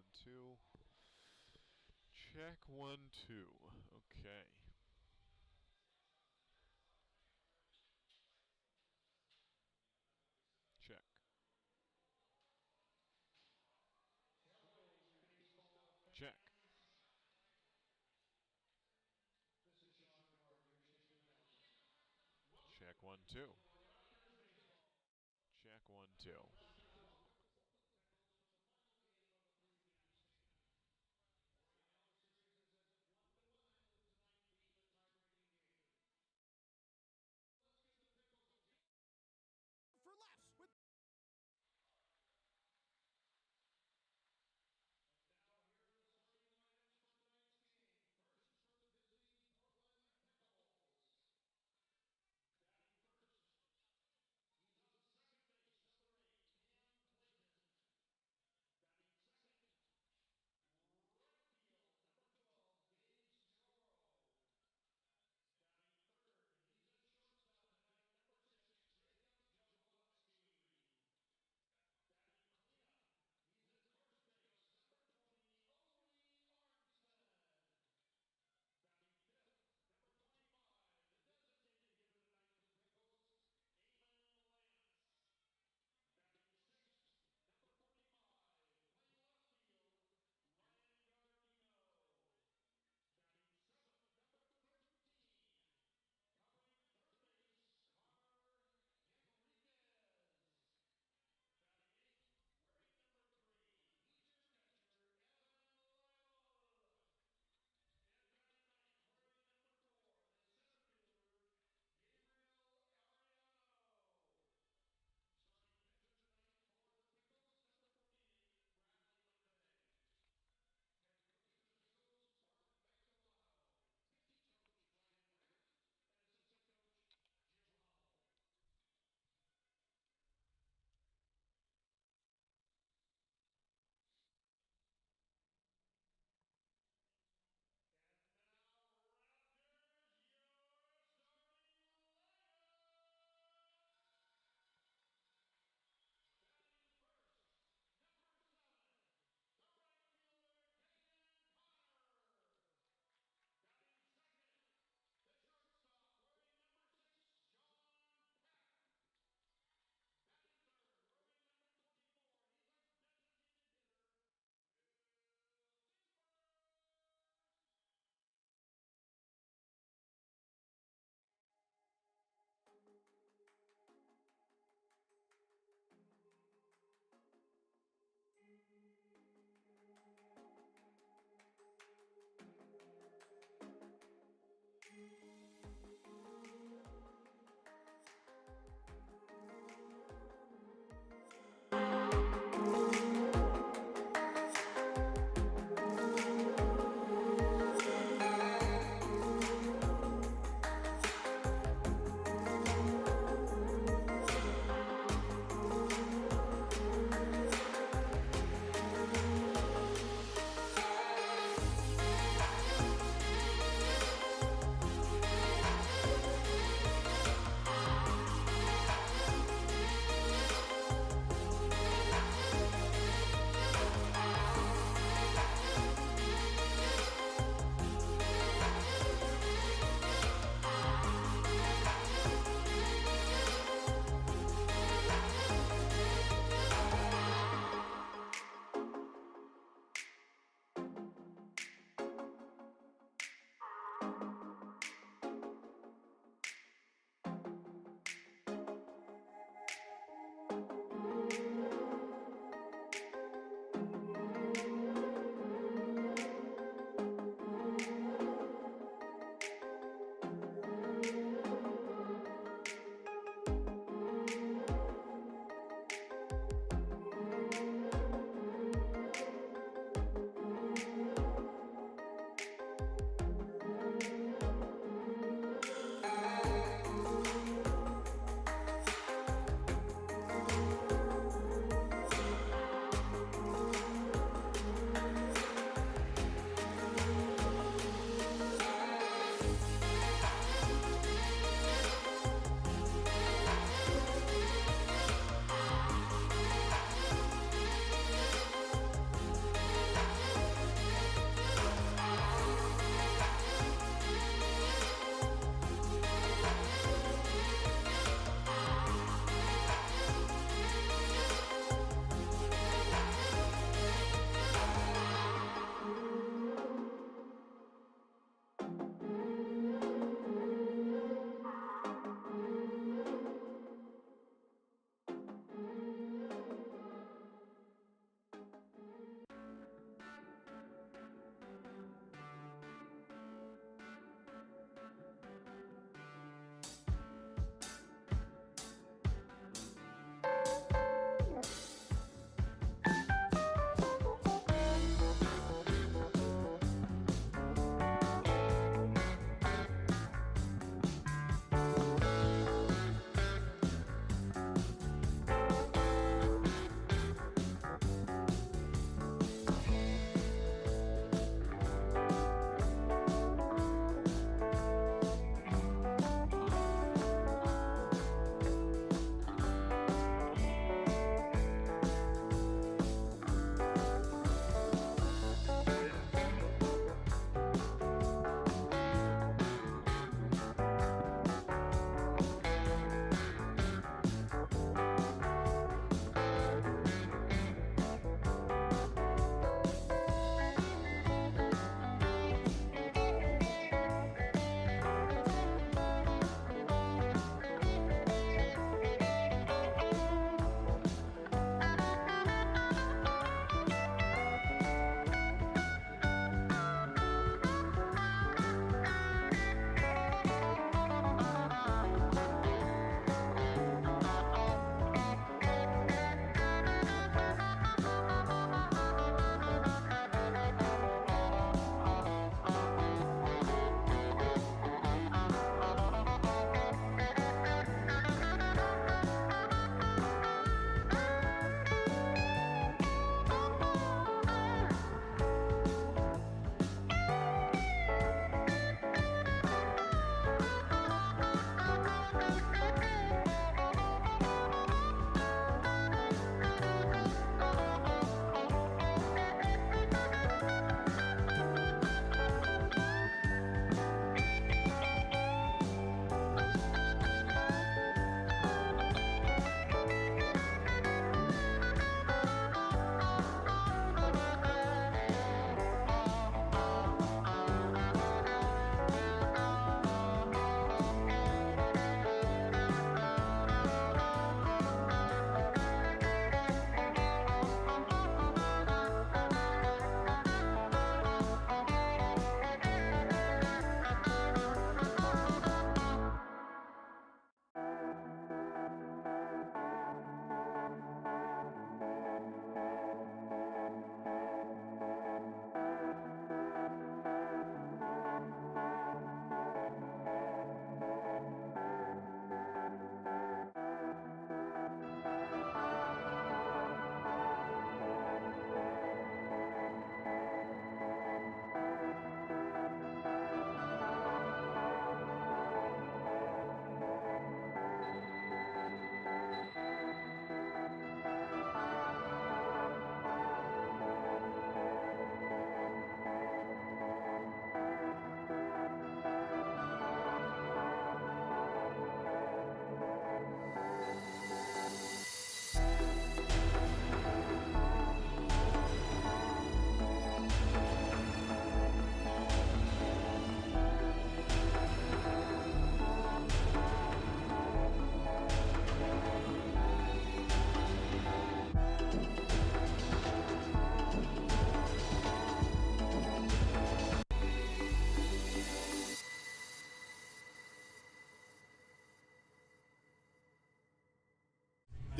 1-2. Check 1-2. Okay. Check. Check. Check 1-2. Check 1-2. For less with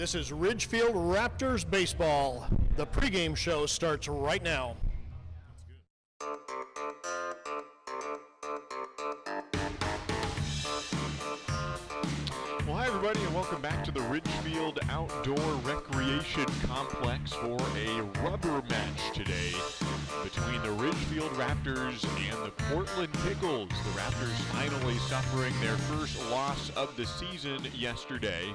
This is Ridgefield Raptors baseball. The pregame show starts right now. Well, hi everybody, and welcome back to the Ridgefield Outdoor Recreation Complex for a rubber match today between the Ridgefield Raptors and the Portland Pickles. The Raptors finally suffering their first loss of the season yesterday.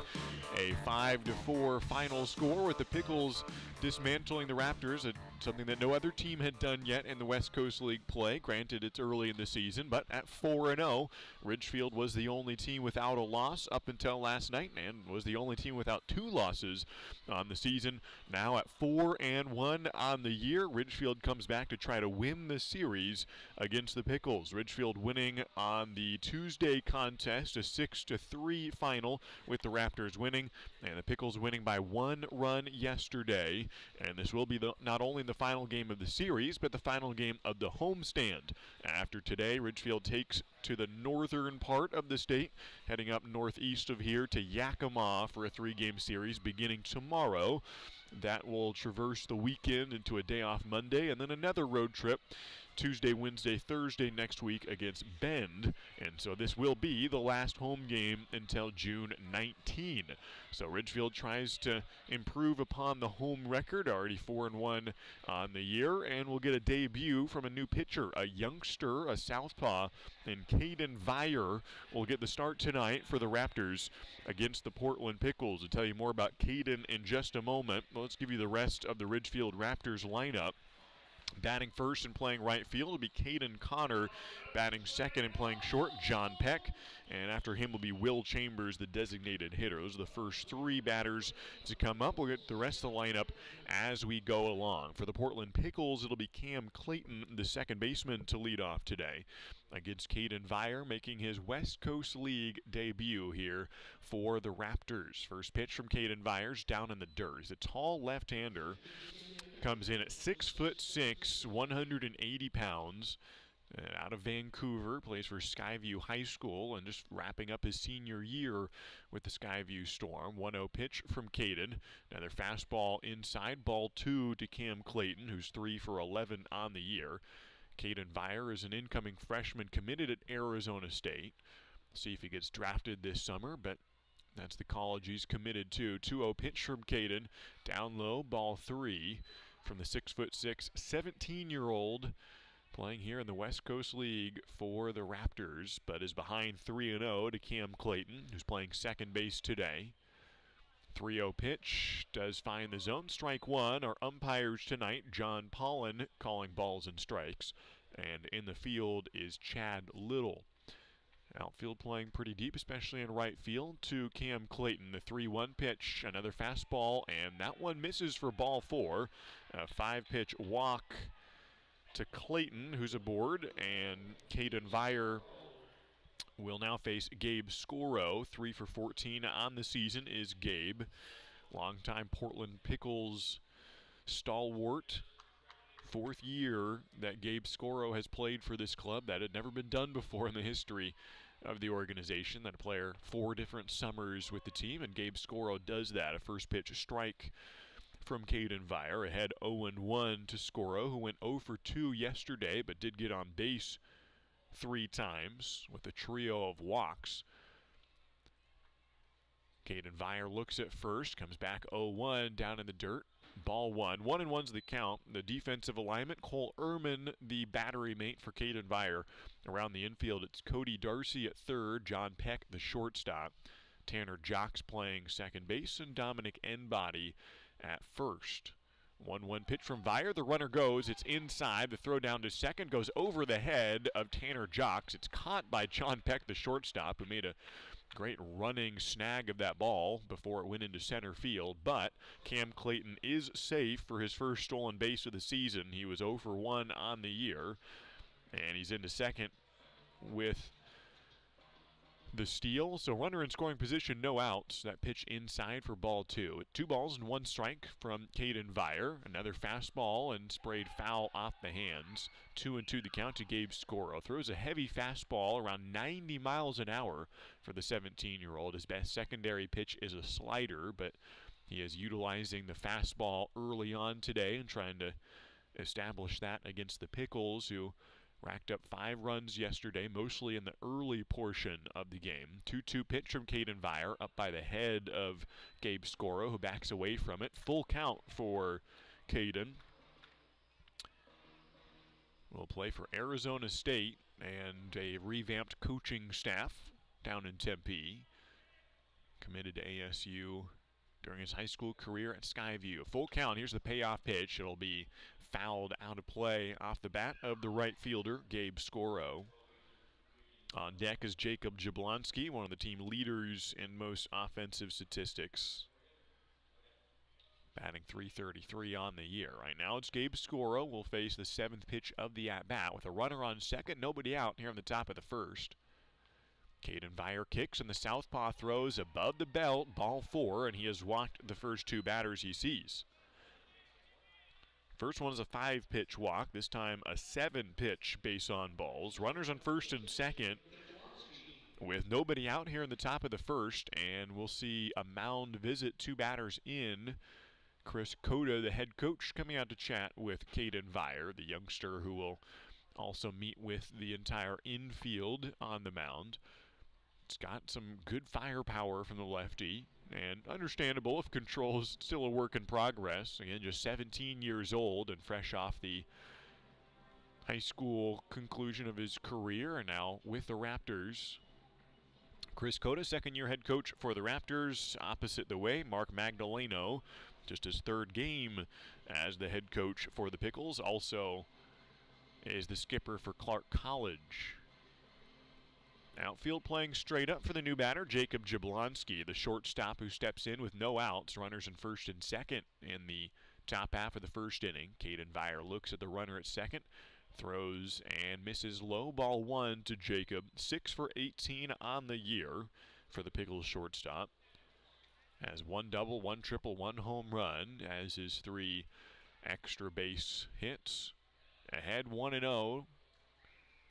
A 5-4 final score with the Pickles dismantling the Raptors, something that no other team had done yet in the West Coast League play. Granted, it's early in the season, but at 4-0, Ridgefield was the only team without a loss up until last night and was the only team without 2 losses on the season. Now at 4-1 on the year, Ridgefield comes back to try to win the series against the Pickles. Ridgefield winning on the Tuesday contest, a 6-3 final with the Raptors winning, and the Pickles winning by 1 run yesterday. And this will be not only the final game of the series, but the final game of the homestand. After today, Ridgefield takes to the northern part of the state, heading up northeast of here to Yakima for a 3-game series beginning tomorrow. That will traverse the weekend into a day off Monday, and then another road trip Tuesday, Wednesday, Thursday next week against Bend. And so this will be the last home game until June 19. So Ridgefield tries to improve upon the home record, already 4-1 on the year, and we'll get a debut from a new pitcher, a youngster, a southpaw, and Caden Vire will get the start tonight for the Raptors against the Portland Pickles. I'll tell you more about Caden in just a moment. Let's give you the rest of the Ridgefield Raptors lineup. Batting first and playing right field will be Caden Connor. Batting second and playing short, John Peck. And after him will be Will Chambers, the designated hitter. Those are the first 3 batters to come up. We'll get the rest of the lineup as we go along. For the Portland Pickles, it'll be Cam Clayton, the second baseman, to lead off today against Caden Vire, making his West Coast League debut here for the Raptors. First pitch from Caden Vire's down in the dirt. He's a tall left-hander. Comes in at 6'6", 180 pounds. Out of Vancouver, plays for Skyview High School, and just wrapping up his senior year with the Skyview Storm. 1-0 pitch from Caden. Another fastball inside, ball 2 to Cam Clayton, who's 3 for 11 on the year. Caden Vire is an incoming freshman committed at Arizona State. See if he gets drafted this summer, but that's the college he's committed to. 2-0 pitch from Caden. Down low, ball 3 from the 6'6", 17-year-old playing here in the West Coast League for the Raptors, but is behind 3-0 to Cam Clayton, who's playing second base today. 3-0 pitch does find the zone. Strike 1. Our umpires tonight, John Pollen, calling balls and strikes. And in the field is Chad Little. Outfield playing pretty deep, especially in right field, to Cam Clayton. The 3-1 pitch, another fastball, and that one misses for ball 4. A 5-pitch walk to Clayton, who's aboard, and Caden Vire will now face Gabe Scoro. 3 for 14 on the season is Gabe. Longtime Portland Pickles stalwart. 4th year that Gabe Scoro has played for this club. That had never been done before in the history of the organization. That a player 4 different summers with the team, and Gabe Scoro does that. A first pitch strike from Caden Vire. Ahead 0-1 to Scoro, who went 0 for 2 yesterday, but did get on base 3 times with a trio of walks. Caden Vire looks at first, comes back 0-1 down in the dirt. Ball 1. 1-1's the count. The defensive alignment, Cole Ehrman, the battery mate for Caden Vire. Around the infield, it's Cody Darcy at third, John Peck, the shortstop. Tanner Jocks playing second base, and Dominic Enbody at first. 1-1 pitch from Vire. The runner goes. It's inside. The throw down to second goes over the head of Tanner Jocks. It's caught by John Peck, the shortstop, who made a great running snag of that ball before it went into center field. But Cam Clayton is safe for his first stolen base of the season. He was 0 for 1 on the year, and he's into second with the steal. So runner in scoring position, no outs. That pitch inside for ball 2. 2 balls and 1 strike from Caden Vire. Another fastball and sprayed foul off the hands. 2-2 the count to Gabe Scoro. Throws a heavy fastball around 90 miles an hour for the 17-year-old. His best secondary pitch is a slider, but He is utilizing the fastball early on today and trying to establish that against the Pickles, who racked up 5 runs yesterday, mostly in the early portion of the game. 2-2 pitch from Caden Vire, up by the head of Gabe Scoro, who backs away from it. Full count for Caden. Will play for Arizona State and a revamped coaching staff down in Tempe. Committed to ASU during his high school career at Skyview. Full count. Here's the payoff pitch. It'll be fouled out of play off the bat of the right fielder, Gabe Scoro. On deck is Jacob Jablonski, one of the team leaders in most offensive statistics. Batting .333 on the year. Right now it's Gabe Scoro will face the 7th pitch of the at-bat with a runner on second, nobody out here on the top of the first. Caden Vire kicks and the southpaw throws above the belt, ball 4, and he has walked the first 2 batters he sees. First one is a 5-pitch walk, this time a 7-pitch base on balls. Runners on first and second with nobody out here in the top of the first, and we'll see a mound visit, 2 batters in. Chris Cota, the head coach, coming out to chat with Caden Vire, the youngster who will also meet with the entire infield on the mound. It's got some good firepower from the lefty, and understandable if control is still a work in progress. Again, just 17 years old and fresh off the high school conclusion of his career, and now with the Raptors. Chris Cota, second-year head coach for the Raptors. Opposite the way, Mark Magdaleno, just his 3rd game as the head coach for the Pickles. Also is the skipper for Clark College. Outfield playing straight up for the new batter, Jacob Jablonski, the shortstop who steps in with no outs. Runners in first and second in the top half of the first inning. Caden Vire looks at the runner at second, throws and misses low, ball 1 to Jacob. 6 for 18 on the year for the Pickles shortstop. Has 1 double, 1 triple, 1 home run as his 3 extra base hits. Ahead 1-0.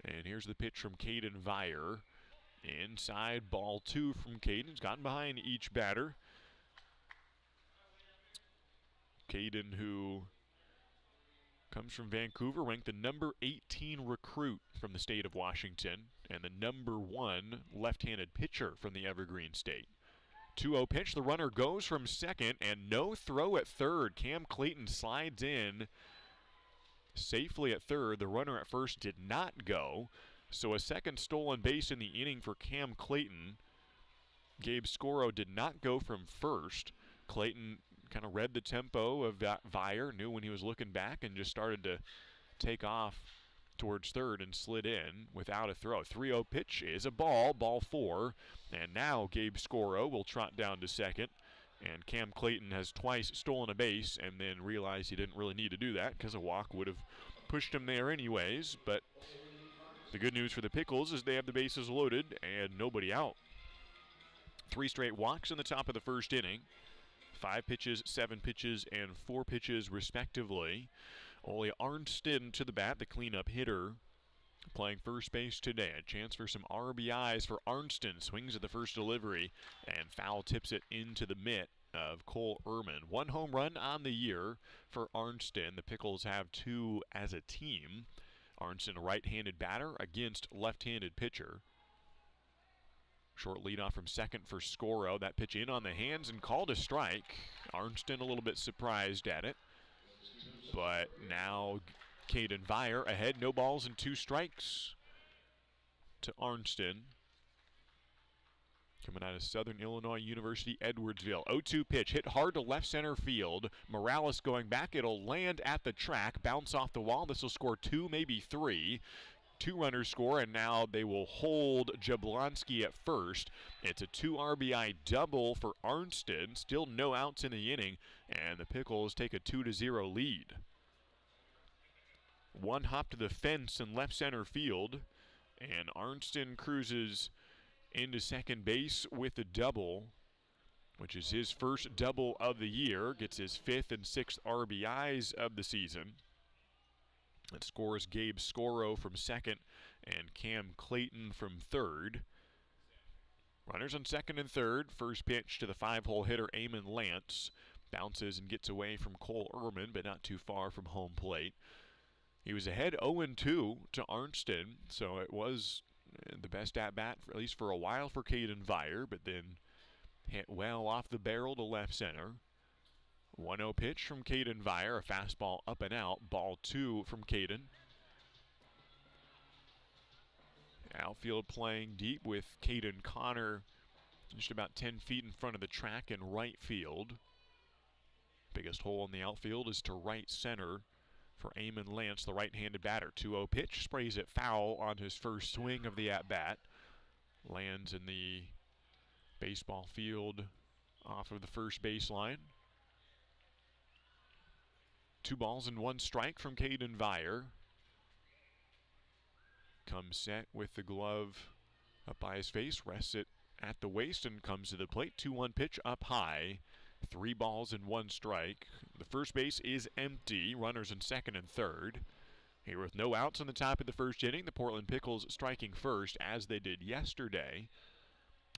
And here's the pitch from Caden Vire. Inside, ball 2 from Caden. He's gotten behind each batter. Caden, who comes from Vancouver, ranked the number 18 recruit from the state of Washington and the number 1 left-handed pitcher from the Evergreen State. 2-0 pitch. The runner goes from second and no throw at third. Cam Clayton slides in safely at third. The runner at first did not go. So a second stolen base in the inning for Cam Clayton. Gabe Scoro did not go from first. Clayton kind of read the tempo of that Vire, knew when he was looking back, and just started to take off towards third and slid in without a throw. 3-0 pitch is a ball 4. And now Gabe Scoro will trot down to second. And Cam Clayton has twice stolen a base and then realized he didn't really need to do that because a walk would have pushed him there anyways. But the good news for the Pickles is they have the bases loaded and nobody out. 3 straight walks in the top of the first inning. 5 pitches, 7 pitches, and 4 pitches respectively. Ole Arnston to the bat, the cleanup hitter, playing first base today. A chance for some RBIs for Arnston. Swings at the first delivery and foul tips it into the mitt of Cole Ehrman. 1 home run on the year for Arnston. The Pickles have 2 as a team. Arnston, a right-handed batter against left-handed pitcher. Short leadoff from second for Scoro. That pitch in on the hands and called a strike. Arnston a little bit surprised at it. But now Caden Vire ahead, no balls and 2 strikes to Arnston. Coming out of Southern Illinois University, Edwardsville. 0-2 pitch, hit hard to left center field. Morales going back, it'll land at the track, bounce off the wall. This will score 2, maybe 3. 2 runners score, and now they will hold Jablonski at first. It's a 2 RBI double for Arnston. Still no outs in the inning, and the Pickles take a 2-0 lead. 1 hop to the fence in left center field, and Arnston cruises into second base with a double, which is his first double of the year. Gets his 5th and 6th RBIs of the season. It scores Gabe Scoro from second and Cam Clayton from third. Runners on second and third. First pitch to the 5-hole hitter, Eamon Lance. Bounces and gets away from Cole Ehrman, but not too far from home plate. He was ahead 0-2 to Arnston, so it was the best at-bat, at least for a while, for Caden Vire, but then hit well off the barrel to left center. 1-0 pitch from Caden Vire, a fastball up and out. Ball 2 from Caden. Outfield playing deep with Caden Connor just about 10 feet in front of the track in right field. Biggest hole in the outfield is to right center for Eamon Lance, the right-handed batter. 2-0 pitch, sprays it foul on his first swing of the at-bat. Lands in the baseball field off of the first baseline. 2 balls and 1 strike from Caden Vire. Comes set with the glove up by his face, rests it at the waist and comes to the plate. 2-1 pitch up high. 3 balls and 1 strike. The first base is empty. Runners in second and third. Here with no outs in the top of the first inning, the Portland Pickles striking first as they did yesterday.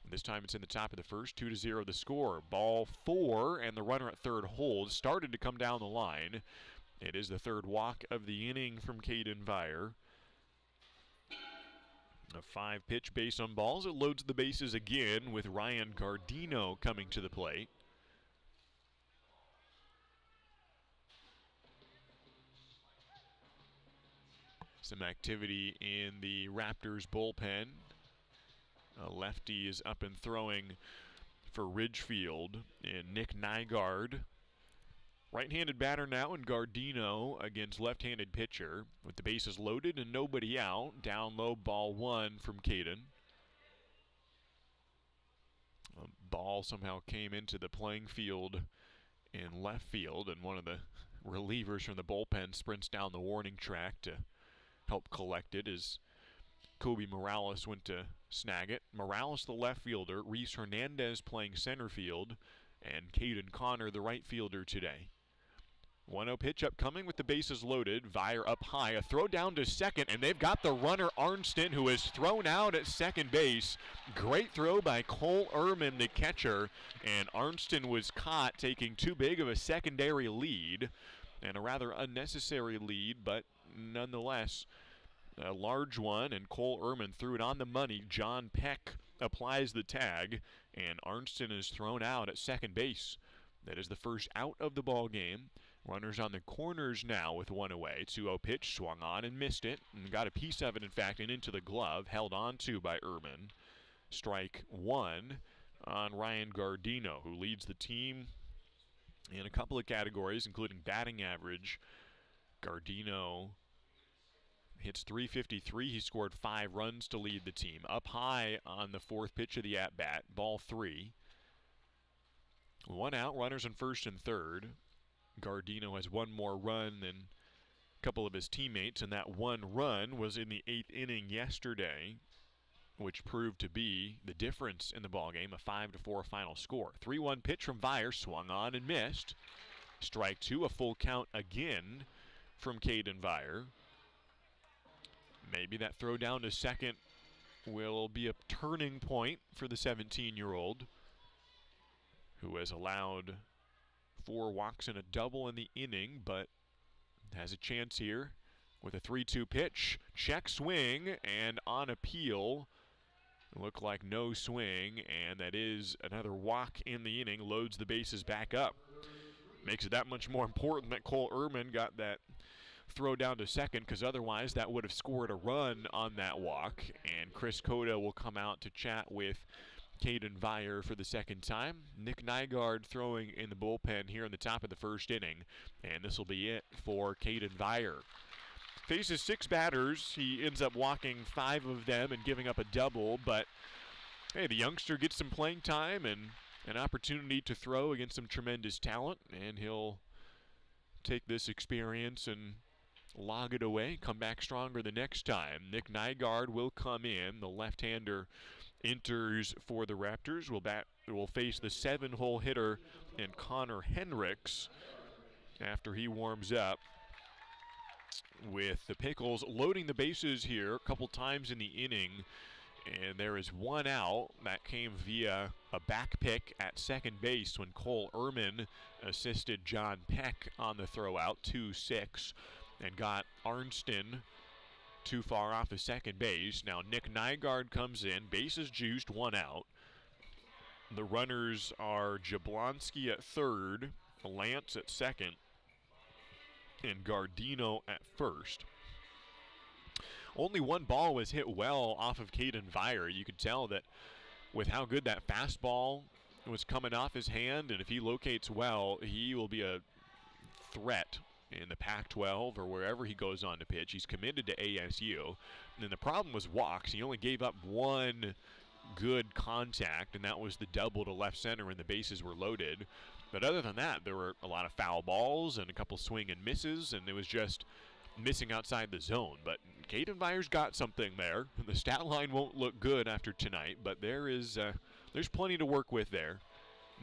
This time it's in the top of the first. 2-0 the score. Ball 4, and the runner at third holds. Started to come down the line. It is the third walk of the inning from Caden Vire. A 5-pitch base on balls. It loads the bases again with Ryan Gardino coming to the plate. Some activity in the Raptors bullpen. A lefty is up and throwing for Ridgefield, and Nick Nygaard. Right-handed batter now in Gardino against left-handed pitcher. With the bases loaded and nobody out. Down low, ball 1 from Caden. A ball somehow came into the playing field in left field, and one of the relievers from the bullpen sprints down the warning track to help collect it as Kobe Morales went to snag it. Morales, the left fielder, Reese Hernandez playing center field, and Caden Connor, the right fielder today. 1-0 pitch upcoming with the bases loaded. Vire up high, a throw down to second, and they've got the runner Arnston, who is thrown out at second base. Great throw by Cole Ehrman, the catcher, and Arnston was caught taking too big of a secondary lead, and a rather unnecessary lead, but nonetheless a large one, and Cole Ehrman threw it on the money. John Peck applies the tag, and Arnston is thrown out at second base. That is the first out of the ball game. Runners on the corners now with 1 away. 2-0 pitch, swung on and missed it, and got a piece of it, in fact, and into the glove, held on to by Ehrman. Strike 1 on Ryan Gardino, who leads the team in a couple of categories, including batting average. Gardino hits .353. He scored 5 runs to lead the team. Up high on the 4th pitch of the at-bat, ball 3. 1 out, runners in first and third. Gardino has 1 more run than a couple of his teammates, and that 1 run was in the 8th inning yesterday, which proved to be the difference in the ballgame, a 5-4 final score. 3-1 pitch from Vire, swung on and missed. Strike 2, a full count again from Caden Vire. Maybe that throw down to second will be a turning point for the 17-year-old, who has allowed 4 walks and a double in the inning, but has a chance here with a 3-2 pitch. Check swing, and on appeal, looked like no swing, and that is another walk in the inning. Loads the bases back up. Makes it that much more important that Cole Ehrman got that throw down to second, because otherwise that would have scored a run on that walk. And Chris Cota will come out to chat with Caden Vire for the second time. Nick Nygaard throwing in the bullpen here in the top of the first inning, and this will be it for Caden Vire. Faces 6 batters. He ends up walking 5 of them and giving up a double, but hey, the youngster gets some playing time and an opportunity to throw against some tremendous talent, and he'll take this experience and log it away, come back stronger the next time. Nick Nygaard will come in. The left-hander enters for the Raptors. Will face the 7-hole hitter and Connor Hendricks after he warms up. With the Pickles loading the bases here a couple times in the inning, And there is one out. That came via a back pick at second base when Cole Ehrman assisted John Peck on the throw out, 2-6, and got Arnston too far off of second base. Now Nick Nygaard comes in, bases juiced, one out. The runners are Jablonski at third, Lance at second, and Gardino at first. Only one ball was hit well off of Caden Vire. You could tell that with how good that fastball was coming off his hand, and if he locates well, he will be a threat in the Pac-12 or wherever he goes on to pitch. He's committed to ASU. And then the problem was walks. He only gave up one good contact, and that was the double to left center when the bases were loaded. But other than that, there were a lot of foul balls and a couple swing and misses, and it was just missing outside the zone. But Caden Vire's got something there. The stat line won't look good after tonight, but there's plenty to work with there.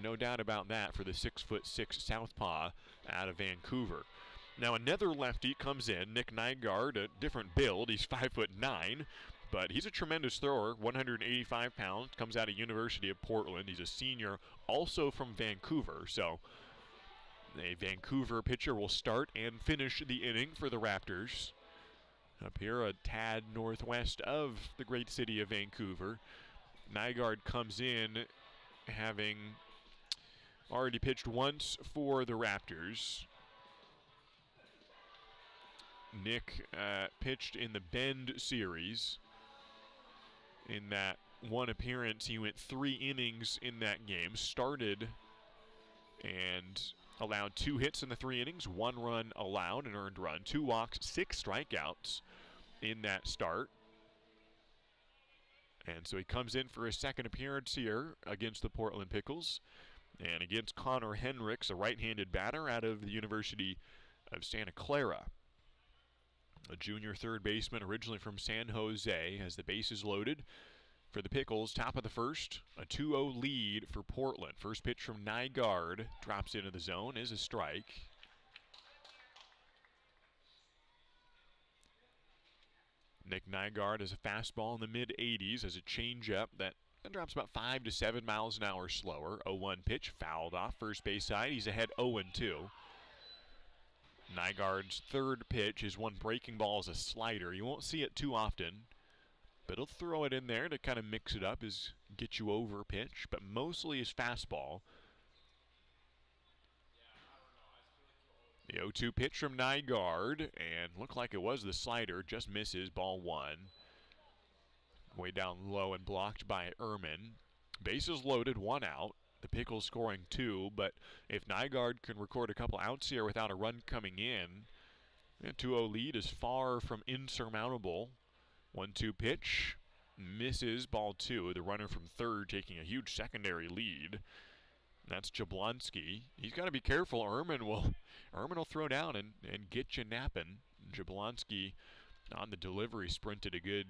No doubt about that for the 6'6" southpaw out of Vancouver. Now another lefty comes in, Nick Nygaard, a different build. He's 5'9", but he's a tremendous thrower, 185 pounds, comes out of University of Portland. He's a senior, also from Vancouver. So a Vancouver pitcher will start and finish the inning for the Raptors. Up here, a tad northwest of the great city of Vancouver. Nygaard comes in having already pitched once for the Raptors. Nick pitched in the Bend series. In that one appearance, he went 3 innings in that game. Started and allowed 2 hits in the 3 innings, 1 run allowed, an earned run, 2 walks, 6 strikeouts in that start. And so he comes in for his second appearance here against the Portland Pickles and against Connor Henricks, a right-handed batter out of the University of Santa Clara. A junior third baseman originally from San Jose, as the bases loaded for the Pickles. Top of the first, a 2-0 lead for Portland. First pitch from Nygaard drops into the zone, is a strike. Nick Nygaard has a fastball in the mid-80s, as a changeup that drops about 5 to 7 miles an hour slower. 0-1 pitch, fouled off first base side. He's ahead 0-2. Nygaard's third pitch, his one breaking ball, is a slider. You won't see it too often, but he'll throw it in there to kind of mix it up, his get you over pitch, but mostly his fastball. The 0-2 pitch from Nygaard, and looked like it was the slider, just misses, ball 1. Way down low and blocked by Ehrman. Bases loaded, 1 out. The Pickles scoring 2, but if Nygaard can record a couple outs here without a run coming in, a 2-0 lead is far from insurmountable. 1-2 pitch, misses, ball 2. The runner from third taking a huge secondary lead. That's Jablonski. He's got to be careful. Ehrman will throw down and get you napping. Jablonski on the delivery sprinted a good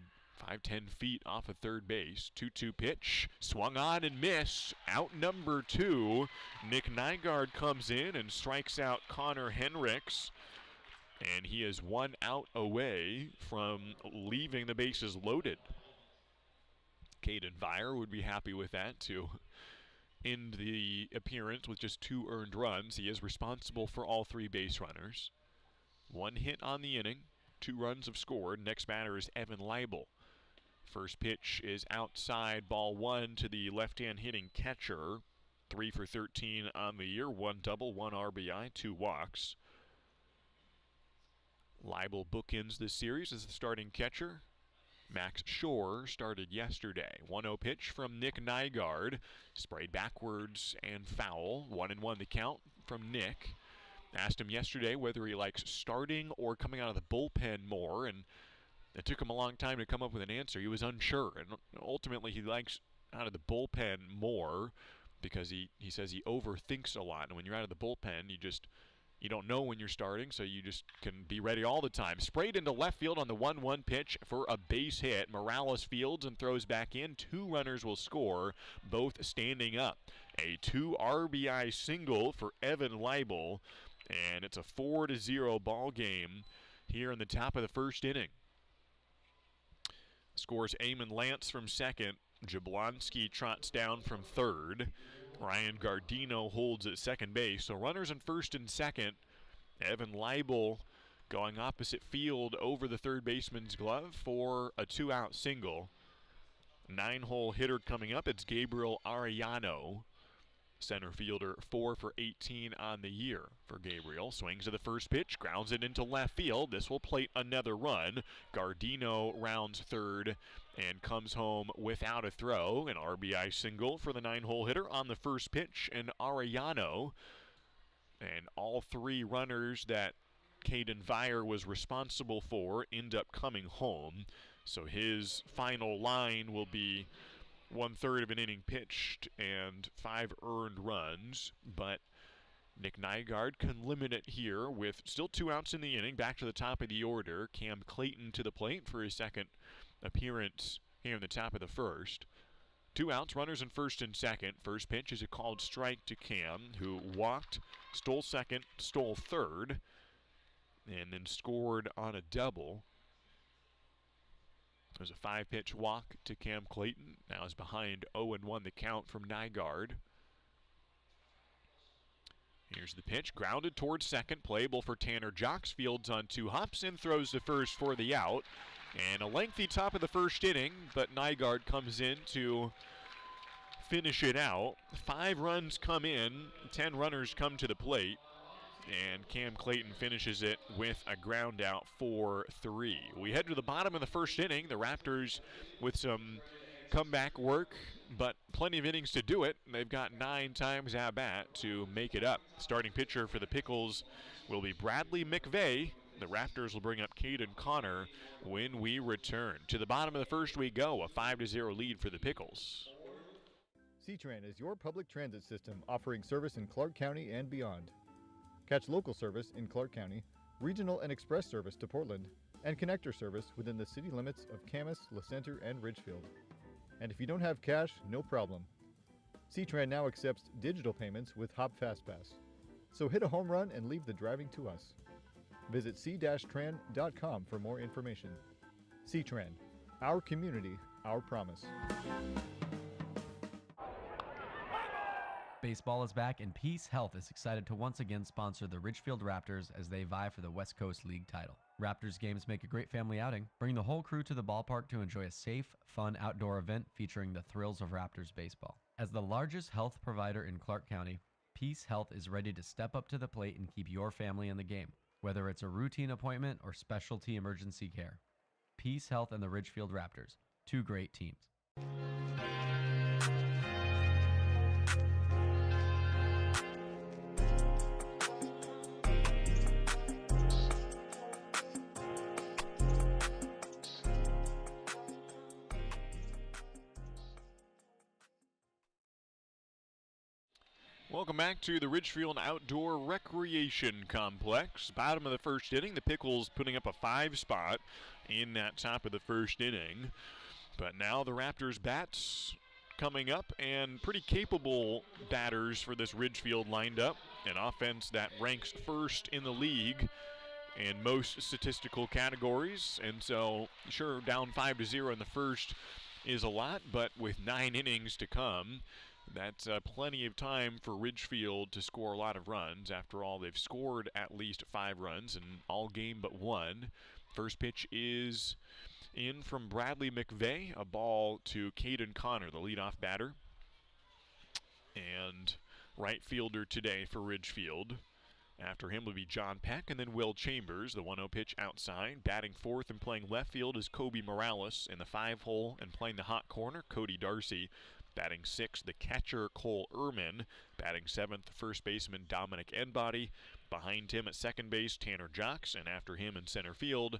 5-10 feet off of third base. 2-2 pitch, swung on and missed. Out number 2. Nick Nygaard comes in and strikes out Connor Henricks. And he is 1 out away from leaving the bases loaded. Caden Vire would be happy with that to end the appearance with just 2 earned runs. He is responsible for all 3 base runners. 1 hit on the inning. 2 runs have scored. Next batter is Evan Leibel. First pitch is outside, ball 1 to the left-hand hitting catcher. 3 for 13 on the year, 1 double, 1 RBI, 2 walks. Leibel bookends this series as the starting catcher. Max Shore started yesterday. 1-0 pitch from Nick Nygaard. Sprayed backwards and foul. 1-1 the count from Nick. Asked him yesterday whether he likes starting or coming out of the bullpen more, and it took him a long time to come up with an answer. He was unsure, and ultimately he likes out of the bullpen more because he says he overthinks a lot. And when you're out of the bullpen, you don't know when you're starting, so you just can be ready all the time. Sprayed into left field on the 1-1 pitch for a base hit. Morales fields and throws back in. 2 runners will score, both standing up. A 2 RBI single for Evan Leibel, and it's a 4-0 ball game here in the top of the first inning. scores Eamon Lance from second. Jablonski trots down from third. Ryan Gardino holds at second base. So runners in first and second. Evan Leibel going opposite field over the third baseman's glove for a 2-out single. 9-hole hitter coming up. It's Gabriel Arellano. Center fielder, 4 for 18 on the year for Gabriel. Swings to the first pitch, grounds it into left field. This will plate another run. Gardino rounds third and comes home without a throw. An RBI single for the 9-hole hitter on the first pitch, and Arellano. And all three runners that Caden Vire was responsible for end up coming home. So his final line will be 1/3 of an inning pitched and 5 earned runs. But Nick Nygaard can limit it here with still 2 outs in the inning. Back to the top of the order. Cam Clayton to the plate for his second appearance here in the top of the first. 2 outs, runners in first and second. First pitch is a called strike to Cam, who walked, stole second, stole third, and then scored on a double. There's a 5-pitch walk to Cam Clayton. Now is behind 0-1 the count from Nygaard. Here's the pitch, grounded towards second, playable for Tanner Jocks. Fields on 2 hops and throws to first for the out. And a lengthy top of the first inning, but Nygaard comes in to finish it out. 5 runs come in, 10 runners come to the plate. And Cam Clayton finishes it with a ground out for 3. We head to the bottom of the first inning. The Raptors with some comeback work, but plenty of innings to do it. They've got 9 times at bat to make it up. Starting pitcher for the Pickles will be Bradley McVeigh. The Raptors will bring up Caden Connor when we return. To the bottom of the first we go, a 5-0 lead for the Pickles. C-Tran is your public transit system offering service in Clark County and beyond. Catch local service in Clark County, regional and express service to Portland, and connector service within the city limits of Camas, La Center, and Ridgefield. And if you don't have cash, no problem. C-Tran now accepts digital payments with Hop FastPass. So hit a home run and leave the driving to us. Visit c-tran.com for more information. C-Tran, our community, our promise. Baseball is back, and Peace Health is excited to once again sponsor the Ridgefield Raptors as they vie for the West Coast League title. Raptors games make a great family outing. Bring the whole crew to the ballpark to enjoy a safe, fun outdoor event featuring the thrills of Raptors baseball. As the largest health provider in Clark County, Peace Health is ready to step up to the plate and keep your family in the game, whether it's a routine appointment or specialty emergency care. Peace Health and the Ridgefield Raptors, 2 great teams. Welcome back to the Ridgefield Outdoor Recreation Complex. Bottom of the first inning, the Pickles putting up a 5 spot in that top of the first inning. But now the Raptors bats coming up, and pretty capable batters for this Ridgefield lined up. An offense that ranks first in the league in most statistical categories. And so, sure, down 5-0 in the first is a lot, but with 9 innings to come, that's plenty of time for Ridgefield to score a lot of runs. After all, they've scored at least 5 runs in all game but 1. First pitch is in from Bradley McVeigh, a ball to Caden Connor, the leadoff batter and right fielder today for Ridgefield. After him will be John Peck and then Will Chambers. The 1-0 pitch outside. Batting fourth and playing left field is Kobe Morales. In the 5-hole and playing the hot corner, Cody Darcy. Batting sixth, the catcher Cole Ehrman. Batting seventh, first baseman Dominic Enbody. Behind him at second base, Tanner Jocks. And after him in center field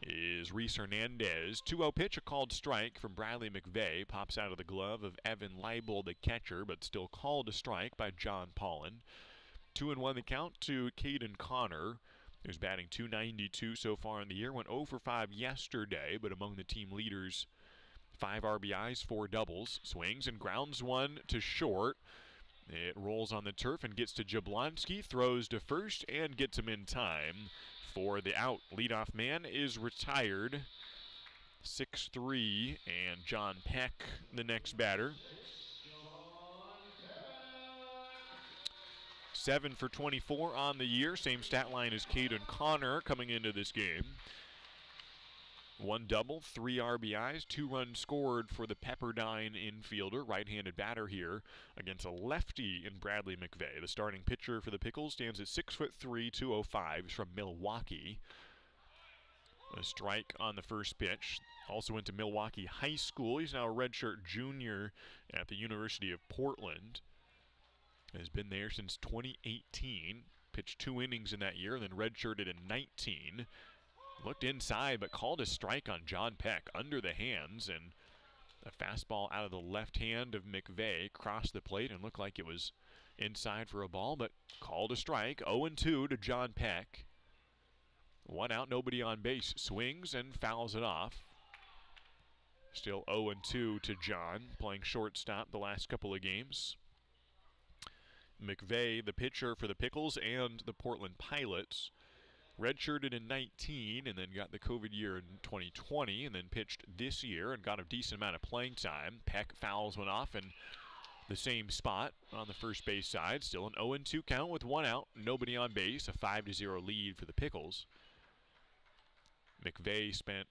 is Reese Hernandez. 2-0 pitch, a called strike from Bradley McVeigh. Pops out of the glove of Evan Leibel, the catcher, but still called a strike by John Paulin. 2-1 the count to Caden Connor, who's batting .292 so far in the year. Went 0 for 5 yesterday, but among the team leaders. 5 RBIs, 4 doubles. Swings and grounds one to short. It rolls on the turf and gets to Jablonski. Throws to first and gets him in time for the out. Leadoff man is retired. 6'3", and John Peck, the next batter. 7 for 24 on the year. Same stat line as Caden Connor coming into this game. 1 double, 3 RBIs, 2 runs scored for the Pepperdine infielder, right-handed batter here, against a lefty in Bradley McVeigh. The starting pitcher for the Pickles stands at 6'3", 205. He's from Milwaukee. A strike on the first pitch. Also went to Milwaukee High School. He's now a redshirt junior at the University of Portland. Has been there since 2018. Pitched 2 innings in that year, then redshirted in 19. Looked inside, but called a strike on John Peck under the hands, and a fastball out of the left hand of McVeigh crossed the plate and looked like it was inside for a ball, but called a strike. 0-2 to John Peck. 1 out, nobody on base. Swings and fouls it off. Still 0-2 to John, playing shortstop the last couple of games. McVeigh, the pitcher for the Pickles and the Portland Pilots, redshirted in 19 and then got the COVID year in 2020 and then pitched this year and got a decent amount of playing time. Peck fouls one off in the same spot on the first base side. Still an 0-2 count with 1 out, nobody on base, a 5-0 lead for the Pickles. McVeigh spent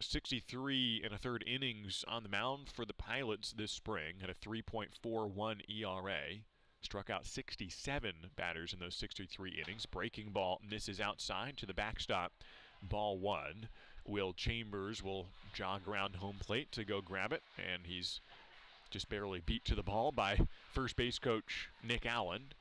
63 1/3 innings on the mound for the Pilots this spring, had a 3.41 ERA. Struck out 67 batters in those 63 innings. Breaking ball misses outside to the backstop. Ball 1. Will Chambers will jog around home plate to go grab it, and he's just barely beat to the ball by first base coach Nick Allen.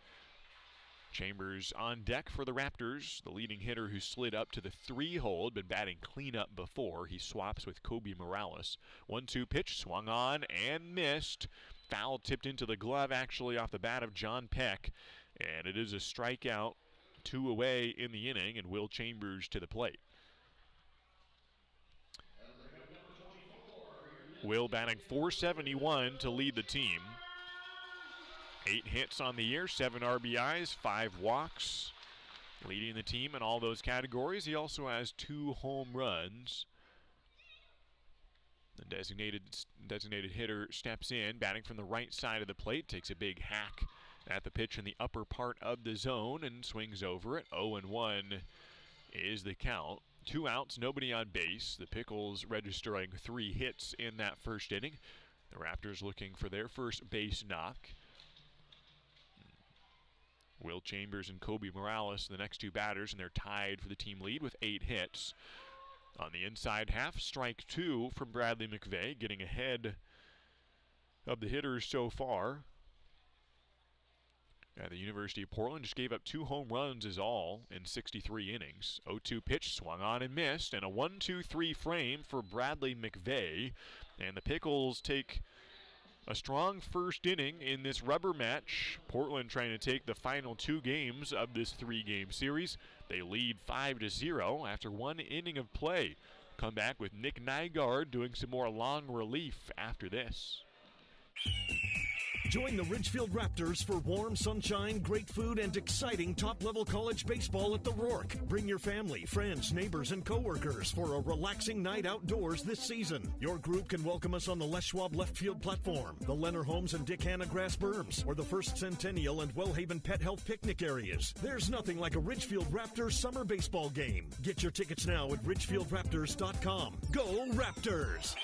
Chambers on deck for the Raptors, the leading hitter who slid up to the 3 hole, had been batting cleanup before. He swaps with Kobe Morales. 1-2 pitch, swung on and missed. Foul tipped into the glove, actually, off the bat of John Peck. And it is a strikeout, 2 away in the inning, and Will Chambers to the plate. Will batting .471 to lead the team. 8 hits on the year, 7 RBIs, 5 walks. Leading the team in all those categories. He also has 2 home runs. The designated hitter steps in, batting from the right side of the plate, takes a big hack at the pitch in the upper part of the zone and swings over it. 0-1 is the count. 2 outs, nobody on base. The Pickles registering 3 hits in that first inning. The Raptors looking for their first base knock. Will Chambers and Kobe Morales, the next 2 batters, and they're tied for the team lead with 8 hits. On the inside half, strike 2 from Bradley McVeigh, getting ahead of the hitters so far. At the University of Portland, just gave up 2 home runs is all in 63 innings. 0-2 pitch, swung on and missed, and a 1-2-3 frame for Bradley McVeigh. And the Pickles take a strong first inning in this rubber match. Portland trying to take the final 2 games of this 3-game series. They lead 5-0 after 1 inning of play. Come back with Nick Nygaard doing some more long relief after this. Join the Ridgefield Raptors for warm sunshine, great food, and exciting top-level college baseball at the Rourke. Bring your family, friends, neighbors, and coworkers for a relaxing night outdoors this season. Your group can welcome us on the Les Schwab left field platform, the Leonard Holmes and Dick Hanna grass berms, or the First Centennial and Wellhaven Pet Health picnic areas. There's nothing like a Ridgefield Raptors summer baseball game. Get your tickets now at ridgefieldraptors.com. Go Raptors!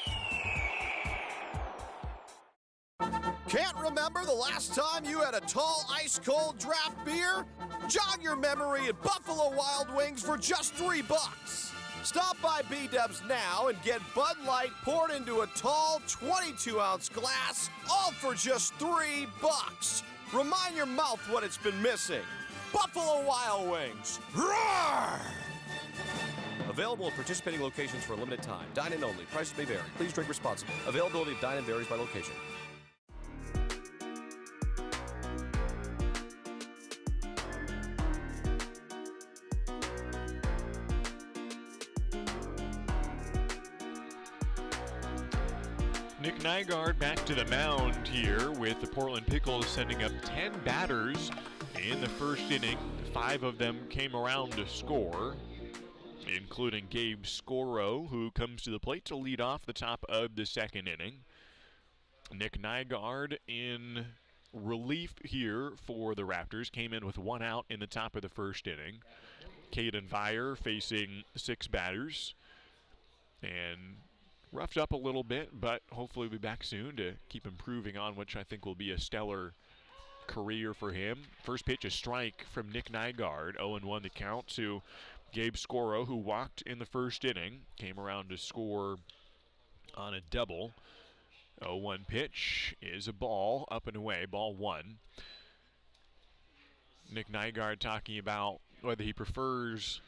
Can't remember the last time you had a tall, ice-cold draft beer? Jog your memory at Buffalo Wild Wings for just $3. Stop by B-Dubs now and get Bud Light poured into a tall 22-ounce glass, all for just $3. Remind your mouth what it's been missing. Buffalo Wild Wings. Roar! Available at participating locations for a limited time. Dine-in only. Prices may vary. Please drink responsibly. Availability of dine-in varies by location. Nick Nygaard back to the mound here with the Portland Pickles sending up 10 batters in the first inning. 5 of them came around to score. including Gabe Scoro, who comes to the plate to lead off the top of the second inning. Nick Nygaard in relief here for the Raptors. Came in with 1 out in the top of the first inning. Caden Vire facing 6 batters. And roughed up a little bit, but hopefully will be back soon to keep improving on, which I think will be a stellar career for him. First pitch, a strike from Nick Nygaard. 0-1 the count to Gabe Scoro, who walked in the first inning. Came around to score on a double. 0-1 pitch is a ball, up and away, ball 1. Nick Nygaard talking about whether he prefers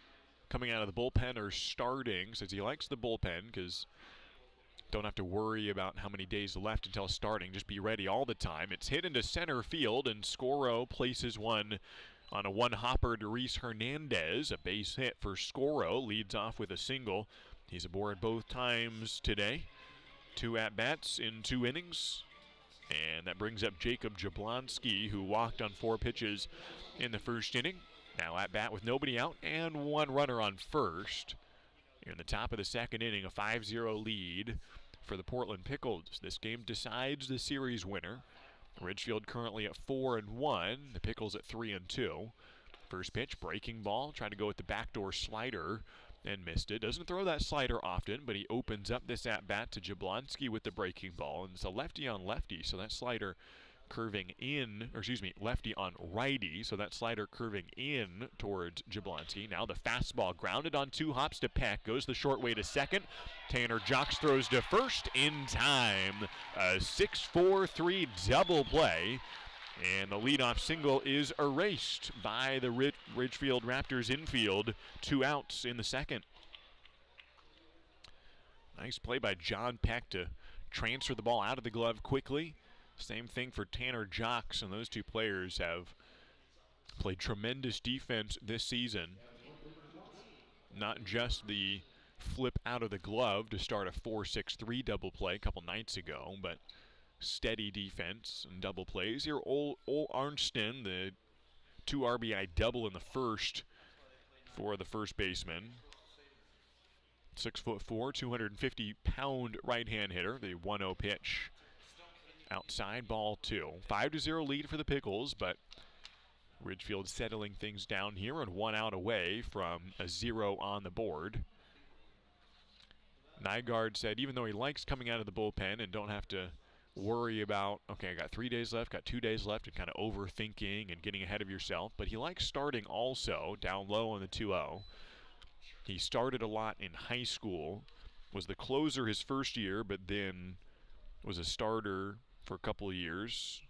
coming out of the bullpen or starting. Says he likes the bullpen because don't have to worry about how many days left until starting. Just be ready all the time. It's hit into center field, and Scoro places one on a one-hopper to Reese Hernandez. A base hit for Scoro. Leads off with a single. He's aboard both times today. 2 at-bats in 2 innings. And that brings up Jacob Jablonski, who walked on 4 pitches in the first inning. Now at-bat with nobody out and 1 runner on first. In the top of the second inning, a 5-0 lead for the Portland Pickles. This game decides the series winner. Ridgefield currently at 4-1. The Pickles at 3-2. First pitch, breaking ball. Trying to go with the backdoor slider and missed it. Doesn't throw that slider often, but he opens up this at-bat to Jablonski with the breaking ball. And it's a lefty on lefty, so that slider curving in, or excuse me, lefty on righty, so that slider curving in towards Jablonski. Now the fastball grounded on 2 hops to Peck, goes the short way to second. Tanner Jocks throws to first in time. A 6-4-3 double play, and the leadoff single is erased by the Ridgefield Raptors infield. 2 outs in the second. Nice play by John Peck to transfer the ball out of the glove quickly. Same thing for Tanner Jocks, and those 2 players have played tremendous defense this season. Not just the flip out of the glove to start a 4-6-3 double play a couple nights ago, but steady defense and double plays. Here, Ole Arnston, the 2 RBI double in the first for the first baseman. 6'4", 250-pound right-hand hitter. The 1-0 pitch. Outside, ball 2. 5-0 lead for the Pickles, but Ridgefield settling things down here and 1 out away from a 0 on the board. Nygaard said even though he likes coming out of the bullpen and don't have to worry about, okay, I got 3 days left, got 2 days left, and kind of overthinking and getting ahead of yourself, but he likes starting also, down low on the 2-0. He started a lot in high school, was the closer his first year, but then was a starter for a couple of years.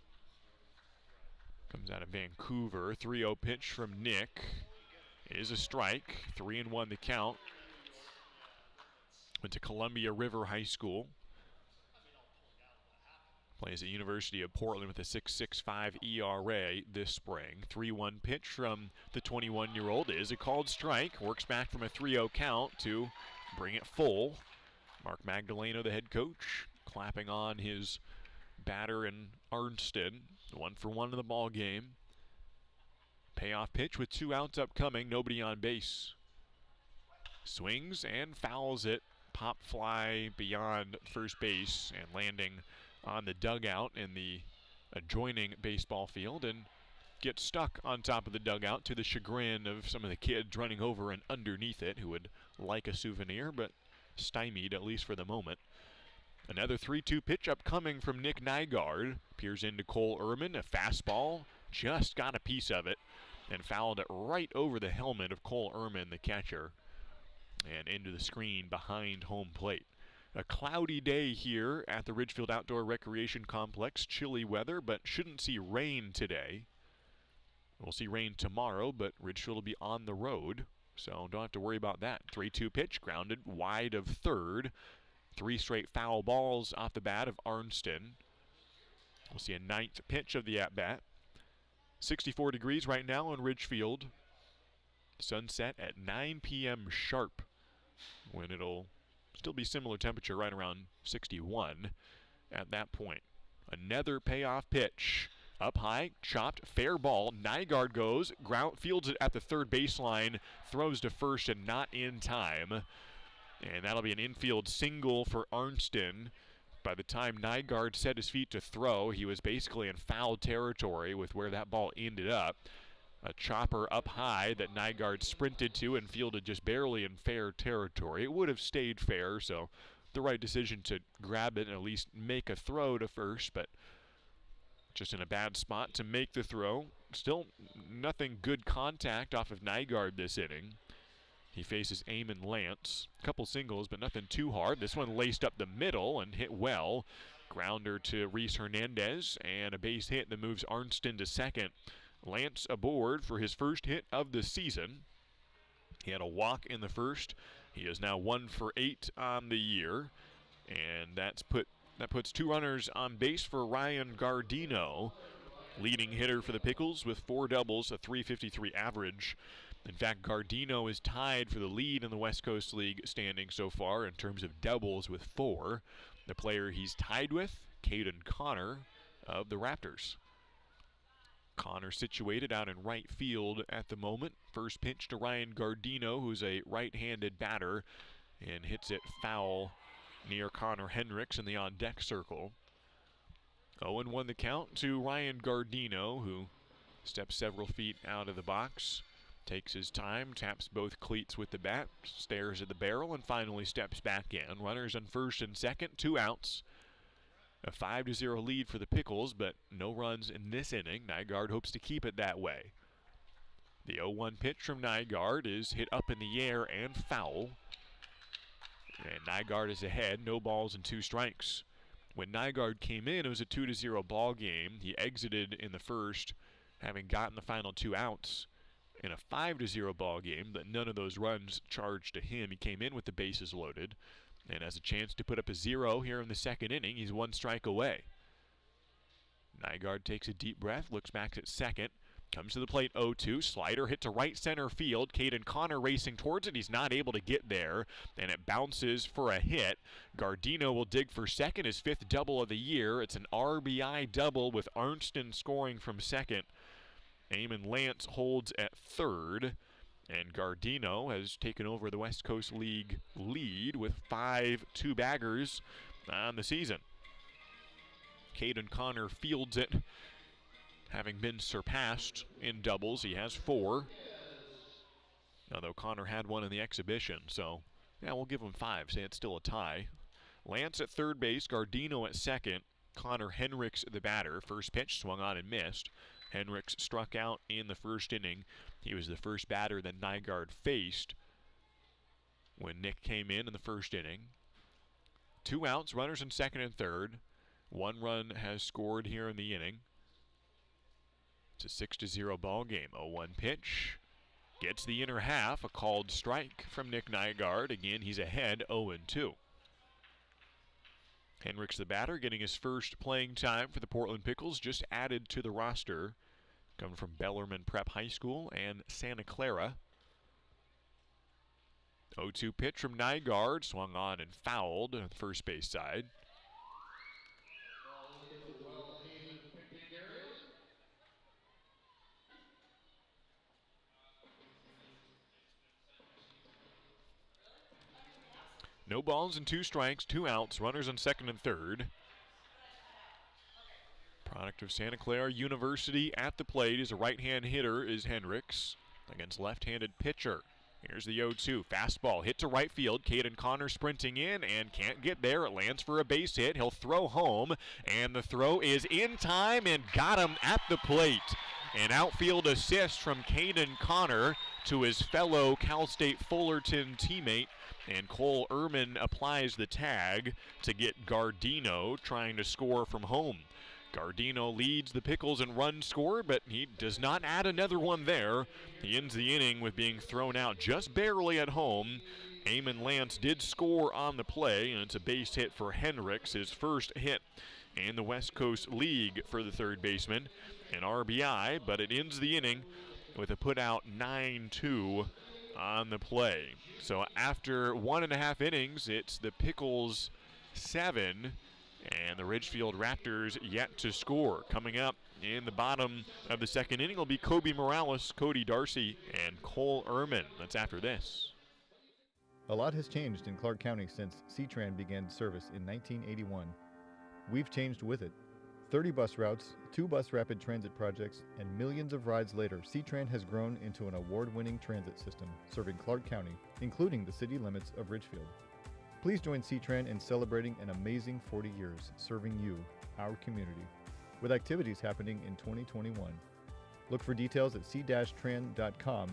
Comes out of Vancouver. 3-0 pitch from Nick is a strike. 3-1 the count. Went to Columbia River High School. Plays at University of Portland with a 6.65 ERA this spring. 3-1 pitch from the 21-year-old is a called strike. Works back from a 3-0 count to bring it full. Mark Magdaleno, the head coach, clapping on his batter in Arnston. 1-for-1 in the ball game. Payoff pitch with 2 outs upcoming. Nobody on base. Swings and fouls it. Pop fly beyond first base and landing on the dugout in the adjoining baseball field and gets stuck on top of the dugout to the chagrin of some of the kids running over and underneath it who would like a souvenir, but stymied at least for the moment. Another 3-2 pitch upcoming from Nick Nygaard. Peers into Cole Ehrman. A fastball. Just got a piece of it and fouled it right over the helmet of Cole Ehrman, the catcher, and into the screen behind home plate. A cloudy day here at the Ridgefield Outdoor Recreation Complex. Chilly weather, but shouldn't see rain today. We'll see rain tomorrow, but Ridgefield will be on the road, so don't have to worry about that. 3-2 pitch, grounded wide of third. 3 straight foul balls off the bat of Arnston. We'll see a 9th pitch of the at-bat. 64 degrees right now in Ridgefield. Sunset at 9 p.m. sharp, when it'll still be similar temperature, right around 61 at that point. Another payoff pitch. Up high, chopped, fair ball. Nygaard goes, fields it at the third baseline, throws to first and not in time. And that'll be an infield single for Arnston. By the time Nygaard set his feet to throw, he was basically in foul territory with where that ball ended up. A chopper up high that Nygaard sprinted to and fielded just barely in fair territory. It would have stayed fair, so the right decision to grab it and at least make a throw to first, but just in a bad spot to make the throw. Still nothing good contact off of Nygaard this inning. He faces Eamon Lance. A couple singles, but nothing too hard. This one laced up the middle and hit well. Grounder to Reese Hernandez, and a base hit that moves Arnston to second. Lance aboard for his first hit of the season. He had a walk in the first. He is now 1 for 8 on the year, and that puts 2 runners on base for Ryan Gardino, leading hitter for the Pickles with 4 doubles, a .353 average. In fact, Gardino is tied for the lead in the West Coast League standing so far in terms of doubles with 4. The player he's tied with, Caden Connor of the Raptors. Connor situated out in right field at the moment. First pitch to Ryan Gardino, who's a right-handed batter, and hits it foul near Connor Hendricks in the on-deck circle. 0-1 the count to Ryan Gardino, who steps several feet out of the box. Takes his time, taps both cleats with the bat, stares at the barrel, and finally steps back in. Runners on first and second, 2 outs. A 5-0 lead for the Pickles, but no runs in this inning. Nygaard hopes to keep it that way. The 0-1 pitch from Nygaard is hit up in the air and foul. And Nygaard is ahead, no balls and 2 strikes. When Nygaard came in, it was a 2-0 ball game. He exited in the first, having gotten the final 2 outs. In a 5-0 ball game, but none of those runs charged to him. He came in with the bases loaded and has a chance to put up a 0 here in the second inning. He's 1 strike away. Nygaard takes a deep breath, looks back at second, comes to the plate 0-2, slider hit to right center field. Caden Connor racing towards it. He's not able to get there, and it bounces for a hit. Gardino will dig for second, his 5th double of the year. It's an RBI double with Arnston scoring from second. Eamon Lance holds at third, and Gardino has taken over the West Coast League lead with 5 two-baggers on the season. Caden Connor fields it, having been surpassed in doubles. He has 4, although Connor had 1 in the exhibition, so yeah, we'll give him 5, say it's still a tie. Lance at third base, Gardino at second, Connor Hendricks the batter. First pitch swung on and missed. Hendricks struck out in the first inning. He was the first batter that Nygaard faced when Nick came in the first inning. 2 outs, runners in second and third. 1 run has scored here in the inning. It's a 6-0 ball game. 0-1 pitch. Gets the inner half, a called strike from Nick Nygaard. Again, he's ahead 0-2. Hendricks the batter getting his first playing time for the Portland Pickles, just added to the roster. Coming from Bellarmine Prep High School and Santa Clara. 0-2 pitch from Nygaard, swung on and fouled on the first base side. No balls and 2 strikes, 2 outs, runners on second and third. Product of Santa Clara University at the plate is a right-hand hitter is Hendricks against left-handed pitcher. Here's the 0-2, fastball hit to right field. Caden Connor sprinting in and can't get there. It lands for a base hit. He'll throw home, and the throw is in time and got him at the plate. An outfield assist from Caden Connor to his fellow Cal State Fullerton teammate, and Cole Ehrman applies the tag to get Gardino trying to score from home. Gardino leads the Pickles in runs scored, but he does not add another one there. He ends the inning with being thrown out just barely at home. Eamon Lance did score on the play, and it's a base hit for Hendricks, his first hit in the West Coast League for the third baseman. An RBI, but it ends the inning with a put-out 9-2 on the play. So after 1.5 innings, it's the Pickles 7 and the Ridgefield Raptors yet to score. Coming up In the bottom of the second inning will be Kobe Morales, Cody Darcy, and Cole Ehrman. That's after this. A lot has changed in Clark County since C-Tran began service in 1981. We've changed with it. 30 bus routes, 2 bus rapid transit projects, and millions of rides later, C-Tran has grown into an award-winning transit system serving Clark County, including the city limits of Ridgefield. Please join C-Tran in celebrating an amazing 40 years serving you, our community, with activities happening in 2021. Look for details at c-tran.com,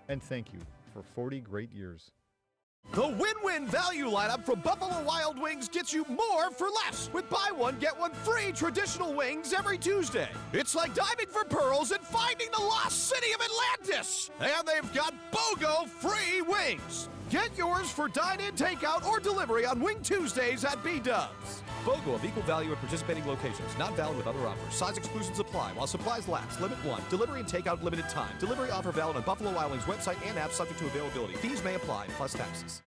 and thank you for 40 great years. The win-win value lineup from Buffalo Wild Wings gets you more for less with buy one, get one free traditional wings every Tuesday. It's like diving for pearls and finding the lost city of Atlantis. And they've got BOGO free wings. Get yours for dine-in, takeout, or delivery on Wing Tuesdays at B-Dubs. BOGO of equal value at participating locations. Not valid with other offers. Size exclusions apply while supplies last. Limit 1. Delivery and takeout limited time. Delivery offer valid on Buffalo Wild Wings website and app subject to availability. Fees may apply plus taxes.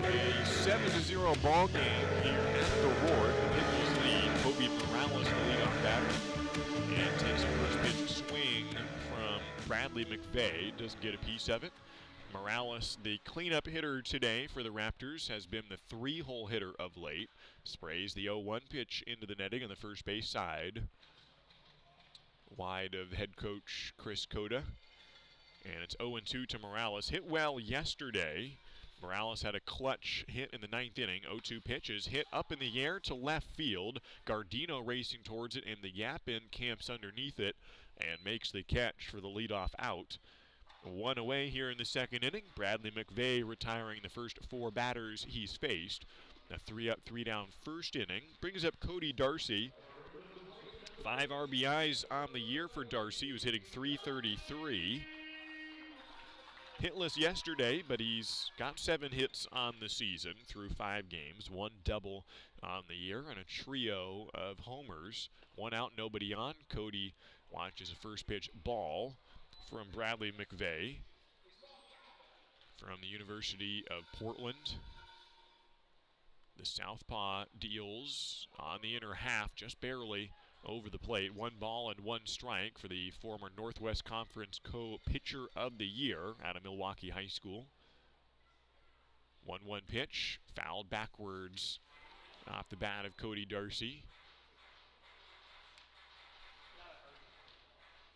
A 7-0 ball game here at the Roar. The Pickles lead. Kobe Morales, the leadoff batter, and takes a first pitch swing from Bradley McVeigh. Doesn't get a piece of it. Morales, the cleanup hitter today for the Raptors, has been the 3-hole hitter of late. Sprays the 0-1 pitch into the netting on the first base side, wide of head coach Chris Cota. And it's 0-2 to Morales. Hit well yesterday. Morales had a clutch hit in the 9th inning. 0-2 pitch is hit up in the air to left field. Gardino racing towards it, and the Yapin camps underneath it and makes the catch for the leadoff out. 1 away here in the second inning. Bradley McVeigh retiring the first 4 batters he's faced. A 3-up, 3-down first inning. Brings up Cody Darcy. 5 RBIs on the year for Darcy. He was hitting .333. Hitless yesterday, but he's got 7 hits on the season through 5 games. 1 double on the year and a trio of homers. 1 out, nobody on. Cody watches a first pitch ball from Bradley McVeigh from the University of Portland. The southpaw deals on the inner half, just barely over the plate. 1 ball and 1 strike for the former Northwest Conference co-pitcher of the year out of Milwaukee High School. 1-1 pitch, fouled backwards off the bat of Cody Darcy.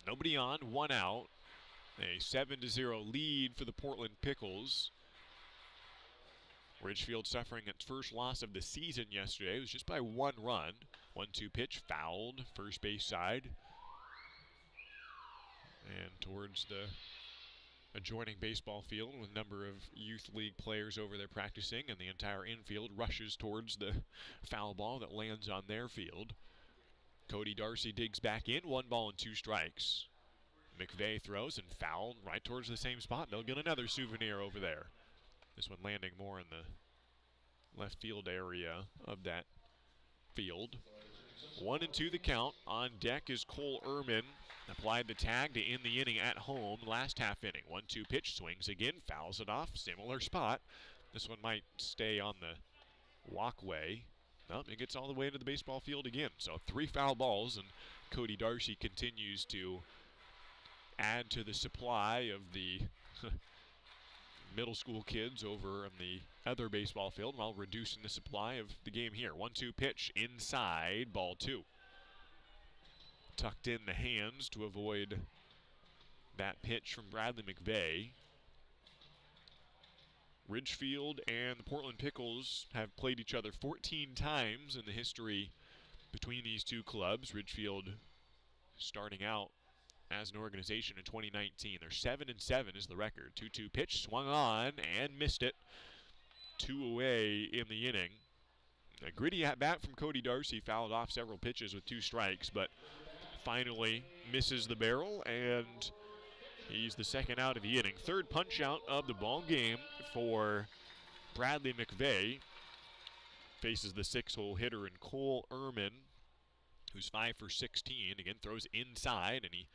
Nobody on, 1 out. A 7-0 lead for the Portland Pickles. Ridgefield suffering its first loss of the season yesterday. It was just by 1 run. 1-2 pitch, fouled, first base side. And towards the adjoining baseball field with a number of youth league players over there practicing, and the entire infield rushes towards the foul ball that lands on their field. Cody Darcy digs back in, 1 ball and 2 strikes. McVeigh throws and fouled right towards the same spot. They'll get another souvenir over there. This one landing more in the left field area of that field. 1-2 the count. On deck is Cole Ehrman. Applied the tag to end the inning at home last half inning. 1-2 pitch, swings again, fouls it off. Similar spot. This one might stay on the walkway. Nope, it gets all the way to the baseball field again. So 3 foul balls, and Cody Darcy continues to add to the supply of the middle school kids over on the other baseball field while reducing the supply of the game here. 1-2 pitch inside, ball 2. Tucked in the hands to avoid that pitch from Bradley McVeigh. Ridgefield and the Portland Pickles have played each other 14 times in the history between these two clubs. Ridgefield starting out as an organization in 2019. They're 7-7 is the record. 2-2 pitch, swung on and missed it. 2 away in the inning. A gritty at bat from Cody Darcy, fouled off several pitches with 2 strikes, but finally misses the barrel, and he's the second out of the inning. 3rd punch out of the ball game for Bradley McVeigh. Faces the 6-hole hitter in Cole Ehrman, who's 5 for 16. Again, throws inside, and he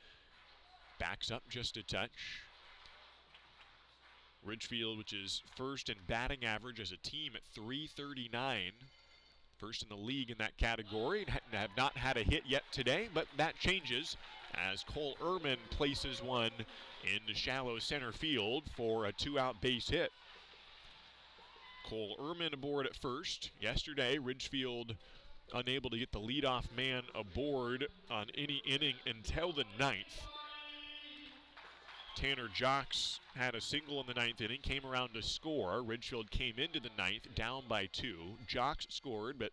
backs up just a touch. Ridgefield, which is first in batting average as a team at .339. First in the league in that category. Have not had a hit yet today, but that changes as Cole Ehrman places one into shallow center field for a 2-out base hit. Cole Ehrman aboard at first. Yesterday, Ridgefield unable to get the leadoff man aboard on any inning until the 9th. Tanner Jocks had a single in the 9th inning, came around to score. Ridgefield came into the 9th, down by 2. Jocks scored, but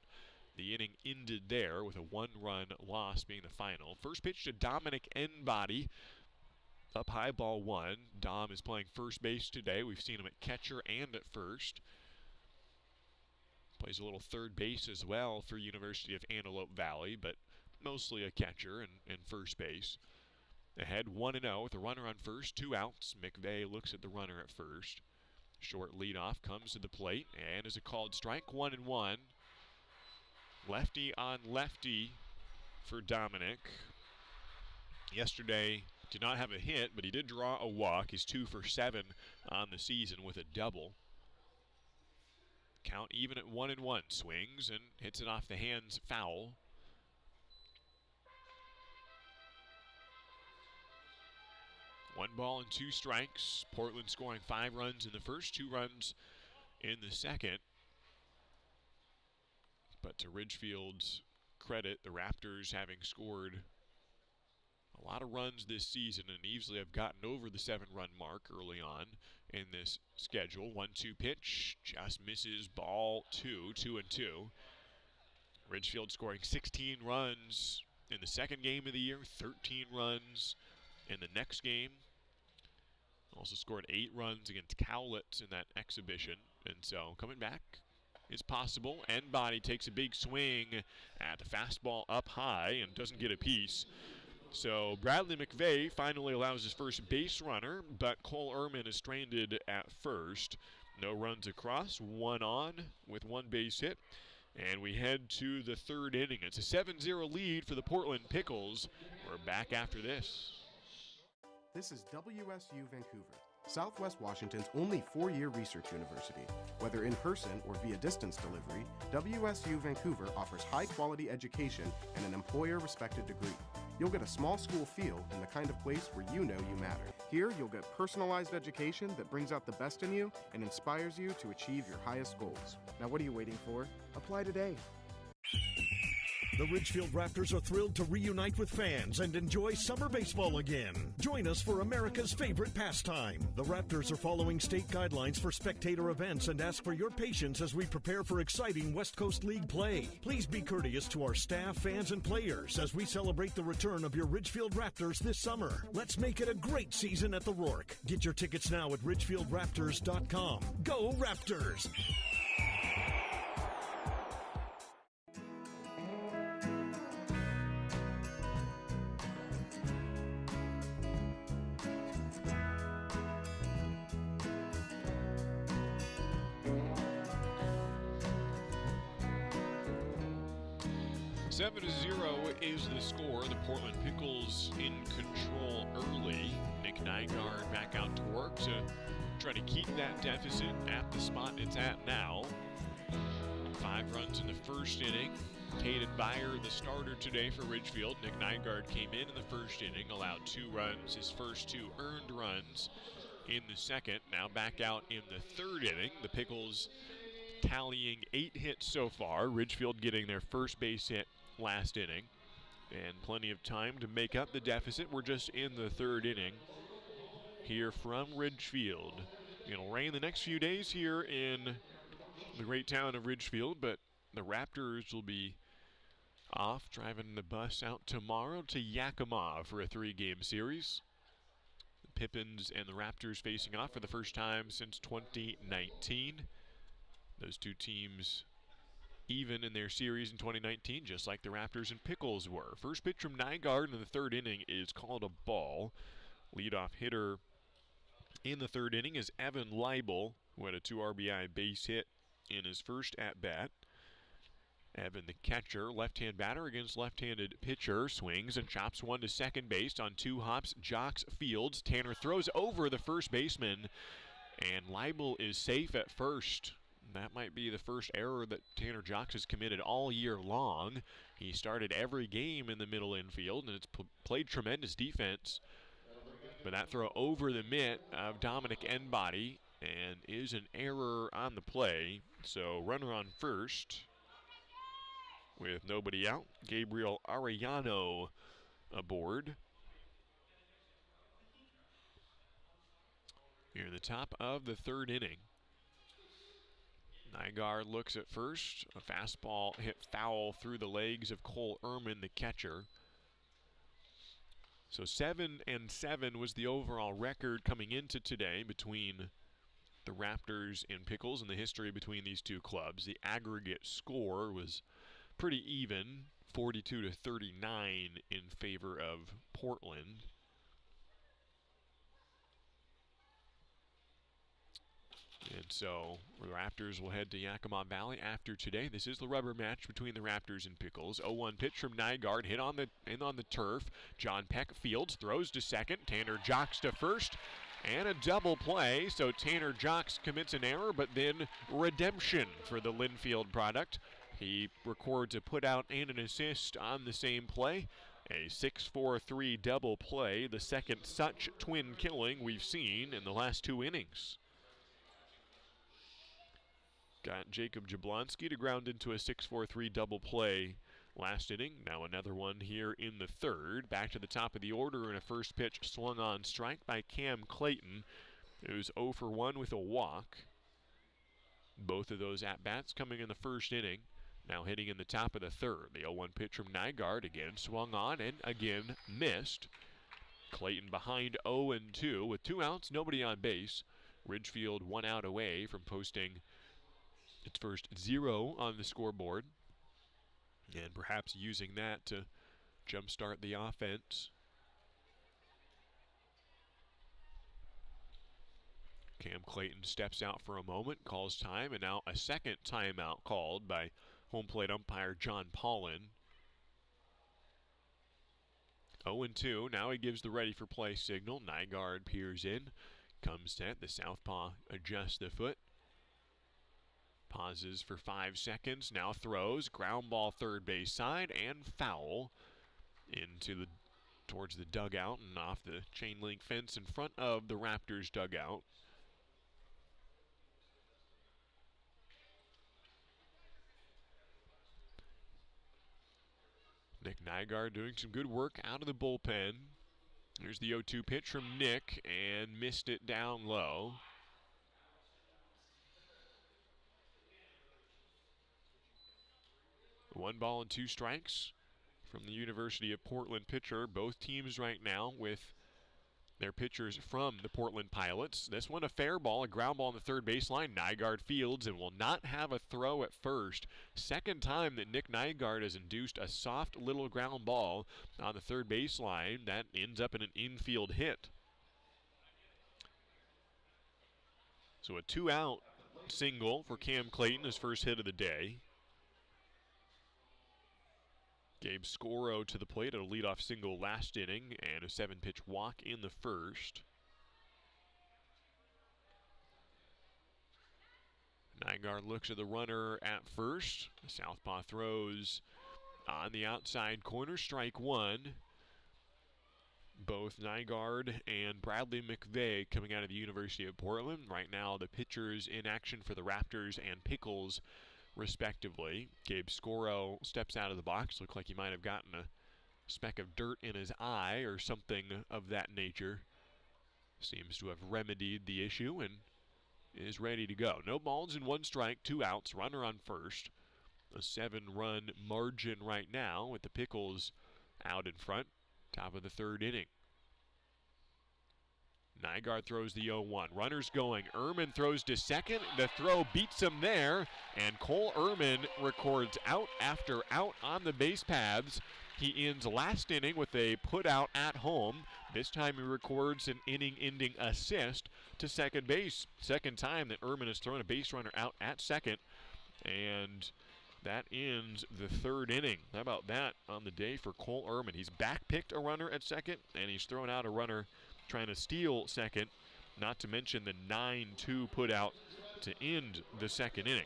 the inning ended there with a 1-run loss being the final. First pitch to Dominic Enbody. Up high, ball 1. Dom is playing first base today. We've seen him at catcher and at first. Plays a little third base as well for University of Antelope Valley, but mostly a catcher and first base. Ahead 1-0 with a runner on first, 2 outs. McVeigh looks at the runner at first. Short leadoff comes to the plate and is a called strike, 1-1. Lefty on lefty for Dominic. Yesterday did not have a hit, but he did draw a walk. He's 2 for 7 on the season with a double. Count even at 1-1. Swings and hits it off the hands, foul. One ball and 2 strikes. Portland scoring 5 runs in the first, 2 runs in the second. But to Ridgefield's credit, the Raptors having scored a lot of runs this season and easily have gotten over the 7-run mark early on in this schedule. 1-2 pitch, just misses, ball 2, 2-2. Ridgefield scoring 16 runs in the second game of the year, 13 runs in the next game. Also scored 8 runs against Cowlitz in that exhibition. And so coming back is possible. Enbody takes a big swing at the fastball up high and doesn't get a piece. So Bradley McVeigh finally allows his first base runner, but Cole Ehrman is stranded at first. No runs across, 1 on with 1 base hit. And we head to the 3rd inning. It's a 7-0 lead for the Portland Pickles. We're back after this. This is WSU Vancouver, Southwest Washington's only 4-year research university. Whether in person or via distance delivery, WSU Vancouver offers high-quality education and an employer-respected degree. You'll get a small school feel and the kind of place where you know you matter. Here, you'll get personalized education that brings out the best in you and inspires you to achieve your highest goals. Now what are you waiting for? Apply today. The Ridgefield Raptors are thrilled to reunite with fans and enjoy summer baseball again. Join us for America's favorite pastime. The Raptors are following state guidelines for spectator events and ask for your patience as we prepare for exciting West Coast League play. Please be courteous to our staff, fans, and players as we celebrate the return of your Ridgefield Raptors this summer. Let's make it a great season at the Rourke. Get your tickets now at ridgefieldraptors.com. Go Raptors! Seven to 0 is the score. The Portland Pickles in control early. Nick Nygaard back out to work to try to keep that deficit at the spot it's at now. 5 runs in the first inning. Caden Byer, the starter today for Ridgefield. Nick Nygaard came in the first inning, allowed 2 runs, his first 2 earned runs in the second. Now back out in the 3rd inning. The Pickles tallying 8 hits so far. Ridgefield getting their first base hit last inning, and plenty of time to make up the deficit. We're just in the 3rd inning here from Ridgefield. It'll rain the next few days here in the great town of Ridgefield, but the Raptors will be off, driving the bus out tomorrow to Yakima for a 3-game series. The Pippins and the Raptors facing off for the first time since 2019. Those 2 teams even in their series in 2019, just like the Raptors and Pickles were. First pitch from Nygaard in the 3rd inning is called a ball. Leadoff hitter in the 3rd inning is Evan Leibel, who had a 2 RBI base hit in his first at-bat. Evan, the catcher, left-hand batter against left-handed pitcher, swings and chops one to second base on 2 hops. Jocks fields. Tanner throws over the first baseman, And Leibel is safe at first. That might be the first error that Tanner Jocks has committed all year long. He started every game in the middle infield, and it's played tremendous defense. But that throw over the mitt of Dominic Enbody, and is an error on the play. So runner on first with nobody out. Gabriel Arellano aboard. Here in the top of the third inning. Nygaard looks at first. A fastball hit foul through the legs of Cole Ehrman, the catcher. So 7-7 was the overall record coming into today between the Raptors and Pickles, and the history between these two clubs. The aggregate score was pretty even, 42-39 in favor of Portland. And so the Raptors will head to Yakima Valley after today. This is the rubber match between the Raptors and Pickles. 0-1 pitch from Nygaard, hit on the turf. John Peck fields, throws to second. Tanner Jocks to first, and a double play. So Tanner Jocks commits an error, but then redemption for the Linfield product. He records a putout and an assist on the same play. A 6-4-3 double play, the second such twin killing we've seen in the last two innings. Got Jacob Jablonski to ground into a 6-4-3 double play last inning. Now another one here in the third. Back to the top of the order, and a first pitch swung on strike by Cam Clayton, who's 0 for 1 with a walk. Both of those at-bats coming in the first inning. Now hitting in the top of the third. The 0-1 pitch from Nygaard, again swung on and again missed. Clayton behind 0-2 with 2 outs, nobody on base. Ridgefield 1 out away from posting its first 0 on the scoreboard, and perhaps using that to jumpstart the offense. Cam Clayton steps out for a moment, calls time, and now a second timeout called by home plate umpire John Paulin. 0-2, now he gives the ready for play signal. Nygaard peers in, comes set, the southpaw adjusts the foot. Pauses for 5 seconds, now throws, ground ball third base side, and foul towards the dugout and off the chain link fence in front of the Raptors dugout. Nick Nygaard doing some good work out of the bullpen. Here's the 0-2 pitch from Nick, and missed it down low. One ball and 2 strikes from the University of Portland pitcher. Both teams right now with their pitchers from the Portland Pilots. This one a fair ball, a ground ball on the third baseline. Nygaard fields and will not have a throw at first. Second time that Nick Nygaard has induced a soft little ground ball on the third baseline. That ends up in an infield hit. So a 2-out single for Cam Clayton, his first hit of the day. Gabe Scoro to the plate at a leadoff single last inning, and a 7-pitch walk in the first. Nygaard looks at the runner at first. Southpaw throws on the outside corner, strike one. Both Nygaard and Bradley McVeigh coming out of the University of Portland. Right now the pitchers in action for the Raptors and Pickles respectively. Gabe Scoro steps out of the box. Looked like he might have gotten a speck of dirt in his eye or something of that nature. Seems to have remedied the issue and is ready to go. No balls and 1 strike, 2 outs, runner on first. A 7-run margin right now with the Pickles out in front. Top of the third inning. Nygaard throws the 0-1. Runners going. Ehrman throws to second. The throw beats him there. And Cole Ehrman records out after out on the base paths. He ends last inning with a put out at home. This time he records an inning-ending assist to second base. Second time that Ehrman has thrown a base runner out at second. And that ends the third inning. How about that on the day for Cole Ehrman? He's back-picked a runner at second, and he's thrown out a runner trying to steal second not to mention the 9-2 put out to end the second inning.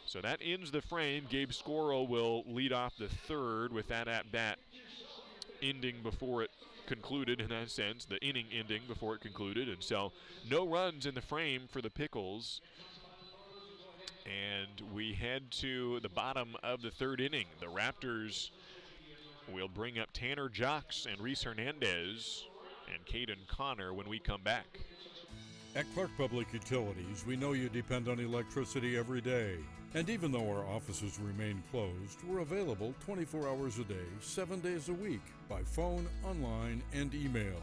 So that ends the frame. Gabe Scoro will lead off the third with that at-bat ending before it concluded, in that sense, the inning ending before it concluded. And so no runs in the frame for the Pickles. And we head to the bottom of the third inning. The Raptors will bring up Tanner Jocks and Reese Hernandez and Caden Connor when we come back. At Clark Public Utilities, we know you depend on electricity every day. And even though our offices remain closed, we're available 24 hours a day, 7 days a week, by phone, online, and email.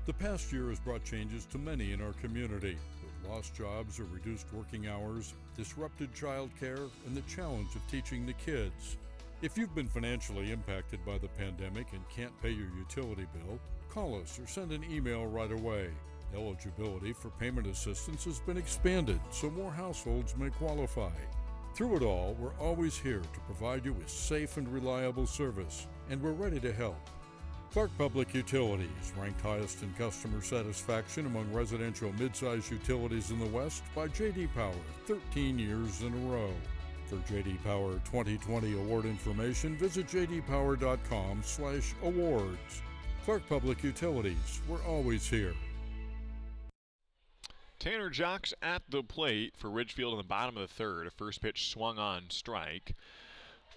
The past year has brought changes to many in our community, with lost jobs or reduced working hours, disrupted childcare, and the challenge of teaching the kids. If you've been financially impacted by the pandemic and can't pay your utility bill, call us or send an email right away. Eligibility for payment assistance has been expanded so more households may qualify. Through it all, we're always here to provide you with safe and reliable service, and we're ready to help. Clark Public Utilities, ranked highest in customer satisfaction among residential mid-size utilities in the West by J.D. Power 13 years in a row. For J.D. Power 2020 award information, visit jdpower.com/awards. Clark Public Utilities, we're always here. Tanner Jocks at the plate for Ridgefield in the bottom of the third. A first pitch swung on, strike.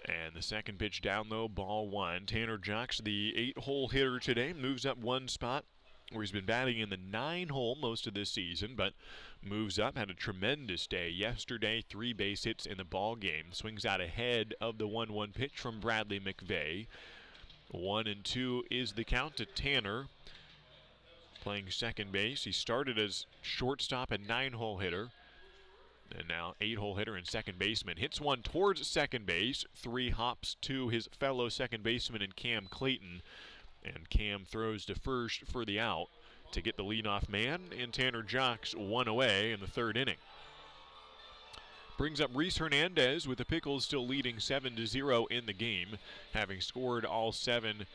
And the second pitch down low, ball one. Tanner Jocks, the 8-hole hitter today, moves up one spot where he's been batting in the 9-hole most of this season, but moves up. Had a tremendous day yesterday. 3 base hits in the ball game. Swings out ahead of the 1-1 pitch from Bradley McVeigh. 1-2 is the count to Tanner. Playing second base. He started as shortstop and 9-hole hitter. And now 8-hole hitter and second baseman. Hits one towards second base. 3 hops to his fellow second baseman in Cam Clayton. And Cam throws to first for the out to get the leadoff man. And Tanner Jocks 1 away in the third inning. Brings up Reese Hernandez with the Pickles still leading 7-0 in the game, having scored all 7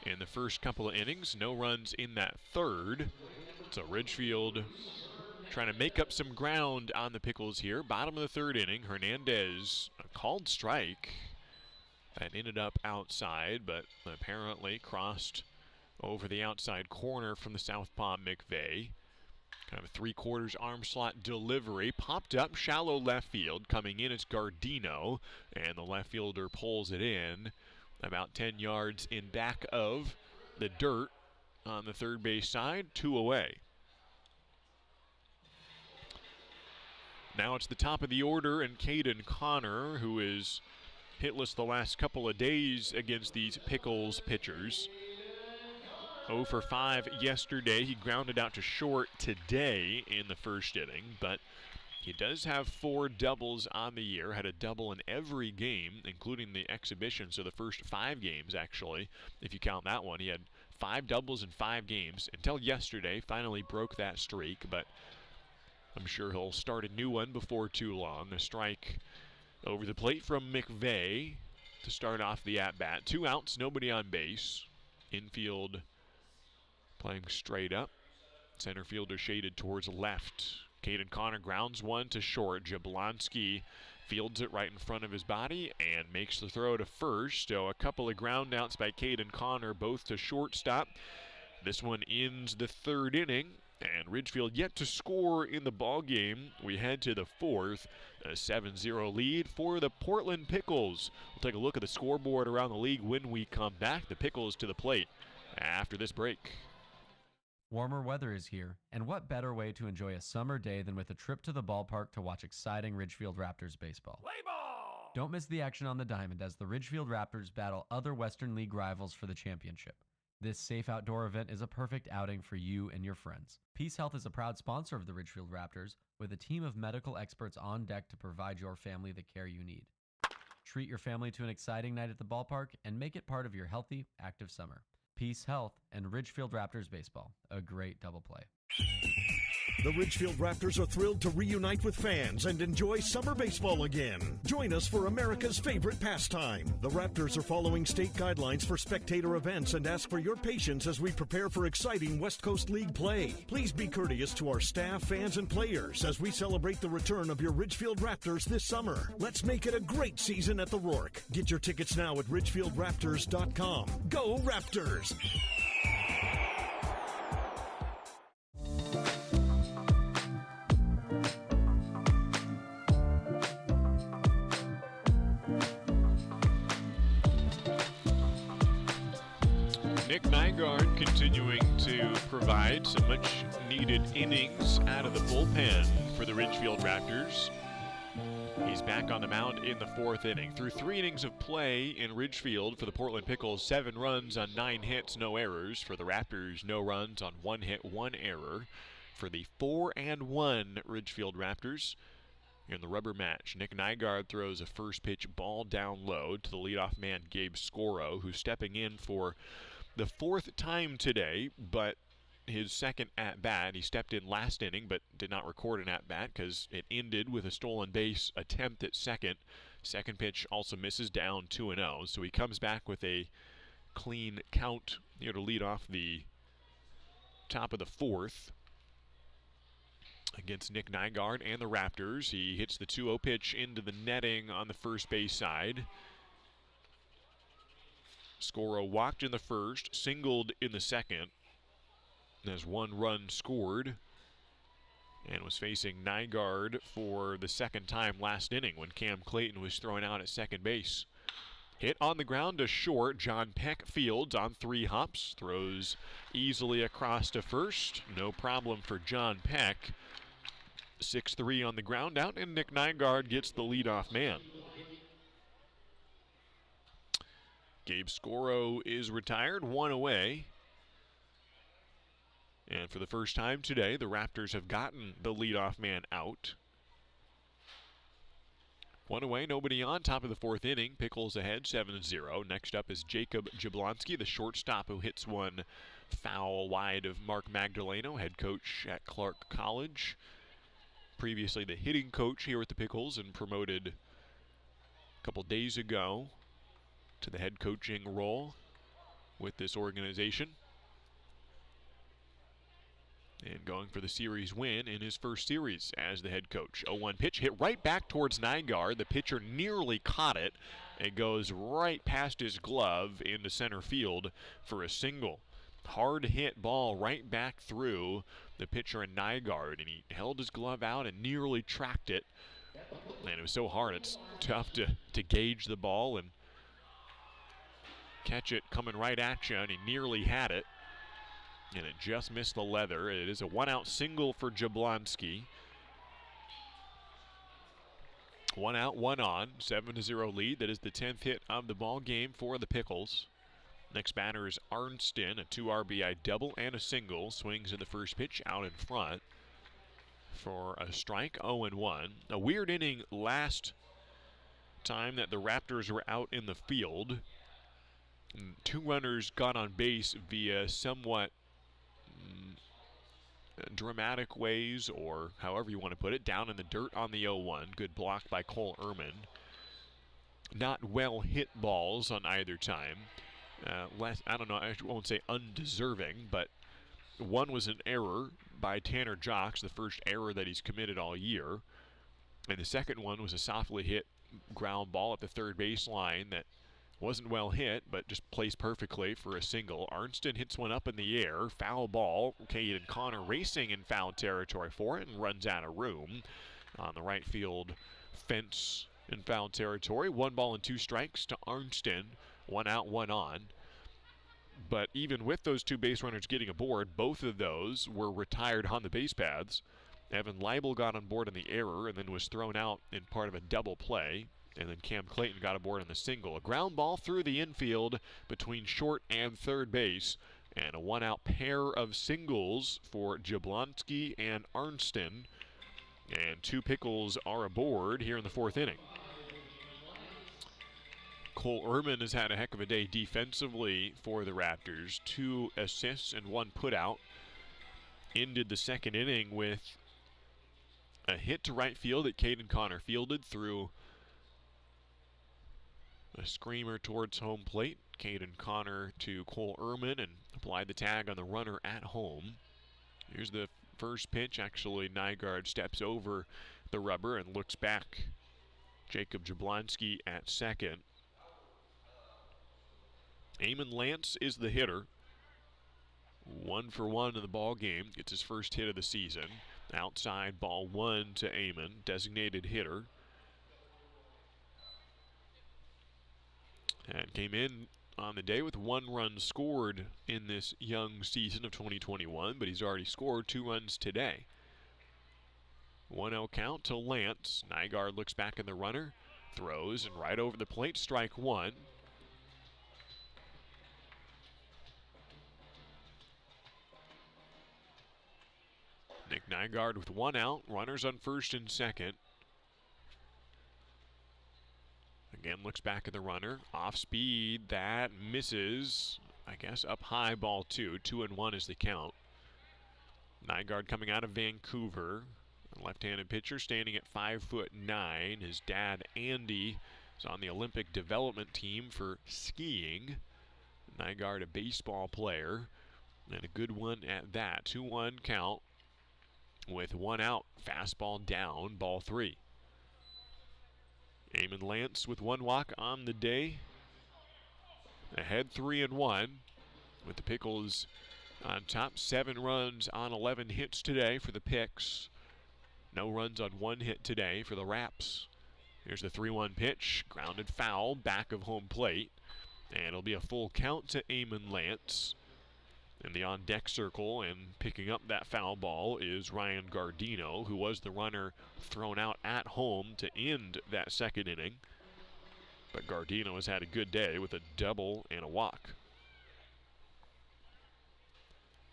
in the first couple of innings. No runs in that third. So Ridgefield trying to make up some ground on the Pickles here. Bottom of the third inning, Hernandez, a called strike. That ended up outside, but apparently crossed over the outside corner from the southpaw McVeigh. Kind of a 3/4 arm slot delivery. Popped up shallow left field. Coming in, it's Gardino, and the left fielder pulls it in about 10 yards in back of the dirt on the third base side. 2 away. Now it's the top of the order, and Caden Connor, who is hitless the last couple of days against these Pickles pitchers. 0 for 5 yesterday. He grounded out to short today in the first inning, but he does have 4 doubles on the year. Had a double in every game, including the exhibition, so the first 5 games, actually, if you count that one. He had 5 doubles in 5 games until yesterday. Finally broke that streak, but I'm sure he'll start a new one before too long. A strike over the plate from McVeigh to start off the at-bat. 2 outs, nobody on base. Infield playing straight up. Center fielder shaded towards left. Caden Connor grounds one to short. Jablonski fields it right in front of his body and makes the throw to first. So a couple of ground outs by Caden Connor, both to shortstop. This one ends the third inning, and Ridgefield yet to score in the ball game. We head to the fourth, a 7-0 lead for the Portland Pickles. We'll take a look at the scoreboard around the league when we come back. The Pickles to the plate after this break. Warmer weather is here, and what better way to enjoy a summer day than with a trip to the ballpark to watch exciting Ridgefield Raptors baseball. Play ball! Don't miss the action on the diamond as the Ridgefield Raptors battle other Western League rivals for the championship. This safe outdoor event is a perfect outing for you and your friends. Peace Health is a proud sponsor of the Ridgefield Raptors, with a team of medical experts on deck to provide your family the care you need. Treat your family to an exciting night at the ballpark and make it part of your healthy, active summer. Peace Health and Ridgefield Raptors baseball, a great double play. The Ridgefield Raptors are thrilled to reunite with fans and enjoy summer baseball again. Join us for America's favorite pastime. The Raptors are following state guidelines for spectator events and ask for your patience as we prepare for exciting West Coast League play. Please be courteous to our staff, fans, and players as we celebrate the return of your Ridgefield Raptors this summer. Let's make it a great season at the Rourke. Get your tickets now at ridgefieldraptors.com. Go Raptors! Nick Nygaard continuing to provide some much-needed innings out of the bullpen for the Ridgefield Raptors. He's back on the mound in the fourth inning. Through 3 innings of play in Ridgefield for the Portland Pickles, 7 runs on 9 hits, no errors. For the Raptors, no runs on 1 hit, 1 error. For the 4-1 Ridgefield Raptors in the rubber match, Nick Nygaard throws a first pitch ball down low to the leadoff man Gabe Scoro, who's stepping in for the 4th time today, but his second at-bat. He stepped in last inning but did not record an at-bat because it ended with a stolen base attempt at second. Second pitch also misses, down 2-0. So he comes back with a clean count here to lead off the top of the 4th against Nick Nygaard and the Raptors. He hits the 2-0 pitch into the netting on the first base side. Scoro walked in the first, singled in the second. There's 1 run scored, and was facing Nygaard for the second time last inning when Cam Clayton was thrown out at second base. Hit on the ground to short. John Peck fields on 3 hops, throws easily across to first. No problem for John Peck. 6-3 on the ground out, and Nick Nygaard gets the leadoff man. Gabe Scoro is retired, 1 away. And for the first time today, the Raptors have gotten the leadoff man out. 1 away, nobody on. Top of the 4th inning, Pickles ahead, 7-0. Next up is Jacob Jablonski, the shortstop who hits one foul wide of Mark Magdaleno, head coach at Clark College. Previously the hitting coach here at the Pickles and promoted a couple days ago to the head coaching role with this organization. And going for the series win in his first series as the head coach. 0-1 pitch hit right back towards Nygaard. The pitcher nearly caught it. It goes right past his glove into center field for a single. Hard hit ball right back through the pitcher and Nygaard, and he held his glove out and nearly tracked it. And it was so hard, it's tough to gauge the ball and catch it coming right at you, and he nearly had it. And it just missed the leather. It is a 1-out single for Jablonski. 1 out, 1 on. 7-0 lead. That is the 10th hit of the ball game for the Pickles. Next batter is Arnston, a 2 RBI double and a single. Swings in the first pitch out in front for a strike. 0-1. A weird inning last time that the Raptors were out in the field. 2 runners got on base via somewhat dramatic ways, or however you want to put it, down in the dirt on the 0-1. Good block by Cole Ehrman. Not well hit balls on either time. I don't know, I won't say undeserving, but one was an error by Tanner Jocks, the first error that he's committed all year. And the second one was a softly hit ground ball at the third baseline that wasn't well hit, but just placed perfectly for a single. Arnston hits one up in the air. Foul ball. Caden Connor racing in foul territory for it and runs out of room on the right field fence in foul territory. 1 ball and 2 strikes to Arnston. 1 out, 1 on. But even with those 2 base runners getting aboard, both of those were retired on the base paths. Evan Leibel got on board on the error and then was thrown out in part of a double play. And then Cam Clayton got aboard on the single. A ground ball through the infield between short and third base. And a 1-out pair of singles for Jablonski and Arnston. And 2 Pickles are aboard here in the 4th inning. Cole Ehrman has had a heck of a day defensively for the Raptors. 2 assists and 1 putout. ended the second inning with a hit to right field that Caden Connor fielded through a screamer towards home plate. Caden Connor to Cole Ehrman and applied the tag on the runner at home. Here's the first pitch. Actually, Nygaard steps over the rubber and looks back. Jacob Jablonski at second. Eamon Lance is the hitter. 1 for 1 in the ball game. Gets his first hit of the season. Outside ball 1 to Eamon, designated hitter. And came in on the day with 1 run scored in this young season of 2021, but he's already scored 2 runs today. 1-0 count to Lance. Nygaard looks back at the runner, throws, and right over the plate, strike 1. Nick Nygaard with 1 out, runners on first and second. Again, looks back at the runner. Off speed, that misses. I guess up high, ball 2. 2-1 is the count. Nygaard coming out of Vancouver. A left-handed pitcher standing at 5'9". His dad, Andy, is on the Olympic development team for skiing. Nygaard, a baseball player, and a good one at that. 2-1 count with 1 out. Fastball down, ball 3. Eamon Lance with 1 walk on the day. Ahead 3-1 with the Pickles on top. 7 runs on 11 hits today for the Picks. No runs on 1 hit today for the Raps. Here's the 3-1 pitch. Grounded foul, back of home plate. And it'll be a full count to Eamon Lance. In the on-deck circle and picking up that foul ball is Ryan Gardino, who was the runner thrown out at home to end that second inning. But Gardino has had a good day with a double and a walk.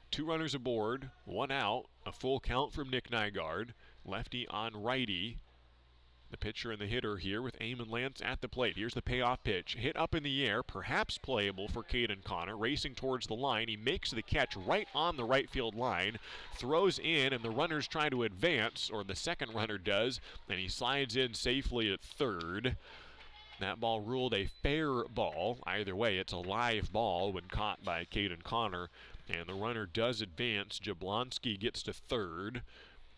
2 runners aboard, 1 out, a full count from Nick Nygaard. Lefty on righty. The pitcher and the hitter here with Eamon Lance at the plate. Here's the payoff pitch. Hit up in the air, perhaps playable for Caden Connor. Racing towards the line. He makes the catch right on the right field line. Throws in, and the runner's trying to advance, or the second runner does, and he slides in safely at third. That ball ruled a fair ball. Either way, it's a live ball when caught by Caden Connor, and the runner does advance. Jablonski gets to third.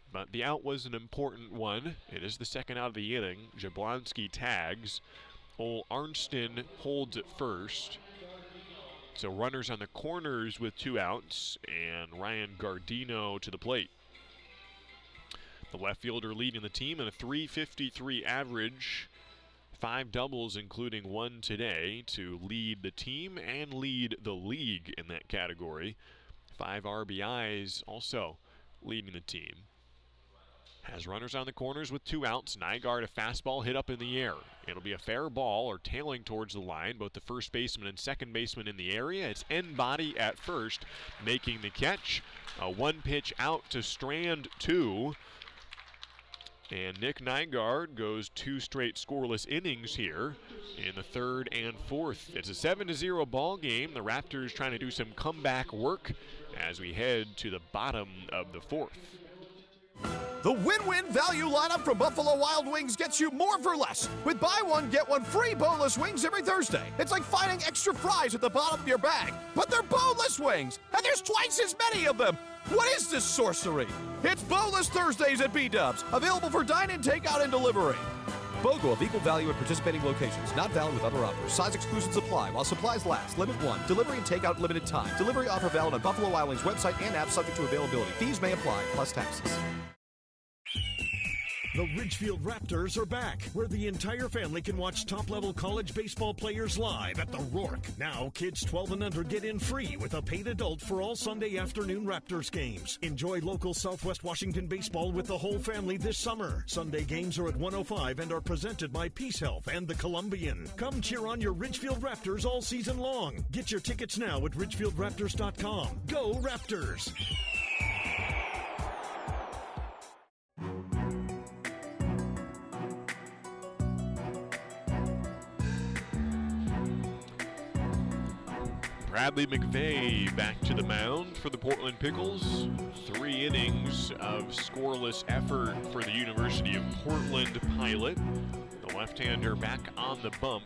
But the out was an important one. It is the second out of the inning. Jablonski tags. Ole Arnston holds at first. So runners on the corners with 2 outs, and Ryan Gardino to the plate. The left fielder leading the team in a .353 average. 5 doubles, including 1 today, to lead the team and lead the league in that category. 5 RBIs also leading the team. Has runners on the corners with 2 outs. Nygaard, a fastball hit up in the air. It'll be a fair ball or tailing towards the line. Both the first baseman and second baseman in the area. It's end body at first making the catch. A 1 pitch out to strand 2. And Nick Nygaard goes 2 straight scoreless innings here in the 3rd and 4th. It's a 7-0 ball game. The Raptors trying to do some comeback work as we head to the bottom of the 4th. The win-win value lineup from Buffalo Wild Wings gets you more for less. With buy one, get one free boneless wings every Thursday. It's like finding extra fries at the bottom of your bag, but they're boneless wings, and there's twice as many of them. What is this sorcery? It's Boneless Thursdays at B-Dubs, available for dine-in, takeout, and delivery. BOGO of equal value at participating locations. Not valid with other offers. Size exclusions apply while supplies last. Limit 1. Delivery and takeout limited time. Delivery offer valid on Buffalo Wild Wings website and app, subject to availability. Fees may apply, plus taxes. The Ridgefield Raptors are back, where the entire family can watch top-level college baseball players live at the Rourke. Now, kids 12 and under get in free with a paid adult for all Sunday afternoon Raptors games. Enjoy local Southwest Washington baseball with the whole family this summer. Sunday games are at 105 and are presented by Peace Health and the Columbian. Come cheer on your Ridgefield Raptors all season long. Get your tickets now at ridgefieldraptors.com. Go Raptors! Bradley McVeigh back to the mound for the Portland Pickles. 3 innings of scoreless effort for the University of Portland Pilot. The left-hander back on the bump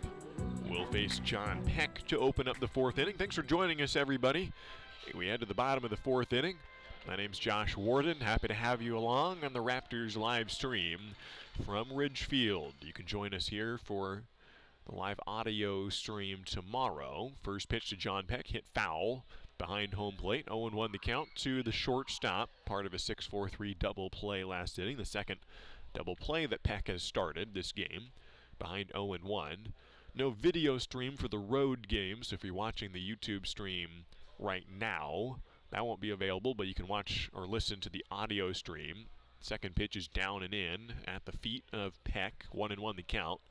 will face John Peck to open up the 4th inning. Thanks for joining us, everybody. We head to the bottom of the 4th inning. My name's Josh Warden. Happy to have you along on the Raptors live stream from Ridgefield. You can join us here for the live audio stream tomorrow. First pitch to John Peck, hit foul behind home plate. 0-1 the count to the shortstop, part of a 6-4-3 double play last inning. The second double play that Peck has started this game, behind 0-1. No video stream for the road game, so if you're watching the YouTube stream right now, that won't be available, but you can watch or listen to the audio stream. Second pitch is down and in at the feet of Peck. 1-1 the count.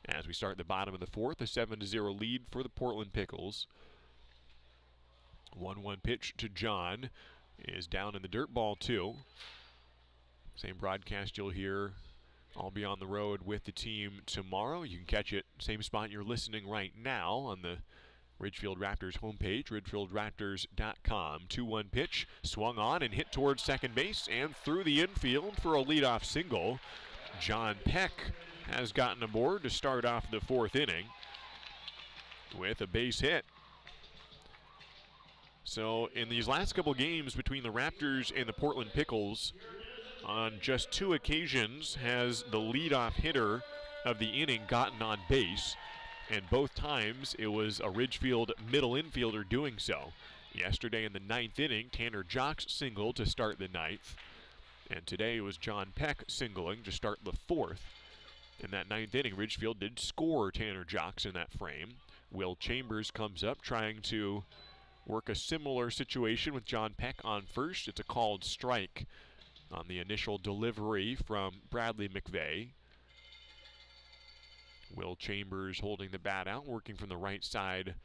As we start the bottom of the 4th, a 7-0 lead for the Portland Pickles. 1-1 pitch to John is down in the dirt, ball 2. Same broadcast you'll hear. I'll be on the road with the team tomorrow. You can catch it same spot you're listening right now on the Ridgefield Raptors homepage, ridgefieldraptors.com. 2-1 pitch, swung on and hit towards second base and through the infield for a leadoff single. John Peck has gotten aboard to start off the 4th inning with a base hit. So in these last couple games between the Raptors and the Portland Pickles, on just 2 occasions has the leadoff hitter of the inning gotten on base, and both times it was a Ridgefield middle infielder doing so. Yesterday in the 9th inning, Tanner Jocks singled to start the 9th, and today it was John Peck singling to start the 4th. In that 9th inning, Ridgefield did score Tanner Jocks in that frame. Will Chambers comes up trying to work a similar situation with John Peck on first. It's a called strike on the initial delivery from Bradley McVeigh. Will Chambers holding the bat out, working from the right side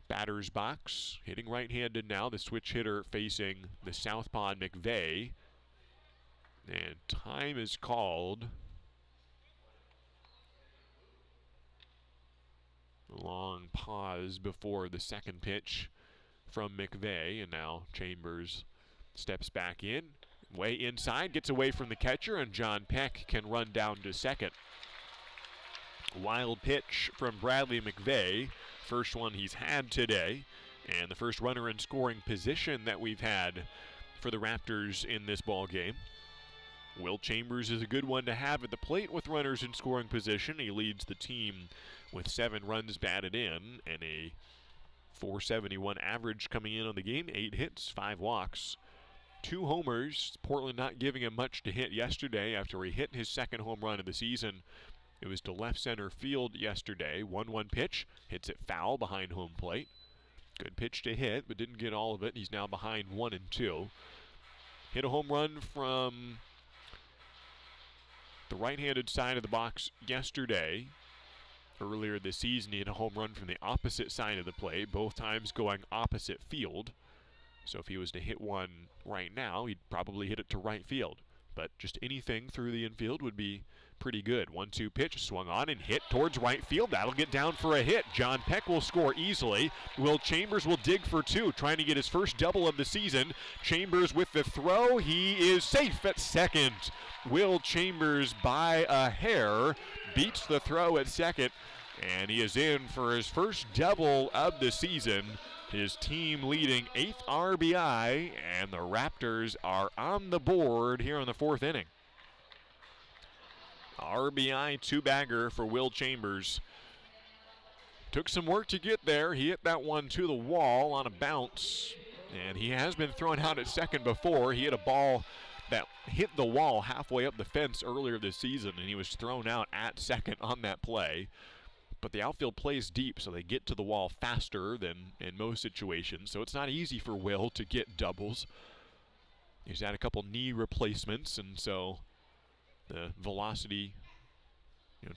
batter's box. Hitting right-handed now, the switch hitter facing the southpaw McVeigh. And time is called. A long pause before the second pitch from McVeigh, and now Chambers steps back in. Way inside, gets away from the catcher, and John Peck can run down to second. Wild pitch from Bradley McVeigh, first one he's had today, and the first runner in scoring position that we've had for the Raptors in this ball game. Will Chambers is a good one to have at the plate with runners in scoring position. He leads the team with 7 runs batted in and a .471 average coming in on the game. 8 hits, 5 walks, 2 homers. Portland not giving him much to hit yesterday after he hit his second home run of the season. It was to left center field yesterday. 1-1 pitch, hits it foul behind home plate. Good pitch to hit, but didn't get all of it. He's now behind 1-2. Hit a home run from the right-handed side of the box yesterday. Earlier this season, he hit a home run from the opposite side of the plate, both times going opposite field. So if he was to hit one right now, he'd probably hit it to right field. But just anything through the infield would be pretty good. 1-2 pitch, swung on and hit towards right field. That'll get down for a hit. John Peck will score easily. Will Chambers will dig for 2, trying to get his first double of the season. Chambers with the throw. He is safe at second. Will Chambers by a hair beats the throw at second, and he is in for his first double of the season. His team leading 8th RBI, and the Raptors are on the board here in the 4th inning. RBI 2-bagger for Will Chambers. Took some work to get there. He hit that one to the wall on a bounce, and he has been thrown out at second before. He hit a ball that hit the wall halfway up the fence earlier this season, and he was thrown out at second on that play. But the outfield plays deep, so they get to the wall faster than in most situations. So it's not easy for Will to get doubles. He's had a couple knee replacements, and so the velocity,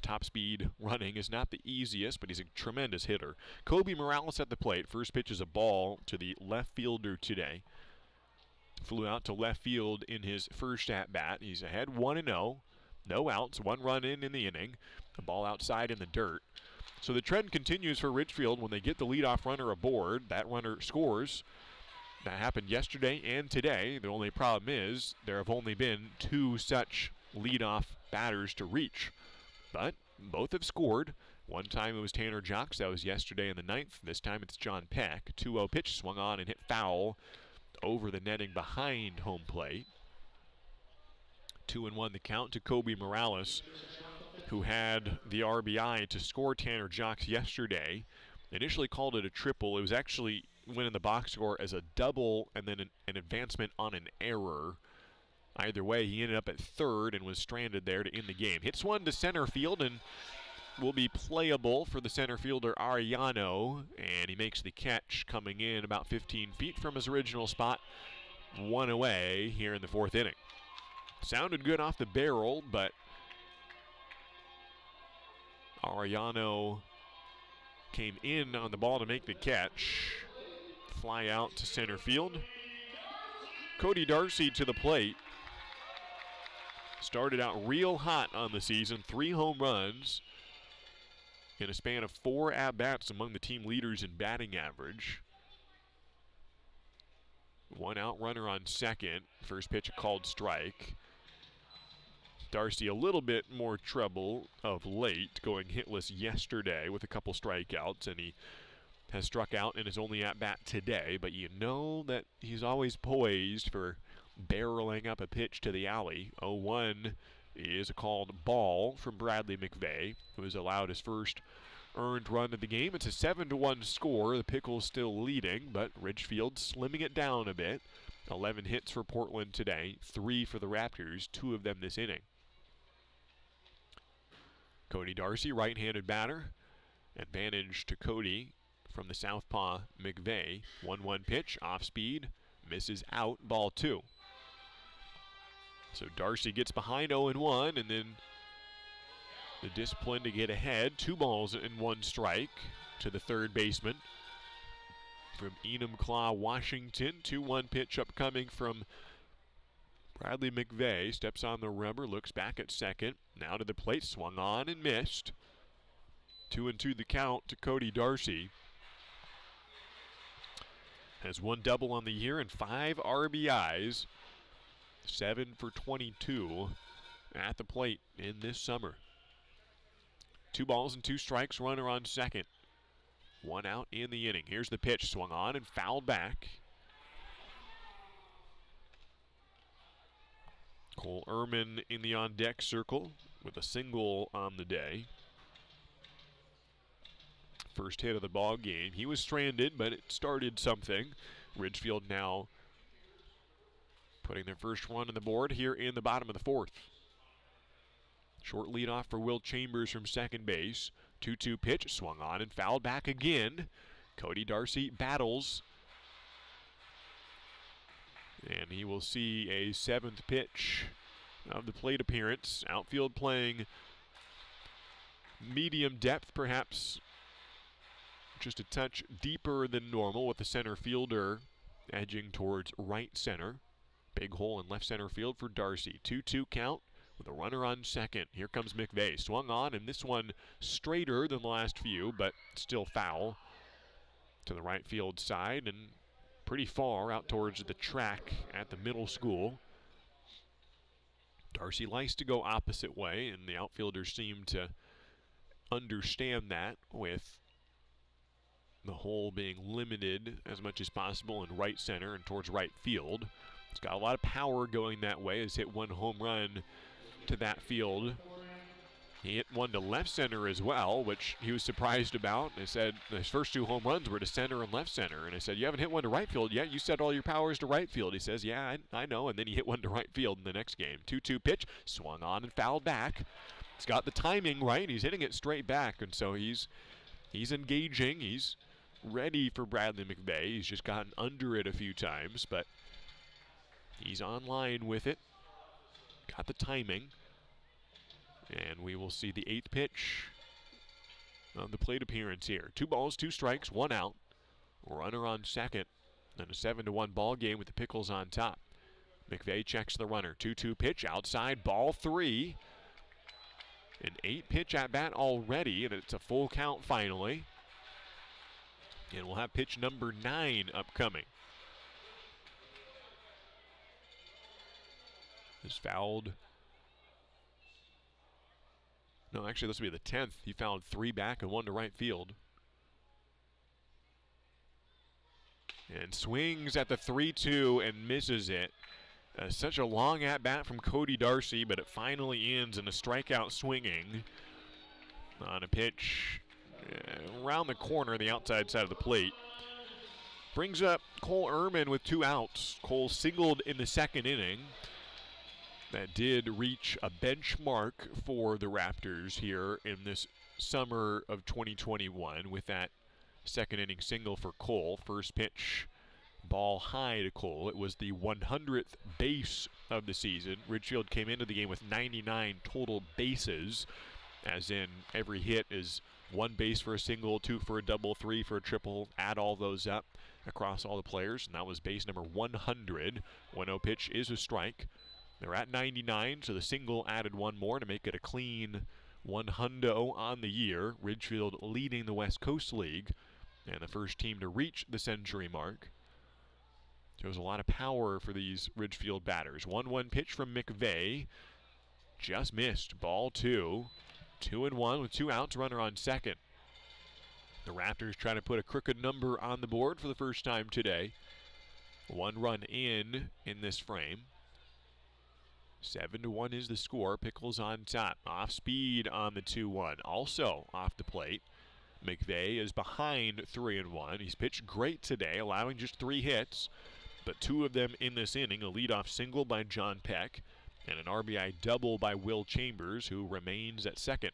top speed running is not the easiest, but he's a tremendous hitter. Kobe Morales at the plate. First pitch is a ball to the left fielder today. Flew out to left field in his first at-bat. He's ahead 1-0. No outs, 1 run in the inning. The ball outside in the dirt. So the trend continues for Ridgefield. When they get the leadoff runner aboard, that runner scores. That happened yesterday and today. The only problem is there have only been 2 such leadoff batters to reach. But both have scored. One time it was Tanner Jocks. That was yesterday in the 9th. This time it's John Peck. 2-0 pitch swung on and hit foul over the netting behind home plate. 2-1 the count to Kobe Morales, who had the RBI to score Tanner Jocks yesterday. Initially called it a triple. It was actually went in the box score as a double and then an advancement on an error. Either way, he ended up at third and was stranded there to end the game. Hits one to center field and will be playable for the center fielder Ariano, and he makes the catch coming in about 15 feet from his original spot. 1 away here in the 4th inning. Sounded good off the barrel, but Ariano came in on the ball to make the catch. Fly out to center field. Cody Darcy to the plate. Started out real hot on the season, 3 home runs in a span of 4 at-bats, among the team leaders in batting average. 1 out runner on second. First pitch a called strike. Darcy a little bit more trouble of late, going hitless yesterday with a couple strikeouts, and he has struck out in his only at-bat today, but you know that he's always poised for barreling up a pitch to the alley. 0-1 is a called ball from Bradley McVeigh, who has allowed his first earned run of the game. It's a 7-1 score. The Pickles still leading, but Ridgefield slimming it down a bit. 11 hits for Portland today, 3 for the Raptors, 2 of them this inning. Cody Darcy, right-handed batter. Advantage to Cody from the southpaw McVeigh. 1-1 pitch, off speed, misses out, ball 2. So Darcy gets behind 0-1, and then the discipline to get ahead. 2 balls and 1 strike to the third baseman from Enumclaw, Washington. 2-1 pitch upcoming from Bradley McVeigh. Steps on the rubber, looks back at second. Now to the plate, swung on and missed. 2-2 the count to Cody Darcy. Has 1 double on the year and 5 RBIs. 7 for 22 at the plate in this summer. 2 balls and 2 strikes, runner on second. 1 out in the inning. Here's the pitch, swung on and fouled back. Cole Ehrman in the on-deck circle with a single on the day. First hit of the ball game. He was stranded, but it started something. Ridgefield now putting their first run on the board here in the bottom of the 4th. Short leadoff for Will Chambers from second base. 2-2 pitch, swung on and fouled back again. Cody Darcy battles. And he will see a 7th pitch of the plate appearance. Outfield playing medium depth, perhaps just a touch deeper than normal, with the center fielder edging towards right center. Big hole in left center field for Darcy. 2-2 count with a runner on second. Here comes McVeigh. Swung on, and this one straighter than the last few, but still foul to the right field side and pretty far out towards the track at the middle school. Darcy likes to go opposite way, and the outfielders seem to understand that, with the hole being limited as much as possible in right center and towards right field. It's got a lot of power going that way. Has hit 1 home run to that field. He hit 1 to left center as well, which he was surprised about. I said his first 2 home runs were to center and left center. And I said, you haven't hit 1 to right field yet. You said all your powers to right field. He says, yeah, I know. And then he hit 1 to right field in the next game. 2-2 pitch, swung on and fouled back. He's got the timing right. He's hitting it straight back. And so he's engaging. He's ready for Bradley McVeigh. He's just gotten under it a few times, but he's online with it. Got the timing. And we will see the 8th pitch of the plate appearance here. 2 balls, 2 strikes, 1 out. Runner on second. And a 7-1 ball game with the Pickles on top. McVeigh checks the runner. 2-2 pitch outside, ball 3. An 8-pitch at-bat already, and it's a full count finally. And we'll have pitch number 9 upcoming. Is fouled. No, actually, this will be the 10th. He fouled 3 back and 1 to right field. And swings at the 3-2 and misses it. Such a long at-bat from Cody Darcy, but it finally ends in a strikeout swinging on a pitch around the corner, the outside side of the plate. Brings up Cole Ehrman with 2 outs. Cole singled in the second inning. That did reach a benchmark for the Raptors here in this summer of 2021 with that second inning single for Cole. First pitch, ball high to Cole. It was the 100th base of the season. Ridgefield came into the game with 99 total bases, as in every hit is 1 base for a single, 2 for a double, 3 for a triple. Add all those up across all the players, and that was base number 100. 1-0 pitch is a strike. They're at 99, so the single added 1 more to make it a clean 100 on the year. Ridgefield leading the West Coast League and the first team to reach the century mark. Shows a lot of power for these Ridgefield batters. 1-1 pitch from McVeigh. Just missed. Ball 2. 2-1 with 2 outs, runner on second. The Raptors try to put a crooked number on the board for the first time today. 1 run in this frame. 7-1 is the score. Pickles on top. Off speed on the 2-1. Also off the plate. McVeigh is behind 3-1. He's pitched great today, allowing just 3 hits, but 2 of them in this inning. A leadoff single by John Peck and an RBI double by Will Chambers, who remains at second.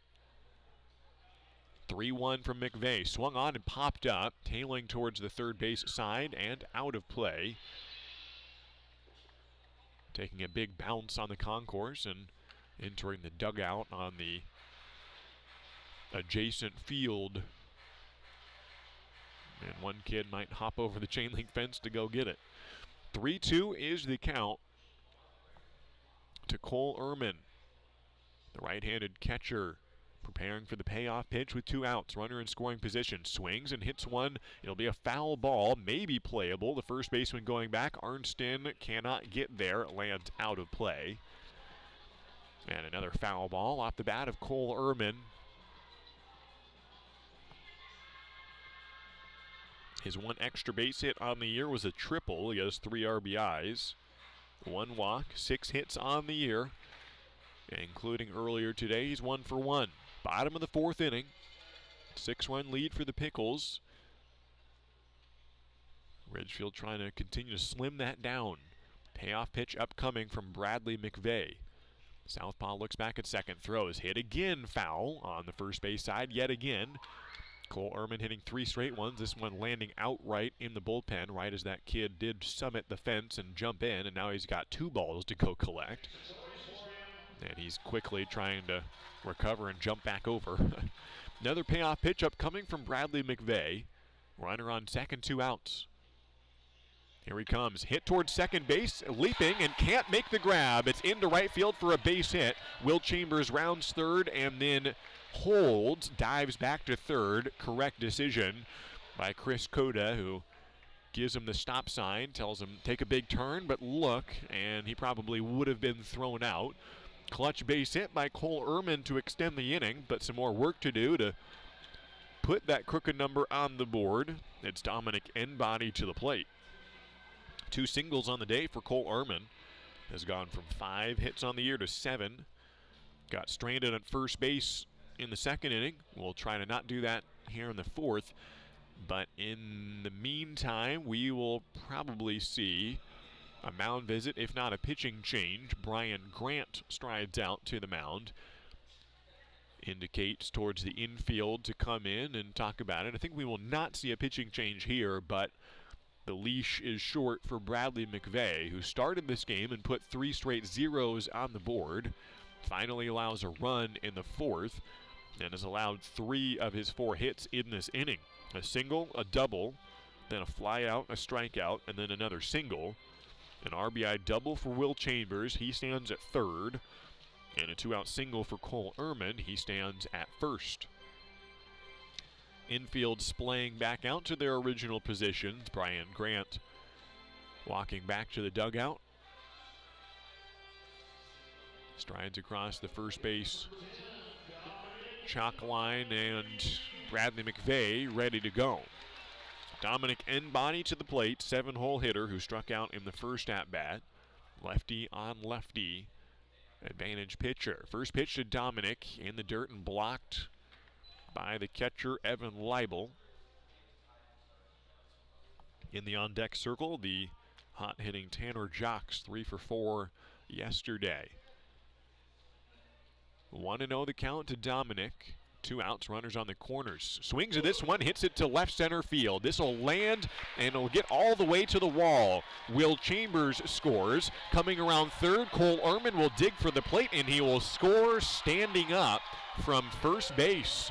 3-1 from McVeigh. Swung on and popped up, tailing towards the third base side and out of play. Taking a big bounce on the concourse and entering the dugout on the adjacent field. And one kid might hop over the chain link fence to go get it. 3-2 is the count to Cole Ehrman. The right-handed catcher preparing for the payoff pitch with 2 outs. Runner in scoring position. Swings and hits one. It'll be a foul ball, maybe playable. The first baseman going back. Arnston cannot get there. It lands out of play. And another foul ball off the bat of Cole Ehrman. His 1 extra base hit on the year was a triple. He has 3 RBIs. 1 walk, 6 hits on the year. Including earlier today, he's 1 for 1. Bottom of the 4th inning. 6-run lead for the Pickles. Ridgefield trying to continue to slim that down. Payoff pitch upcoming from Bradley McVeigh. Southpaw looks back at second, throws. Hit again, foul on the first base side yet again. Cole Ehrman hitting 3 straight ones. This one landing outright in the bullpen, right as that kid did summit the fence and jump in, and now he's got 2 balls to go collect. And he's quickly trying to recover and jump back over. Another payoff pitch upcoming from Bradley McVeigh. Runner on second, 2 outs. Here he comes. Hit towards second base, leaping, and can't make the grab. It's into right field for a base hit. Will Chambers rounds third and then holds, dives back to third. Correct decision by Chris Coda, who gives him the stop sign, tells him take a big turn, but look, and he probably would have been thrown out. Clutch base hit by Cole Ehrman to extend the inning, but some more work to do to put that crooked number on the board. It's Dominic Enbody to the plate. 2 singles on the day for Cole Ehrman. Has gone from 5 hits on the year to 7. Got stranded at first base in the second inning. We'll try to not do that here in the 4th. But in the meantime, we will probably see a mound visit, if not a pitching change. Brian Grant strides out to the mound. Indicates towards the infield to come in and talk about it. I think we will not see a pitching change here, but the leash is short for Bradley McVeigh, who started this game and put 3 straight zeros on the board. Finally allows a run in the 4th and has allowed 3 of his 4 hits in this inning. A single, a double, then a fly out, a strikeout, and then another single. An RBI double for Will Chambers. He stands at third. And a 2-out single for Cole Ehrman. He stands at first. Infield splaying back out to their original positions. Brian Grant walking back to the dugout. Strides across the first base chalk line, and Bradley McVeigh ready to go. Dominic Enbody to the plate, 7-hole hitter who struck out in the first at-bat. Lefty on lefty, advantage pitcher. First pitch to Dominic in the dirt and blocked by the catcher, Evan Leibel. In the on-deck circle, the hot-hitting Tanner Jocks, 3 for 4 yesterday. 1-0 the count to Dominic. 2 outs, runners on the corners. Swings at this one, hits it to left center field. This will land, and it'll get all the way to the wall. Will Chambers scores. Coming around third, Cole Ehrman will dig for the plate, and he will score standing up from first base.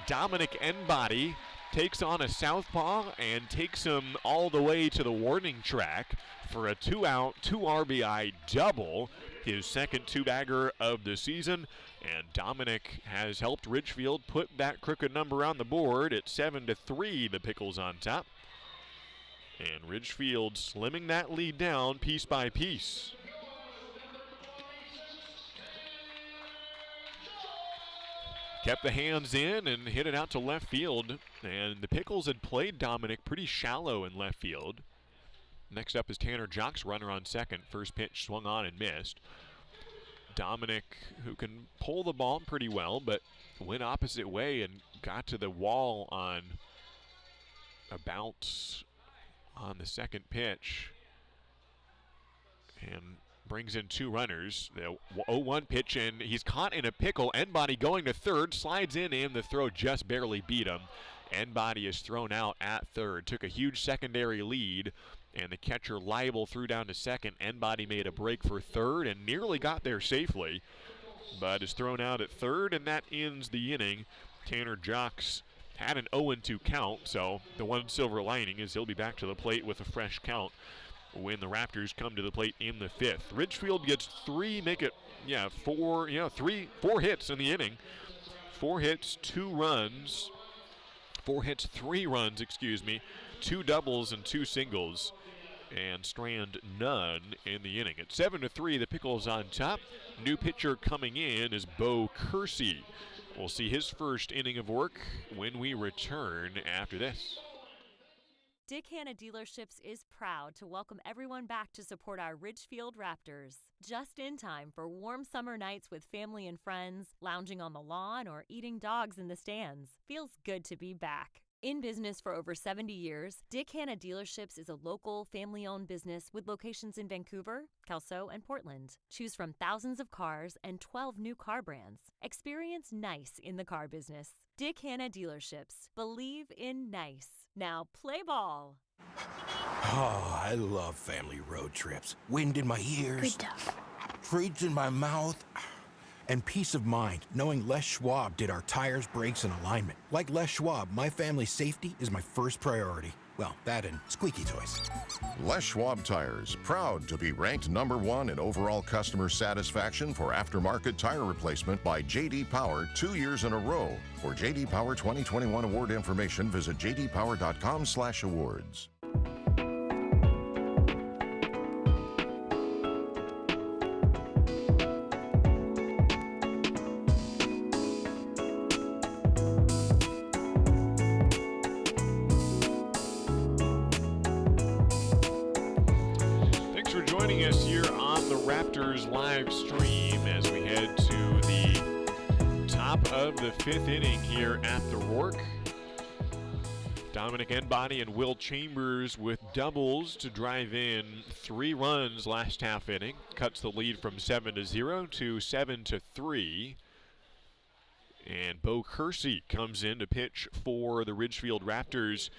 Dominic Enbody takes on a southpaw and takes him all the way to the warning track for a 2-out, 2 RBI double. His second 2-bagger of the season. And Dominic has helped Ridgefield put that crooked number on the board at 7-3, the Pickles on top. And Ridgefield slimming that lead down piece by piece. Kept the hands in and hit it out to left field. And the Pickles had played Dominic pretty shallow in left field. Next up is Tanner Jocks, runner on second. First pitch swung on and missed. Dominic, who can pull the ball pretty well, but went opposite way and got to the wall on a bounce on the second pitch. And brings in 2 runners. The 0-1 pitch, and he's caught in a pickle. Enbody going to third, slides in, and the throw just barely beat him. Enbody is thrown out at third. Took a huge secondary lead, and the catcher Leibel threw down to second. Enbody made a break for third and nearly got there safely, but is thrown out at third, and that ends the inning. Tanner Jocks had an 0-2 count, so the one silver lining is he'll be back to the plate with a fresh count when the Raptors come to the plate in the 5th. Ridgefield gets 4 hits in the inning. 4 hits, 2 runs. 4 hits, 3 runs, 2 doubles and 2 singles, and strand none in the inning. At 7-3, the Pickles on top. New pitcher coming in is Bo Kersey. We'll see his first inning of work when we return after this. Dick Hanna Dealerships is proud to welcome everyone back to support our Ridgefield Raptors. Just in time for warm summer nights with family and friends, lounging on the lawn, or eating dogs in the stands. Feels good to be back. In business for over 70 years, Dick Hanna Dealerships is a local, family-owned business with locations in Vancouver, Kelso, and Portland. Choose from thousands of cars and 12 new car brands. Experience nice in the car business. Dick Hanna Dealerships. Believe in nice. Now play ball. Oh, I love family road trips. Wind in my ears. Good dog. Treats in my mouth. And peace of mind, knowing Les Schwab did our tires, brakes, and alignment. Like Les Schwab, my family's safety is my first priority. Well, that and squeaky toys. Les Schwab Tires, proud to be ranked #1 in overall customer satisfaction for aftermarket tire replacement by J.D. Power 2 years in a row. For J.D. Power 2021 award information, visit jdpower.com/awards. Live stream as we head to the top of the 5th inning here at the Rourke. Dominic Enbody and Will Chambers with doubles to drive in 3 runs last half inning. Cuts the lead from 7-0 to 7-3. And Bo Kersey comes in to pitch for the Ridgefield Raptors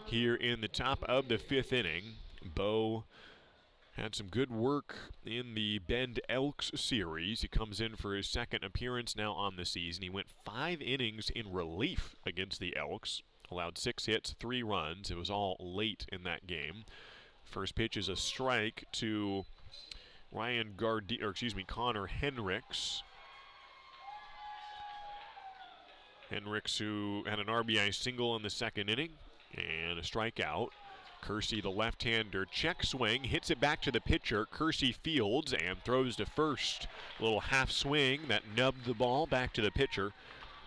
here in the top of the 5th inning. Bo had some good work in the Bend Elks series. He comes in for his second appearance now on the season. He went 5 innings in relief against the Elks. Allowed 6 hits, 3 runs. It was all late in that game. First pitch is a strike to Connor Hendricks. Hendricks, who had an RBI single in the second inning, and a strikeout. Kersey, the left-hander, check swing, hits it back to the pitcher. Kersey fields and throws to first. A little half swing that nubbed the ball back to the pitcher.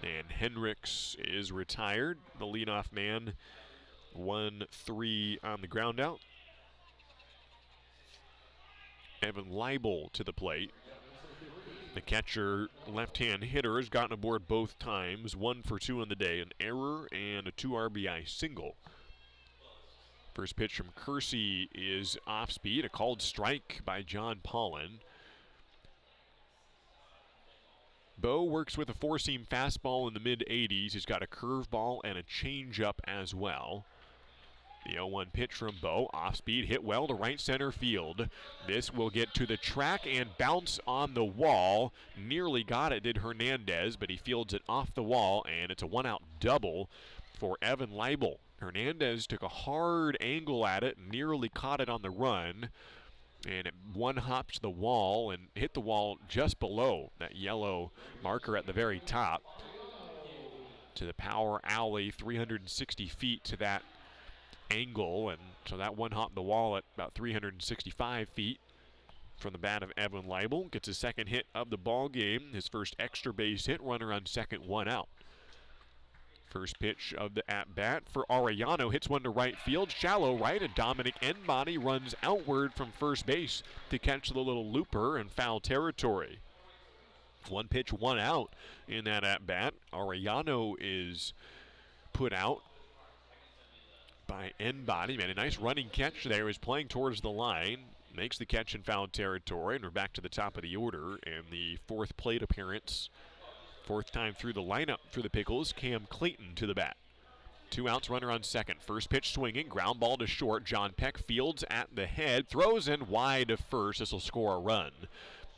And Hendricks is retired, the leadoff man. 1-3 on the ground out. Evan Leibel to the plate. The catcher, left-hand hitter, has gotten aboard both times. 1 for 2 on the day, an error and a 2 RBI single. First pitch from Kersey is off speed, a called strike by John Pollan. Bo works with a four-seam fastball in the mid-80s. He's got a curveball and a changeup as well. The 0-1 pitch from Bo, off speed, hit well to right center field. This will get to the track and bounce on the wall. Nearly got it, did Hernandez, but he fields it off the wall, and it's a one-out double for Evan Leibel. Hernandez took a hard angle at it, nearly caught it on the run, and it one-hopped the wall and hit the wall just below that yellow marker at the very top to the power alley, 360 feet to that angle, and so that one hopped the wall at about 365 feet from the bat of Evan Leibel. Gets his second hit of the ball game, his first extra base hit, runner on second, one out. First pitch of the at-bat for Arellano, hits one to right field, shallow right, and Dominic Enbody runs outward from first base to catch the little looper in foul territory. One pitch, one out in that at-bat. Arellano is put out by Enbody. Made a nice running catch there. He's playing towards the line, makes the catch in foul territory, and we're back to the top of the order. And the fourth plate appearance, fourth time through the lineup for the Pickles, Cam Clayton to the bat. 2 outs, runner on second. First pitch swinging, ground ball to short. John Peck fields at the head, throws in wide to first. This will score a run.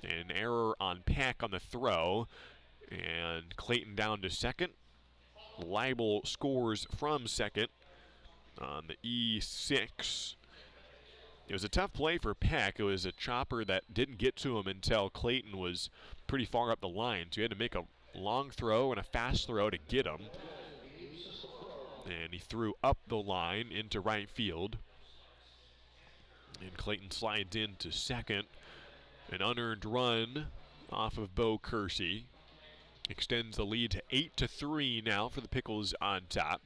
An error on Peck on the throw, and Clayton down to second. Leibel scores from second on the E6. It was a tough play for Peck. It was a chopper that didn't get to him until Clayton was pretty far up the line, so he had to make a long throw and a fast throw to get him. And he threw up the line into right field. And Clayton slides into second. An unearned run off of Bo Kersey extends the lead to 8-3 now for the Pickles on top.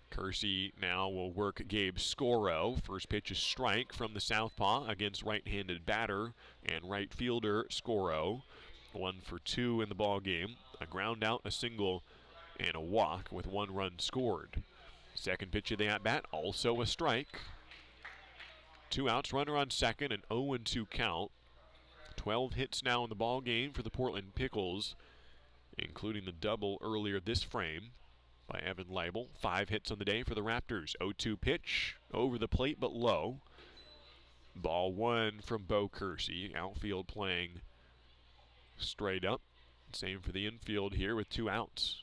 Kersey now will work Gabe Scoro. First pitch is strike from the southpaw against right-handed batter and right fielder Scoro. 1 for 2 in the ball game. A ground out, a single, and a walk with 1 run scored. Second pitch of the at-bat, also a strike. 2 outs, runner on second, an 0-2 count. 12 hits now in the ball game for the Portland Pickles, including the double earlier this frame by Evan Leibel. 5 hits on the day for the Raptors. 0-2 pitch, over the plate but low. Ball 1 from Bo Kersey. Outfield playing straight up. Same for the infield here with 2 outs.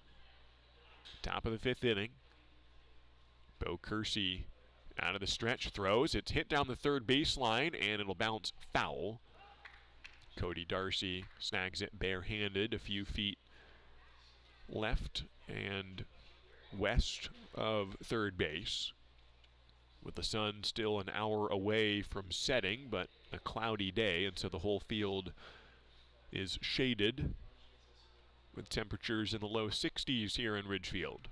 Top of the 5th inning. Bo Kersey out of the stretch, throws. It's hit down the third baseline, and it'll bounce foul. Cody Darcy snags it barehanded a few feet left and west of third base. With the sun still an hour away from setting, but a cloudy day, and so the whole field is shaded with temperatures in the low 60s here in Ridgefield.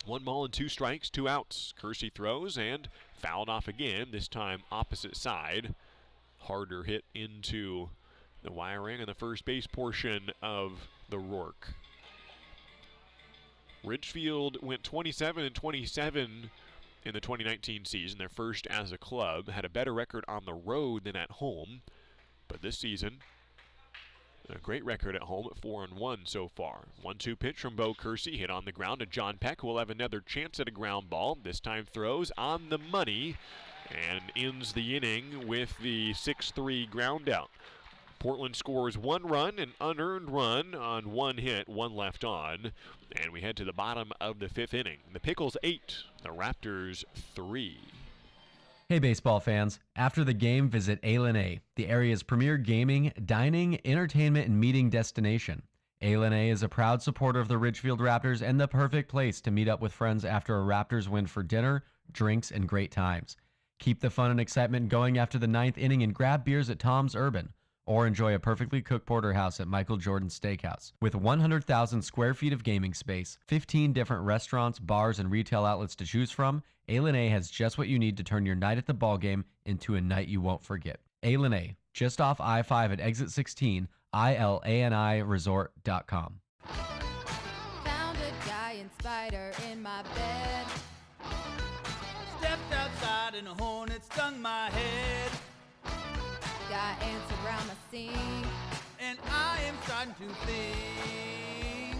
1 ball and 2 strikes, 2 outs. Kersey throws and fouled off again, this time opposite side. Harder hit into the wiring on the first base portion of the Rourke. Ridgefield went 27-27 in the 2019 season, their first as a club. Had a better record on the road than at home, but this season, a great record at home at 4-1 so far. 1-2 pitch from Bo Kersey, hit on the ground to John Peck, who will have another chance at a ground ball. This time throws on the money and ends the inning with the 6-3 ground out. Portland scores 1 run, an unearned run on 1 hit, 1 left on, and we head to the bottom of the 5th inning. The Pickles 8, the Raptors 3. Hey baseball fans, after the game visit A&A, the area's premier gaming, dining, entertainment, and meeting destination. A is a proud supporter of the Ridgefield Raptors and the perfect place to meet up with friends after a Raptors win for dinner, drinks, and great times. Keep the fun and excitement going after the 9th inning and grab beers at Tom's Urban, or enjoy a perfectly cooked porterhouse at Michael Jordan's Steakhouse. With 100,000 square feet of gaming space, 15 different restaurants, bars, and retail outlets to choose from, A has just what you need to turn your night at the ballgame into a night you won't forget. A, just off I-5 at exit 16, ILANIresort.com. Found a giant spider in my bed. Stepped outside and a hornet stung my head. Got ants around my sink, And I am starting to think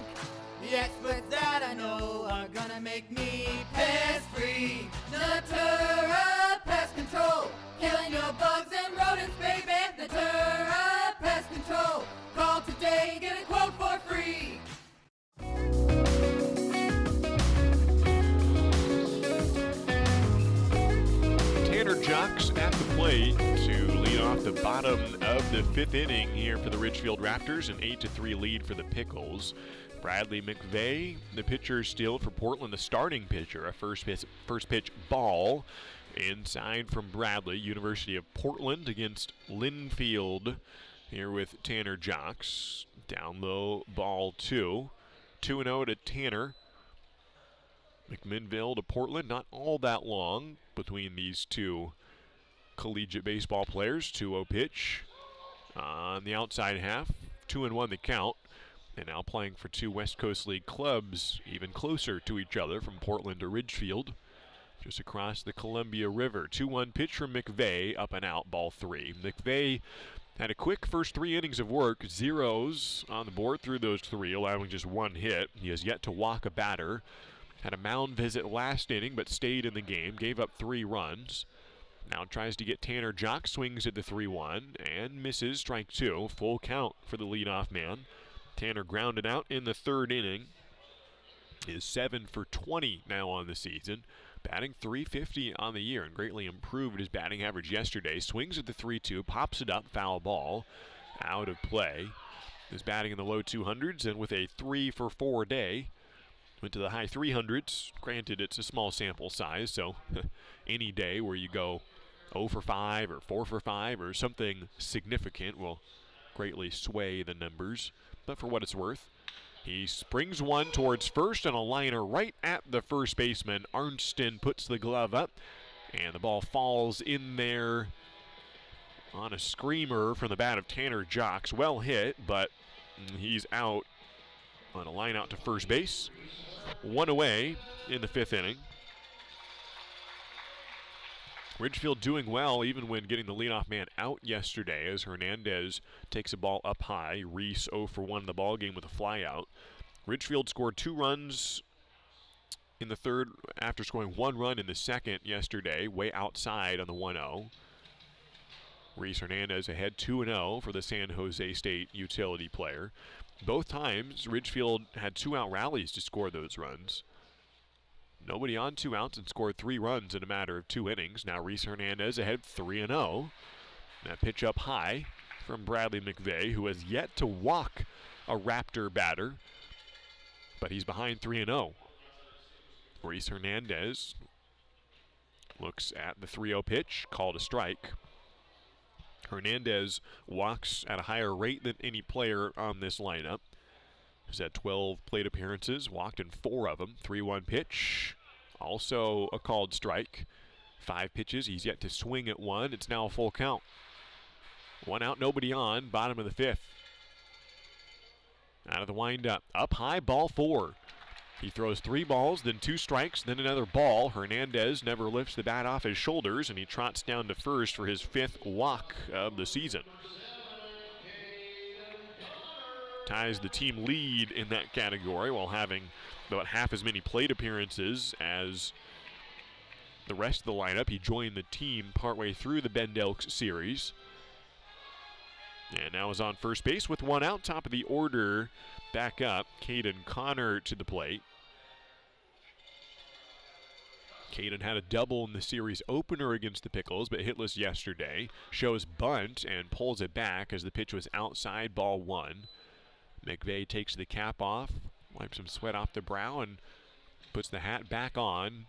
the experts that I know are gonna make me pest-free. Natura Pest Control, killing your bugs and rodents, baby. Natura Pest Control, call today, get a quote for free. Tanner Jocks at the plate to lead off the bottom of the 5th inning here for the Ridgefield Raptors, an 8-3 lead for the Pickles. Bradley McVeigh, the pitcher still for Portland, the starting pitcher. A first pitch ball inside from Bradley, University of Portland against Linfield here with Tanner Jocks. Down low, ball 2. 2-0 to Tanner. McMinnville to Portland, not all that long between these two collegiate baseball players. 2-0 pitch on the outside half. 2-1 the count. And now playing for two West Coast League clubs, even closer to each other from Portland to Ridgefield, just across the Columbia River. 2-1 pitch from McVeigh, up and out, ball 3. McVeigh had a quick first 3 innings of work, zeros on the board through those 3, allowing just 1 hit. He has yet to walk a batter. Had a mound visit last inning, but stayed in the game, gave up 3 runs. Now tries to get Tanner Jocks, swings at the 3-1, and misses, strike 2. Full count for the leadoff man. Tanner grounded out in the 3rd inning. Is 7 for 20 now on the season. Batting .350 on the year and greatly improved his batting average yesterday. Swings at the 3-2, pops it up, foul ball, out of play. Is batting in the low 200s and with a 3 for 4 day. Went to the high 300s. Granted, it's a small sample size, so any day where you go 0 for 5 or 4 for 5 or something significant will greatly sway the numbers. But for what it's worth, he springs one towards first on a liner right at the first baseman. Arnston puts the glove up, and the ball falls in there on a screamer from the bat of Tanner Jocks. Well hit, but he's out on a line out to first base. 1 away in the 5th inning. Ridgefield doing well even when getting the leadoff man out yesterday as Hernandez takes a ball up high. Reese 0 for 1 in the ballgame with a flyout. Ridgefield scored 2 runs in the 3rd after scoring 1 run in the 2nd yesterday, way outside on the 1-0. Reese Hernandez ahead 2-0 for the San Jose State utility player. Both times, Ridgefield had 2-out rallies to score those runs. Nobody on 2 outs and scored 3 runs in a matter of 2 innings. Now Reese Hernandez ahead 3-0. That pitch up high from Bradley McVeigh, who has yet to walk a Raptor batter, but he's behind 3-0. Reese Hernandez looks at the 3-0 pitch, called a strike. Hernandez walks at a higher rate than any player on this lineup. He's had 12 plate appearances, walked in 4 of them. 3-1 pitch, also a called strike. 5 pitches, he's yet to swing at 1. It's now a full count. 1 out, nobody on, bottom of the 5th. Out of the windup, up high, ball 4. He throws 3 balls, then 2 strikes, then another ball. Hernandez never lifts the bat off his shoulders, and he trots down to first for his 5th walk of the season. Ties the team lead in that category while having about half as many plate appearances as the rest of the lineup. He joined the team partway through the Bend Elks series. And now is on first base with 1 out. Top of the order, back up, Caden Connor to the plate. Caden had a double in the series opener against the Pickles, but hitless yesterday. Shows bunt and pulls it back as the pitch was outside, ball 1. McVeigh takes the cap off, wipes some sweat off the brow, and puts the hat back on.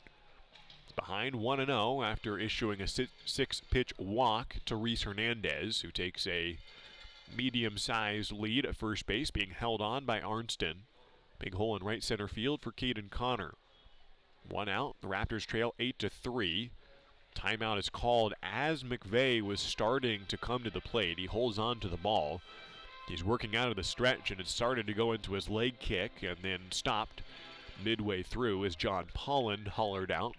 It's behind 1-0 after issuing a 6-pitch walk to Reese Hernandez, who takes a medium-sized lead at first base, being held on by Arnston. Big hole in right center field for Caden Connor. 1 out. The Raptors trail 8-3. Timeout is called as McVeigh was starting to come to the plate. He holds on to the ball. He's working out of the stretch, and it started to go into his leg kick and then stopped midway through as John Polland hollered out.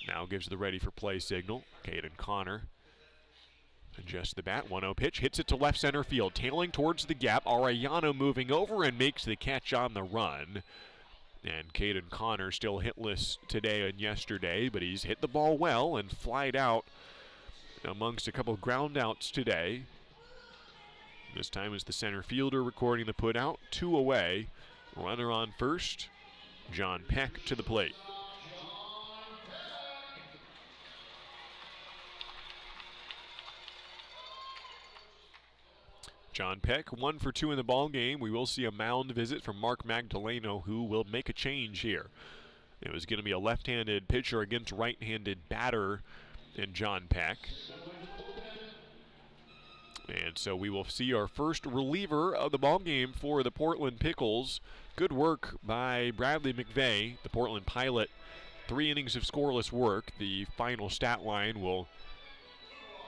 Now gives the ready for play signal. Caden Connor adjusts the bat. 1-0 pitch. Hits it to left center field. Tailing towards the gap. Arellano moving over and makes the catch on the run. And Caden Connor still hitless today and yesterday, but he's hit the ball well and flied out amongst a couple ground outs today. This time is the center fielder recording the put out. 2 away. Runner on first. John Peck to the plate. John Peck, 1 for 2 in the ball game. We will see a mound visit from Mark Magdaleno, who will make a change here. It was going to be a left-handed pitcher against right-handed batter in John Peck. And so we will see our first reliever of the ball game for the Portland Pickles. Good work by Bradley McVeigh, the Portland Pilot. 3 innings of scoreless work. The final stat line will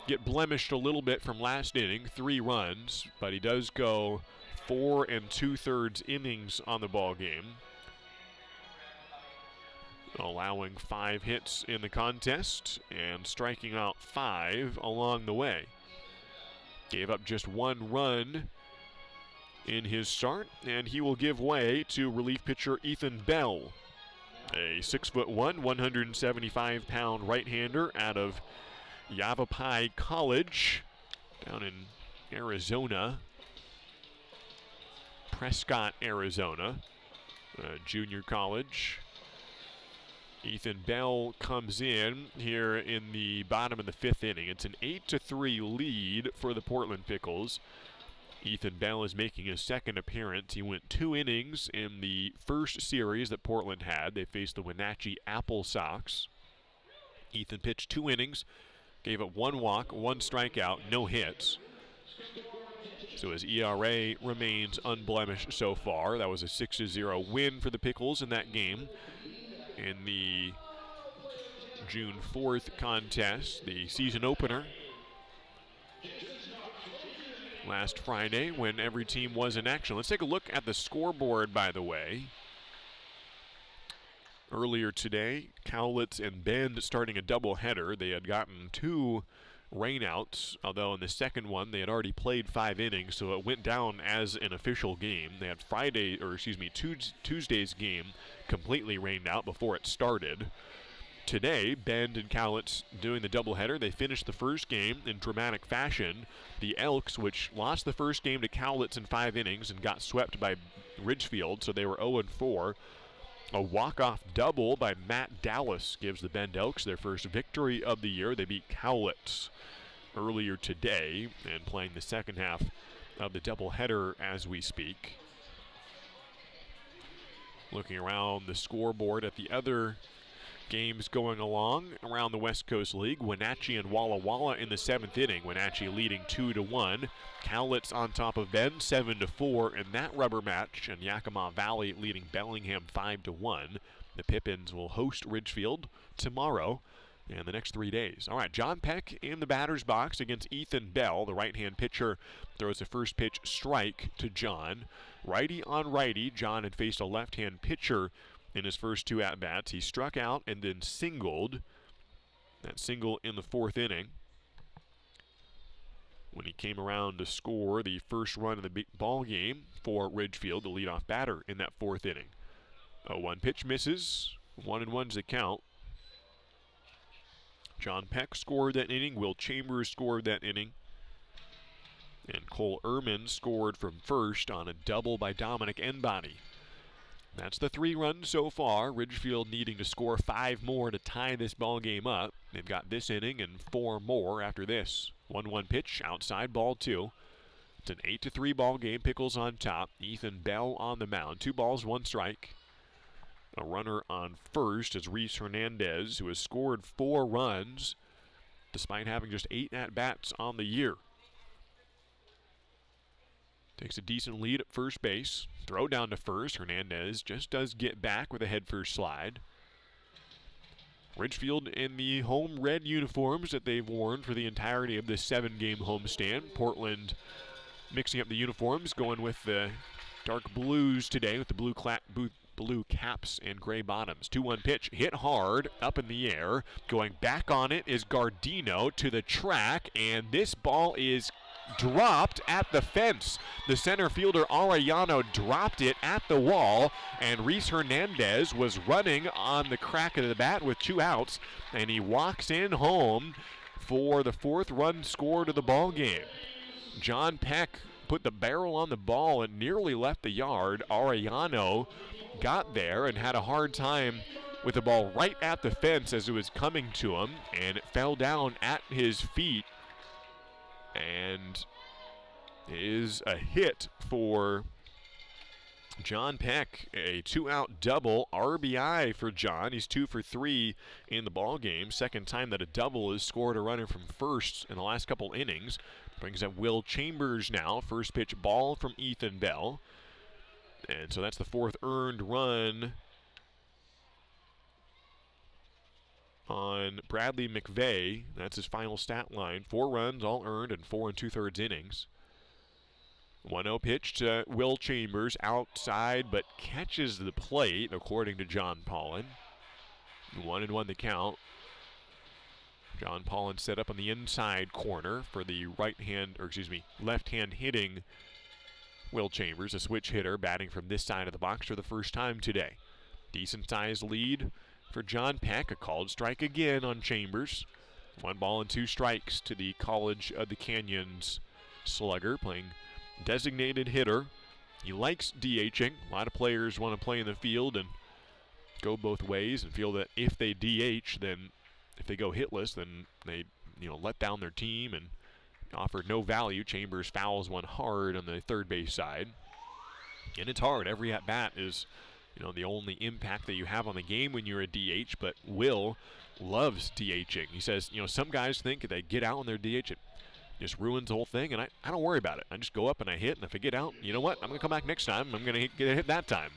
get blemished a little bit from last inning, 3 runs, but he does go 4 2/3 innings on the ball game, allowing 5 hits in the contest and striking out 5 along the way. Gave up just 1 run in his start, and he will give way to relief pitcher Ethan Bell, a 6'1", 175-pound right-hander out of Yavapai College down in Arizona, Prescott, Arizona, junior college. Ethan Bell comes in here in the bottom of the 5th inning. It's an 8-3 lead for the Portland Pickles. Ethan Bell is making his 2nd appearance. He went 2 innings in the first series that Portland had. They faced the Wenatchee Apple Sox. Ethan pitched 2 innings, gave up 1 walk, 1 strikeout, no hits. So his ERA remains unblemished so far. That was a 6-0 win for the Pickles in that game. In the June 4th contest, the season opener last Friday when every team was in action. Let's take a look at the scoreboard, by the way. Earlier today, Cowlitz and Bend starting a doubleheader. They had gotten 2 rainouts, although in the second one they had already played 5 innings, so it went down as an official game. They had Tuesday's game completely rained out before it started. Today, Bend and Cowlitz doing the doubleheader. They finished the first game in dramatic fashion. The Elks, which lost the first game to Cowlitz in 5 innings and got swept by Ridgefield, so they were 0-4. A walk-off double by Matt Dallas gives the Bend Elks their first victory of the year. They beat Cowlitz earlier today and playing the second half of the doubleheader as we speak. Looking around the scoreboard at the other games going along around the West Coast League. Wenatchee and Walla Walla in the 7th inning. Wenatchee leading 2-1. Cowlitz on top of Bend 7-4 in that rubber match, and Yakima Valley leading Bellingham 5-1. The Pippins will host Ridgefield tomorrow and the next 3 days. All right, John Peck in the batter's box against Ethan Bell. The right-hand pitcher throws a first pitch strike to John. Righty on righty. John had faced a left-hand pitcher in his first 2 at-bats. He struck out and then singled. That single in the 4th inning, when he came around to score the first run of the big ball game for Ridgefield, the leadoff batter in that 4th inning. A 1 pitch misses. 1-1's the count. John Peck scored that inning. Will Chambers scored that inning. And Cole Ehrman scored from first on a double by Dominic Enbody. That's the 3 runs so far. Ridgefield needing to score 5 more to tie this ball game up. They've got this inning and 4 more after this. 1-1 pitch, outside, ball 2. It's an 8-3 ball game. Pickles on top. Ethan Bell on the mound. 2 balls, 1 strike. A runner on first is Reese Hernandez, who has scored 4 runs despite having just 8 at-bats on the year. Takes a decent lead at first base. Throw down to first. Hernandez just does get back with a head-first slide. Ridgefield in the home red uniforms that they've worn for the entirety of this 7-game homestand. Portland mixing up the uniforms, going with the dark blues today with the blue caps and gray bottoms. 2-1 pitch, hit hard, up in the air. Going back on it is Gardino to the track, and this ball is dropped at the fence. The center fielder Arellano dropped it at the wall, and Reese Hernandez was running on the crack of the bat with 2 outs, and he walks in home for the 4th run scored of the ball game. John Peck put the barrel on the ball and nearly left the yard. Arellano got there and had a hard time with the ball right at the fence as it was coming to him, and it fell down at his feet. And is a hit for John Peck, a 2-out double, RBI for John. He's 2 for 3 in the ball game. Second time that a double has scored a runner from first in the last couple innings. Brings up Will Chambers now. First pitch ball from Ethan Bell. And so that's the 4th earned run on Bradley McVeigh. That's his final stat line. 4 runs, all earned, in 4 2/3 innings. 1-0 pitch to Will Chambers, outside, but catches the plate, according to John Pollan. 1-1 the count. John Pollan set up on the inside corner for the left-hand hitting Will Chambers, a switch hitter, batting from this side of the box for the first time today. Decent sized lead for John Peck. A called strike again on Chambers. 1 ball and 2 strikes to the College of the Canyons slugger, playing designated hitter. He likes DHing. A lot of players want to play in the field and go both ways and feel that if they DH, then if they go hitless, then they let down their team and offer no value. Chambers fouls one hard on the third base side. And it's hard. Every at-bat is the only impact that you have on the game when you're a DH, but Will loves DHing. He says, some guys think if they get out on their DH, it just ruins the whole thing, and I don't worry about it. I just go up and I hit, and if I get out, you know what? I'm going to come back next time. I'm going to get a hit that time.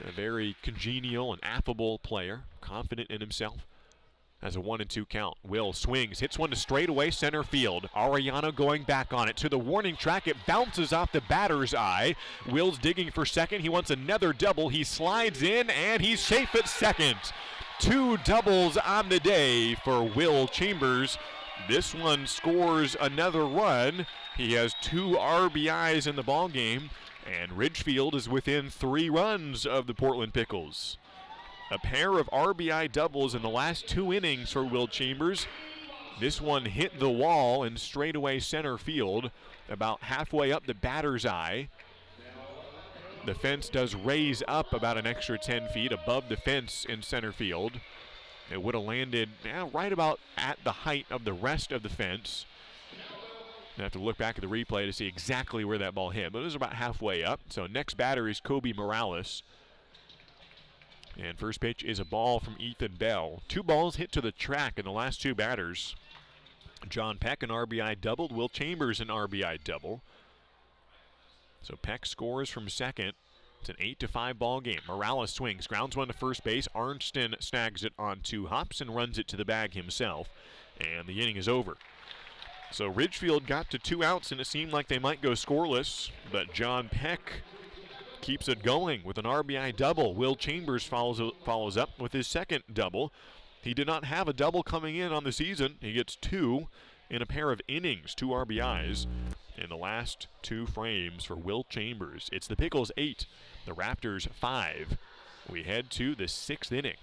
A very congenial and affable player, confident in himself. Has a 1-2 count. Will swings, hits one to straightaway center field. Arellano going back on it to the warning track. It bounces off the batter's eye. Will's digging for second. He wants another double. He slides in, and he's safe at second. 2 doubles on the day for Will Chambers. This one scores another run. He has 2 RBIs in the ball game, and Ridgefield is within 3 runs of the Portland Pickles. A pair of RBI doubles in the last 2 innings for Will Chambers. This one hit the wall in straightaway center field, about halfway up the batter's eye. The fence does raise up about an extra 10 feet above the fence in center field. It would have landed right about at the height of the rest of the fence. I have to look back at the replay to see exactly where that ball hit, but it was about halfway up. So next batter is Kobe Morales. And first pitch is a ball from Ethan Bell. 2 balls hit to the track in the last 2 batters. John Peck an RBI doubled. Will Chambers an RBI double. So Peck scores from second. It's an 8-5 ball game. Morales swings, grounds one to first base. Arnston snags it on 2 hops and runs it to the bag himself. And the inning is over. So Ridgefield got to 2 outs, and it seemed like they might go scoreless. But John Peck keeps it going with an RBI double. Will Chambers follows up with his second double. He did not have a double coming in on the season. He gets 2 in a pair of innings, 2 RBIs in the last 2 frames for Will Chambers. It's the Pickles 8, the Raptors 5. We head to the 6th inning.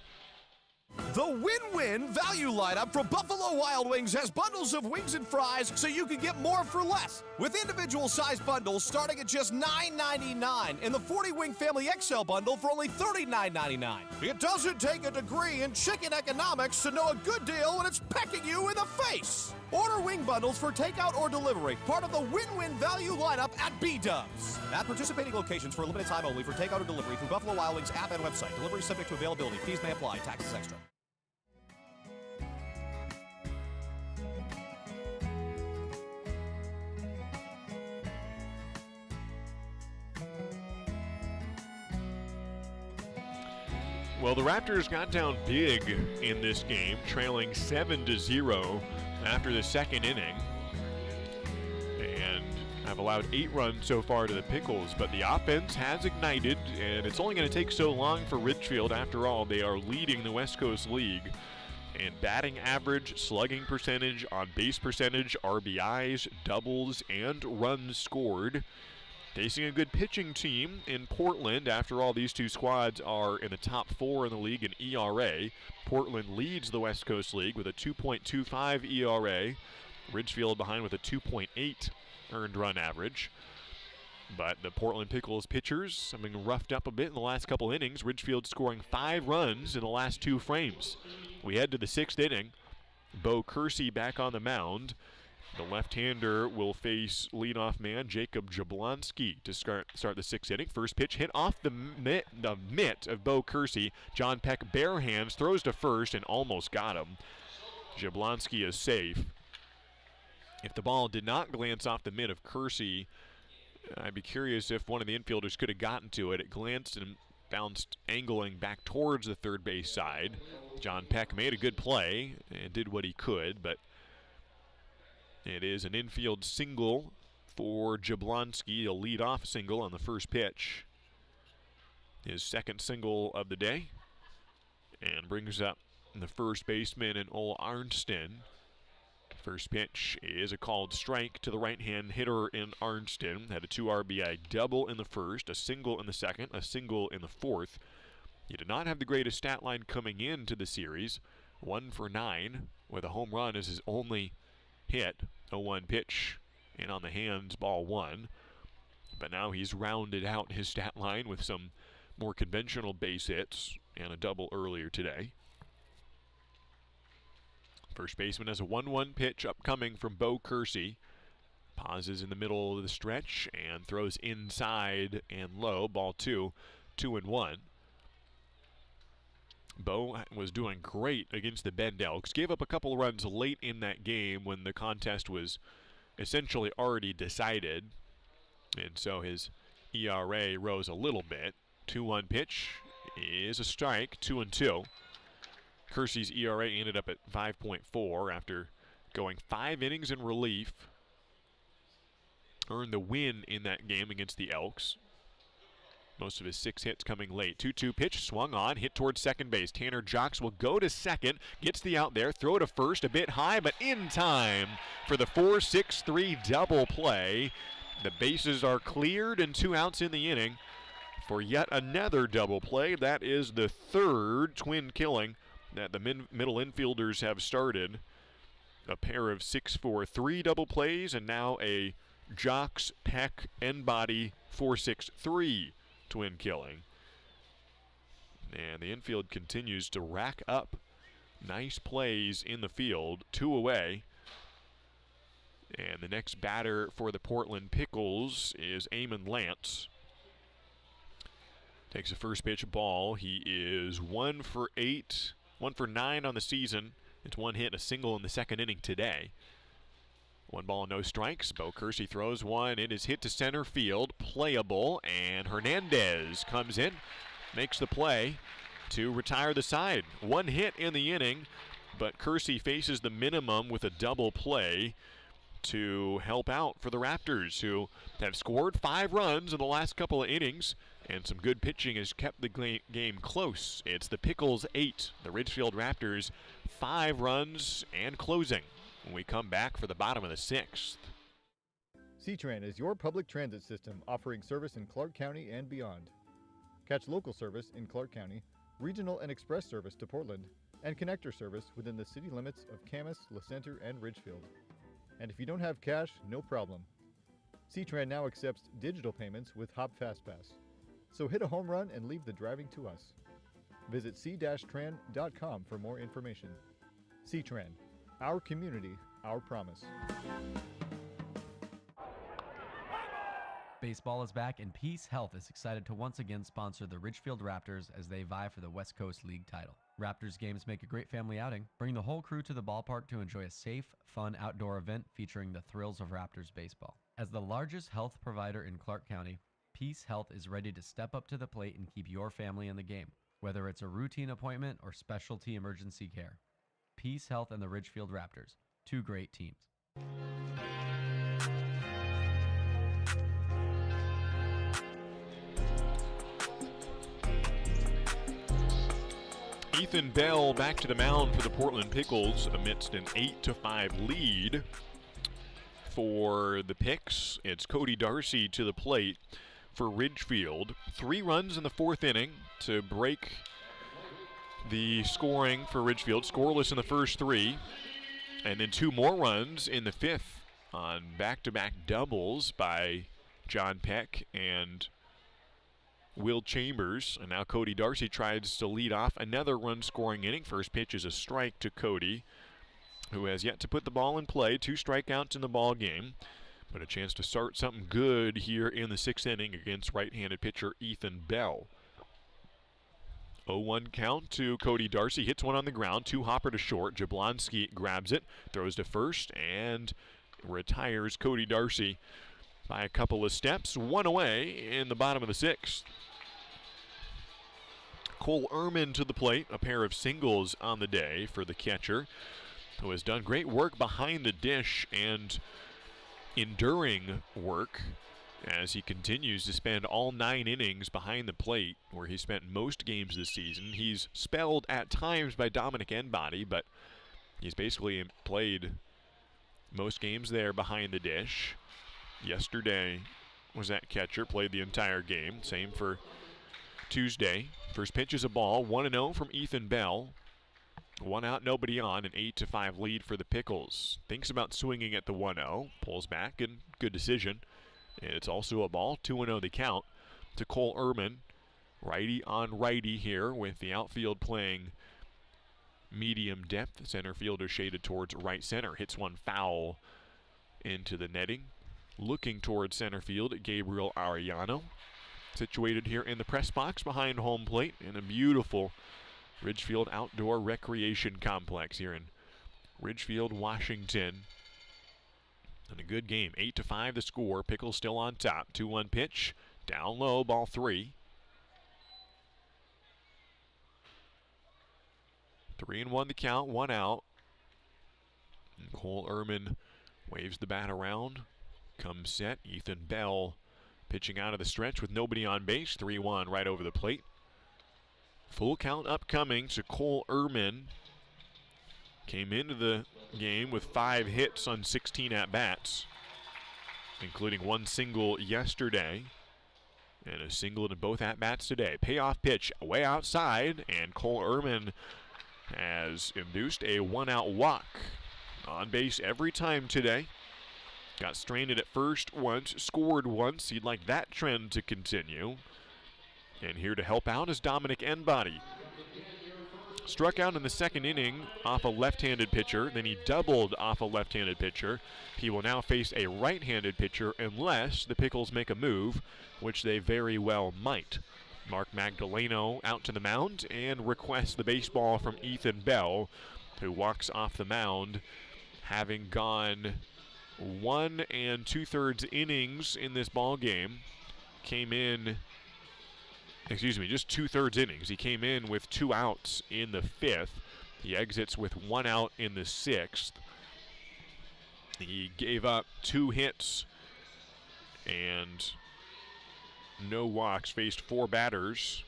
The win-win value lineup from Buffalo Wild Wings has bundles of wings and fries so you can get more for less. With individual size bundles starting at just $9.99 and the 40-wing family XL bundle for only $39.99. It doesn't take a degree in chicken economics to know a good deal when it's pecking you in the face. Order wing bundles for takeout or delivery, part of the win-win value lineup at B-Dubs. At participating locations for a limited time only for takeout or delivery through Buffalo Wild Wings app and website. Delivery subject to availability. Fees may apply. Taxes extra. Well, the Raptors got down big in this game, trailing 7-0 after the second inning. And have allowed 8 runs so far to the Pickles, but the offense has ignited, and it's only going to take so long for Ridgefield. After all, they are leading the West Coast League in batting average, slugging percentage, on-base percentage, RBIs, doubles, and runs scored. Facing a good pitching team in Portland. After all, these two squads are in the top 4 in the league in ERA. Portland leads the West Coast League with a 2.25 ERA. Ridgefield behind with a 2.8 earned run average. But the Portland Pickles pitchers have been roughed up a bit in the last couple innings. Ridgefield scoring 5 runs in the last 2 frames. We head to the 6th inning. Bo Kersey back on the mound. The left-hander will face leadoff man Jacob Jablonski to start the 6th inning. First pitch hit off the mitt of Bo Kersey. John Peck bare hands, throws to first, and almost got him. Jablonski is safe. If the ball did not glance off the mitt of Kersey, I'd be curious if one of the infielders could have gotten to it. It glanced and bounced, angling back towards the third base side. John Peck made a good play and did what he could, but it is an infield single for Jablonski, a lead-off single on the first pitch. His second single of the day, and brings up the first baseman in Ole Arnston. First pitch is a called strike to the right-hand hitter in Arnston. Had a 2 RBI double in the first, a single in the second, a single in the fourth. He did not have the greatest stat line coming into the series. 1 for 9, with a home run as his only hit. 0-1 pitch, and on the hands, ball 1. But now he's rounded out his stat line with some more conventional base hits and a double earlier today. First baseman has a 1-1 pitch upcoming from Bo Kersey. Pauses in the middle of the stretch and throws inside and low. Ball 2, 2-1. Bo was doing great against the Bend Elks. Gave up a couple of runs late in that game when the contest was essentially already decided. And so his ERA rose a little bit. 2-1 pitch is a strike, 2-2. Kersey's ERA ended up at 5.4 after going 5 innings in relief. Earned the win in that game against the Elks. Most of his 6 hits coming late. 2-2 pitch, swung on, hit towards second base. Tanner Jocks will go to second, gets the out there, throw to first, a bit high, but in time for the 4-6-3 double play. The bases are cleared and 2 outs in the inning for yet another double play. That is the 3rd twin killing that the middle infielders have started. A pair of 6-4-3 double plays, and now a Jocks, Peck, and Body 4-6-3 twin killing. And the infield continues to rack up nice plays in the field. 2 away. And the next batter for the Portland Pickles is Eamon Lance. Takes a first pitch ball. He is 1 for 8, 1 for 9 on the season. It's 1 hit, a single in the second inning today. 1 ball, no strikes. Bo Kersey throws one. It is hit to center field, playable, and Hernandez comes in, makes the play to retire the side. 1 hit in the inning, but Kersey faces the minimum with a double play to help out for the Raptors, who have scored 5 runs in the last couple of innings, and some good pitching has kept the game close. It's the Pickles 8, the Ridgefield Raptors 5 runs and closing when we come back for the bottom of the 6th. C-Tran is your public transit system offering service in Clark County and beyond. Catch local service in Clark County, regional and express service to Portland, and connector service within the city limits of Camas, La Center, and Ridgefield. And if you don't have cash, no problem. C-Tran now accepts digital payments with Hop FastPass. So hit a home run and leave the driving to us. Visit c-tran.com for more information. C-Tran, our community, our promise. Baseball is back, and Peace Health is excited to once again sponsor the Ridgefield Raptors as they vie for the West Coast League title. Raptors games make a great family outing. Bring the whole crew to the ballpark to enjoy a safe, fun outdoor event featuring the thrills of Raptors baseball. As the largest health provider in Clark County, Peace Health is ready to step up to the plate and keep your family in the game, whether it's a routine appointment or specialty emergency care. Peace Health and the Ridgefield Raptors, two great teams. Ethan Bell back to the mound for the Portland Pickles amidst an 8-5 lead for the Picks. It's Cody Darcy to the plate for Ridgefield. 3 runs in the 4th inning to break the scoring for Ridgefield. Scoreless in the first 3, and then 2 more runs in the 5th on back-to-back doubles by John Peck and Will Chambers. And now Cody Darcy tries to lead off another run-scoring inning. First pitch is a strike to Cody, who has yet to put the ball in play. 2 strikeouts in the ball game, but a chance to start something good here in the 6th inning against right-handed pitcher Ethan Bell. 0-1 count to Cody Darcy. Hits one on the ground. 2 hopper to short. Jablonski grabs it, throws to first, and retires Cody Darcy by a couple of steps. 1 away in the bottom of the 6th. Cole Ehrman to the plate. A pair of singles on the day for the catcher, who has done great work behind the dish and enduring work as he continues to spend all 9 innings behind the plate, where he spent most games this season. He's spelled at times by Dominic Enbody, but he's basically played most games there behind the dish. Yesterday was that catcher, played the entire game. Same for Tuesday. First pitch is a ball. 1-0 from Ethan Bell. 1 out, nobody on. An 8-5 lead for the Pickles. Thinks about swinging at the 1-0. Pulls back, and good decision. And it's also a ball. 2-0 the count to Cole Ehrman. Righty on righty here, with the outfield playing medium depth. Center fielder shaded towards right center. Hits one foul into the netting. Looking towards center field, Gabriel Arellano. Situated here in the press box behind home plate in a beautiful Ridgefield Outdoor Recreation Complex here in Ridgefield, Washington. And a good game. 8-5 the score. Pickles still on top. 2-1 pitch. Down low, ball 3. 3-1 the count, 1 out. And Cole Ehrman waves the bat around. Comes set. Ethan Bell pitching out of the stretch with nobody on base. 3-1 right over the plate. Full count upcoming to Cole Ehrman. Came into the game with 5 hits on 16 at-bats, including 1 single yesterday and a single in both at-bats today. Payoff pitch way outside, and Cole Ehrman has induced a 1-out walk. On base every time today. Got stranded at first once, scored once. He'd like that trend to continue. And here to help out is Dominic Enbody. Struck out in the 2nd inning off a left-handed pitcher. Then he doubled off a left-handed pitcher. He will now face a right-handed pitcher unless the Pickles make a move, which they very well might. Mark Magdaleno out to the mound and requests the baseball from Ethan Bell, who walks off the mound, having gone 1 2/3 innings in this ball game. Just 2/3 innings. He came in with 2 outs in the 5th. He exits with 1 out in the 6th. He gave up 2 hits and no walks, faced 4 batters.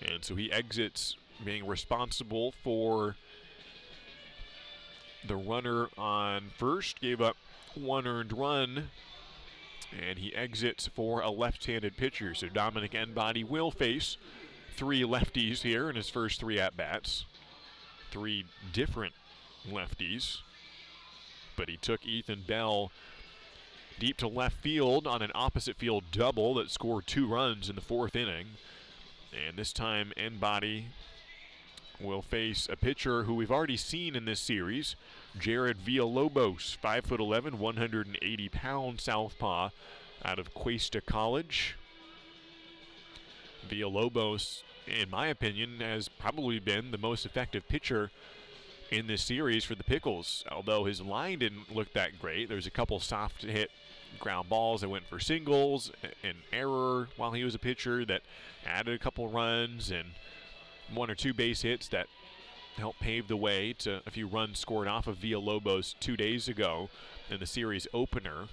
And so he exits being responsible for the runner on first, gave up 1 earned run, and he exits for a left-handed pitcher. So Dominic Enbody will face 3 lefties here in his first 3 at-bats. 3 different lefties. But he took Ethan Bell deep to left field on an opposite field double that scored 2 runs in the 4th inning. And this time Enbody will face a pitcher who we've already seen in this series, Jared Villalobos, 5'11", 180-pound southpaw out of Cuesta College. Villalobos, in my opinion, has probably been the most effective pitcher in this series for the Pickles, although his line didn't look that great. There's a couple soft hit ground balls that went for singles, an error while he was a pitcher that added a couple runs, and 1 or 2 base hits that helped pave the way to a few runs scored off of Villalobos 2 days ago in the series opener.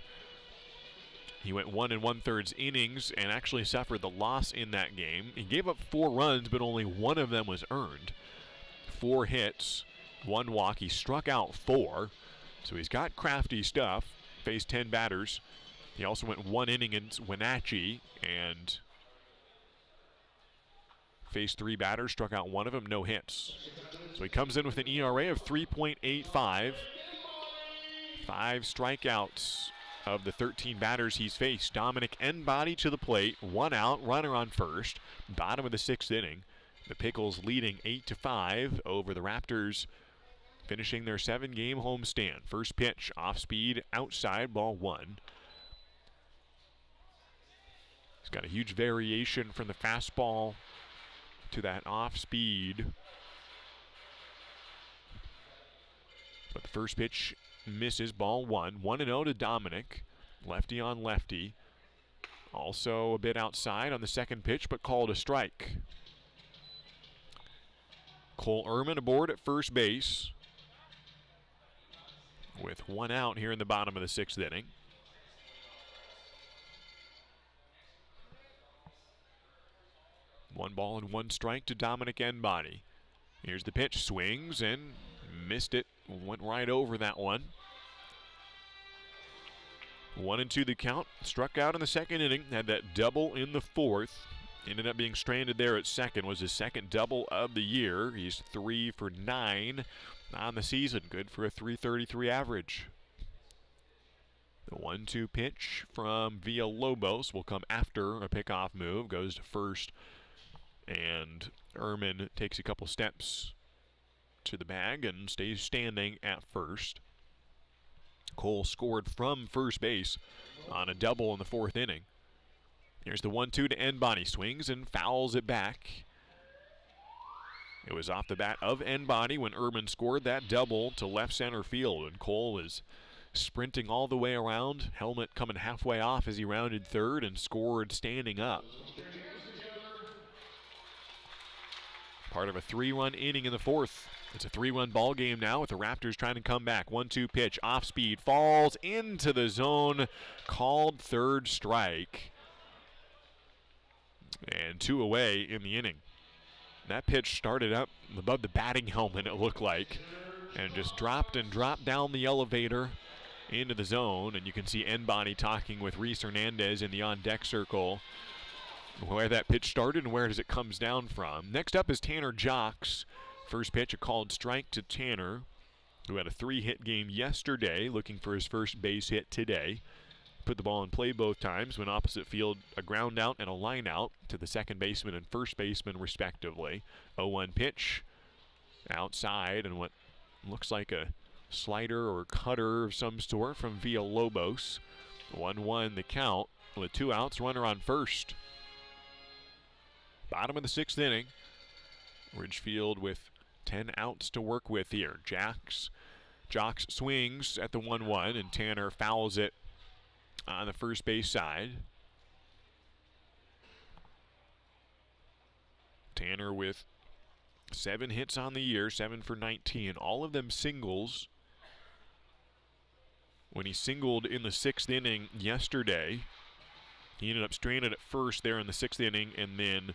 He went 1 1/3 innings and actually suffered the loss in that game. He gave up 4 runs, but only 1 of them was earned. 4 hits, 1 walk. He struck out 4, so he's got crafty stuff. Faced 10 batters. He also went 1 inning in Wenatchee and faced 3 batters, struck out 1 of them, no hits. So he comes in with an ERA of 3.85. 5 strikeouts of the 13 batters he's faced. Dominic Enbody to the plate, 1 out, runner on first. Bottom of the 6th inning. The Pickles leading 8-5 over the Raptors, finishing their 7-game homestand. First pitch, off speed, outside, ball 1. He's got a huge variation from the fastball to that off speed. But the first pitch misses, ball 1. 1-0 to Dominic. Lefty on lefty. Also a bit outside on the second pitch, but called a strike. Cole Ehrman aboard at first base, with 1 out here in the bottom of the 6th inning. One ball and 1 strike to Dominic Enbody. Here's the pitch, swings and missed it, went right over that one. 1-2 the count, struck out in the 2nd inning, had that double in the 4th. Ended up being stranded there at second, was his 2nd double of the year. He's 3 for 9 on the season, good for a .333 average. The 1-2 pitch from Villalobos will come after a pickoff move, goes to first, and Ehrman takes a couple steps to the bag and stays standing at first. Cole scored from first base on a double in the 4th inning. Here's the 1-2 to Enbody, swings and fouls it back. It was off the bat of Enbody when Ehrman scored that double to left center field, and Cole is sprinting all the way around, helmet coming halfway off as he rounded third and scored standing up. Part of a 3-run inning in the 4th. It's a 3-run ball game now with the Raptors trying to come back. 1-2 pitch, off speed, falls into the zone, called third strike. And 2 away in the inning. That pitch started up above the batting helmet, it looked like, and just dropped down the elevator into the zone. And you can see Enbody talking with Reese Hernandez in the on-deck circle where that pitch started and where it comes down from. Next up is Tanner Jocks. First pitch, a called strike to Tanner, who had a 3-hit game yesterday, looking for his first base hit today. Put the ball in play both times, went opposite field, a ground out and a line out to the second baseman and first baseman respectively. 0-1 pitch outside, and what looks like a slider or cutter of some sort from Villalobos. 1-1 the count with 2 outs, runner on first. Bottom of the 6th inning. Ridgefield with 10 outs to work with here. Jocks swings at the 1-1, and Tanner fouls it on the first base side. Tanner with 7 hits on the year, 7 for 19, all of them singles. When he singled in the 6th inning yesterday, he ended up stranded at first there in the 6th inning, and then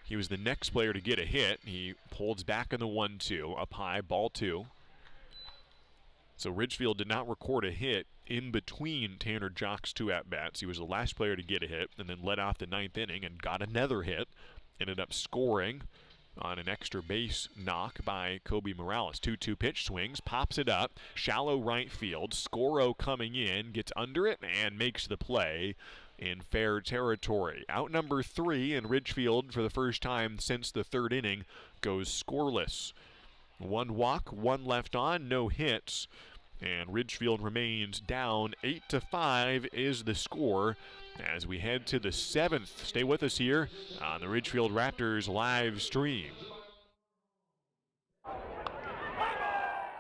he was the next player to get a hit. He holds back in the 1-2, up high, ball 2. So Ridgefield did not record a hit in between Tanner Jocks' 2 at-bats. He was the last player to get a hit and then led off the 9th inning and got another hit. Ended up scoring on an extra base knock by Kobe Morales. 2-2 pitch, swings, pops it up, shallow right field. Scoro coming in, gets under it and makes the play. in fair territory. Out number 3, and Ridgefield, for the first time since the 3rd inning, goes scoreless. 1 walk, 1 left on, no hits, and Ridgefield remains down 8-5 is the score as we head to the 7th. Stay with us here on the Ridgefield Raptors live stream.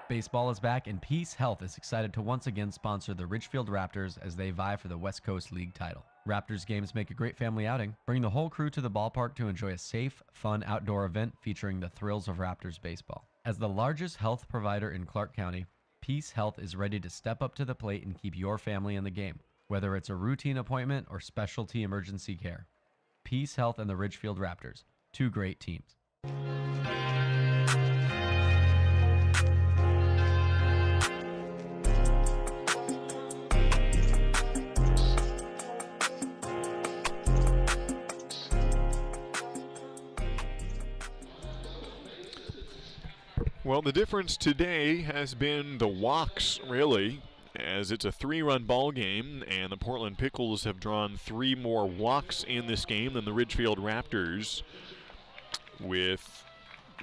Baseball is back, and Peace Health is excited to once again sponsor the Ridgefield Raptors as they vie for the West Coast League title. Raptors games make a great family outing. Bring the whole crew to the ballpark to enjoy a safe, fun outdoor event featuring the thrills of Raptors baseball. As the largest health provider in Clark County, Peace Health is ready to step up to the plate and keep your family in the game, whether it's a routine appointment or specialty emergency care. Peace Health and the Ridgefield Raptors, 2 great teams. Well, the difference today has been the walks, really, as it's a 3-run ball game, and the Portland Pickles have drawn 3 more walks in this game than the Ridgefield Raptors, with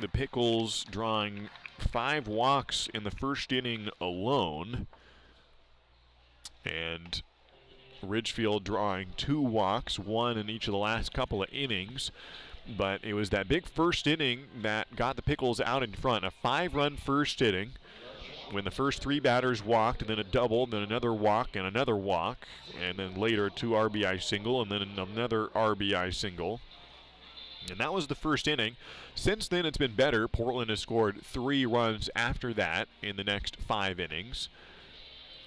the Pickles drawing 5 walks in the first inning alone, and Ridgefield drawing 2 walks, 1 in each of the last couple of innings. But it was that big first inning that got the Pickles out in front. A 5-run first inning when the first 3 batters walked, and then a double, then another walk, and then later a 2 RBI single, and then another RBI single. And that was the first inning. Since then, it's been better. Portland has scored 3 runs after that in the next 5 innings.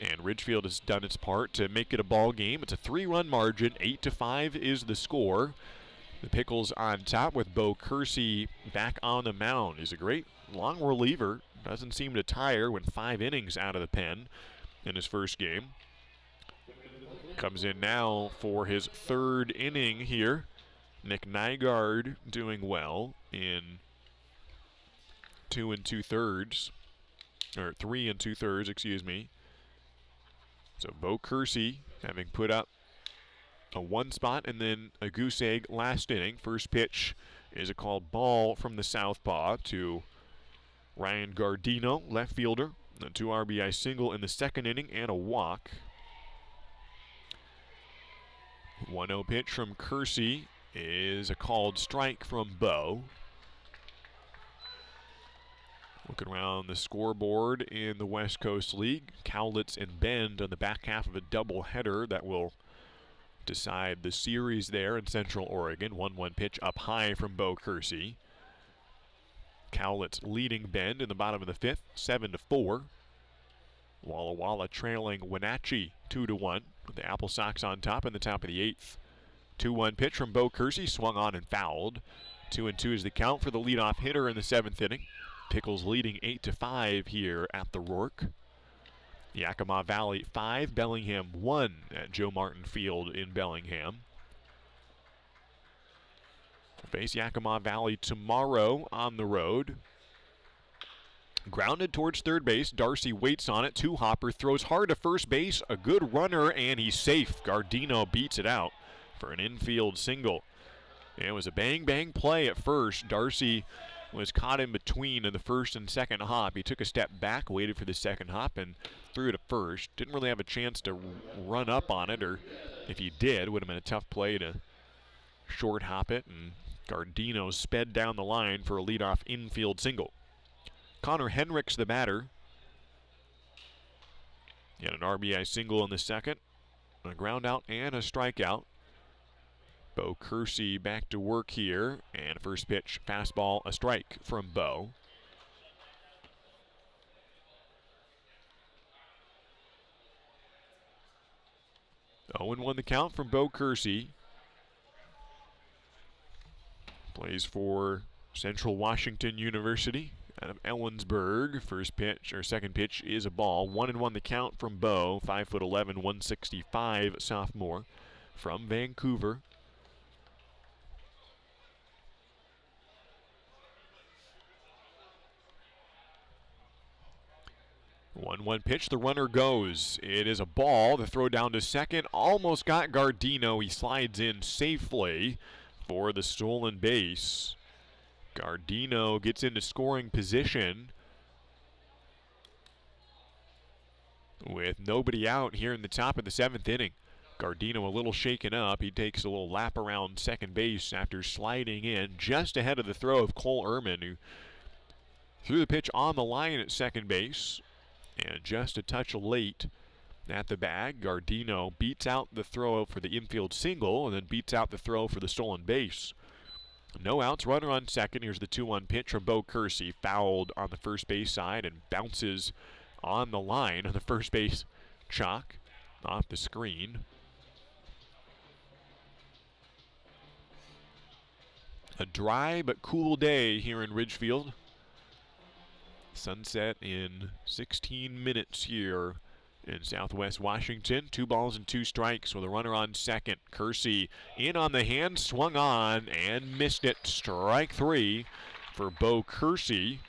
And Ridgefield has done its part to make it a ball game. It's a 3-run margin. 8-5 is the score. The Pickles on top with Bo Kersey back on the mound. He's a great long reliever. Doesn't seem to tire when 5 innings out of the pen in his first game. Comes in now for his 3rd inning here. Nick Nygaard doing well in 2 2/3, or 3 2/3, excuse me. So Bo Kersey having put up a 1 spot and then a goose egg last inning. First pitch is a called ball from the southpaw to Ryan Gardino, left fielder. A 2 RBI single in the 2nd inning and a walk. 1-0 pitch from Kersey is a called strike from Bo. Looking around the scoreboard in the West Coast League, Cowlitz and Bend on the back half of a doubleheader that will decide the series there in Central Oregon. 1-1 pitch up high from Bo Kersey. Cowlitz leading Bend in the bottom of the 5th, 7-4. Walla Walla trailing Wenatchee 2-1 with the Apple Sox on top in the top of the 8th. 2-1 pitch from Bo Kersey, swung on and fouled. 2-2 is the count for the leadoff hitter in the 7th inning. Pickles leading 8-5 here at the Rourke. Yakima Valley 5, Bellingham 1 at Joe Martin Field in Bellingham. We'll face Yakima Valley tomorrow on the road. Grounded towards third base. Darcy waits on it. 2-hopper throws hard to first base. A good runner, and he's safe. Gardino beats it out for an infield single. It was a bang-bang play at first. Darcy was caught in between in the first and second hop. He took a step back, waited for the second hop, and threw to first. Didn't really have a chance to run up on it, or if he did, would have been a tough play to short hop it, and Gardino sped down the line for a leadoff infield single. Connor Henricks the batter. He had an RBI single in the 2nd, a ground out and a strikeout. Bo Kersey back to work here, and first pitch fastball, a strike from Bo. Oh, and 1 the count from Bo Kersey. Plays for Central Washington University out of Ellensburg. First pitch, or second pitch, is a ball. 1-1 the count from Bo. 5'11", 165 sophomore from Vancouver. 1-1 pitch, the runner goes. It is a ball. The throw down to second almost got Gardino. He slides in safely for the stolen base. Gardino gets into scoring position with nobody out here in the top of the 7th inning. Gardino a little shaken up. He takes a little lap around second base after sliding in just ahead of the throw of Cole Ehrman, who threw the pitch on the line at second base and just a touch late at the bag. Gardino beats out the throw for the infield single and then beats out the throw for the stolen base. No outs, runner on second. Here's the 2-1 pitch from Bo Kersey, fouled on the first base side and bounces on the line on the first base chalk off the screen. A dry but cool day here in Ridgefield. Sunset in 16 minutes here in Southwest Washington. 2 balls and 2 strikes with a runner on second. Kersey in on the hand, swung on and missed it. Strike 3 for Bo Kersey,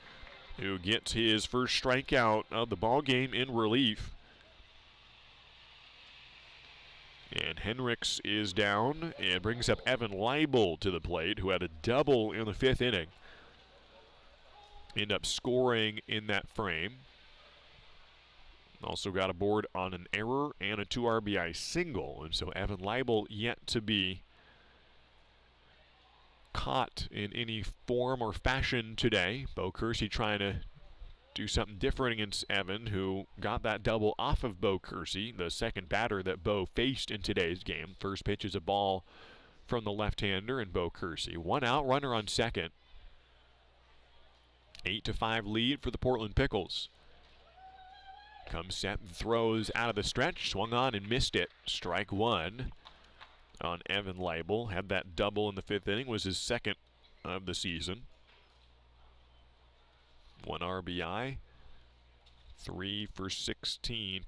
who gets his first strikeout of the ball game in relief. And Henricks is down and brings up Evan Leibel to the plate, who had a double in the 5th inning. End up scoring in that frame. Also got aboard on an error and a 2 RBI single. And so Evan Leibel yet to be caught in any form or fashion today. Bo Kersey trying to do something different against Evan, who got that double off of Bo Kersey, the second batter that Bo faced in today's game. First pitch is a ball from the left-hander and Bo Kersey. 1 out, runner on second. 8-5 lead for the Portland Pickles. Comes set and throws out of the stretch. Swung on and missed it. Strike 1 on Evan Leibel. Had that double in the 5th inning. Was his second of the season. 1 RBI. 5 for 16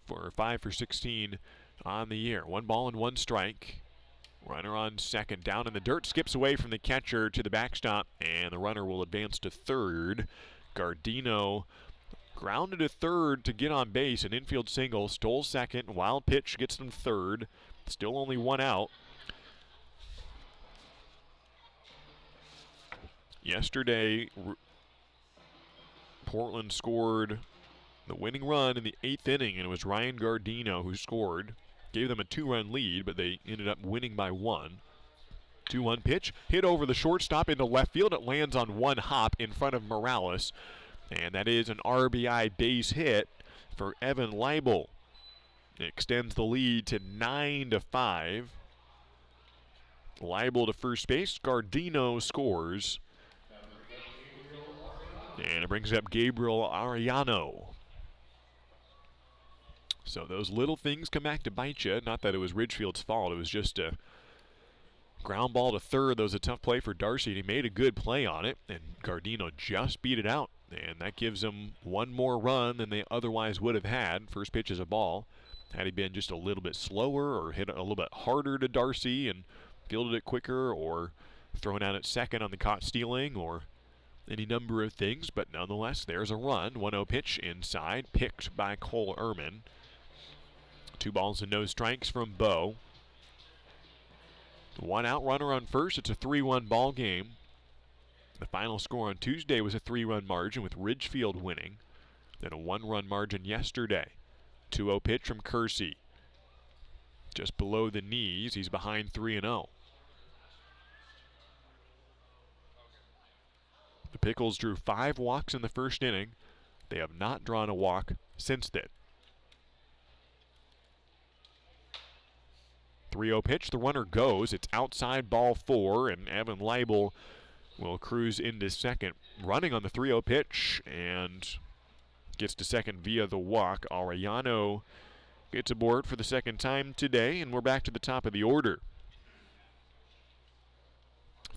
on the year. 1 ball and 1 strike. Runner on second, down in the dirt, skips away from the catcher to the backstop, and the runner will advance to third. Gardino grounded to third to get on base, an infield single, stole second, wild pitch gets him third. Still only 1 out. Yesterday, Portland scored the winning run in the 8th inning, and it was Ryan Gardino who scored. Gave them a 2-run lead, but they ended up winning by 1. 2-1 pitch, hit over the shortstop into left field. It lands on 1 hop in front of Morales, and that is an RBI base hit for Evan Leibel. It extends the lead to 9-5. Leibel to first base. Gardino scores, and it brings up Gabriel Arellano. So those little things come back to bite you. Not that it was Ridgefield's fault. It was just a ground ball to third. That was a tough play for Darcy, and he made a good play on it. And Gardino just beat it out. And that gives them 1 more run than they otherwise would have had. First pitch is a ball. Had he been just a little bit slower or hit a little bit harder to Darcy and fielded it quicker, or thrown out at second on the caught stealing, or any number of things. But nonetheless, there's a run. 1-0 pitch inside, picked by Cole Ehrman. 2 balls and no strikes from Bo. 1 out, runner on first. It's a 3-1 ball game. The final score on Tuesday was a 3-run margin, with Ridgefield winning. Then a 1-run margin yesterday. 2-0 pitch from Kersey. Just below the knees. He's behind 3-0. The Pickles drew 5 walks in the first inning. They have not drawn a walk since then. 3-0 pitch, the runner goes. It's outside, ball 4, and Evan Leibel will cruise into second. Running on the 3-0 pitch and gets to second via the walk. Arellano gets aboard for the second time today, and we're back to the top of the order.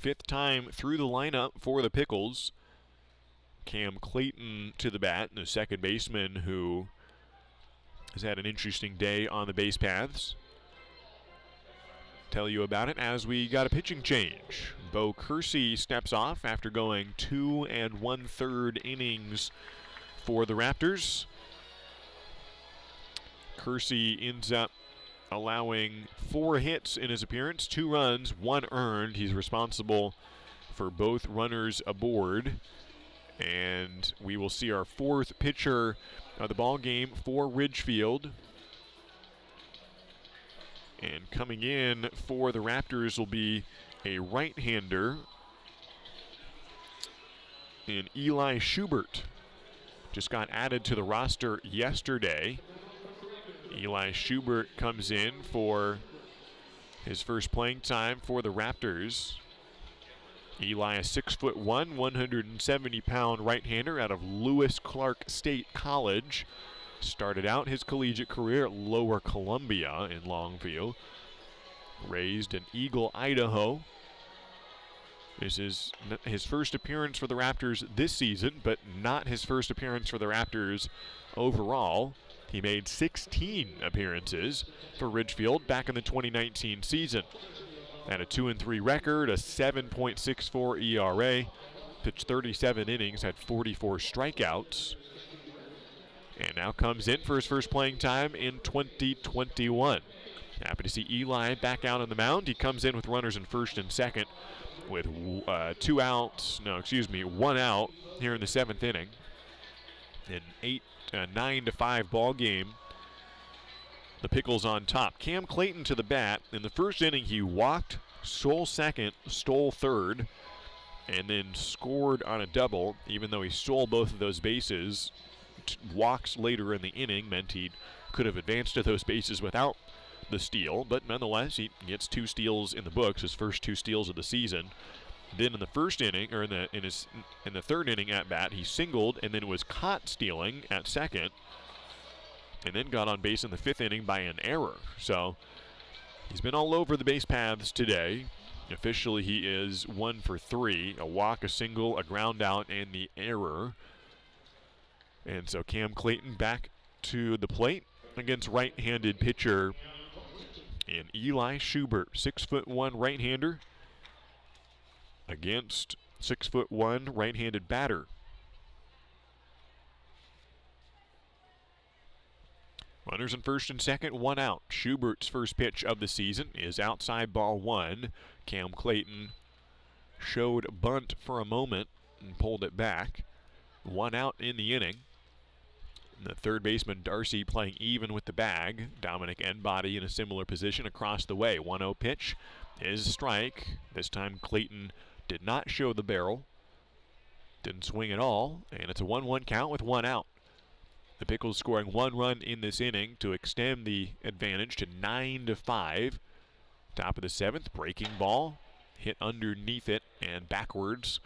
5th time through the lineup for the Pickles. Cam Clayton to the bat, the second baseman who has had an interesting day on the base paths. Tell you about it as we got a pitching change. Bo Kersey steps off after going 2 1/3 innings for the Raptors. Kersey ends up allowing 4 hits in his appearance, 2 runs, 1 earned. He's responsible for both runners aboard. And we will see our 4th pitcher of the ball game for Ridgefield. And coming in for the Raptors will be a right-hander in Eli Schubert. Just got added to the roster yesterday. Eli Schubert comes in for his first playing time for the Raptors. Eli, a 6'1", 170-pound right-hander out of Lewis Clark State College. Started out his collegiate career at Lower Columbia in Longview. Raised in Eagle, Idaho. This is his first appearance for the Raptors this season, but not his first appearance for the Raptors overall. He made 16 appearances for Ridgefield back in the 2019 season. Had a 2-3 record, a 7.64 ERA, pitched 37 innings, had 44 strikeouts, and now comes in for his first playing time in 2021. Happy to see Eli back out on the mound. He comes in with runners in first and second with 1 out here in the 7th inning. An 9-5 ball game. The Pickles on top. Cam Clayton to the bat. In the first inning, he walked, stole second, stole third, and then scored on a double. Even though he stole both of those bases, walks later in the inning meant he could have advanced to those bases without the steal. But nonetheless, he gets 2 steals in the books, his first 2 steals of the season. Then in the first inning, or in the third inning at bat, he singled and then was caught stealing at second, and then got on base in the 5th inning by an error. So he's been all over the base paths today. Officially, he is 1 for 3, a walk, a single, a ground out, and the error. And so Cam Clayton back to the plate against right-handed pitcher in Eli Schubert, 6'1" right-hander against 6'1" right-handed batter. Runners in first and second, 1 out. Schubert's first pitch of the season is outside ball 1. Cam Clayton showed bunt for a moment and pulled it back. 1 out in the inning. And the third baseman Darcy playing even with the bag. Dominic Enbody in a similar position across the way. 1-0 pitch is a strike. This time Clayton did not show the barrel. Didn't swing at all. And it's a 1-1 count with 1 out. The Pickles scoring 1 run in this inning to extend the advantage to 9-5. Top of the 7th, breaking ball. Hit underneath it and backwards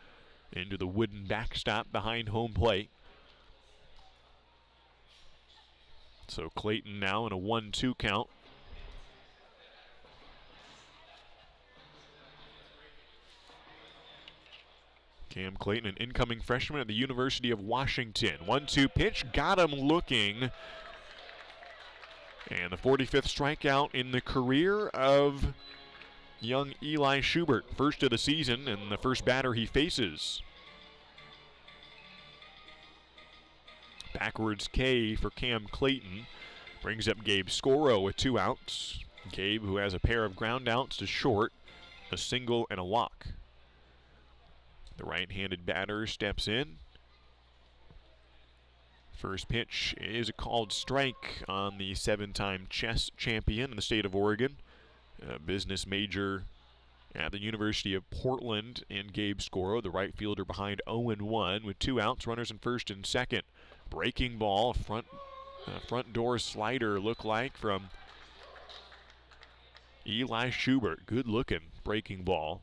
into the wooden backstop behind home plate. So Clayton now in a 1-2 count. Cam Clayton, an incoming freshman at the University of Washington. 1-2 pitch, got him looking. And the 45th strikeout in the career of young Eli Schubert. First of the season and the first batter he faces. Backwards K for Cam Clayton. Brings up Gabe Scoro with 2 outs. Gabe, who has a pair of ground outs to short, a single and a walk. The right-handed batter steps in. First pitch is a called strike on the 7-time chess champion in the state of Oregon. A business major at the University of Portland, and Gabe Scoro, the right fielder behind 0-1 with 2 outs, runners in first and second. Breaking ball, front door slider look like from Eli Schubert. Good looking breaking ball.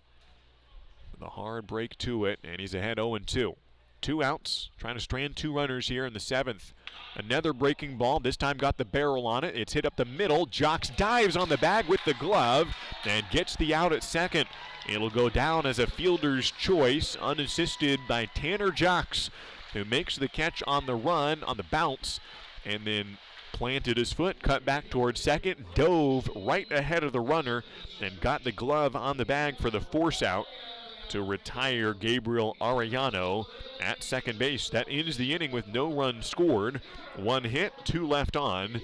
The hard break to it, and he's ahead 0-2. 2 outs, trying to strand 2 runners here in the 7th. Another breaking ball, this time got the barrel on it. It's hit up the middle. Jocks dives on the bag with the glove and gets the out at second. It'll go down as a fielder's choice, unassisted by Tanner Jocks, who makes the catch on the run, on the bounce, and then planted his foot, cut back towards second, dove right ahead of the runner, and got the glove on the bag for the force out to retire Gabriel Arellano at second base. That ends the inning with no runs scored. 1 hit, 2 left on.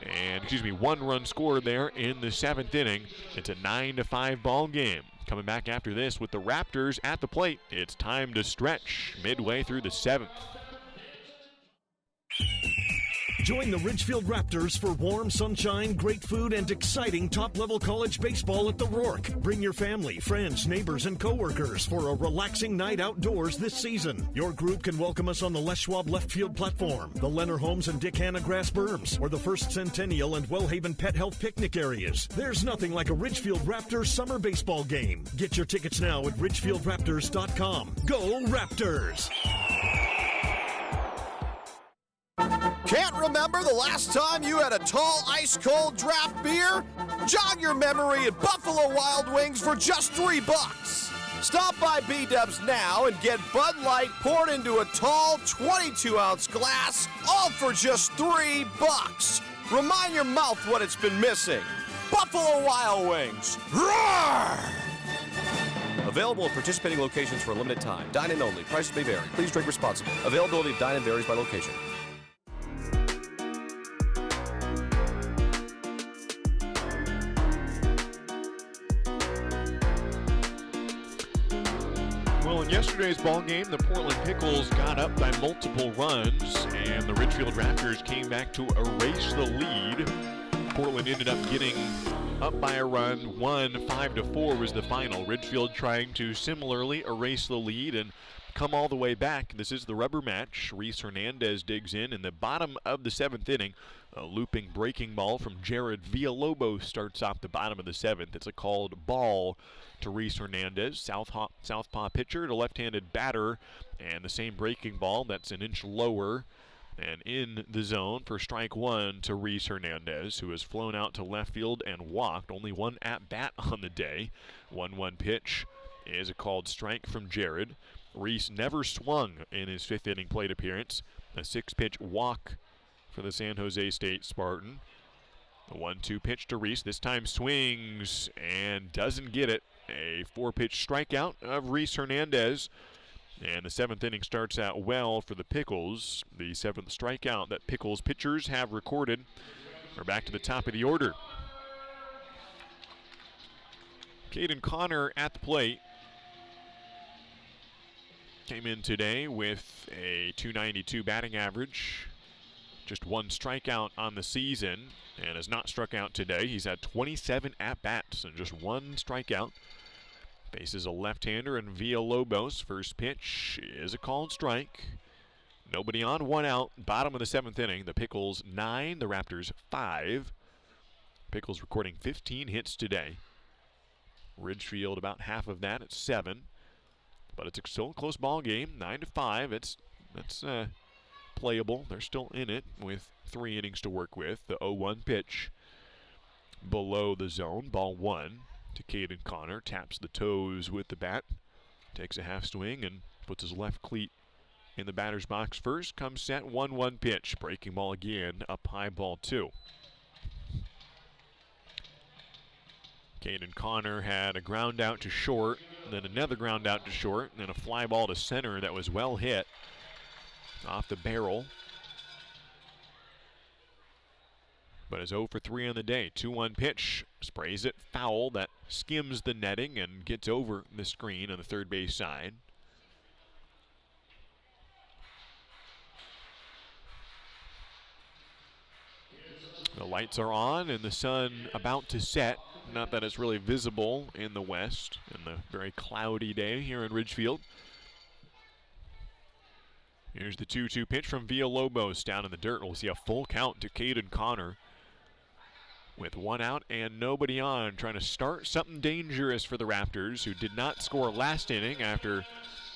And, 1-run score there in the 7th inning. It's a 9-5 ball game. Coming back after this with the Raptors at the plate, it's time to stretch midway through the 7th. Join the Ridgefield Raptors for warm sunshine, great food, and exciting top-level college baseball at the Rourke. Bring your family, friends, neighbors, and coworkers for a relaxing night outdoors this season. Your group can welcome us on the Les Schwab left field platform, the Lenner Homes and Dick Hanna grass berms, or the First Centennial and Wellhaven Pet Health picnic areas. There's nothing like a Ridgefield Raptors summer baseball game. Get your tickets now at ridgefieldraptors.com. Go Raptors! Can't remember the last time you had a tall, ice-cold draft beer? Jog your memory at Buffalo Wild Wings for just $3. Stop by B-Dubs now and get Bud Light poured into a tall 22-ounce glass, all for just $3. Remind your mouth what it's been missing. Buffalo Wild Wings. Roar! Available at participating locations for a limited time. Dine-in only. Prices may vary. Please drink responsibly. Availability of dine-in varies by location. Well, in yesterday's ball game, the Portland Pickles got up by multiple runs, and the Ridgefield Raptors came back to erase the lead. Portland ended up getting up by a run. 5-4 was the final. Ridgefield trying to similarly erase the lead and come all the way back. This is the rubber match. Reese Hernandez digs in the bottom of the 7th inning. A looping breaking ball from Jared Villalobos starts off the bottom of the 7th. It's a called ball to Reese Hernandez, southpaw pitcher to left-handed batter, and the same breaking ball that's an inch lower and in the zone for strike 1 to Reese Hernandez, who has flown out to left field and walked. Only one at-bat on the day. 1-1 pitch is a called strike from Jared. Reese never swung in his 5th inning plate appearance. A 6-pitch walk for the San Jose State Spartan. The 1-2 pitch to Reese. This time swings and doesn't get it. A 4-pitch strikeout of Reese Hernandez. And the 7th inning starts out well for the Pickles. The 7th strikeout that Pickles pitchers have recorded. We're back to the top of the order. Caden Connor at the plate. Came in today with a .292 batting average. Just 1 strikeout on the season and has not struck out today. He's had 27 at-bats and just 1 strikeout. Faces a left-hander and Villalobos. First pitch is a called strike. Nobody on, 1 out. Bottom of the 7th inning. The Pickles 9, the Raptors 5. Pickles recording 15 hits today. Ridgefield about half of that at 7. But it's still a close ball game, 9-5. That's playable. They're still in it with 3 innings to work with. The 0-1 pitch below the zone, ball 1 to Caden Connor. Taps the toes with the bat, takes a half swing and puts his left cleat in the batter's box first. Comes set, 1-1 pitch. Breaking ball again, up high, ball 2. Caden Connor had a ground out to short, then another ground out to short, and then a fly ball to center that was well hit off the barrel. But is 0 for 3 on the day. 2-1 pitch, sprays it foul. That skims the netting and gets over the screen on the third base side. The lights are on and the sun about to set. Not that it's really visible in the west in the very cloudy day here in Ridgefield. Here's the 2-2 pitch from Villalobos down in the dirt. We'll see a full count to Caden Connor with 1 out and nobody on, trying to start something dangerous for the Raptors, who did not score last inning after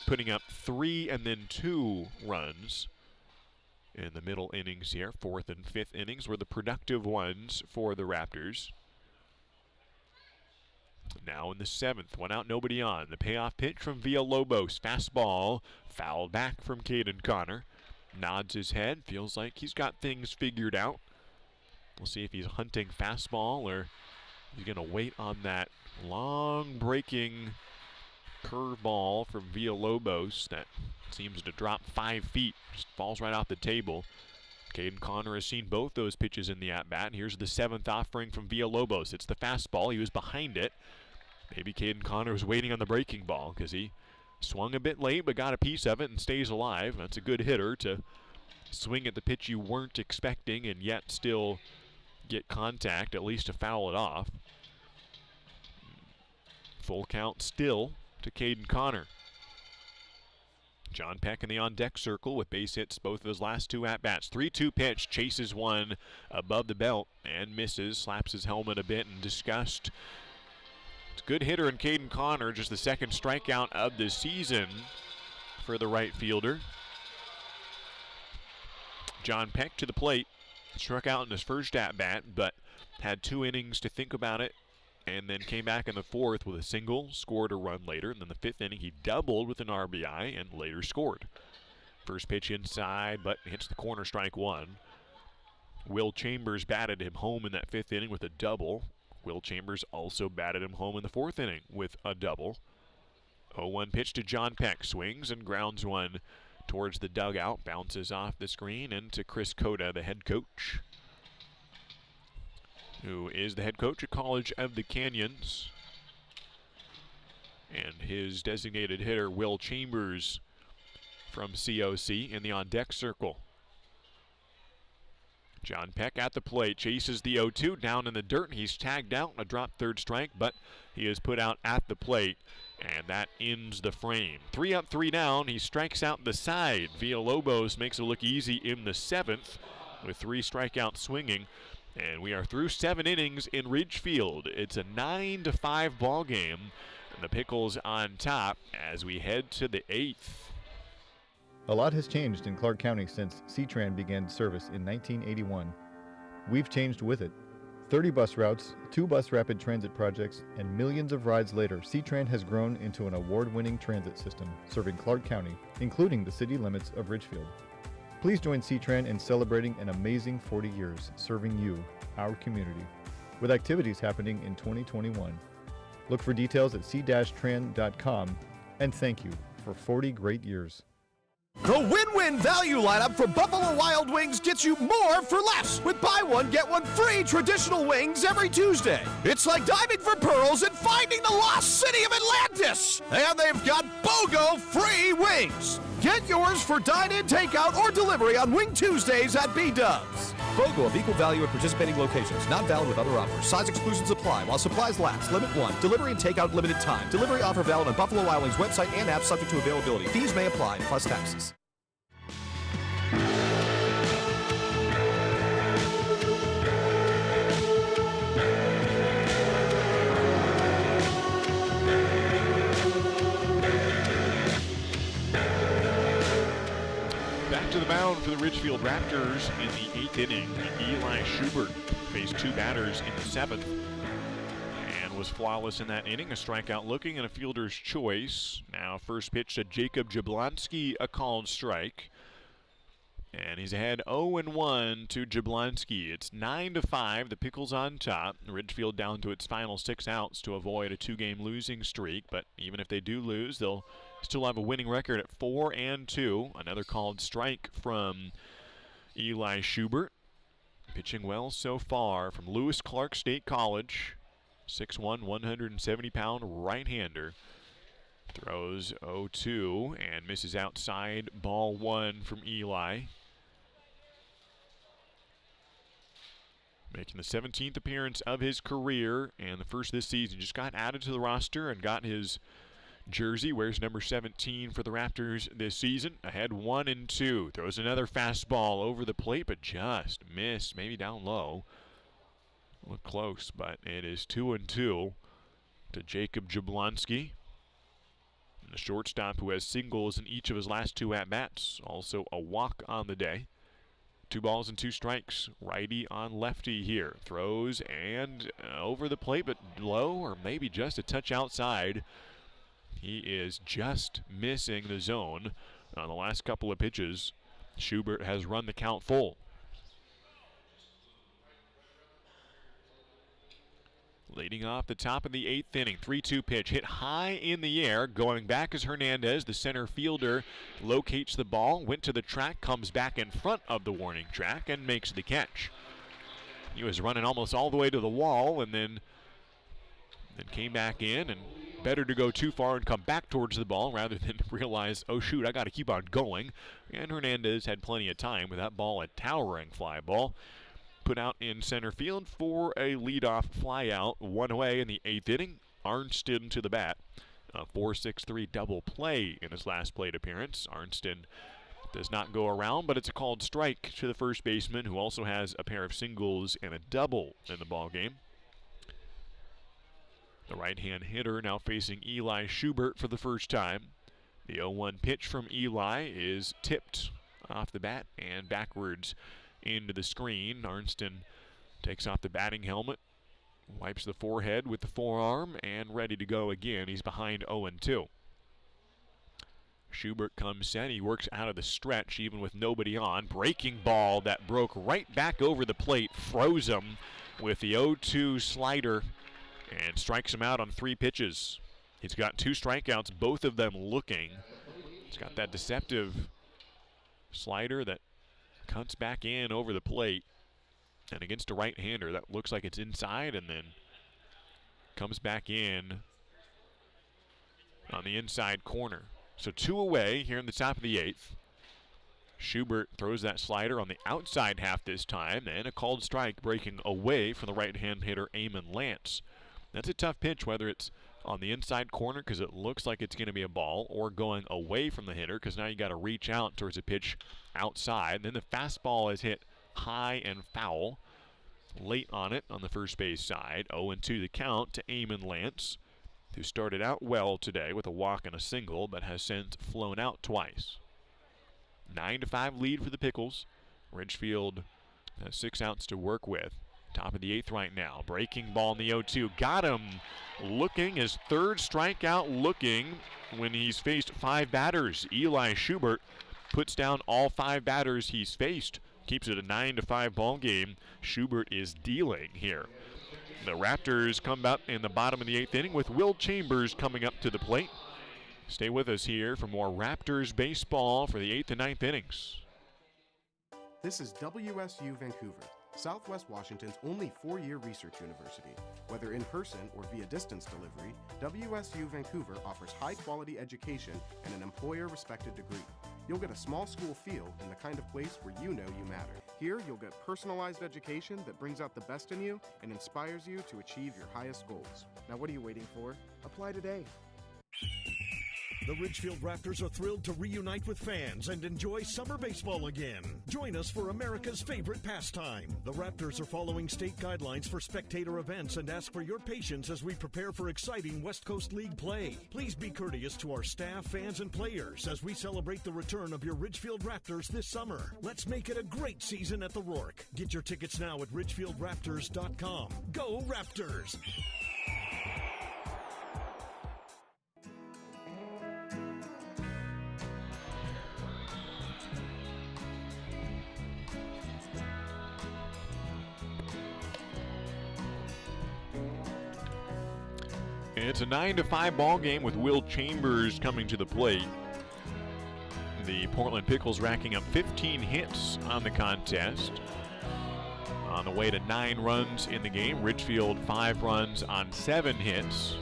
putting up 3 and then 2 runs in the middle innings here. 4th and 5th innings were the productive ones for the Raptors. Now in the 7th, 1 out, nobody on. The payoff pitch from Villalobos. Fastball, fouled back from Caden Connor. Nods his head, feels like he's got things figured out. We'll see if he's hunting fastball or he's going to wait on that long breaking curveball from Villalobos that seems to drop 5 feet. Just falls right off the table. Caden Connor has seen both those pitches in the at-bat. And here's the 7th offering from Villalobos. It's the fastball. He was behind it. Maybe Caden Connor was waiting on the breaking ball because he swung a bit late but got a piece of it and stays alive. That's a good hitter to swing at the pitch you weren't expecting and yet still get contact, at least to foul it off. Full count still to Caden Connor. John Peck in the on-deck circle with base hits both of his last 2 at-bats. 3-2 pitch, chases one above the belt and misses, slaps his helmet a bit in disgust. It's a good hitter in Caden Connor, just the 2nd strikeout of the season for the right fielder. John Peck to the plate, struck out in his first at-bat, but had 2 innings to think about it, and then came back in the 4th with a single, scored a run later, and then the 5th inning he doubled with an RBI and later scored. First pitch inside, but hits the corner, strike 1. Will Chambers batted him home in that 5th inning with a double. Will Chambers also batted him home in the 4th inning with a double. 0-1 pitch to John Peck, swings and grounds one towards the dugout, bounces off the screen into Chris Cota, the head coach, who is the head coach at College of the Canyons. And his designated hitter, Will Chambers from COC, in the on-deck circle. John Peck at the plate, chases the 0-2 down in the dirt. He's tagged out, a drop 3rd strike, but he is put out at the plate, and that ends the frame. 3 up, 3 down. He strikes out the side. Villalobos makes it look easy in the 7th with 3 strikeouts swinging. And we are through 7 innings in Ridgefield. It's a 9-5 ball game, and the Pickles on top as we head to the 8th. A lot has changed in Clark County since C-Tran began service in 1981. We've changed with it. 30 bus routes, 2 bus rapid transit projects, and millions of rides later, C-Tran has grown into an award-winning transit system serving Clark County, including the city limits of Ridgefield. Please join C-Tran in celebrating an amazing 40 years serving you, our community, with activities happening in 2021. Look for details at c-tran.com, and thank you for 40 great years. The win-win value lineup from Buffalo Wild Wings gets you more for less with buy one, get one free traditional wings every Tuesday. It's like diving for pearls and finding the lost city of Atlantis. And they've got BOGO free wings. Get yours for dine-in, takeout, or delivery on Wing Tuesdays at B-Dubs. BOGO of equal value at participating locations. Not valid with other offers. Size exclusions apply while supplies last. Limit 1. Delivery and takeout limited time. Delivery offer valid on Buffalo Wild Wings website and app subject to availability. Fees may apply plus taxes. Back to the mound for the Ridgefield Raptors in the 8th inning. Eli Schubert faced 2 batters in the 7th and was flawless in that inning. A strikeout looking and a fielder's choice. Now first pitch to Jacob Jablonski, a called strike. And he's ahead 0-1 to Jablonski. It's 9-5. The Pickles on top. Ridgefield down to its final 6 outs to avoid a 2-game losing streak. But even if they do lose, they'll still have a winning record at 4-2. Another called strike from Eli Schubert. Pitching well so far from Lewis Clark State College. 6'1", 170-pound right-hander. Throws 0-2 and misses outside. Ball 1 from Eli. Making the 17th appearance of his career and the first this season. Just got added to the roster and got his jersey. Wears number 17 for the Raptors this season. Ahead 1-2. Throws another fastball over the plate, but just missed. Maybe down low. Look close, but it is 2-2 to Jacob Jablonski. And the shortstop who has singles in each of his last 2 at-bats. Also a walk on the day. 2 balls and 2 strikes. Righty on lefty here. Throws and over the plate, but low or maybe just a touch outside. He is just missing the zone on the last couple of pitches. Schubert has run the count full. Leading off the top of the 8th inning, 3-2 pitch hit high in the air. Going back is Hernandez, the center fielder, locates the ball, went to the track, comes back in front of the warning track, and makes the catch. He was running almost all the way to the wall and then came back in, and better to go too far and come back towards the ball rather than realize, oh shoot, I got to keep on going. And Hernandez had plenty of time with that ball, a towering fly ball, put out in center field for a leadoff fly out, one away in the 8th inning. Arnston to the bat. A 4-6-3 double play in his last plate appearance. Arnston does not go around, but it's a called strike to the first baseman, who also has a pair of singles and a double in the ball game. The right-hand hitter now facing Eli Schubert for the first time. The 0-1 pitch from Eli is tipped off the bat and backwards into the screen. Arnston takes off the batting helmet, wipes the forehead with the forearm, and ready to go again. He's behind 0-2. Schubert comes set. He works out of the stretch even with nobody on. Breaking ball that broke right back over the plate, froze him with the 0-2 slider, and strikes him out on 3 pitches. He's got 2 strikeouts, both of them looking. He's got that deceptive slider that cuts back in over the plate, and against a right-hander that looks like it's inside and then comes back in on the inside corner. So 2 away here in the top of the 8th. Schubert throws that slider on the outside half this time, and a called strike breaking away from the right-hand hitter Eamon Lance. That's a tough pitch, whether it's on the inside corner because it looks like it's going to be a ball, or going away from the hitter because now you got to reach out towards a pitch outside. Then the fastball is hit high and foul late on it on the first base side. 0-2 the count to Eamon Lance, who started out well today with a walk and a single, but has since flown out twice. 9-5 lead for the Pickles. Ridgefield has 6 outs to work with. Top of the 8th right now. Breaking ball in the 0-2. Got him looking. His 3rd strikeout looking when he's faced 5 batters. Eli Schubert puts down all 5 batters he's faced. Keeps it a 9-5 ball game. Schubert is dealing here. The Raptors come up in the bottom of the 8th inning with Will Chambers coming up to the plate. Stay with us here for more Raptors baseball for the 8th and 9th innings. This is WSU Vancouver, Southwest Washington's only 4-year research university. Whether in person or via distance delivery, WSU Vancouver offers high-quality education and an employer-respected degree. You'll get a small school feel in the kind of place where you know you matter. Here, you'll get personalized education that brings out the best in you and inspires you to achieve your highest goals. Now what are you waiting for? Apply today. The Ridgefield Raptors are thrilled to reunite with fans and enjoy summer baseball again. Join us for America's favorite pastime. The Raptors are following state guidelines for spectator events and ask for your patience as we prepare for exciting West Coast League play. Please be courteous to our staff, fans, and players as we celebrate the return of your Ridgefield Raptors this summer. Let's make it a great season at the Rourke. Get your tickets now at ridgefieldraptors.com. Go Raptors! It's a 9-5 ball game with Will Chambers coming to the plate. The Portland Pickles racking up 15 hits on the contest. On the way to 9 runs in the game. Ridgefield 5 runs on 7 hits.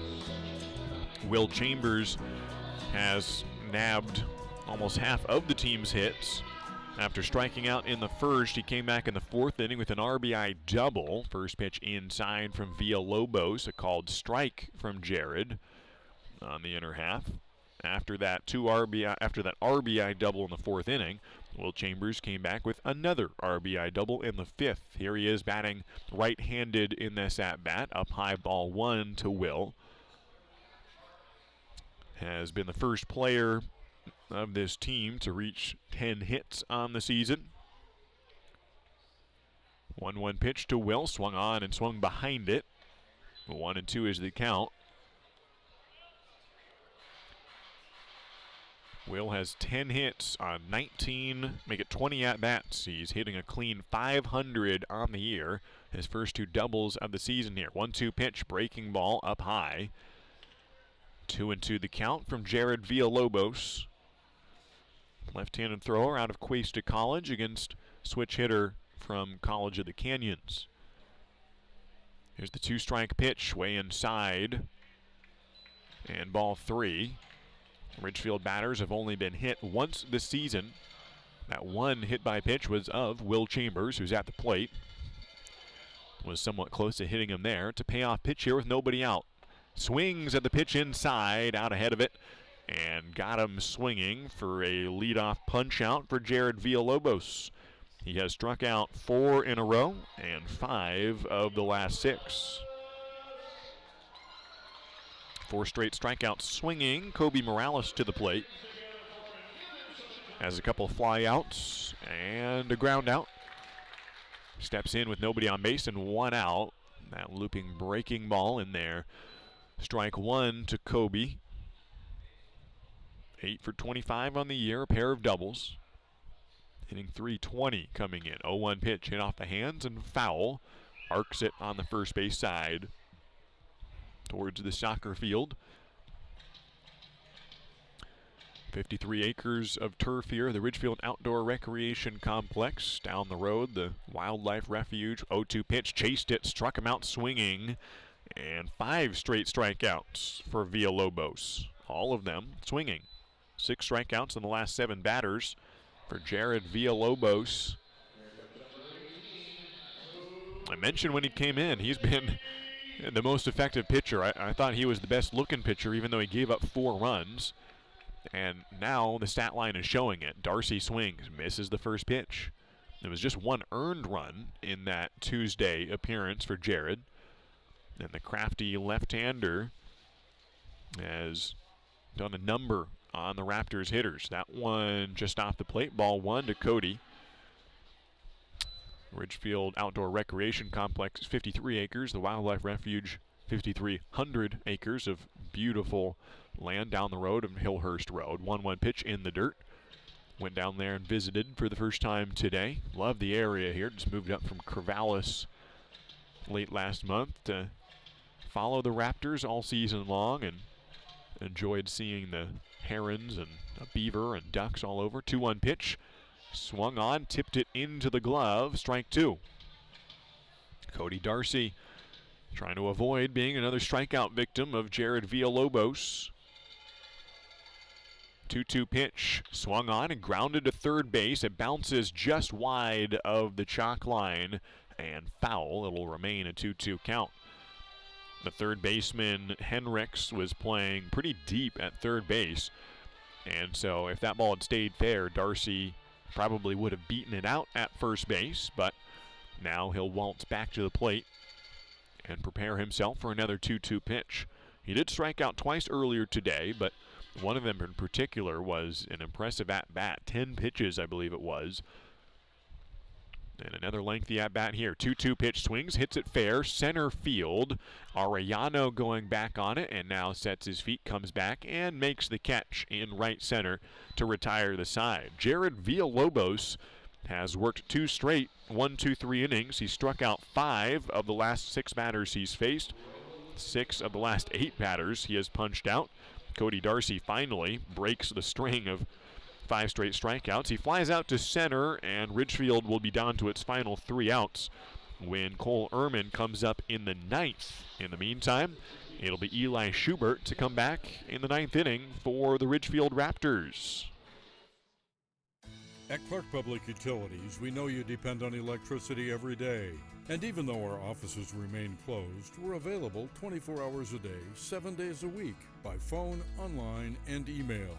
Will Chambers has nabbed almost half of the team's hits. After striking out in the first, he came back in the 4th inning with an RBI double. First pitch inside from Villalobos, a called strike from Jared on the inner half. After that RBI double in the 4th inning, Will Chambers came back with another RBI double in the 5th. Here he is batting right-handed in this at-bat. Up high, ball 1 to Will. Has been the first player of this team to reach 10 hits on the season. 1-1 pitch to Will, swung on and swung behind it. 1-2 is the count. Will has 10 hits on 19, make it 20 at-bats. He's hitting a clean .500 on the year. His first 2 doubles of the season here. 1-2 pitch, breaking ball up high. 2-2 the count from Jared Villalobos. Left-handed thrower out of Cuesta College against switch hitter from College of the Canyons. Here's the 2-strike pitch, way inside. And ball 3. Ridgefield batters have only been hit once this season. That one hit by pitch was of Will Chambers, who's at the plate. Was somewhat close to hitting him there. It's a payoff pitch here with nobody out. Swings at the pitch inside, out ahead of it, and got him swinging for a leadoff punch out for Jared Villalobos. He has struck out 4 in a row and 5 of the last 6. 4 straight strikeouts swinging. Kobe Morales to the plate. Has a couple of flyouts and a ground out. Steps in with nobody on base and 1 out. That looping breaking ball in there. Strike 1 to Kobe. 8 for 25 on the year, a pair of doubles. Hitting .320 coming in. 0-1 pitch hit off the hands and foul. Arcs it on the first base side towards the soccer field. 53 acres of turf here, the Ridgefield Outdoor Recreation Complex. Down the road, the Wildlife Refuge. 0-2 pitch, chased it, struck him out swinging. And 5 straight strikeouts for Villalobos. All of them swinging. 6 strikeouts in the last 7 batters for Jared Villalobos. I mentioned when he came in, he's been the most effective pitcher. I thought he was the best looking pitcher, even though he gave up 4 runs. And now the stat line is showing it. Darcy swings, misses the first pitch. There was just 1 earned run in that Tuesday appearance for Jared. And the crafty left-hander has done a number on the Raptors hitters. That one just off the plate. Ball 1 to Cody. Ridgefield Outdoor Recreation Complex is 53 acres. The Wildlife Refuge, 5,300 acres of beautiful land down the road of Hillhurst Road. 1-1 pitch in the dirt. Went down there and visited for the first time today. Love the area here. Just moved up from Corvallis late last month to follow the Raptors all season long and enjoyed seeing the herons and a beaver and ducks all over. 2-1 pitch. Swung on, tipped it into the glove. Strike 2. Cody Darcy trying to avoid being another strikeout victim of Jared Villalobos. 2-2 pitch. Swung on and grounded to third base. It bounces just wide of the chalk line and foul. It'll remain a 2-2 count. The third baseman, Henricks, was playing pretty deep at third base. And so if that ball had stayed fair, Darcy probably would have beaten it out at first base. But now he'll waltz back to the plate and prepare himself for another 2-2 pitch. He did strike out twice earlier today, but one of them in particular was an impressive at-bat. 10 pitches, I believe it was. And another lengthy at-bat here. 2-2 pitch swings, hits it fair, center field. Arellano going back on it and now sets his feet, comes back, and makes the catch in right center to retire the side. Jared Villalobos has worked 2 straight 1-2-3 innings. He struck out 5 of the last 6 batters he's faced. 6 of the last 8 batters he has punched out. Cody Darcy finally breaks the string of 5 straight strikeouts. He flies out to center, and Ridgefield will be down to its final 3 outs when Cole Ehrman comes up in the 9th. In the meantime, it'll be Eli Schubert to come back in the 9th inning for the Ridgefield Raptors. At Clark Public Utilities, we know you depend on electricity every day. And even though our offices remain closed, we're available 24 hours a day, 7 days a week, by phone, online, and email.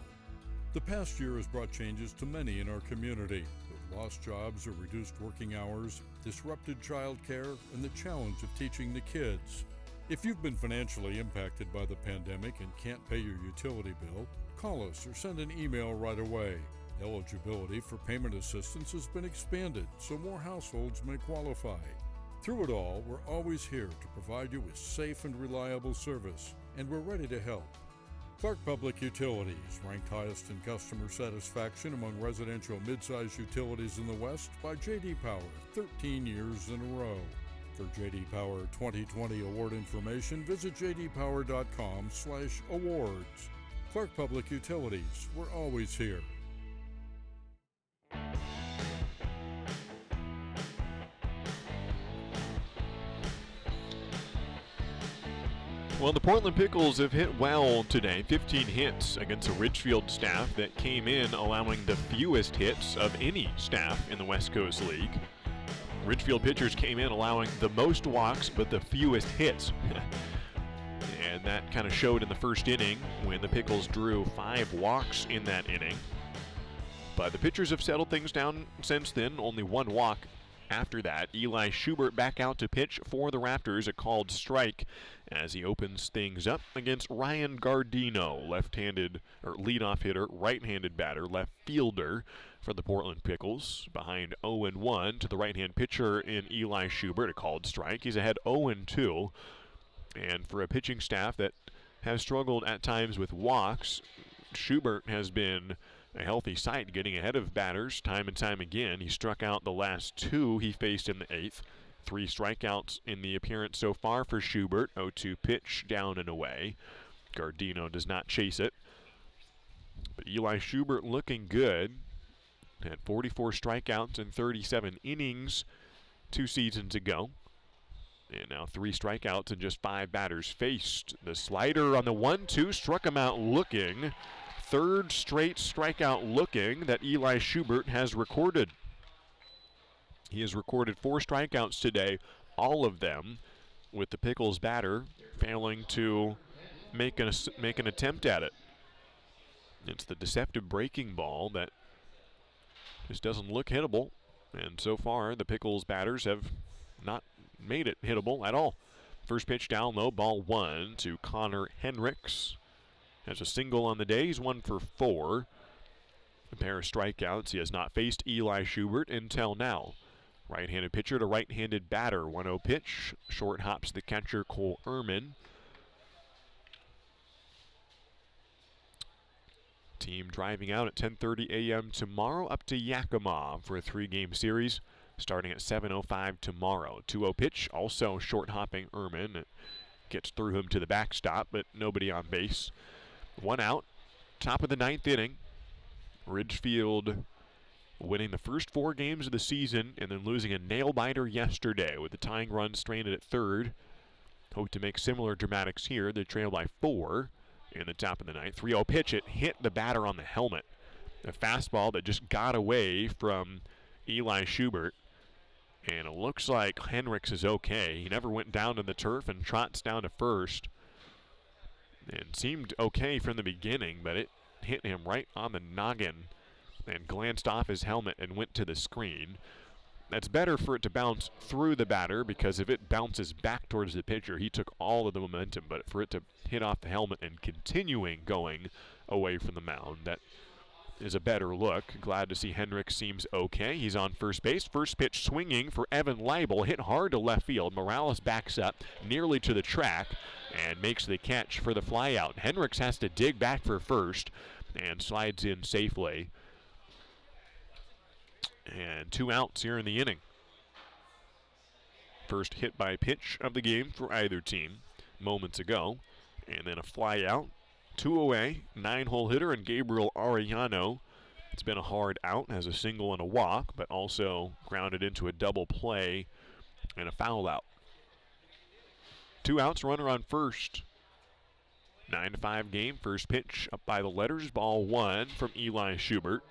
The past year has brought changes to many in our community, with lost jobs or reduced working hours, disrupted childcare, and the challenge of teaching the kids. If you've been financially impacted by the pandemic and can't pay your utility bill, call us or send an email right away. Eligibility for payment assistance has been expanded so more households may qualify. Through it all, we're always here to provide you with safe and reliable service, and we're ready to help. Clark Public Utilities, ranked highest in customer satisfaction among residential midsize utilities in the West by J.D. Power, 13 years in a row. For J.D. Power 2020 award information, visit jdpower.com/awards. Clark Public Utilities, we're always here. Well, the Portland Pickles have hit well today. 15 hits against a Ridgefield staff that came in allowing the fewest hits of any staff in the West Coast League. Ridgefield pitchers came in allowing the most walks but the fewest hits. And that kind of showed in the first inning when the Pickles drew 5 walks in that inning. But the pitchers have settled things down since then, only 1 walk after that. Eli Schubert back out to pitch for the Raptors, a called strike as he opens things up against Ryan Gardino, left-handed or leadoff hitter, right-handed batter, left fielder for the Portland Pickles. Behind 0-1 to the right-hand pitcher in Eli Schubert, a called strike. He's ahead 0-2. And for a pitching staff that has struggled at times with walks, Schubert has been a healthy sight, getting ahead of batters time and time again. He struck out the last 2 he faced in the 8th. 3 strikeouts in the appearance so far for Schubert. 0-2 pitch, down and away. Gardino does not chase it. But Eli Schubert looking good. Had 44 strikeouts in 37 innings 2 seasons ago. And now 3 strikeouts and just 5 batters faced. The slider on the 1-2 struck him out looking. 3rd straight strikeout looking that Eli Schubert has recorded. He has recorded 4 strikeouts today, all of them with the Pickles batter failing to make an attempt at it. It's the deceptive breaking ball that just doesn't look hittable. And so far, the Pickles batters have not made it hittable at all. First pitch down low, ball 1 to Connor Henricks. Has a single on the day. He's 1 for 4. A pair of strikeouts. He has not faced Eli Schubert until now. Right-handed pitcher to right-handed batter. 1-0 pitch. Short hops the catcher, Cole Ehrman. Team driving out at 10:30 a.m. tomorrow up to Yakima for a 3-game series starting at 7:05 tomorrow. 2-0 pitch. Also short hopping Ehrman. It gets through him to the backstop, but nobody on base. 1 out. Top of the 9th inning. Ridgefield winning the first 4 games of the season and then losing a nail-biter yesterday with the tying run stranded at 3rd. Hope to make similar dramatics here. They trail by 4 in the top of the 9th. 3-0 pitch. It hit the batter on the helmet. A fastball that just got away from Eli Schubert. And it looks like Henricks is okay. He never went down to the turf and trots down to first. And seemed okay from the beginning, but it hit him right on the noggin and glanced off his helmet and went to the screen. That's better for it to bounce through the batter, because if it bounces back towards the pitcher, he took all of the momentum. But for it to hit off the helmet and continuing going away from the mound, that is a better look. Glad to see Henricks seems okay. He's on first base. First pitch swinging for Evan Leibel. Hit hard to left field. Morales backs up nearly to the track and makes the catch for the flyout. Henricks has to dig back for first and slides in safely. And 2 outs here in the inning. First hit by pitch of the game for either team moments ago. And then a flyout. 2 away, 9-hole hitter, and Gabriel Arellano. It's been a hard out, has a single and a walk, but also grounded into a double play and a foul out. 2 outs, runner on first. 9-5 game, first pitch up by the letters, ball 1 from Eli Schubert.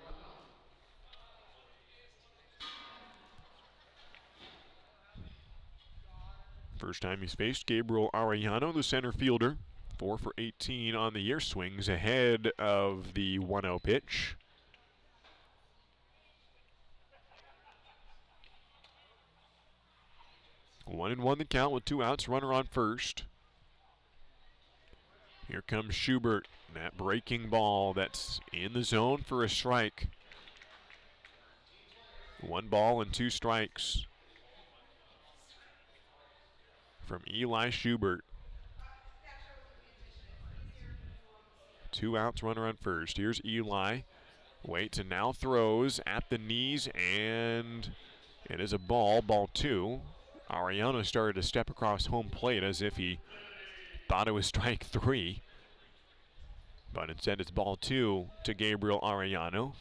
First time he's faced Gabriel Arellano, the center fielder. 4 for 18 on the year, swings ahead of the 1-0 pitch. One and one the count with 2 outs, runner on first. Here comes Schubert, that breaking ball that's in the zone for a strike. 1 ball and 2 strikes from Eli Schubert. 2 outs, runner on first. Here's Eli. Waits and now throws at the knees, and it is a ball, ball 2. Arellano started to step across home plate as if he thought it was strike 3. But instead it's ball 2 to Gabriel Arellano.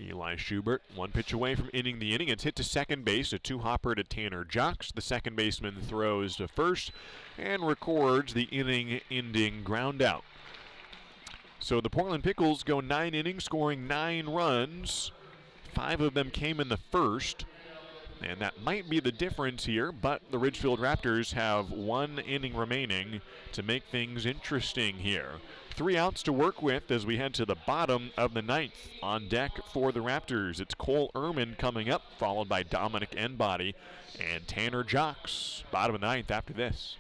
Eli Schubert, 1 pitch away from ending the inning. It's hit to second base, a 2-hopper to Tanner Jocks. The second baseman throws to first and records the inning-ending ground out. So the Portland Pickles go 9 innings, scoring 9 runs. 5 of them came in the first. And that might be the difference here, but the Ridgefield Raptors have 1 inning remaining to make things interesting here. 3 outs to work with as we head to the bottom of the 9th. On deck for the Raptors, it's Cole Ehrman coming up, followed by Dominic Enbody and Tanner Jocks. Bottom of the 9th after this.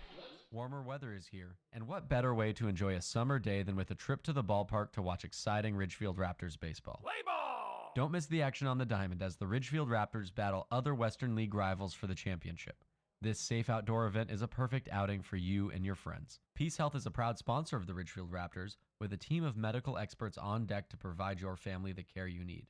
Warmer weather is here, and what better way to enjoy a summer day than with a trip to the ballpark to watch exciting Ridgefield Raptors baseball. Play ball! Don't miss the action on the diamond as the Ridgefield Raptors battle other Western League rivals for the championship. This safe outdoor event is a perfect outing for you and your friends. Peace Health is a proud sponsor of the Ridgefield Raptors, with a team of medical experts on deck to provide your family the care you need.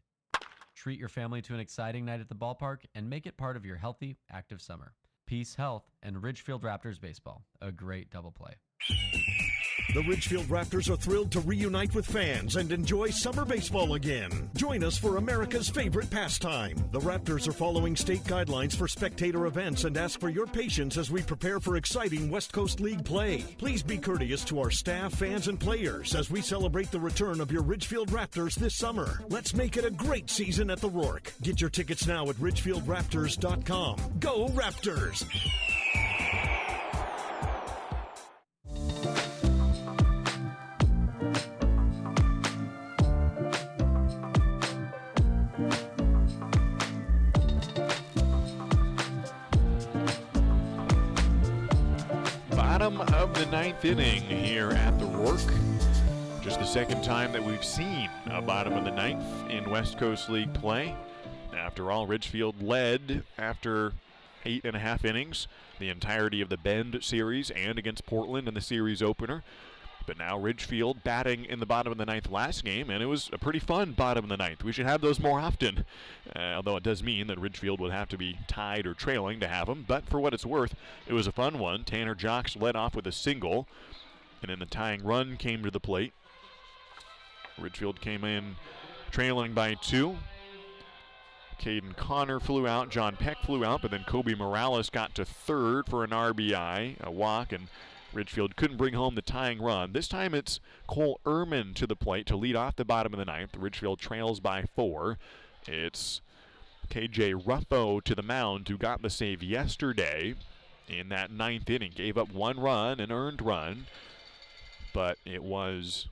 Treat your family to an exciting night at the ballpark and make it part of your healthy, active summer. Peace Health and Ridgefield Raptors baseball, a great double play. The Ridgefield Raptors are thrilled to reunite with fans and enjoy summer baseball again. Join us for America's favorite pastime. The Raptors are following state guidelines for spectator events and ask for your patience as we prepare for exciting West Coast League play. Please be courteous to our staff, fans, and players as we celebrate the return of your Ridgefield Raptors this summer. Let's make it a great season at the Rourke. Get your tickets now at ridgefieldraptors.com. Go Raptors! Bottom of the 9th inning here at the Rourke. Just the second time that we've seen a bottom of the 9th in West Coast League play. After all, Ridgefield led after 8.5 innings, the entirety of the Bend series and against Portland in the series opener. But now Ridgefield batting in the bottom of the 9th last game, and it was a pretty fun bottom of the 9th. We should have those more often, although it does mean that Ridgefield would have to be tied or trailing to have them. But for what it's worth, it was a fun one. Tanner Jocks led off with a single, and then the tying run came to the plate. Ridgefield came in trailing by 2. Caden Connor flew out, John Peck flew out, but then Kobe Morales got to third for an RBI, a walk, and Ridgefield couldn't bring home the tying run. This time it's Cole Ehrman to the plate to lead off the bottom of the 9th. Ridgefield trails by 4. It's KJ Ruffo to the mound, who got the save yesterday in that 9th inning. Gave up 1 run, an earned run, but it was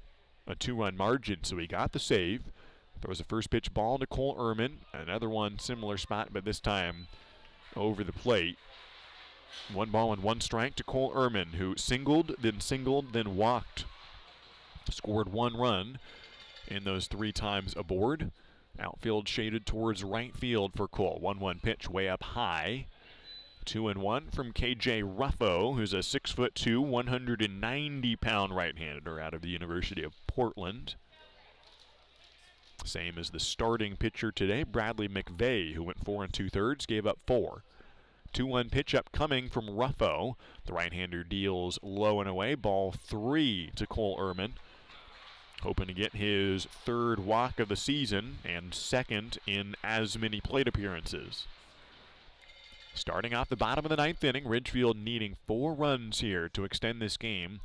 a 2-run margin, so he got the save. There was a first pitch ball to Cole Ehrman, another one similar spot, but this time over the plate. 1 ball and 1 strike to Cole Ehrman, who singled, then walked. Scored 1 run in those 3 times aboard. Outfield shaded towards right field for Cole. 1-1 pitch way up high. 2-1 from KJ Ruffo, who's a 6'2", 190-pound right-hander out of the University of Portland. Same as the starting pitcher today, Bradley McVeigh, who went 4 2/3, gave up 4. 2-1 pitch up coming from Ruffo. The right-hander deals low and away. Ball 3 to Cole Ehrman. Hoping to get his 3rd walk of the season and 2nd in as many plate appearances. Starting off the bottom of the 9th inning, Ridgefield needing 4 runs here to extend this game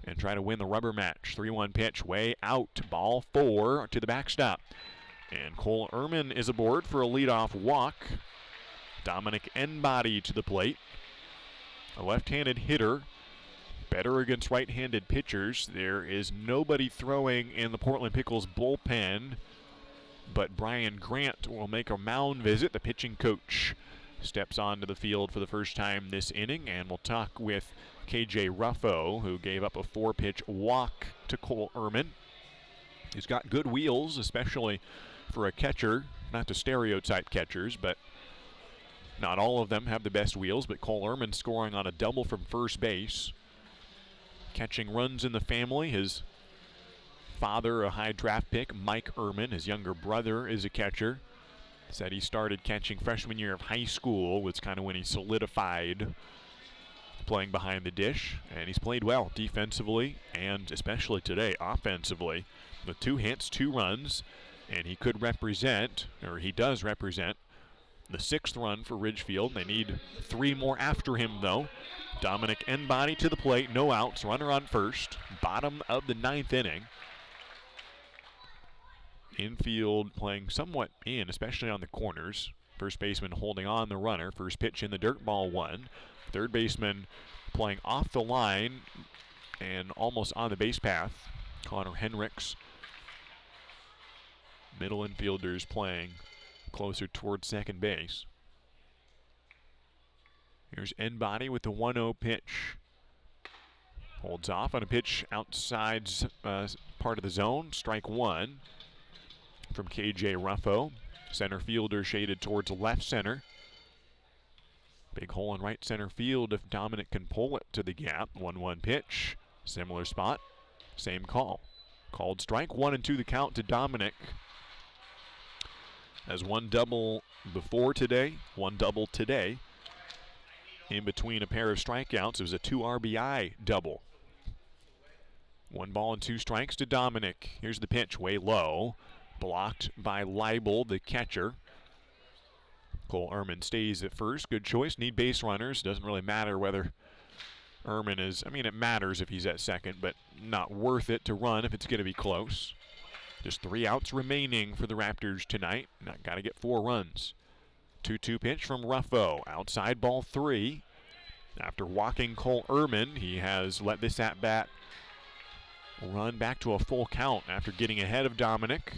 and try to win the rubber match. 3-1 pitch way out. Ball 4 to the backstop. And Cole Ehrman is aboard for a leadoff walk. Dominic Enbody to the plate. A left-handed hitter, better against right-handed pitchers. There is nobody throwing in the Portland Pickles bullpen, but Brian Grant will make a mound visit. The pitching coach steps onto the field for the first time this inning, and we'll talk with KJ Ruffo, who gave up a 4-pitch walk to Cole Ehrman. He's got good wheels, especially for a catcher. Not to stereotype catchers, but not all of them have the best wheels, but Cole Ehrman scoring on a double from first base. catching runs in the family. His father, a high draft pick, Mike Ehrman. His younger brother is a catcher. Said he started catching freshman year of high school, was kind of when he solidified playing behind the dish. And he's played well defensively and especially today offensively. With 2 hits, 2 runs, and he could represent, or he does represent, the 6th run for Ridgefield. They need 3 more after him, though. Dominic Enbody to the plate, no outs, runner on first. Bottom of the 9th inning. Infield playing somewhat in, especially on the corners. First baseman holding on the runner. First pitch in the dirt, ball 1. Third baseman playing off the line and almost on the base path. Connor Henricks. Middle infielders playing closer towards second base. Here's Enbody with the 1-0 pitch. Holds off on a pitch outside part of the zone. Strike 1 from KJ Ruffo. Center fielder shaded towards left center. Big hole in right center field if Dominic can pull it to the gap. 1-1 pitch. Similar spot. Same call. Called strike 1 and 2 the count to Dominic. As 1 double before today, 1 double today. In between a pair of strikeouts, it was a 2 RBI double. 1 ball and 2 strikes to Dominic. Here's the pitch, way low. Blocked by Leibel, the catcher. Cole Ehrman stays at first. Good choice. Need base runners. Doesn't really matter whether Ehrman is, I mean, it matters if he's at second, but not worth it to run if it's going to be close. Just 3 outs remaining for the Raptors tonight. Not got to get 4 runs. 2-2 pitch from Ruffo. Outside ball 3. After walking Cole Ehrman, he has let this at-bat run back to a full count after getting ahead of Dominic.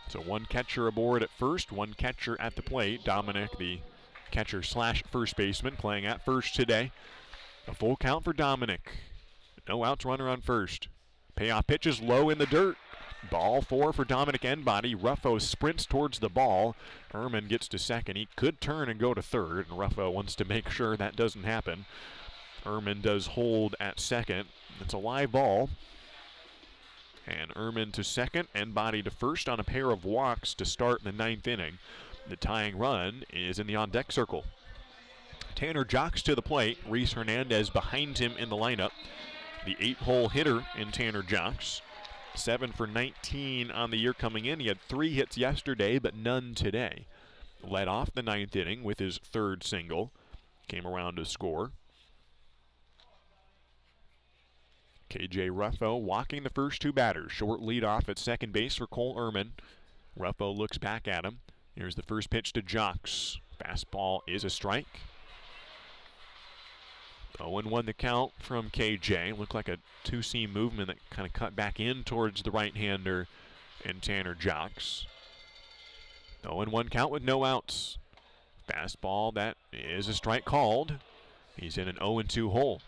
So 1 catcher aboard at first, 1 catcher at the plate. Dominic, the catcher slash first baseman, playing at first today. A full count for Dominic. No outs, runner on first. Payoff pitch is low in the dirt. Ball 4 for Dominic Enbody. Ruffo sprints towards the ball. Ehrman gets to second. He could turn and go to third, and Ruffo wants to make sure that doesn't happen. Ehrman does hold at second. It's a live ball. And Ehrman to second, Enbody to first on a pair of walks to start the 9th inning. The tying run is in the on-deck circle. Tanner Jocks to the plate. Reese Hernandez behind him in the lineup. The 8-hole hitter in Tanner Jocks. 7 for 19 on the year coming in. He had 3 hits yesterday, but none today. Led off the 9th inning with his 3rd single. Came around to score. KJ Ruffo walking the first 2 batters. Short lead off at second base for Cole Ehrman. Ruffo looks back at him. Here's the first pitch to Jocks. Fastball is a strike. 0-1 the count from KJ. Looked like a 2-seam movement that kind of cut back in towards the right-hander and Tanner Jocks. 0-1 count with no outs. Fastball, that is a strike called. He's in an 0-2 hole.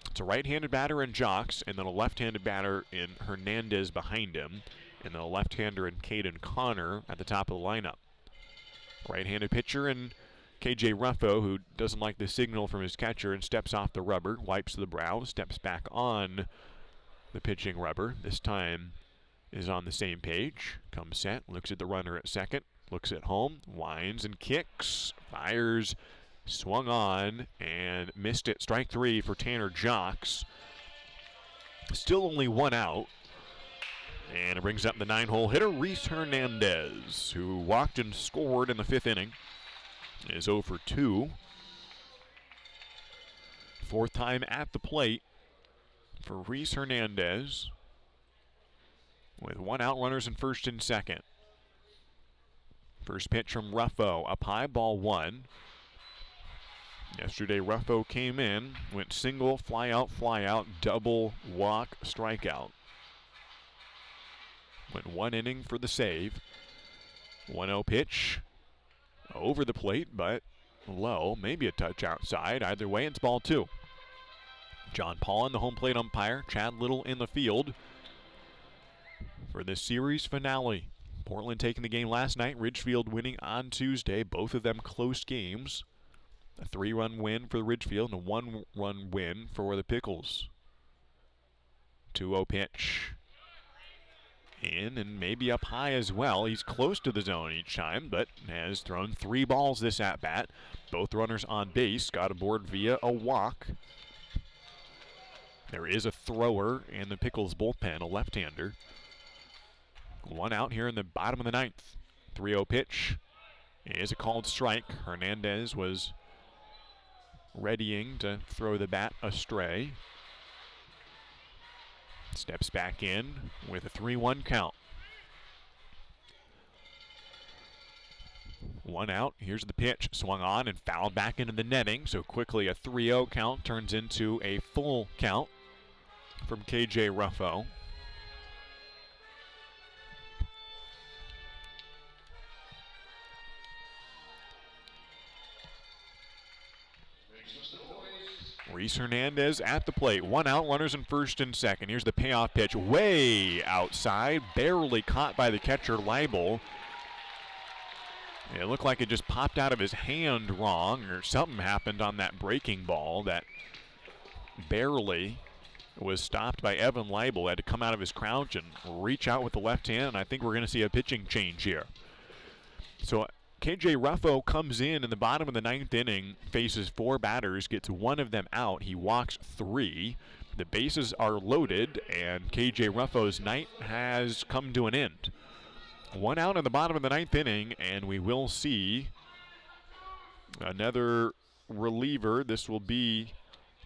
It's a right-handed batter in Jocks, and then a left-handed batter in Hernandez behind him, and then a left-hander in Caden Connor at the top of the lineup. Right-handed pitcher in KJ Ruffo, who doesn't like the signal from his catcher and steps off the rubber, wipes the brow, steps back on the pitching rubber. This time is on the same page. Comes set, looks at the runner at second, looks at home, winds and kicks, fires. Swung on and missed it. Strike 3 for Tanner Jocks. Still only 1 out. And it brings up the 9-hole hitter, Reese Hernandez, who walked and scored in the 5th inning. Is 0 for 2. 4th time at the plate for Reese Hernandez. With 1 out, runners in first and second. First pitch from Ruffo, up high, ball 1. Yesterday, Ruffo came in, went single, fly out, double, walk, strikeout. Went 1 inning for the save. 1-0 pitch. Over the plate, but low. Maybe a touch outside. Either way, it's ball 2. John Paulin, the home plate umpire. Chad Little in the field for this series finale. Portland taking the game last night. Ridgefield winning on Tuesday. Both of them close games. A 3-run win for the Ridgefield and a 1-run win for the Pickles. 2-0 pitch. In and maybe up high as well. He's close to the zone each time, but has thrown 3 balls this at-bat. Both runners on base, got aboard via a walk. There is a thrower in the Pickles bullpen, a left-hander. 1 out here in the bottom of the 9th. 3-0 pitch is a called strike. Hernandez was readying to throw the bat astray. Steps back in with a 3-1 count. 1 out. Here's the pitch. Swung on and fouled back into the netting. So quickly a 3-0 count turns into a full count from KJ Ruffo. Reese Hernandez at the plate. 1 out, runners in first and second. Here's the payoff pitch. Way outside, barely caught by the catcher, Leibel. It looked like it just popped out of his hand wrong, or something happened on that breaking ball that barely was stopped by Evan Leibel. Had to come out of his crouch and reach out with the left hand, and I think we're going to see a pitching change here. So KJ Ruffo comes in the bottom of the 9th inning, faces 4 batters, gets 1 of them out. He walks 3. The bases are loaded, and KJ Ruffo's night has come to an end. 1 out in the bottom of the 9th inning, and we will see another reliever. This will be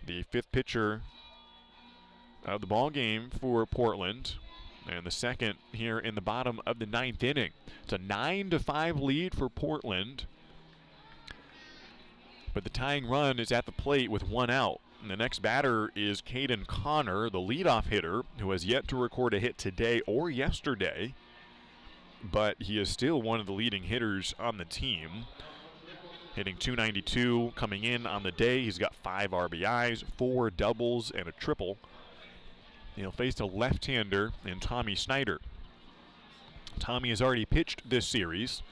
the 5th pitcher of the ball game for Portland, and the second here in the bottom of the 9th inning. It's a 9-5 lead for Portland, but the tying run is at the plate with 1 out. And the next batter is Caden Connor, the leadoff hitter, who has yet to record a hit today or yesterday, but he is still one of the leading hitters on the team. Hitting .292 coming in on the day. He's got 5 RBIs, 4 doubles, and a triple. He'll face a left-hander in Tommy Snyder. Tommy has already pitched this series.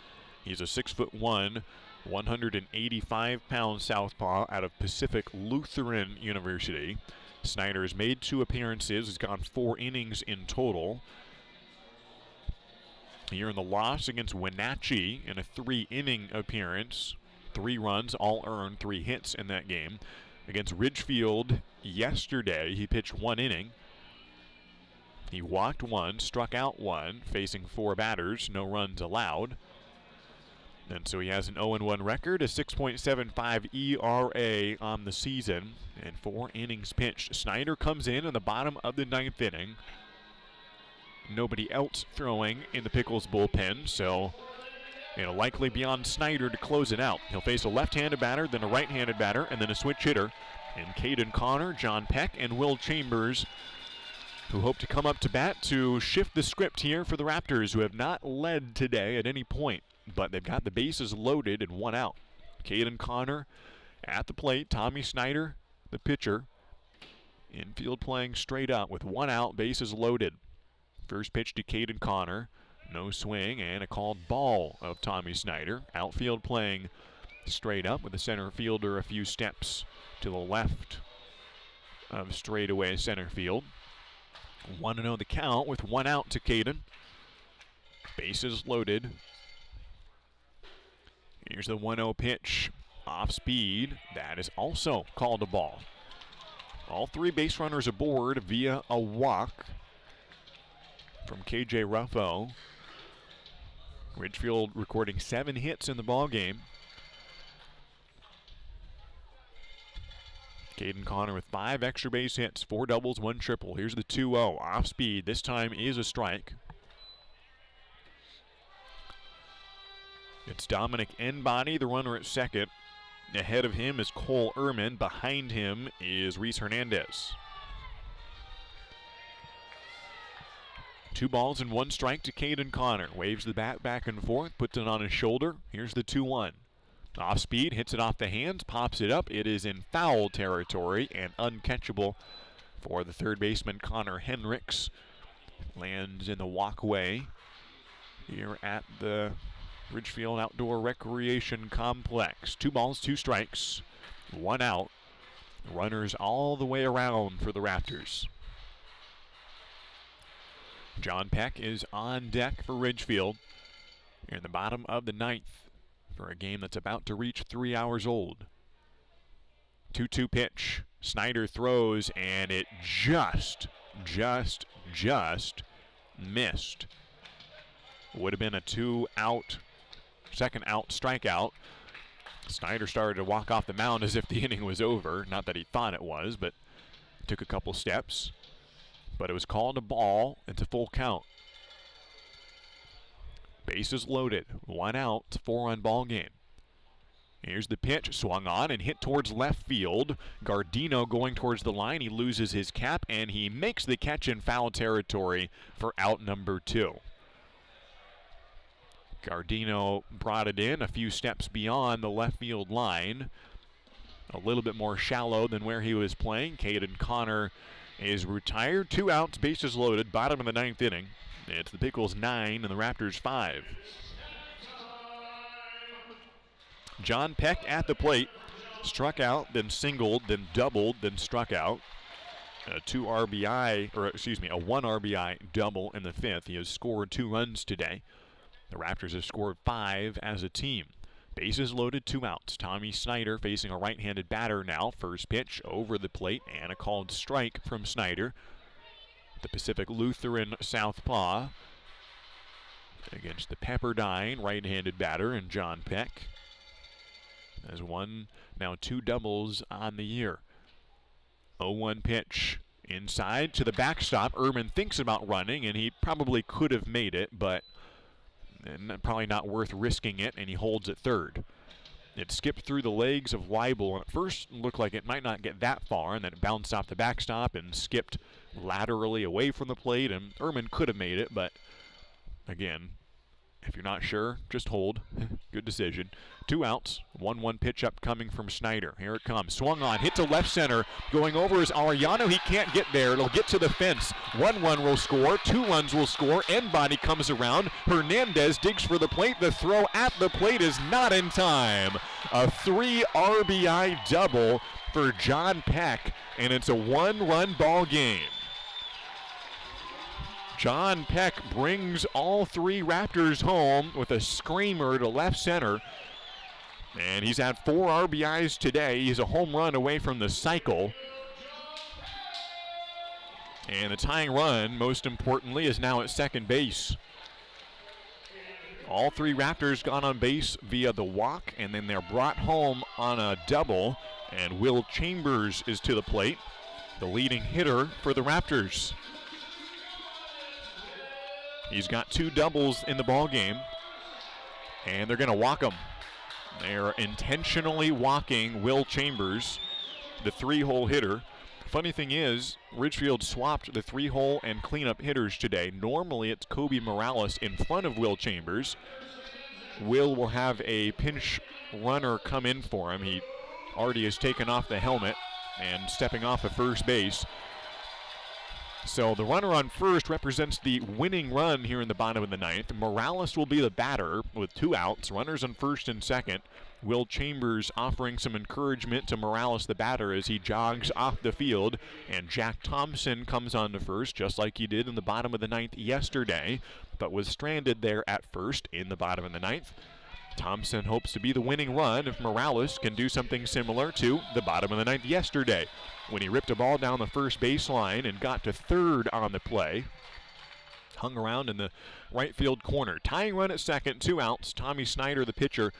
He's a 6'1", 185-pound southpaw out of Pacific Lutheran University. Snyder has made 2 appearances. He's gone 4 innings in total. Here in the loss against Wenatchee in a 3-inning appearance. 3 runs, all earned, 3 hits in that game. Against Ridgefield yesterday, he pitched 1 inning. He walked 1, struck out 1, facing 4 batters, no runs allowed. And so he has an 0-1 record, a 6.75 ERA on the season, and 4 innings pitched. Snyder comes in the bottom of the 9th inning. Nobody else throwing in the Pickles bullpen, so it'll likely be on Snyder to close it out. He'll face a left-handed batter, then a right-handed batter, and then a switch hitter. And Caden Connor, John Peck, and Will Chambers, who hope to come up to bat to shift the script here for the Raptors, who have not led today at any point, but they've got the bases loaded and 1 out. Caden Connor at the plate, Tommy Snyder, the pitcher. Infield playing straight up with 1 out, bases loaded. First pitch to Caden Connor, no swing, and a called ball of Tommy Snyder. Outfield playing straight up with the center fielder a few steps to the left of straightaway center field. 1-0 the count with 1 out to Caden. Bases loaded. Here's the 1-0 pitch. Off speed. That is also called a ball. All 3 base runners aboard via a walk from KJ Ruffo. Ridgefield recording 7 hits in the ball game. Caden Connor with 5 extra base hits, 4 doubles, 1 triple. Here's the 2-0 off speed. This time is a strike. It's Dominic Enbody, the runner at second. Ahead of him is Cole Ehrman. Behind him is Reese Hernandez. 2 balls and 1 strike to Caden Connor. Waves the bat back and forth, puts it on his shoulder. Here's the 2-1. Off speed, hits it off the hands, pops it up. It is in foul territory and uncatchable for the third baseman Connor Henricks. Lands in the walkway here at the Ridgefield Outdoor Recreation Complex. 2 balls, 2 strikes, 1 out. Runners all the way around for the Raptors. John Peck is on deck for Ridgefield in the bottom of the 9th for a game that's about to reach 3 hours old. 2-2 pitch. Snyder throws, and it just missed. Would have been a 2-out, second out strikeout. Snyder started to walk off the mound as if the inning was over. Not that he thought it was, but took a couple steps. But it was called a ball. It's a full count. Bases loaded. 1 out. 4-run ball game. Here's the pitch. Swung on and hit towards left field. Gardino going towards the line. He loses his cap, and he makes the catch in foul territory for out number 2. Gardino brought it in a few steps beyond the left field line. A little bit more shallow than where he was playing. Caden Connor is retired. 2 outs, bases loaded, bottom of the 9th inning. It's the Pickles 9 and the Raptors 5. John Peck at the plate. Struck out, then singled, then doubled, then struck out. A 1 RBI double in the 5th. He has scored 2 runs today. The Raptors have scored 5 as a team. Bases loaded, 2 outs. Tommy Snyder facing a right-handed batter now. First pitch over the plate and a called strike from Snyder. The Pacific Lutheran southpaw against the Pepperdine right-handed batter and John Peck. Has 2 doubles on the year. 0-1 pitch. Inside to the backstop. Ehrman thinks about running, and he probably could have made it, but probably not worth risking it, and he holds at third. It skipped through the legs of Weibel, and at first looked like it might not get that far, and then it bounced off the backstop and skipped laterally away from the plate, and Ehrman could have made it, but again, if you're not sure, just hold. Good decision. 2 outs, 1-1 pitch up coming from Snyder. Here it comes. Swung on, hit to left center. Going over is Arellano. He can't get there. It'll get to the fence. 1 run will score. 2 runs will score. Body comes around. Hernandez digs for the plate. The throw at the plate is not in time. A 3 RBI double for John Peck, and it's a 1-run ball game. John Peck brings all 3 Raptors home with a screamer to left center. And he's had 4 RBIs today. He's a home run away from the cycle. And the tying run, most importantly, is now at second base. All 3 Raptors got on base via the walk, and then they're brought home on a double. And Will Chambers is to the plate, the leading hitter for the Raptors. He's got 2 doubles in the ball game, and they're going to walk him. They're intentionally walking Will Chambers, the 3-hole hitter. Funny thing is, Ridgefield swapped the 3-hole and cleanup hitters today. Normally it's Kobe Morales in front of Will Chambers. Will have a pinch runner come in for him. He already has taken off the helmet and stepping off at first base. So the runner on first represents the winning run here in the bottom of the 9th. Morales will be the batter with 2 outs. Runners on first and second. Will Chambers offering some encouragement to Morales, the batter, as he jogs off the field. And Jack Thompson comes on to first, just like he did in the bottom of the 9th yesterday, but was stranded there at first in the bottom of the 9th. Thompson hopes to be the winning run if Morales can do something similar to the bottom of the 9th yesterday, when he ripped a ball down the first baseline and got to third on the play. Hung around in the right field corner. Tying run at second, 2 outs. Tommy Snyder, the pitcher,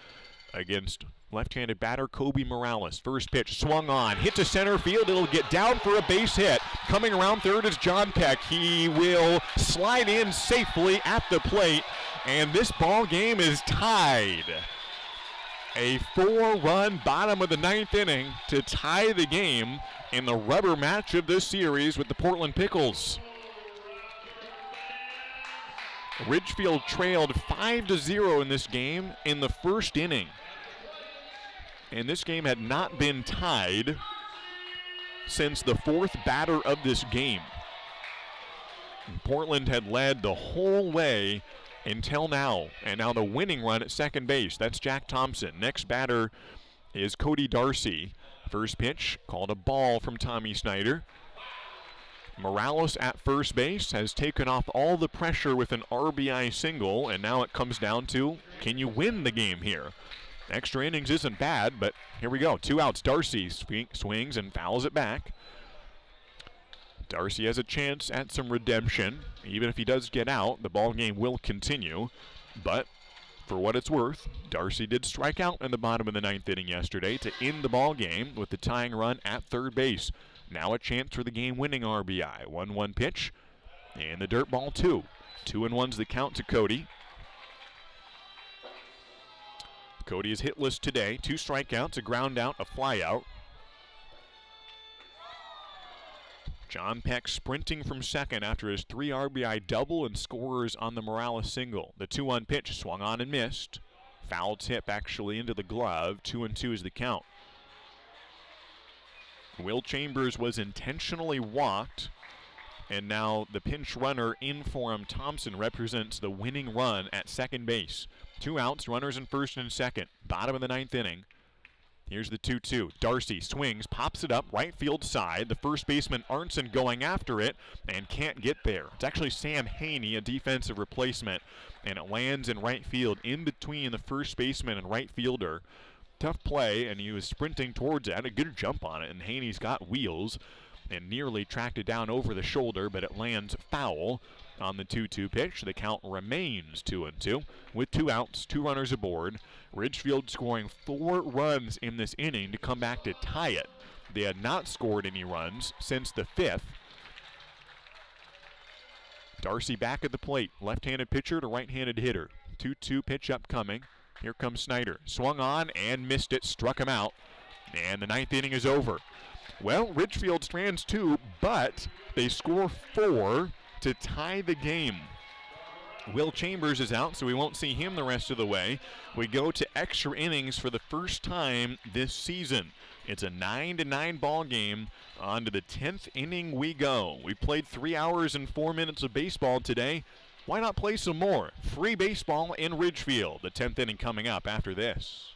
against left-handed batter Kobe Morales. First pitch swung on, hit to center field. It'll get down for a base hit. Coming around third is John Peck. He will slide in safely at the plate, and this ball game is tied. A 4-run bottom of the 9th inning to tie the game in the rubber match of this series with the Portland Pickles. Ridgefield trailed 5-0 in this game in the first inning. And this game had not been tied since the 4th batter of this game. And Portland had led the whole way until now. And now the winning run at second base. That's Jack Thompson. Next batter is Cody Darcy. First pitch called a ball from Tommy Snyder. Morales at first base has taken off all the pressure with an RBI single, and now it comes down to, can you win the game here? Extra innings isn't bad, but here we go. 2 outs. Darcy swings and fouls it back. Darcy has a chance at some redemption. Even if he does get out, the ball game will continue. But for what it's worth, Darcy did strike out in the bottom of the 9th inning yesterday to end the ball game with the tying run at third base. Now a chance for the game-winning RBI. 1-1 pitch, and the dirt ball 2. 2-1's the count to Cody. Cody is hitless today. 2 strikeouts, a ground out, a fly out. John Peck sprinting from second after his 3 RBI double and scores on the Morales single. The 2-1 pitch swung on and missed. Foul tip actually into the glove. 2-2 is the count. Will Chambers was intentionally walked, and now the pinch runner in for him, Thompson, represents the winning run at second base. 2 outs, runners in first and second. Bottom of the 9th inning. Here's the 2-2. Darcy swings, pops it up, right field side. The first baseman, Arnson, going after it and can't get there. It's actually Sam Haney, a defensive replacement, and it lands in right field in between the first baseman and right fielder. Tough play, and he was sprinting towards it. Had a good jump on it, and Haney's got wheels and nearly tracked it down over the shoulder, but it lands foul on the 2-2 pitch. The count remains 2-2 with 2 outs, 2 runners aboard. Ridgefield scoring 4 runs in this inning to come back to tie it. They had not scored any runs since the 5th. Darcy back at the plate. Left-handed pitcher to right-handed hitter. 2-2 pitch upcoming. Here comes Snyder. Swung on and missed it. Struck him out. And the 9th inning is over. Well, Ridgefield strands 2, but they score 4 to tie the game. Will Chambers is out, so we won't see him the rest of the way. We go to extra innings for the first time this season. It's a 9-9 ball game. On to the 10th inning we go. We played 3 hours and 4 minutes of baseball today. Why not play some more? Free baseball in Ridgefield. The 10th inning coming up after this.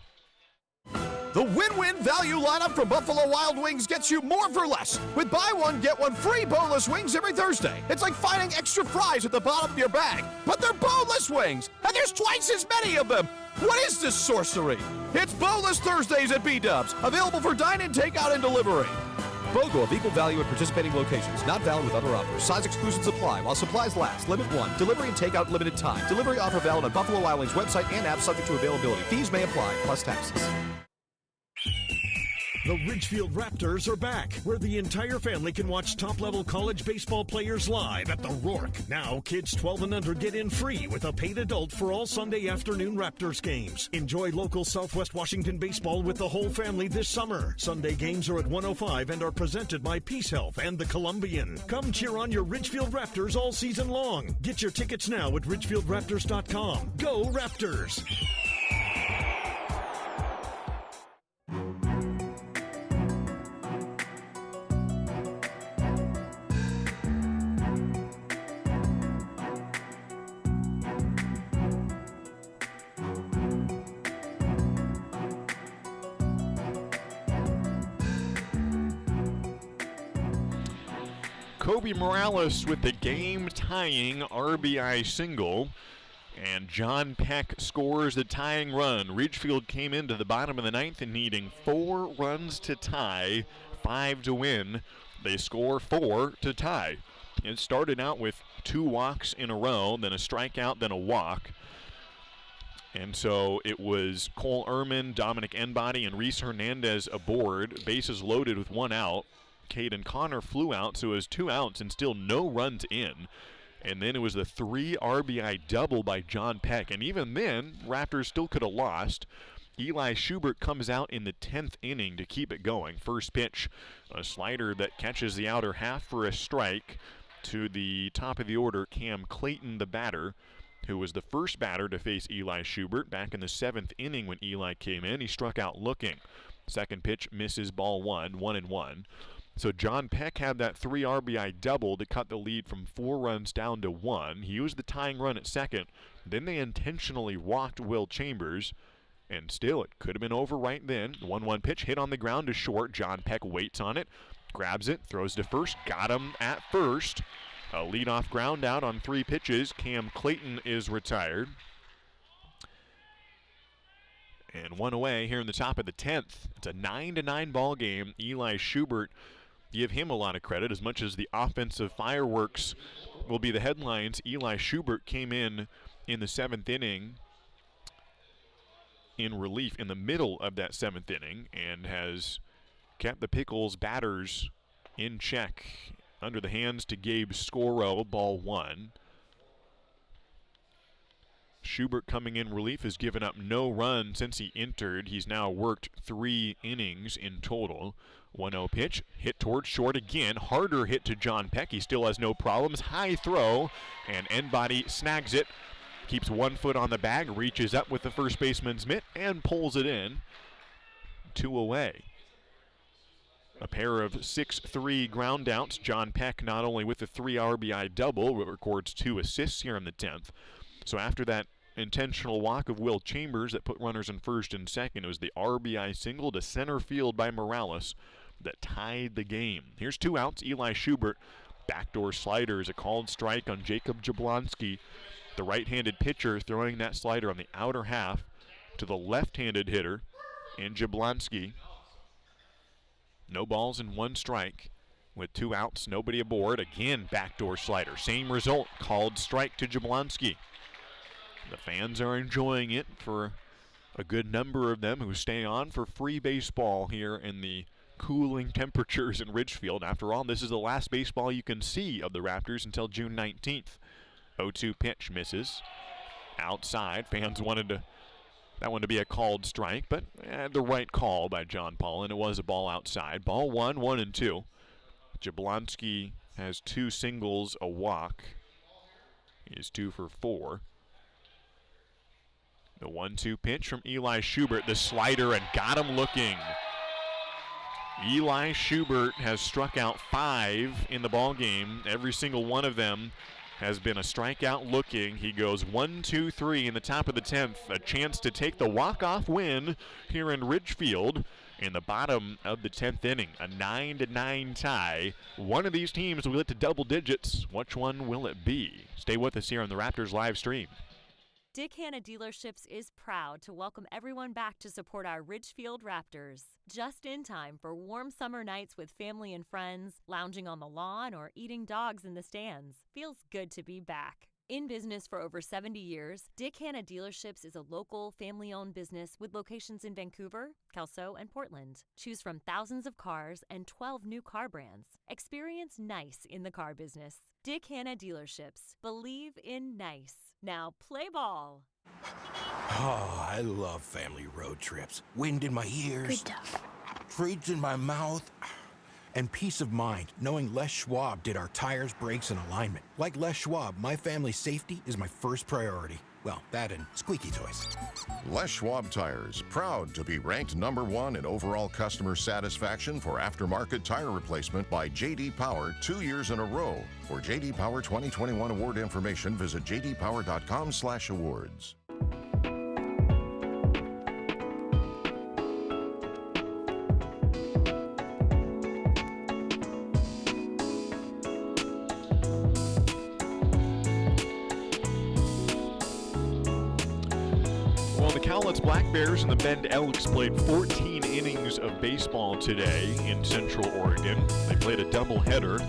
The win-win value lineup from Buffalo Wild Wings gets you more for less. With buy one, get one free boneless wings every Thursday. It's like finding extra fries at the bottom of your bag, but they're boneless wings, and there's twice as many of them. What is this sorcery? It's Boneless Thursdays at B-Dubs, available for dine-in, takeout, and delivery. BOGO of equal value at participating locations. Not valid with other offers. Size exclusions apply while supplies last. Limit 1. Delivery and takeout limited time. Delivery offer valid on Buffalo Wild Wings website and app, subject to availability. Fees may apply, plus taxes. The Ridgefield Raptors are back, where the entire family can watch top-level college baseball players live at the Rourke. Now, kids 12 and under get in free with a paid adult for all Sunday afternoon Raptors games. Enjoy local Southwest Washington baseball with the whole family this summer. Sunday games are at 105 and are presented by Peace Health and the Columbian. Come cheer on your Ridgefield Raptors all season long. Get your tickets now at ridgefieldraptors.com. Go Raptors! Kobe Morales with the game-tying RBI single, and John Peck scores the tying run. Ridgefield came into the bottom of the 9th and needing 4 runs to tie, 5 to win. They score 4 to tie. It started out with 2 walks in a row, then a strikeout, then a walk. And so it was Cole Ehrman, Dominic Enbody, and Reese Hernandez aboard. Bases loaded with 1 out. Caden Connor flew out, so it was 2 outs and still no runs in. And then it was the 3 RBI double by John Peck. And even then, Raptors still could have lost. Eli Schubert comes out in the 10th inning to keep it going. First pitch, a slider that catches the outer half for a strike. To the top of the order, Cam Clayton, the batter, who was the first batter to face Eli Schubert back in the 7th inning when Eli came in. He struck out looking. Second pitch misses, ball 1, 1-1. So John Peck had that 3 RBI double to cut the lead from 4 runs down to 1. He used the tying run at second. Then they intentionally walked Will Chambers, and still it could have been over right then. 1-1 pitch hit on the ground to short. John Peck waits on it, grabs it, throws to first, got him at first. A leadoff ground out on 3 pitches. Cam Clayton is retired. And 1 away here in the top of the 10th. It's a 9-9 ball game. Eli Schubert, give him a lot of credit. As much as the offensive fireworks will be the headlines, Eli Schubert came in the 7th inning in relief in the middle of that 7th inning and has kept the Pickles batters in check. Under the hands to Gabe Scoro, ball 1. Schubert coming in relief has given up no run since he entered. He's now worked 3 innings in total. 1-0 pitch, hit towards short again. Harder hit to John Peck. He still has no problems. High throw, and end body snags it. Keeps 1 foot on the bag, reaches up with the first baseman's mitt, and pulls it in. 2 away. A pair of 6-3 ground outs. John Peck not only with the 3 RBI double, but records 2 assists here in the 10th. So after that intentional walk of Will Chambers that put runners in first and second, it was the RBI single to center field by Morales that tied the game. Here's 2 outs. Eli Schubert, backdoor slider is a called strike on Jacob Jablonski. The right-handed pitcher throwing that slider on the outer half to the left-handed hitter, and Jablonski. No balls and 1 strike. With 2 outs, nobody aboard. Again, backdoor slider. Same result, called strike to Jablonski. The fans are enjoying it, for a good number of them who stay on for free baseball here in the cooling temperatures in Ridgefield. After all, this is the last baseball you can see of the Raptors until June 19th. 0-2 pitch misses. Outside, fans wanted that one to be a called strike, but the right call by John Paul, and it was a ball outside. Ball 1, 1-2. Jablonski has 2 singles, a walk. He is 2 for 4. The 1-2 pitch from Eli Schubert, the slider, and got him looking. Eli Schubert has struck out 5 in the ball game. Every single one of them has been a strikeout looking. He goes 1-2-3 in the top of the 10th. A chance to take the walk-off win here in Ridgefield in the bottom of the 10th inning. A 9-9 tie. One of these teams will get to double digits. Which one will it be? Stay with us here on the Raptors live stream. Dick Hanna Dealerships is proud to welcome everyone back to support our Ridgefield Raptors. Just in time for warm summer nights with family and friends, lounging on the lawn, or eating dogs in the stands. Feels good to be back. In business for over 70 years, Dick Hanna Dealerships is a local, family-owned business with locations in Vancouver, Kelso, and Portland. Choose from thousands of cars and 12 new car brands. Experience nice in the car business. Dick Hanna Dealerships. Believe in nice. Now play ball. Oh, I love family road trips. Wind in my ears, treats in my mouth, and peace of mind knowing Les Schwab did our tires, brakes, and alignment. Like Les Schwab, my family's safety is my first priority. Well, that and squeaky toys. Les Schwab Tires, proud to be ranked #1 in overall customer satisfaction for aftermarket tire replacement by J.D. Power 2 years in a row. For J.D. Power 2021 award information, visit jdpower.com/awards. Cowlitz Black Bears and the Bend Elks played 14 innings of baseball today in Central Oregon. They played a doubleheader.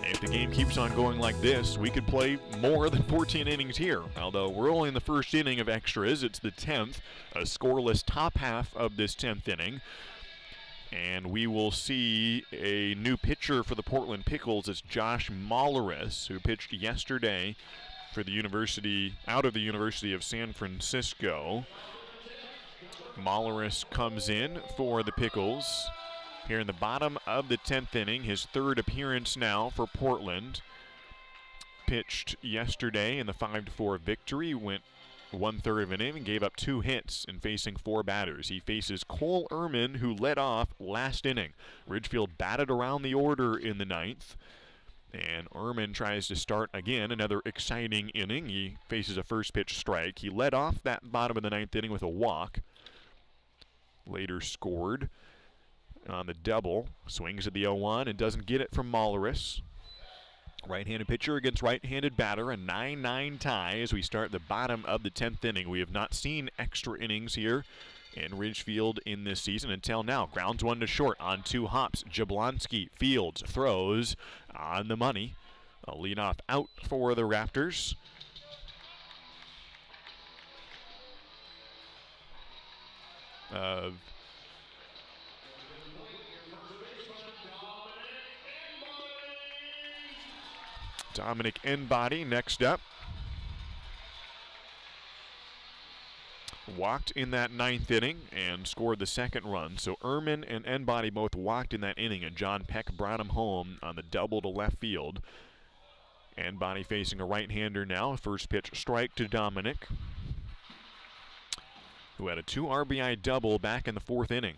If the game keeps on going like this, we could play more than 14 innings here. Although we're only in the first inning of extras. It's the 10th, a scoreless top half of this 10th inning. And we will see a new pitcher for the Portland Pickles. It's Josh Molleris, who pitched yesterday for the University of San Francisco. Molleris comes in for the Pickles here in the bottom of the 10th inning, his 3rd appearance now for Portland. Pitched yesterday in the 5-4 victory, went 1/3 of an inning, gave up 2 hits in facing 4 batters. He faces Cole Ehrman, who led off last inning. Ridgefield batted around the order in the 9th. And Ehrman tries to start again, another exciting inning. He faces a first pitch strike. He led off that bottom of the 9th inning with a walk. Later scored on the double. Swings at the 0-1 and doesn't get it from Molleris. Right-handed pitcher against right-handed batter, a 9-9 tie as we start the bottom of the 10th inning. We have not seen extra innings here in Ridgefield in this season until now. Grounds 1 to short on 2 hops. Jablonski fields, throws on the money. A leadoff out for the Raptors. Dominic Enbody next up. Walked in that 9th inning and scored the 2nd run. So Ehrman and Enbody both walked in that inning, and John Peck brought him home on the double to left field. Enbody facing a right-hander now. First pitch strike to Dominic, who had a 2 RBI double back in the 4th inning.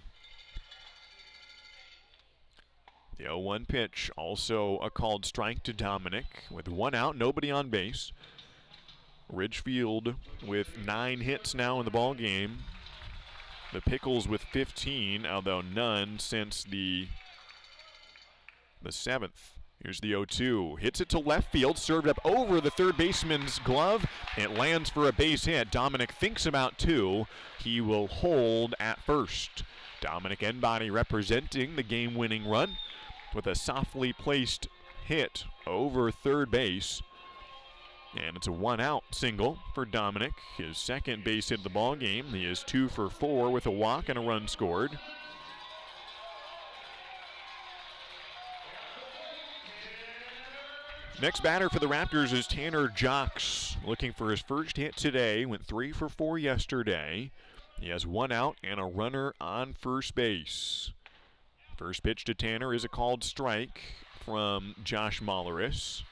The 0-1 pitch, also a called strike to Dominic. With 1 out, nobody on base. Ridgefield with 9 hits now in the ball game. The Pickles with 15, although none since the 7th. Here's the 0-2. Hits it to left field, served up over the third baseman's glove. It lands for a base hit. Dominic thinks about 2. He will hold at first. Dominic Enbody representing the game-winning run with a softly placed hit over third base. And it's a 1-out single for Dominic, his 2nd base hit of the ball game. He is 2 for 4 with a walk and a run scored. Next batter for the Raptors is Tanner Jocks, looking for his first hit today. Went 3 for 4 yesterday. He has 1 out and a runner on first base. First pitch to Tanner is a called strike from Josh Molleris.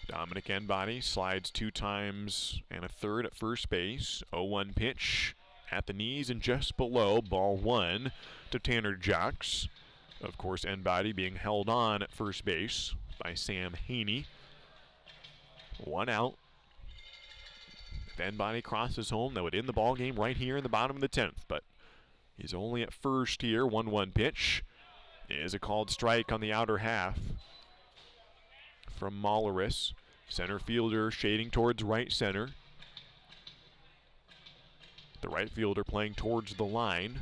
Dominic Enbody slides 2 times and a third at first base. 0-1 pitch at the knees and just below. Ball 1 to Tanner Jocks. Of course, Enbody being held on at first base by Sam Haney. 1 out. If Enbody crosses home, that would end the ball game right here in the bottom of the 10th. But he's only at first here. 1-1 pitch is a called strike on the outer half from Molleris. Center fielder shading towards right center. The right fielder playing towards the line.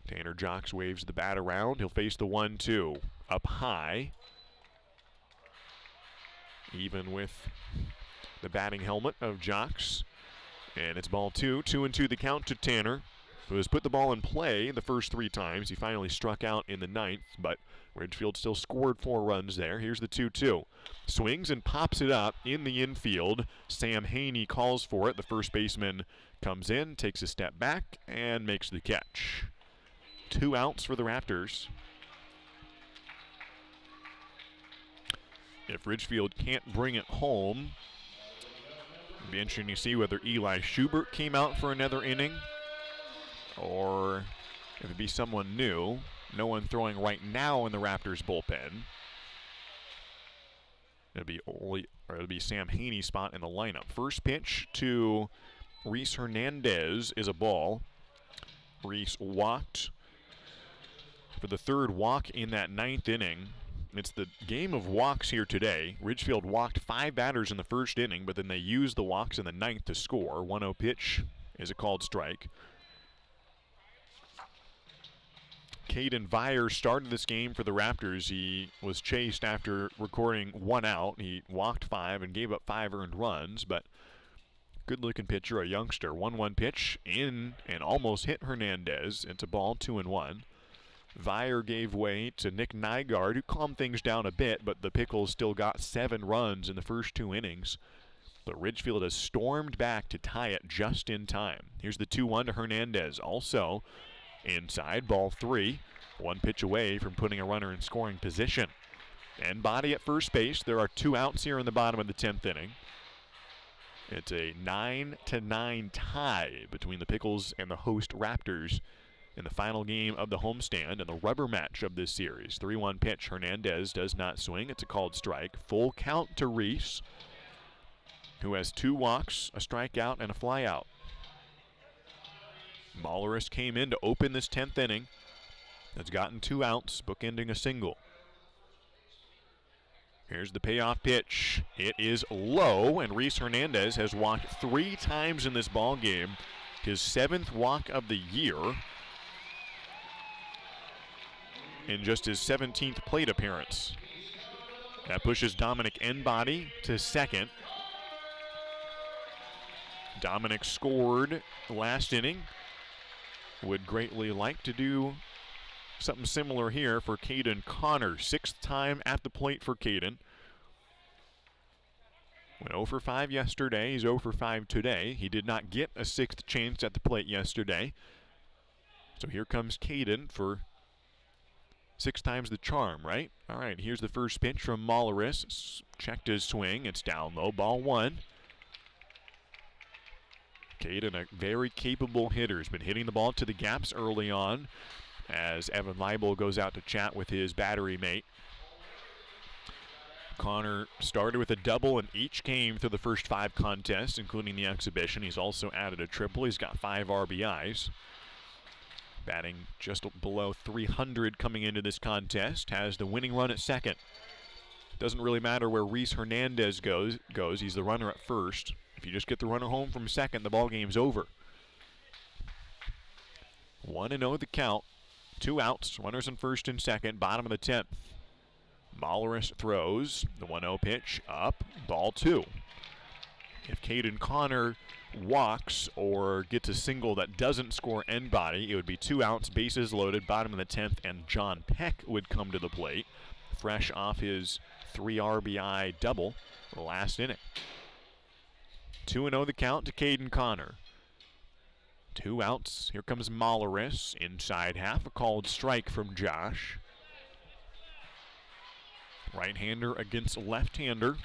Tanner Jocks waves the bat around. He'll face the 1-2. Up high. Even with the batting helmet of Jocks. And it's ball 2. 2-2 the count to Tanner, who has put the ball in play the first 3 times. He finally struck out in the 9th, but Ridgefield still scored 4 runs there. Here's the 2-2. Swings and pops it up in the infield. Sam Haney calls for it. The first baseman comes in, takes a step back, and makes the catch. 2 outs for the Raptors. If Ridgefield can't bring it home, it'll be interesting to see whether Eli Schubert came out for another inning, or if it'd be someone new. No one throwing right now in the Raptors bullpen. It'll be Sam Haney's spot in the lineup. First pitch to Reese Hernandez is a ball. Reese walked for the 3rd walk in that 9th inning. It's the game of walks here today. Ridgefield walked 5 batters in the first inning, but then they used the walks in the 9th to score. 1-0 pitch is a called strike. Caden Vire started this game for the Raptors. He was chased after recording 1 out. He walked 5 and gave up 5 earned runs, but good-looking pitcher, a youngster. 1-1 pitch in and almost hit Hernandez. It's a ball, 2-1. Vire gave way to Nick Nygaard, who calmed things down a bit, but the Pickles still got 7 runs in the first 2 innings. But Ridgefield has stormed back to tie it just in time. Here's the 2-1 to Hernandez. Also inside, ball 3. 1 pitch away from putting a runner in scoring position. and body at first base. There are 2 outs here in the bottom of the 10th inning. It's a 9-9 tie between the Pickles and the host Raptors in the final game of the homestand and the rubber match of this series. 3-1 pitch. Hernandez does not swing. It's a called strike. Full count to Reese, who has 2 walks, a strikeout, and a flyout. Molleris came in to open this 10th inning. Has gotten 2 outs, bookending a single. Here's the payoff pitch. It is low, and Reese Hernandez has walked 3 times in this ball game. His 7th walk of the year in just his 17th plate appearance. That pushes Dominic Enbody to second. Dominic scored last inning. Would greatly like to do something similar here for Caden Connor. 6th time at the plate for Caden. Went 0 for 5 yesterday. He's 0 for 5 today. He did not get a 6th chance at the plate yesterday. So here comes Caden for 6 times the charm, right? All right, here's the first pitch from Molleris. Checked his swing. It's down low. Ball 1. Caden, a very capable hitter, has been hitting the ball to the gaps early on as Evan Leibel goes out to chat with his battery mate. Connor started with a double in each game through the first 5 contests, including the exhibition. He's also added a triple. He's got 5 RBIs. Batting just below 300 coming into this contest. Has the winning run at second. Doesn't really matter where Reese Hernandez goes. He's the runner at first. If you just get the runner home from second, the ball game's over. 1-0 the count. 2 outs. Runners in first and second. Bottom of the 10th. Molleris throws. The 1-0 pitch up. Ball 2. If Caden Connor walks or gets a single that doesn't score Enbody, it would be 2 outs, bases loaded, bottom of the 10th, and John Peck would come to the plate, fresh off his 3 RBI double last inning. 2-0 the count to Caden Connor. 2 outs. Here comes Molleris. Inside half, a called strike from Josh. Right-hander against left-hander.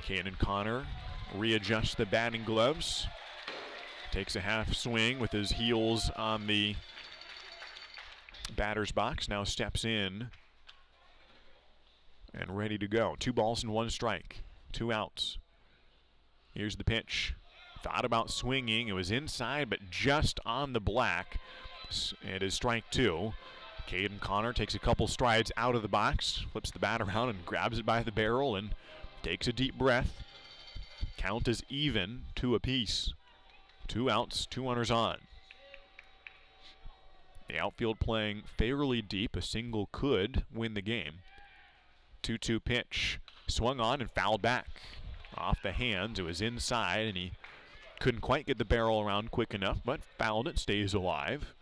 Caden Connor readjusts the batting gloves. Takes a half swing with his heels on the batter's box. Now steps in and ready to go. 2 balls and 1 strike. 2 outs. Here's the pitch. Thought about swinging. It was inside, but just on the black. It is strike 2. Caden Connor takes a couple strides out of the box, flips the bat around and grabs it by the barrel and takes a deep breath. Count is even, 2 apiece. 2 outs, 2 runners on. The outfield playing fairly deep. A single could win the game. 2-2 pitch. Swung on and fouled back. Off the hands. It was inside and he couldn't quite get the barrel around quick enough, but fouled it, stays alive.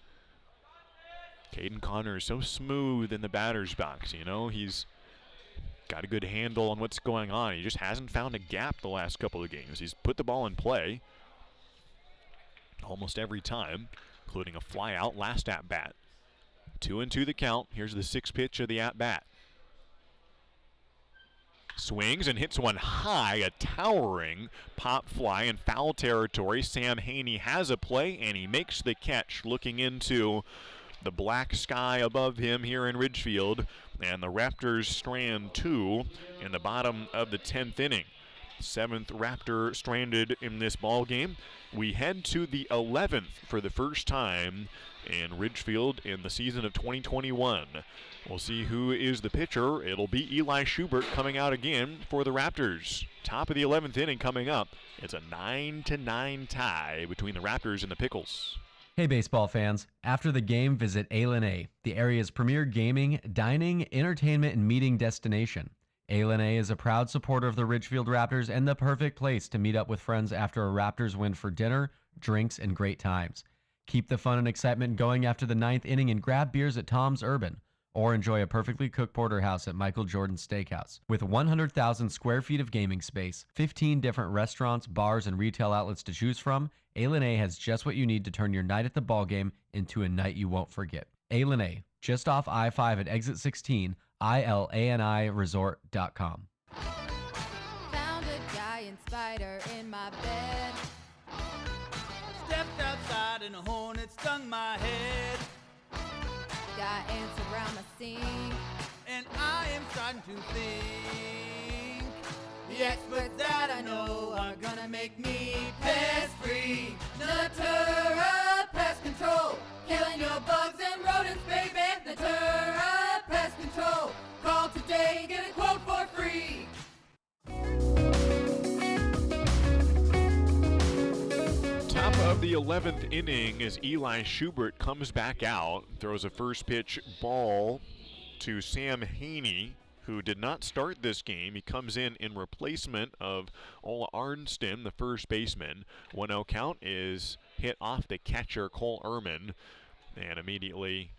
Caden Connor is so smooth in the batter's box. You know, he's got a good handle on what's going on. He just hasn't found a gap the last couple of games. He's put the ball in play almost every time, including a fly out last at bat. 2-2 the count. Here's the 6th pitch of the at bat. Swings and hits one high, a towering pop fly in foul territory. Sam Haney has a play and he makes the catch, looking into the black sky above him here in Ridgefield, and the Raptors strand 2 in the bottom of the 10th inning. 7th Raptor stranded in this ball game. We head to the 11th for the first time in Ridgefield in the season of 2021. We'll see who is the pitcher. It'll be Eli Schubert coming out again for the Raptors. Top of the 11th inning coming up. It's a 9-9 tie between the Raptors and the Pickles. Hey baseball fans, after the game visit A, the area's premier gaming, dining, entertainment, and meeting destination. A is a proud supporter of the Ridgefield Raptors and the perfect place to meet up with friends after a Raptors win for dinner, drinks, and great times. Keep the fun and excitement going after the 9th inning and grab beers at Tom's Urban, or enjoy a perfectly cooked porterhouse at Michael Jordan's Steakhouse. With 100,000 square feet of gaming space, 15 different restaurants, bars, and retail outlets to choose from, A has just what you need to turn your night at the ballgame into a night you won't forget. A just off I-5 at exit 16, ILANIresort.com. Found a giant spider in my bed. Stepped outside and a hornet stung my head. Got ants around my sink. And I am starting to think the experts that I know are gonna make me pest-free. Natura Pest Control, killing your bugs and rodents, baby. Natura Pest Control. Call today, get a quote for free. Top of the 11th inning as Eli Schubert comes back out, throws a first pitch ball to Sam Haney, who did not start this game. He comes in replacement of Ola Arnsten, the first baseman. 1-0 count is hit off the catcher, Cole Ehrman. And immediately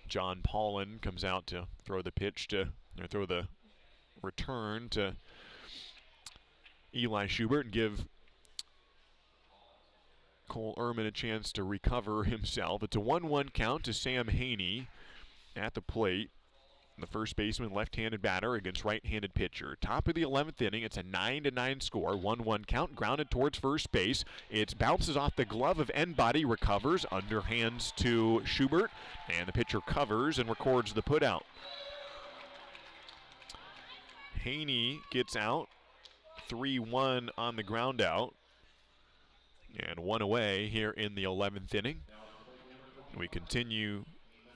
John Paulin comes out to throw the return to Eli Schubert and give Cole Ehrman a chance to recover himself. It's a 1-1 count to Sam Haney at the plate. The first baseman, left-handed batter against right-handed pitcher. Top of the 11th inning, it's a 9-9 score. 1-1 count, grounded towards first base. It bounces off the glove of Enbody, recovers, underhands to Schubert, and the pitcher covers and records the putout. Haney gets out, 3-1 on the ground out, and one away here in the 11th inning. We continue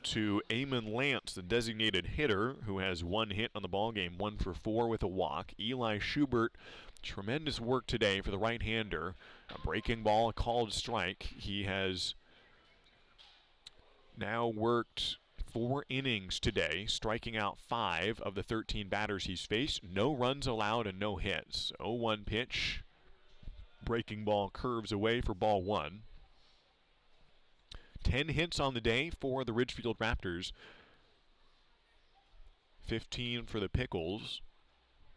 to Eamon Lance, the designated hitter, who has one hit on the ball game, 1 for 4 with a walk. Eli Schubert, tremendous work today for the right-hander. A breaking ball, a called strike. He has now worked 4 innings today, striking out 5 of the 13 batters he's faced. No runs allowed and no hits. 0-1 pitch. Breaking ball curves away for ball 1. 10 hits on the day for the Ridgefield Raptors. 15 for the Pickles,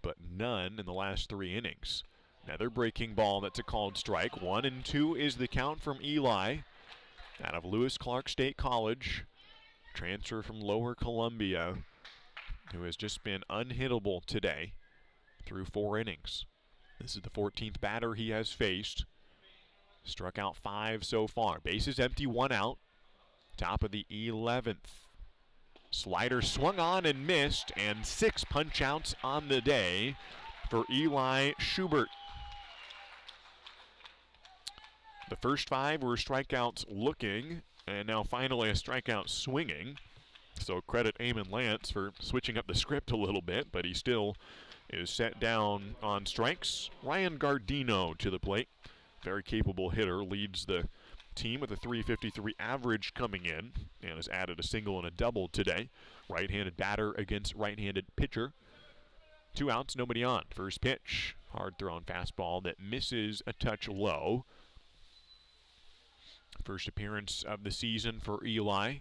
but none in the last 3 innings. Another breaking ball, that's a called strike. 1-2 is the count from Eli out of Lewis Clark State College. Transfer from Lower Columbia, who has just been unhittable today through 4 innings. This is the 14th batter he has faced. Struck out 5 so far. Bases empty, 1 out. Top of the 11th. Slider swung on and missed, and 6 punch outs on the day for Eli Schubert. The first 5 were strikeouts looking, and now finally a strikeout swinging. So credit Eamon Lance for switching up the script a little bit, but he still is set down on strikes. Ryan Gardino to the plate. Very capable hitter, leads the team with a .353 average coming in, and has added a single and a double today. Right-handed batter against right-handed pitcher. 2 outs, nobody on. First pitch, hard thrown fastball that misses a touch low. First appearance of the season for Eli.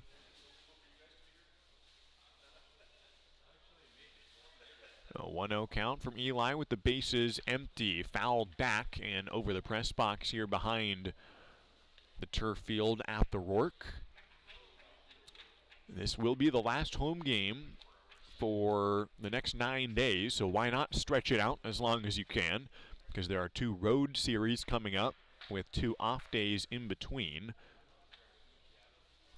A 1-0 count from Eli with the bases empty. Fouled back and over the press box here behind the turf field at the Rourke. This will be the last home game for the next 9 days, so why not stretch it out as long as you can, because there are 2 road series coming up with 2 off days in between.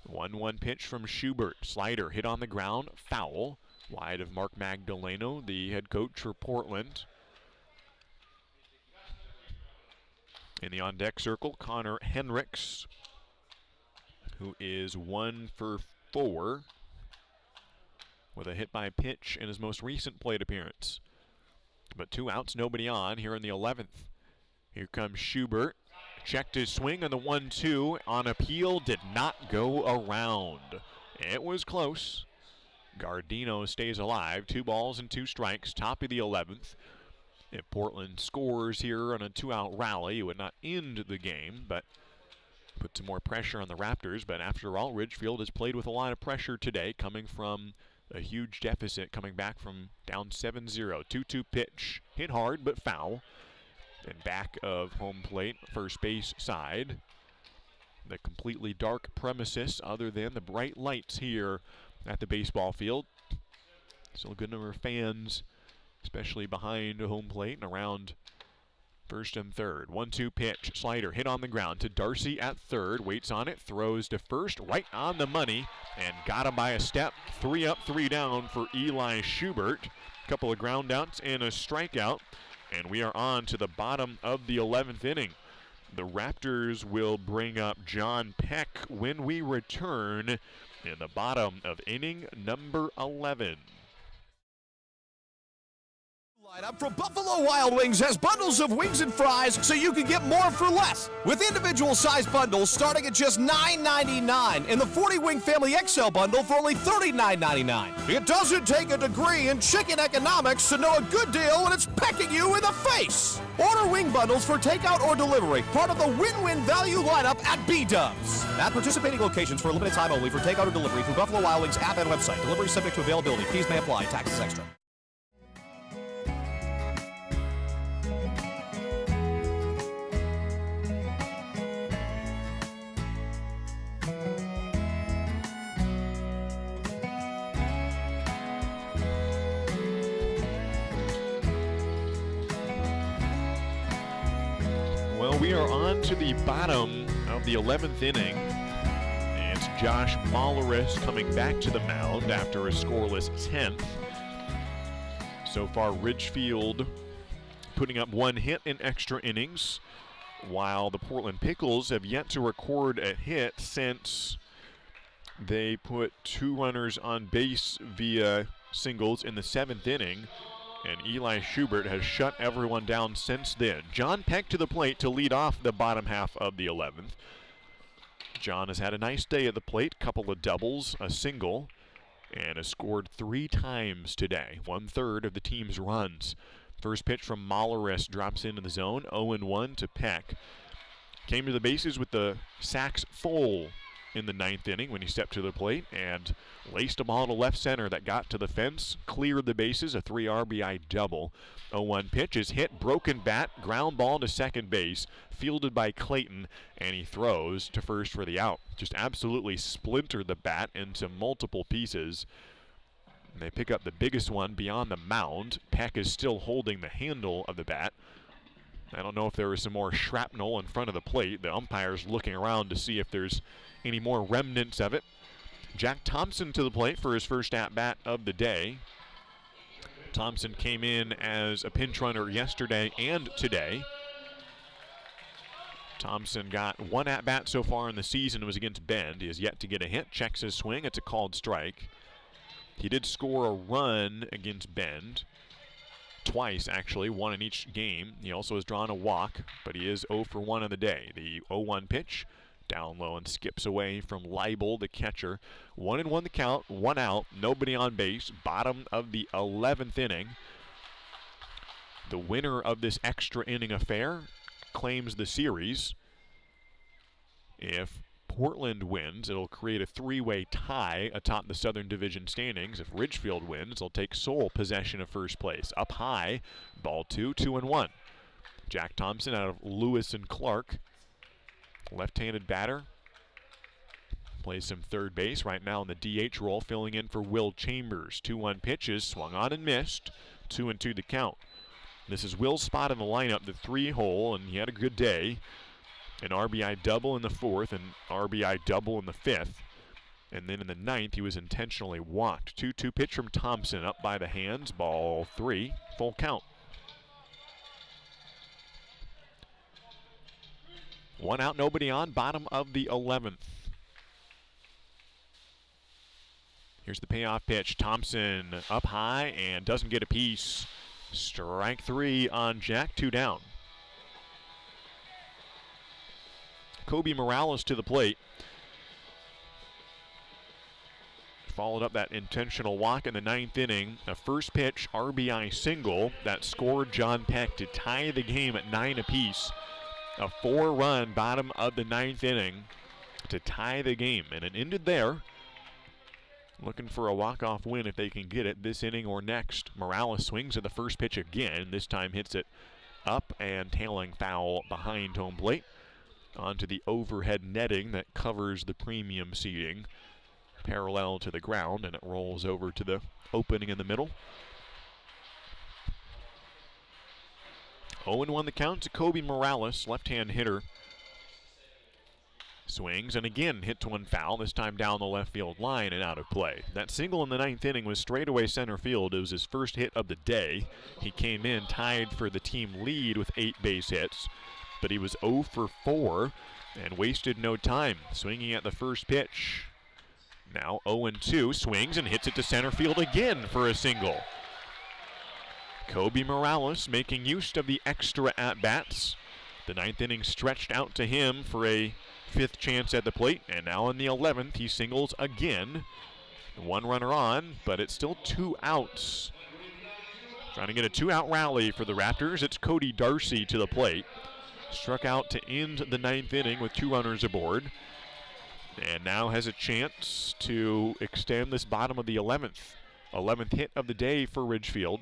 1-1 pitch from Schubert. Slider hit on the ground, foul. Wide of Mark Magdaleno, the head coach for Portland. In the on-deck circle, Connor Henricks, who is 1 for 4 with a hit by pitch in his most recent plate appearance. But 2 outs, nobody on here in the 11th. Here comes Schubert. Checked his swing on the 1-2 on appeal, did not go around. It was close. Gardino stays alive. 2 balls and 2 strikes, top of the 11th. If Portland scores here on a 2-out rally, it would not end the game, but put some more pressure on the Raptors. But after all, Ridgefield has played with a lot of pressure today, coming from a huge deficit, coming back from down 7-0. 2-2 pitch, hit hard but foul. And back of home plate, first base side. the completely dark premises other than the bright lights here at the baseball field. Still a good number of fans, especially behind home plate and around first and third. 1-2 pitch, slider hit on the ground to Darcy at third, waits on it, throws to first, right on the money, and got him by a step. 3 up, 3 down for Eli Schubert. A couple of ground outs and a strikeout, and we are on to the bottom of the 11th inning. The Raptors will bring up John Peck when we return in the bottom of inning number 11. Lineup from Buffalo Wild Wings has bundles of wings and fries so you can get more for less. With individual size bundles starting at just $9.99 and the 40-wing family XL bundle for only $39.99. It doesn't take a degree in chicken economics to know a good deal when it's pecking you in the face. Order wing bundles for takeout or delivery, part of the win-win value lineup at B-Dubs. At participating locations for a limited time only for takeout or delivery through Buffalo Wild Wings app and website. Delivery subject to availability. Fees may apply. Taxes extra. Well, we are on to the bottom of the 11th inning. It's Josh Molleris coming back to the mound after a scoreless 10th. So far, Ridgefield putting up 1 hit in extra innings, while the Portland Pickles have yet to record a hit since they put 2 runners on base via singles in the 7th inning. And Eli Schubert has shut everyone down since then. John Peck to the plate to lead off the bottom half of the 11th. John has had a nice day at the plate, couple of doubles, a single, and has scored 3 times today, 1/3 of the team's runs. First pitch from Molleris drops into the zone, 0-1 to Peck. Came to the bases with the sacks full in the 9th inning when he stepped to the plate and laced a ball to left center that got to the fence, cleared the bases, a 3 RBI double. 0-1 pitch is hit, broken bat, ground ball to second base, fielded by Clayton, and he throws to first for the out. Just absolutely splintered the bat into multiple pieces. They pick up the biggest one beyond the mound. Peck is still holding the handle of the bat. I don't know if there was some more shrapnel in front of the plate. The umpire's looking around to see if there's any more remnants of it. Jack Thompson to the plate for his first at-bat of the day. Thompson came in as a pinch runner yesterday and today. Thompson got 1 at-bat so far in the season. It was against Bend. He has yet to get a hit. Checks his swing. It's a called strike. He did score a run against Bend. Twice, actually, 1 in each game. He also has drawn a walk, but he is 0 for 1 on the day. The 0-1 pitch, down low and skips away from Leibel, the catcher. 1-1 the count, 1 out, nobody on base. Bottom of the 11th inning. The winner of this extra inning affair claims the series. If Portland wins, it'll create a 3-way tie atop the Southern Division standings. If Ridgefield wins, they'll take sole possession of first place. Up high, ball 2, 2-1. Jack Thompson out of Lewis and Clark. Left-handed batter. Plays some third base right now in the DH role, filling in for Will Chambers. 2-1 pitches, swung on and missed. 2-2 the count. This is Will's spot in the lineup, the 3-hole, and he had a good day. An RBI double in the 4th, and RBI double in the 5th. And then in the 9th, he was intentionally walked. 2-2 pitch from Thompson, up by the hands, ball 3, full count. 1 out, nobody on, bottom of the 11th. Here's the payoff pitch. Thompson up high and doesn't get a piece. Strike 3 on Jack, 2 down. Kobe Morales to the plate. Followed up that intentional walk in the 9th inning. A first pitch RBI single that scored John Peck to tie the game at 9 apiece. A 4-run bottom of the 9th inning to tie the game, and it ended there. Looking for a walk-off win if they can get it this inning or next. Morales swings at the first pitch again. This time hits it up and tailing foul behind home plate. onto the overhead netting that covers the premium seating, parallel to the ground, and it rolls over to the opening in the middle. 0-1 the count to Kobe Morales, left-hand hitter. Swings and again hits one foul, this time down the left field line and out of play. That single in the ninth inning was straightaway center field. It was his first hit of the day. He came in tied for the team lead with 8 base hits, but he was 0 for 4 and wasted no time, swinging at the first pitch. Now 0-2, swings and hits it to center field again for a single. Kobe Morales making use of the extra at-bats. The ninth inning stretched out to him for a 5th chance at the plate, and now in the 11th he singles again. 1 runner on, but it's still 2 outs. Trying to get a 2-out rally for the Raptors. It's Cody Darcy to the plate. Struck out to end the 9th inning with 2 runners aboard, and now has a chance to extend this bottom of the 11th hit of the day for Ridgefield.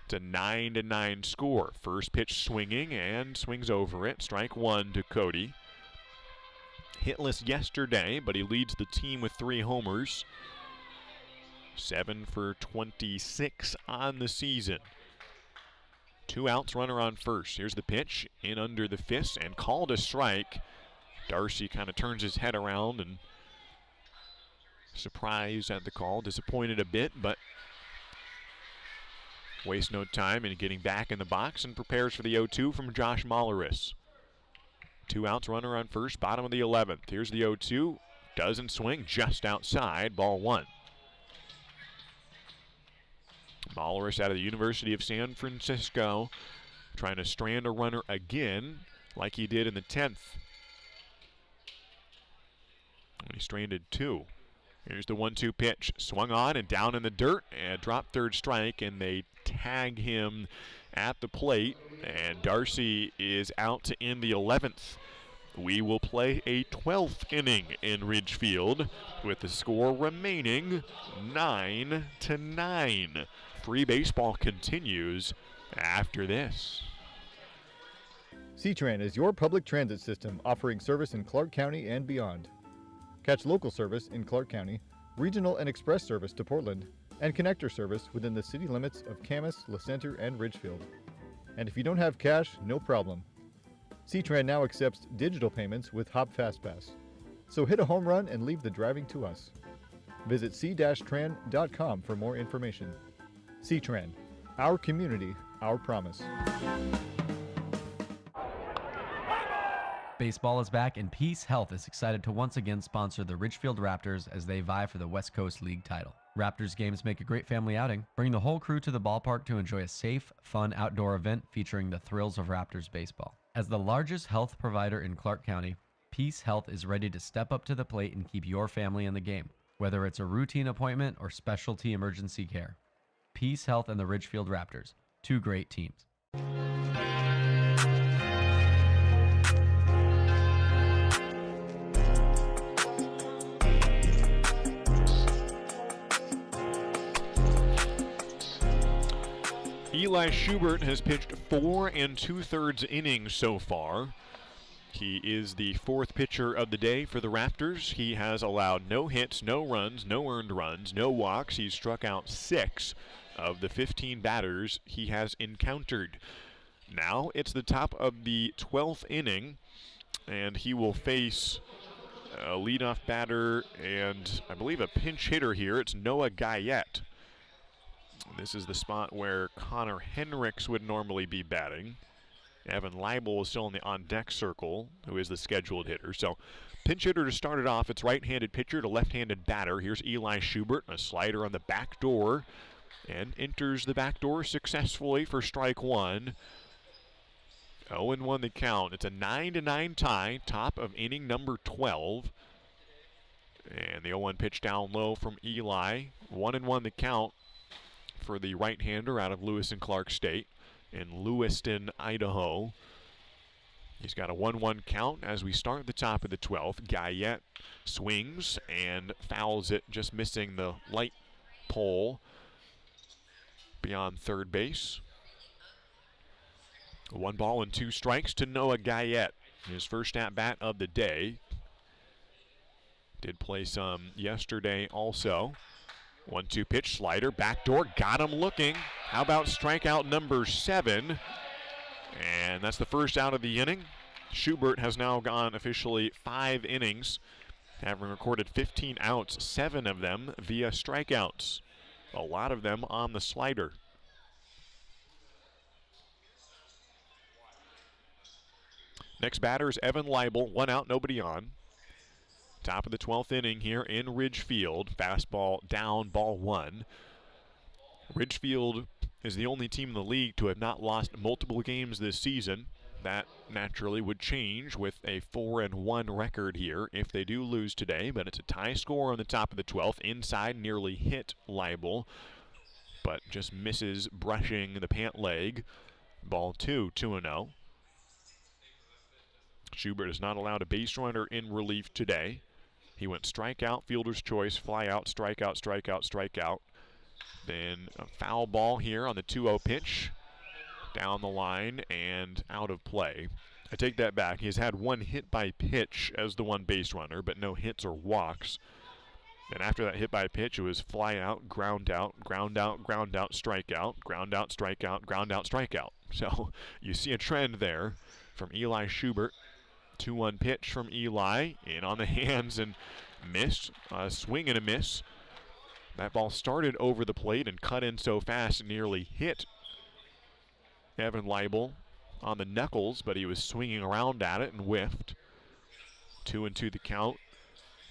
It's a 9-9 score. First pitch swinging and swings over it. Strike 1 to Cody. Hitless yesterday, but he leads the team with 3 homers. 7 for 26 on the season. 2 outs, runner on first. Here's the pitch, in under the fist and called a strike. Darcy kind of turns his head around and surprised at the call, disappointed a bit, but wastes no time in getting back in the box and prepares for the 0-2 from Josh Molleris. 2 outs, runner on first, bottom of the 11th. Here's the 0-2, doesn't swing, just outside, ball 1. Molleris out of the University of San Francisco, trying to strand a runner again, like he did in the 10th. And he stranded 2. Here's the 1-2 pitch, swung on and down in the dirt, and dropped third strike, and they tag him at the plate, and Darcy is out to end the 11th. We will play a 12th inning in Ridgefield with the score remaining 9-9. Free baseball continues after this. C-Tran is your public transit system offering service in Clark County and beyond. Catch local service in Clark County, regional and express service to Portland, and connector service within the city limits of Camas, LaCenter, and Ridgefield. And if you don't have cash, no problem. C-Tran now accepts digital payments with Hop FastPass. So hit a home run and leave the driving to us. Visit c-tran.com for more information. C-Tran, our community, our promise. Baseball is back, and Peace Health is excited to once again sponsor the Ridgefield Raptors as they vie for the West Coast League title. Raptors games make a great family outing. Bring the whole crew to the ballpark to enjoy a safe, fun outdoor event featuring the thrills of Raptors baseball. As the largest health provider in Clark County, Peace Health is ready to step up to the plate and keep your family in the game, whether it's a routine appointment or specialty emergency care. Peace Health and the Ridgefield Raptors, 2 great teams. Eli Schubert has pitched 4 2/3 innings so far. He is the 4th pitcher of the day for the Raptors. He has allowed no hits, no runs, no earned runs, no walks. He's struck out 6 of the 15 batters he has encountered. Now it's the top of the 12th inning, and he will face a leadoff batter and I believe a pinch hitter here. It's Noah Guyette. This is the spot where Connor Henricks would normally be batting. Evan Leibel is still in the on-deck circle, who is the scheduled hitter. So pinch hitter to start it off. It's right-handed pitcher to left-handed batter. Here's Eli Schubert, a slider on the back door, and enters the back door successfully for strike 1. 0-1 the count. It's a 9-9 tie, top of inning number 12. And the 0-1 pitch down low from Eli. 1-1 the count for the right-hander out of Lewis and Clark State in Lewiston, Idaho. He's got a 1-1 count as we start at the top of the 12th. Guyette swings and fouls it, just missing the light pole beyond third base. 1 ball and 2 strikes to Noah Guyette. His first at-bat of the day. Did play some yesterday also. 1-2 pitch, slider, backdoor, got him looking. How about strikeout number 7? And that's the first out of the inning. Schubert has now gone officially 5 innings, having recorded 15 outs, 7 of them via strikeouts. A lot of them on the slider. Next batter is Evan Leibel, 1 out, nobody on. Top of the 12th inning here in Ridgefield. Fastball down, ball 1. Ridgefield is the only team in the league to have not lost multiple games this season. That naturally would change with a 4-1 record here if they do lose today, but it's a tie score on the top of the 12th. Inside, nearly hit Leibel, but just misses brushing the pant leg. Ball 2, 2-0. Schubert is not allowed a base runner in relief today. He went strikeout, fielder's choice, fly out, strikeout, strikeout, strikeout. Then a foul ball here on the 2-0 pitch. Down the line and out of play. I take that back. He's had 1 hit by pitch as the 1 base runner, but no hits or walks. And after that hit by pitch, it was fly out, ground out, ground out, ground out, strikeout, ground out, strikeout, ground out, strikeout. So you see a trend there from Eli Schubert. 2-1 pitch from Eli, in on the hands and missed. A swing and a miss. That ball started over the plate and cut in so fast it nearly hit Evan Leibel on the knuckles, but he was swinging around at it and whiffed. 2-2 the count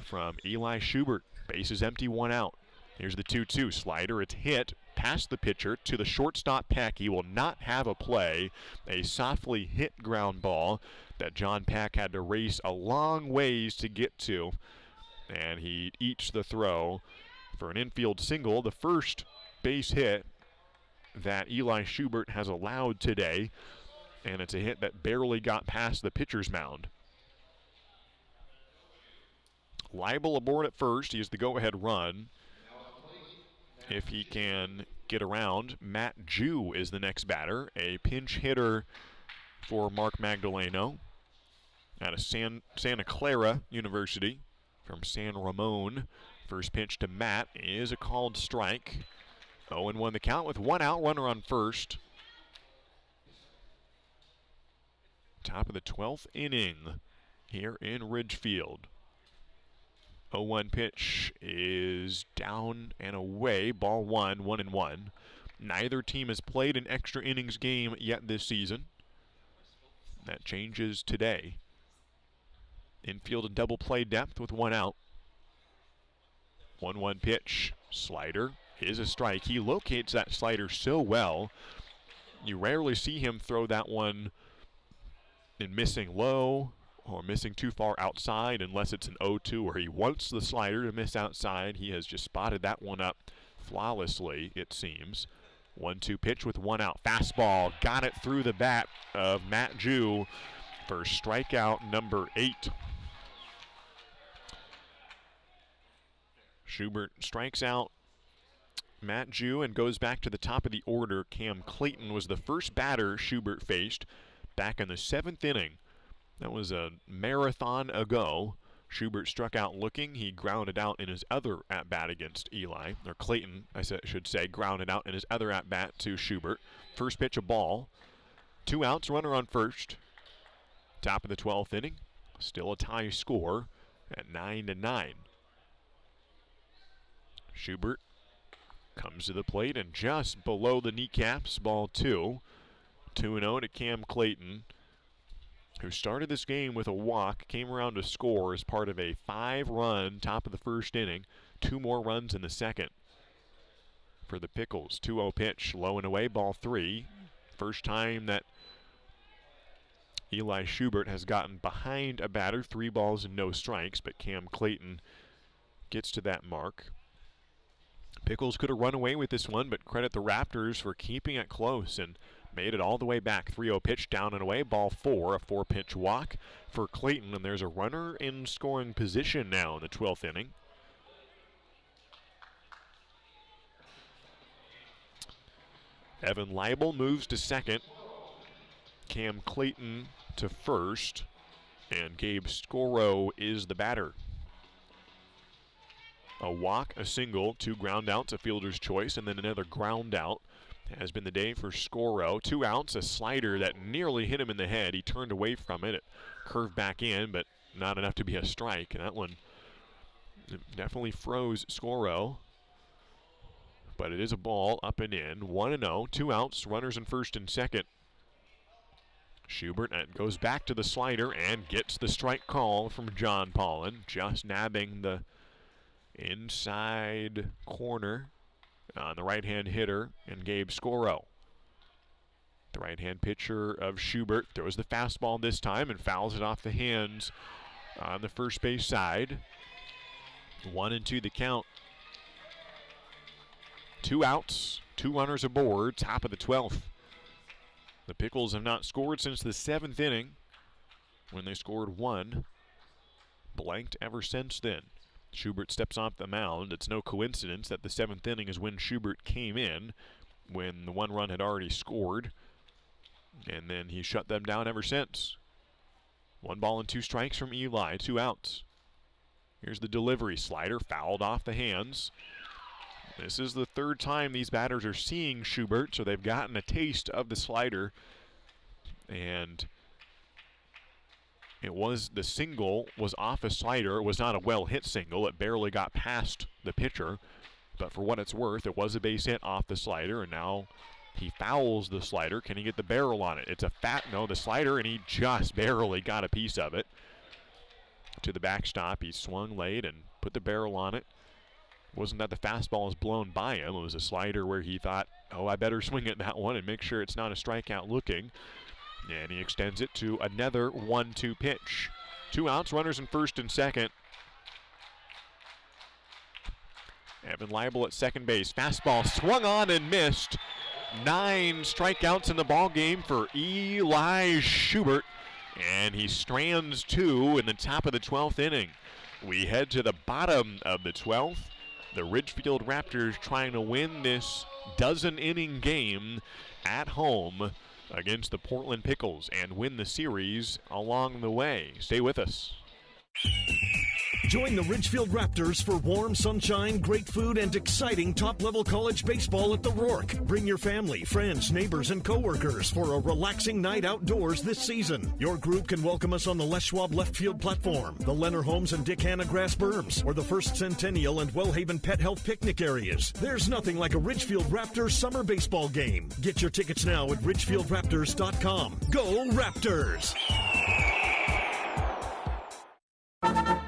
from Eli Schubert. Bases empty, 1 out. Here's the 2-2 slider. It's hit past the pitcher to the shortstop Peck. He will not have a play. A softly hit ground ball that John Peck had to race a long ways to get to. And he eats the throw for an infield single, the first base hit that Eli Schubert has allowed today. And it's a hit that barely got past the pitcher's mound. Leibel aboard at first. He is the go-ahead run. If he can get around, Matt Jew is the next batter, a pinch hitter for Mark Magdaleno out of Santa Clara University from San Ramon. First pitch to Matt is a called strike. 0-1 the count with 1 out, runner on first. Top of the 12th inning here in Ridgefield. 0-1 pitch is down and away. Ball 1, 1-1. Neither team has played an extra innings game yet this season. That changes today. Infield and double play depth with 1 out. 1-1 pitch. Slider is a strike. He locates that slider so well. You rarely see him throw that one in missing low or missing too far outside unless it's an 0-2 where he wants the slider to miss outside. He has just spotted that one up flawlessly, it seems. 1-2 pitch with 1 out. Fastball got it through the bat of Matt Jew for strikeout number 8. Schubert strikes out Matt Jew and goes back to the top of the order. Cam Clayton was the first batter Schubert faced back in the 7th inning. That was a marathon ago. Schubert struck out looking. He grounded out in his other at-bat against Eli. Or Clayton, should say, grounded out in his other at-bat to Schubert. First pitch, a ball. 2 outs, runner on first. Top of the 12th inning. Still a tie score at 9-9. Schubert comes to the plate and just below the kneecaps, ball 2. 2-0 to Cam Clayton, who started this game with a walk, came around to score as part of a 5-run top of the first inning. 2 more runs in the second for the Pickles. 2-0 pitch, low and away, ball 3. First time that Eli Schubert has gotten behind a batter, 3 balls and no strikes, but Cam Clayton gets to that mark. Pickles could have run away with this one, but credit the Raptors for keeping it close and made it all the way back. 3-0 pitch, down and away, ball 4, a 4-pitch walk for Clayton, and there's a runner in scoring position now in the 12th inning. Evan Leibel moves to second. Cam Clayton to first. And Gabe Scoro is the batter. A walk, a single, 2 ground outs, a fielder's choice, and then another ground out has been the day for Scoro. 2 outs, a slider that nearly hit him in the head. He turned away from it. It curved back in, but not enough to be a strike. And that one definitely froze Scoro. But it is a ball up and in. 1-0, 2 outs, runners in first and second. Schubert goes back to the slider and gets the strike call from John Pollan, just nabbing the inside corner on the right-hand hitter and Gabe Scoro. The right-hand pitcher of Schubert throws the fastball this time and fouls it off the hands on the first base side. 1-2 the count. 2 outs, 2 runners aboard, top of the 12th. The Pickles have not scored since the 7th inning when they scored 1. Blanked ever since then. Schubert steps off the mound. It's no coincidence that the 7th inning is when Schubert came in, when the 1 run had already scored. And then he shut them down ever since. 1 ball and 2 strikes from Eli, 2 outs. Here's the delivery, slider fouled off the hands. This is the 3rd time these batters are seeing Schubert, so they've gotten a taste of the slider. And the single was off a slider. It was not a well-hit single. It barely got past the pitcher. But for what it's worth, it was a base hit off the slider, and now he fouls the slider. Can he get the barrel on it? It's a the slider, and he just barely got a piece of it. To the backstop, he swung late and put the barrel on it. Wasn't that the fastball was blown by him. It was a slider where he thought, I better swing at that one and make sure it's not a strikeout looking. And he extends it to another 1-2 pitch. 2 outs, runners in first and second. Evan Leibel at second base. Fastball swung on and missed. 9 strikeouts in the ball game for Eli Schubert. And he strands 2 in the top of the 12th inning. We head to the bottom of the 12th. The Ridgefield Raptors trying to win this dozen-inning game at home against the Portland Pickles and win the series along the way. Stay with us. Join the Ridgefield Raptors for warm sunshine, great food, and exciting top-level college baseball at the Rourke. Bring your family, friends, neighbors, and coworkers for a relaxing night outdoors this season. Your group can welcome us on the Les Schwab left field platform, the Leonard Homes and Dick Hanna grass berms, or the First Centennial and Wellhaven Pet Health picnic areas. There's nothing like a Ridgefield Raptors summer baseball game. Get your tickets now at ridgefieldraptors.com. Go Raptors!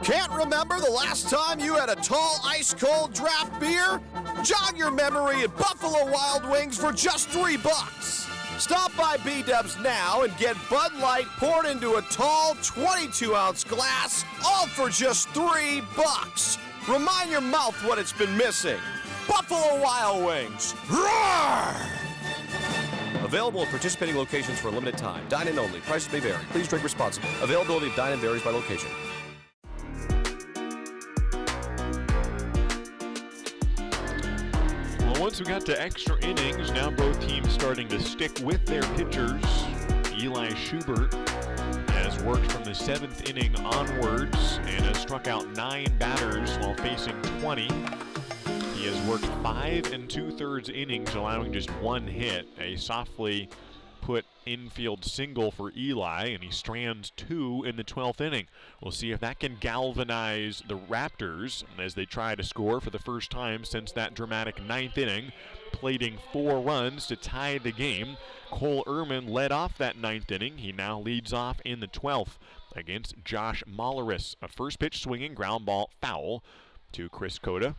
Can't remember the last time you had a tall, ice-cold draft beer? Jog your memory at Buffalo Wild Wings for just $3. Stop by B-Dubs now and get Bud Light poured into a tall 22-ounce glass, all for just $3. Remind your mouth what it's been missing. Buffalo Wild Wings. Roar! Available at participating locations for a limited time. Dine-in only. Prices may vary. Please drink responsibly. Availability of dine-in varies by location. Once we got to extra innings, now both teams starting to stick with their pitchers. Eli Schubert has worked from the 7th inning onwards and has struck out 9 batters while facing 20. He has worked 5 2/3 innings, allowing just 1 hit, a softly put infield single for Eli, and he strands 2 in the 12th inning. We'll see if that can galvanize the Raptors as they try to score for the first time since that dramatic 9th inning, plating 4 runs to tie the game. Cole Ehrman led off that 9th inning. He now leads off in the 12th against Josh Molleris. A first pitch swinging ground ball foul to Chris Cota,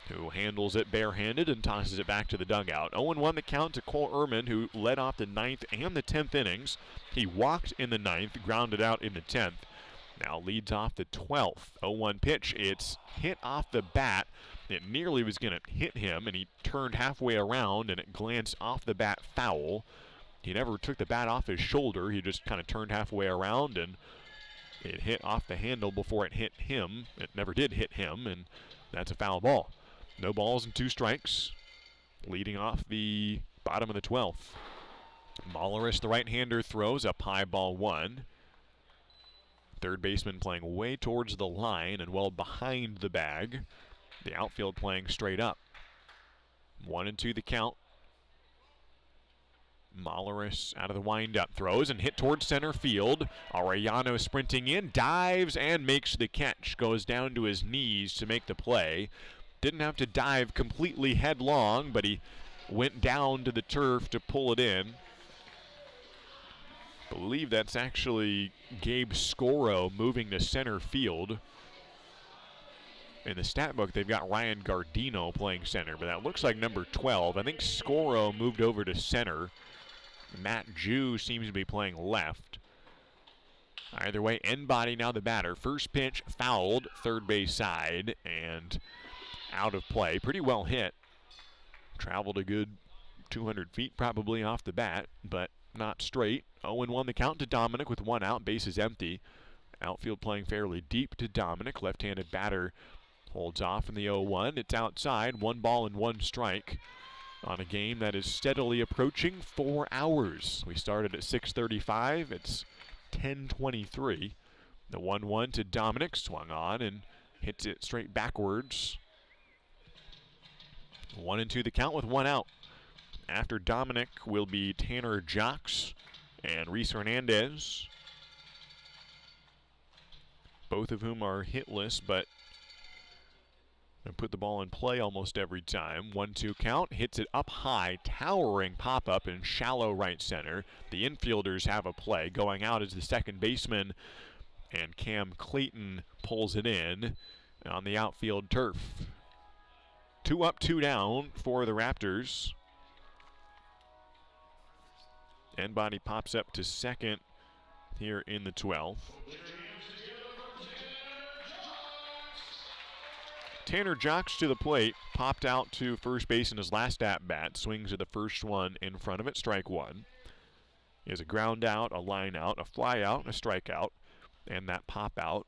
who handles it barehanded and tosses it back to the dugout. 0-1 the count to Cole Ehrman, who led off the 9th and the 10th innings. He walked in the 9th, grounded out in the 10th. Now leads off the 12th. 0-1 pitch. It's hit off the bat. It nearly was going to hit him, and he turned halfway around, and it glanced off the bat foul. He never took the bat off his shoulder. He just kind of turned halfway around, and it hit off the handle before it hit him. It never did hit him, and that's a foul ball. No balls and 2 strikes, leading off the bottom of the 12th. Molleris, the right-hander, throws up high, ball 1. Third baseman playing way towards the line and well behind the bag. The outfield playing straight up. 1-2 the count. Molleris out of the windup, throws and hit towards center field. Arellano sprinting in, dives and makes the catch. Goes down to his knees to make the play. Didn't have to dive completely headlong, but he went down to the turf to pull it in. Believe that's actually Gabe Scoro moving to center field. In the stat book, they've got Ryan Gardino playing center, but that looks like number 12. I think Scoro moved over to center. Matt Jew seems to be playing left. Either way, end body now the batter. First pitch fouled, third base side, and out of play. Pretty well hit. Traveled a good 200 feet probably off the bat, but not straight. 0-1 the count to Dominic with 1 out, bases empty. Outfield playing fairly deep to Dominic. Left-handed batter holds off in the 0-1. It's outside, 1 ball and 1 strike on a game that is steadily approaching 4 hours. We started at 6:35. It's 10:23. The 1-1 to Dominic, swung on and hits it straight backwards. 1-2 the count with 1 out. After Dominic will be Tanner Jocks and Reese Hernandez, both of whom are hitless, but put the ball in play almost every time. 1-2 count, hits it up high, towering pop-up in shallow right center. The infielders have a play. Going out is the second baseman, and Cam Clayton pulls it in on the outfield turf. 2 up, 2 down for the Raptors. End body pops up to second here in the 12th. Tanner Jocks to the plate, popped out to first base in his last at-bat, swings at the first one in front of it, strike 1. He has a ground out, a line out, a fly out, a strikeout, and that pop out.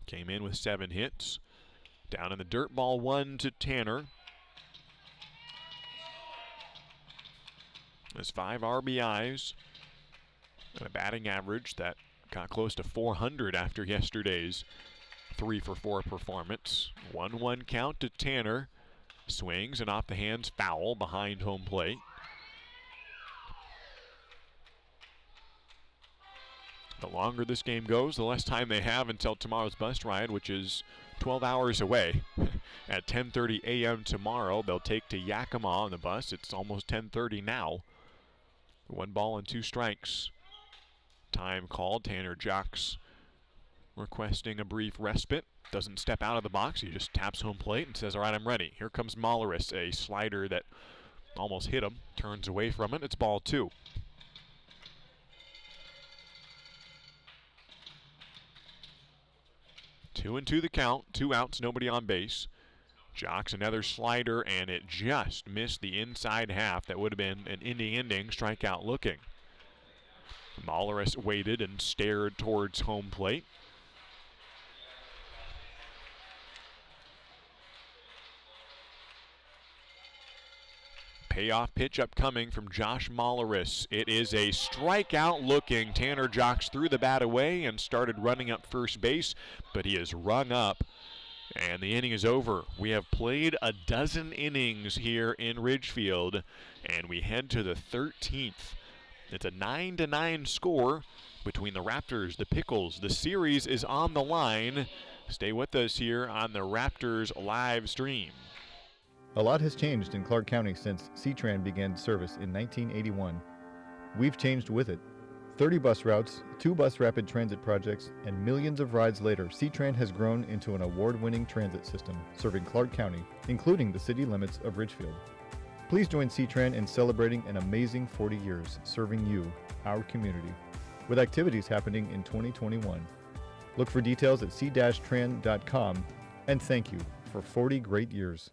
Came in with 7 hits. Down in the dirt, ball 1 to Tanner. There's 5 RBIs and a batting average that got close to 400 after yesterday's 3-for-4 performance. 1-1 count to Tanner. Swings and off the hands, foul behind home plate. The longer this game goes, the less time they have until tomorrow's bus ride, which is 12 hours away. At 10:30 a.m. tomorrow, they'll take to Yakima on the bus. It's almost 10:30 now. 1 ball and 2 strikes. Time called. Tanner Jocks requesting a brief respite. Doesn't step out of the box. He just taps home plate and says, all right, I'm ready. Here comes Molleris, a slider that almost hit him. Turns away from it. It's ball 2. Two and 2 the count. 2 outs, nobody on base. Jocks another slider, and it just missed the inside half. That would have been an inning strikeout looking. Molleris waited and stared towards home plate. Payoff pitch upcoming from Josh Molleris. It is a strikeout looking. Tanner Jocks threw the bat away and started running up first base, but he is rung up, and the inning is over. We have played a dozen innings here in Ridgefield, and we head to the 13th. It's a 9-9 score between the Raptors, the Pickles. The series is on the line. Stay with us here on the Raptors live stream. A lot has changed in Clark County since C-Tran began service in 1981. We've changed with it. 30 bus routes, 2 bus rapid transit projects, and millions of rides later, C-Tran has grown into an award-winning transit system serving Clark County, including the city limits of Ridgefield. Please join C-Tran in celebrating an amazing 40 years serving you, our community, with activities happening in 2021. Look for details at c-tran.com, and thank you for 40 great years.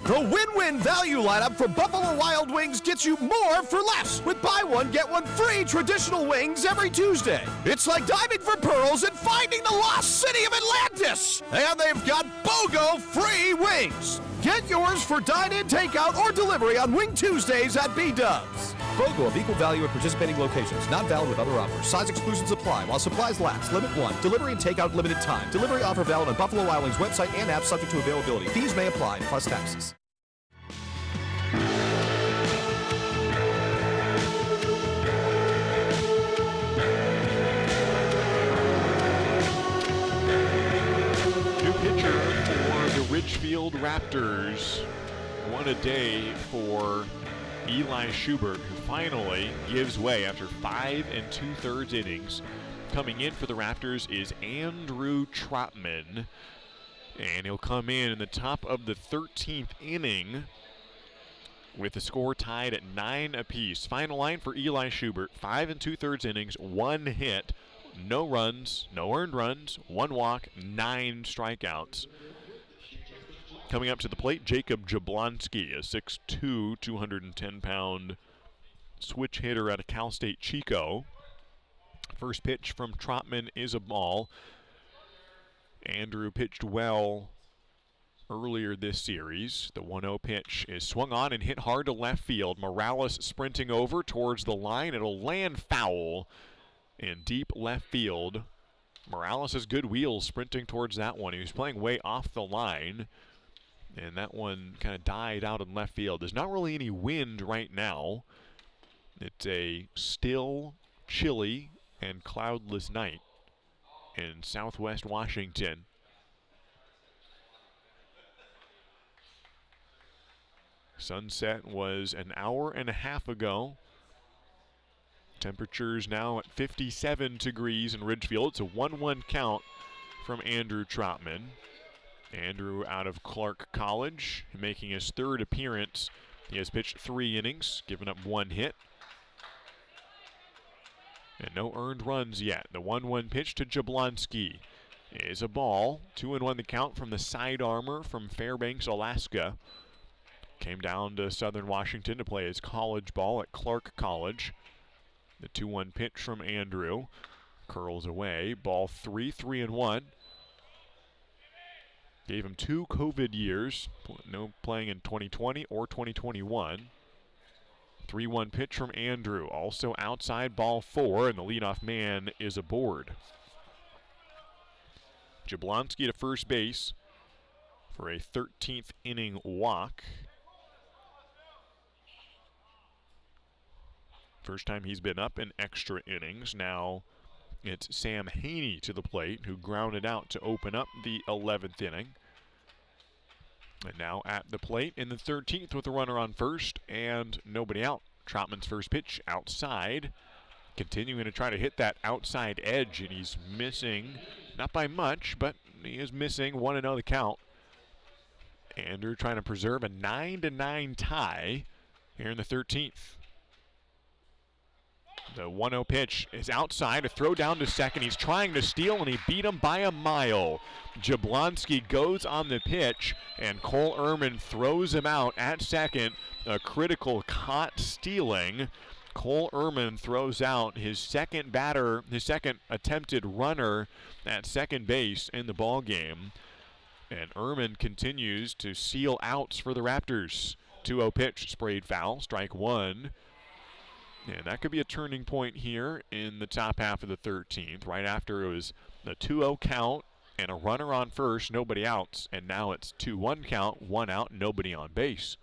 The win-win value lineup from Buffalo Wild Wings gets you more for less with buy one, get one free traditional wings every Tuesday. It's like diving for pearls and finding the lost city of Atlantis. And they've got BOGO free wings. Get yours for dine-in, takeout, or delivery on Wing Tuesdays at B-Dubs. BOGO of equal value at participating locations. Not valid with other offers. Size exclusions apply while supplies last. Limit 1. Delivery and takeout limited time. Delivery offer valid on Buffalo Wild Wings website and app subject to availability. Fees may apply plus taxes. New pitcher for the Ridgefield Raptors. One a day for Eli Schubert, who finally gives way after 5 2/3 innings. Coming in for the Raptors is Andrew Trotman, and he'll come in the top of the 13th inning with the score tied at 9 apiece. Final line for Eli Schubert: 5 2/3 innings, 1 hit, no runs, no earned runs, 1 walk, 9 strikeouts. Coming up to the plate, Jacob Jablonski, a 6'2", 210-pound switch hitter out of Cal State Chico. First pitch from Trotman is a ball. Andrew pitched well earlier this series. The 1-0 pitch is swung on and hit hard to left field. Morales sprinting over towards the line. It'll land foul in deep left field. Morales has good wheels sprinting towards that one. He was playing way off the line, and that one kind of died out in left field. There's not really any wind right now. It's a still, chilly, and cloudless night in southwest Washington. Sunset was an hour and a half ago. Temperatures now at 57 degrees in Ridgefield. It's a 1-1 count from Andrew Trotman. Andrew out of Clark College, making his 3rd appearance. He has pitched 3 innings, given up 1 hit. And no earned runs yet. The 1-1 pitch to Jablonski is a ball. 2-1 the count from the side armor from Fairbanks, Alaska. Came down to Southern Washington to play his college ball at Clark College. The 2-1 pitch from Andrew curls away. Ball 3, 3-1. Gave him 2 COVID years, no playing in 2020 or 2021. 3-1 pitch from Andrew, also outside, ball 4, and the leadoff man is aboard. Jablonski to first base for a 13th inning walk. First time he's been up in extra innings. Now it's Sam Haney to the plate, who grounded out to open up the 11th inning. And now at the plate in the 13th with a runner on first and nobody out. Trotman's first pitch outside. Continuing to try to hit that outside edge, and he's missing, not by much, but he is missing. 1-0 the count. Andrew trying to preserve a 9-9 tie here in the 13th. The 1-0 pitch is outside, a throw down to second. He's trying to steal, and he beat him by a mile. Jablonski goes on the pitch, and Cole Ehrman throws him out at second. A critical caught stealing. Cole Ehrman throws out his second attempted runner at second base in the ball game. And Ehrman continues to seal outs for the Raptors. 2-0 pitch, sprayed foul, strike 1. And that could be a turning point here in the top half of the 13th. Right after it was a 2-0 count and a runner on first, nobody outs. And now it's 2-1 count, 1 out, nobody on base.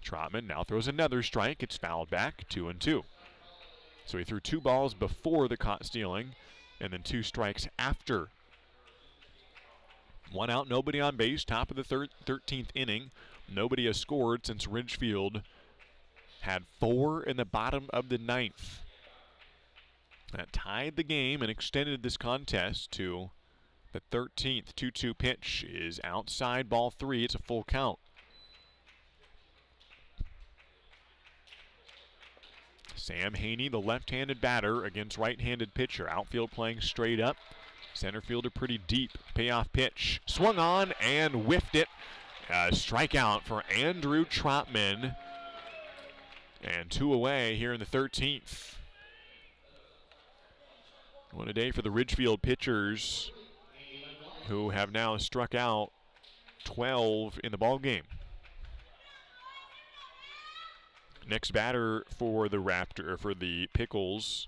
Trotman now throws another strike. It's fouled back, 2-2. So he threw 2 balls before the caught stealing and then 2 strikes after. 1 out, nobody on base, top of the 13th inning. Nobody has scored since Ridgefield had 4 in the bottom of the 9th. That tied the game and extended this contest to the 13th. 2-2 pitch is outside, ball 3. It's a full count. Sam Haney, the left-handed batter against right-handed pitcher. Outfield playing straight up. Center fielder pretty deep. Payoff pitch. Swung on and whiffed it. Strikeout for Andrew Trotman. And 2 away here in the 13th. What a day for the Ridgefield pitchers, who have now struck out 12 in the ball game. Next batter for the Pickles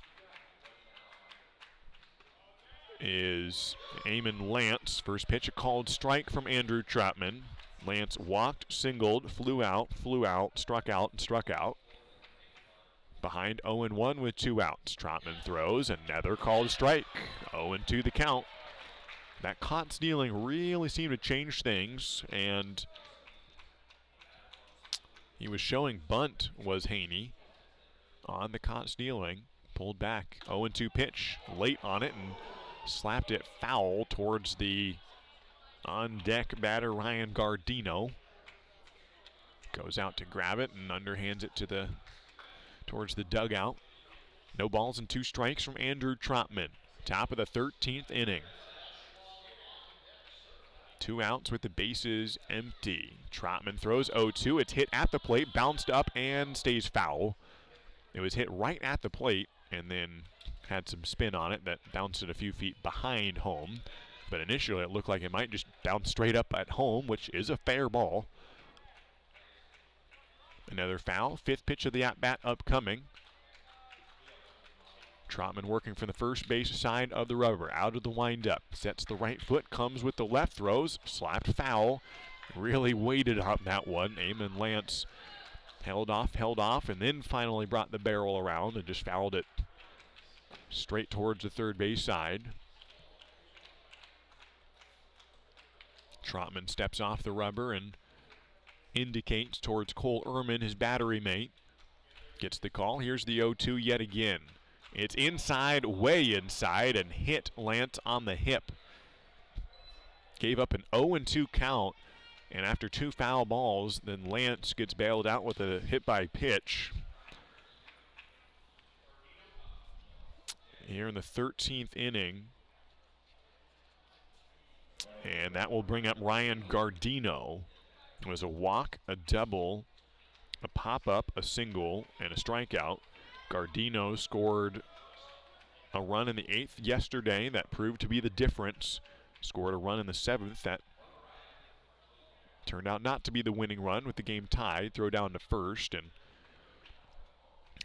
is Eamon Lance. First pitch, a called strike from Andrew Trotman. Lance walked, singled, flew out, struck out, and struck out. Behind 0-1 with 2 outs. Trotman throws, another called strike. 0-2 the count. That caught stealing really seemed to change things, and he was showing bunt, was Haney, on the caught stealing. Pulled back. 0-2 pitch, late on it, and slapped it foul towards the on-deck batter Ryan Gardino. Goes out to grab it and underhands it towards the dugout. No balls and 2 strikes from Andrew Trotman. Top of the 13th inning. 2 outs with the bases empty. Trotman throws 0-2. It's hit at the plate, bounced up, and stays foul. It was hit right at the plate and then had some spin on it that bounced it a few feet behind home. But initially it looked like it might just bounce straight up at home, which is a fair ball. Another foul. 5th pitch of the at-bat upcoming. Trotman working from the first base side of the rubber. Out of the windup. Sets the right foot. Comes with the left. Throws. Slapped foul. Really waited on that one. Eamon Lance held off, and then finally brought the barrel around and just fouled it straight towards the third base side. Trotman steps off the rubber and indicates towards Cole Ehrman, his battery mate. Gets the call. Here's the 0-2 yet again. It's inside, way inside, and hit Lance on the hip. Gave up an 0-2 count, and after 2 foul balls, then Lance gets bailed out with a hit by pitch. Here in the 13th inning. And that will bring up Ryan Gardino. It was a walk, a double, a pop-up, a single, and a strikeout. Gardino scored a run in the 8th yesterday that proved to be the difference. Scored a run in the 7th that turned out not to be the winning run with the game tied. Throw down to first, and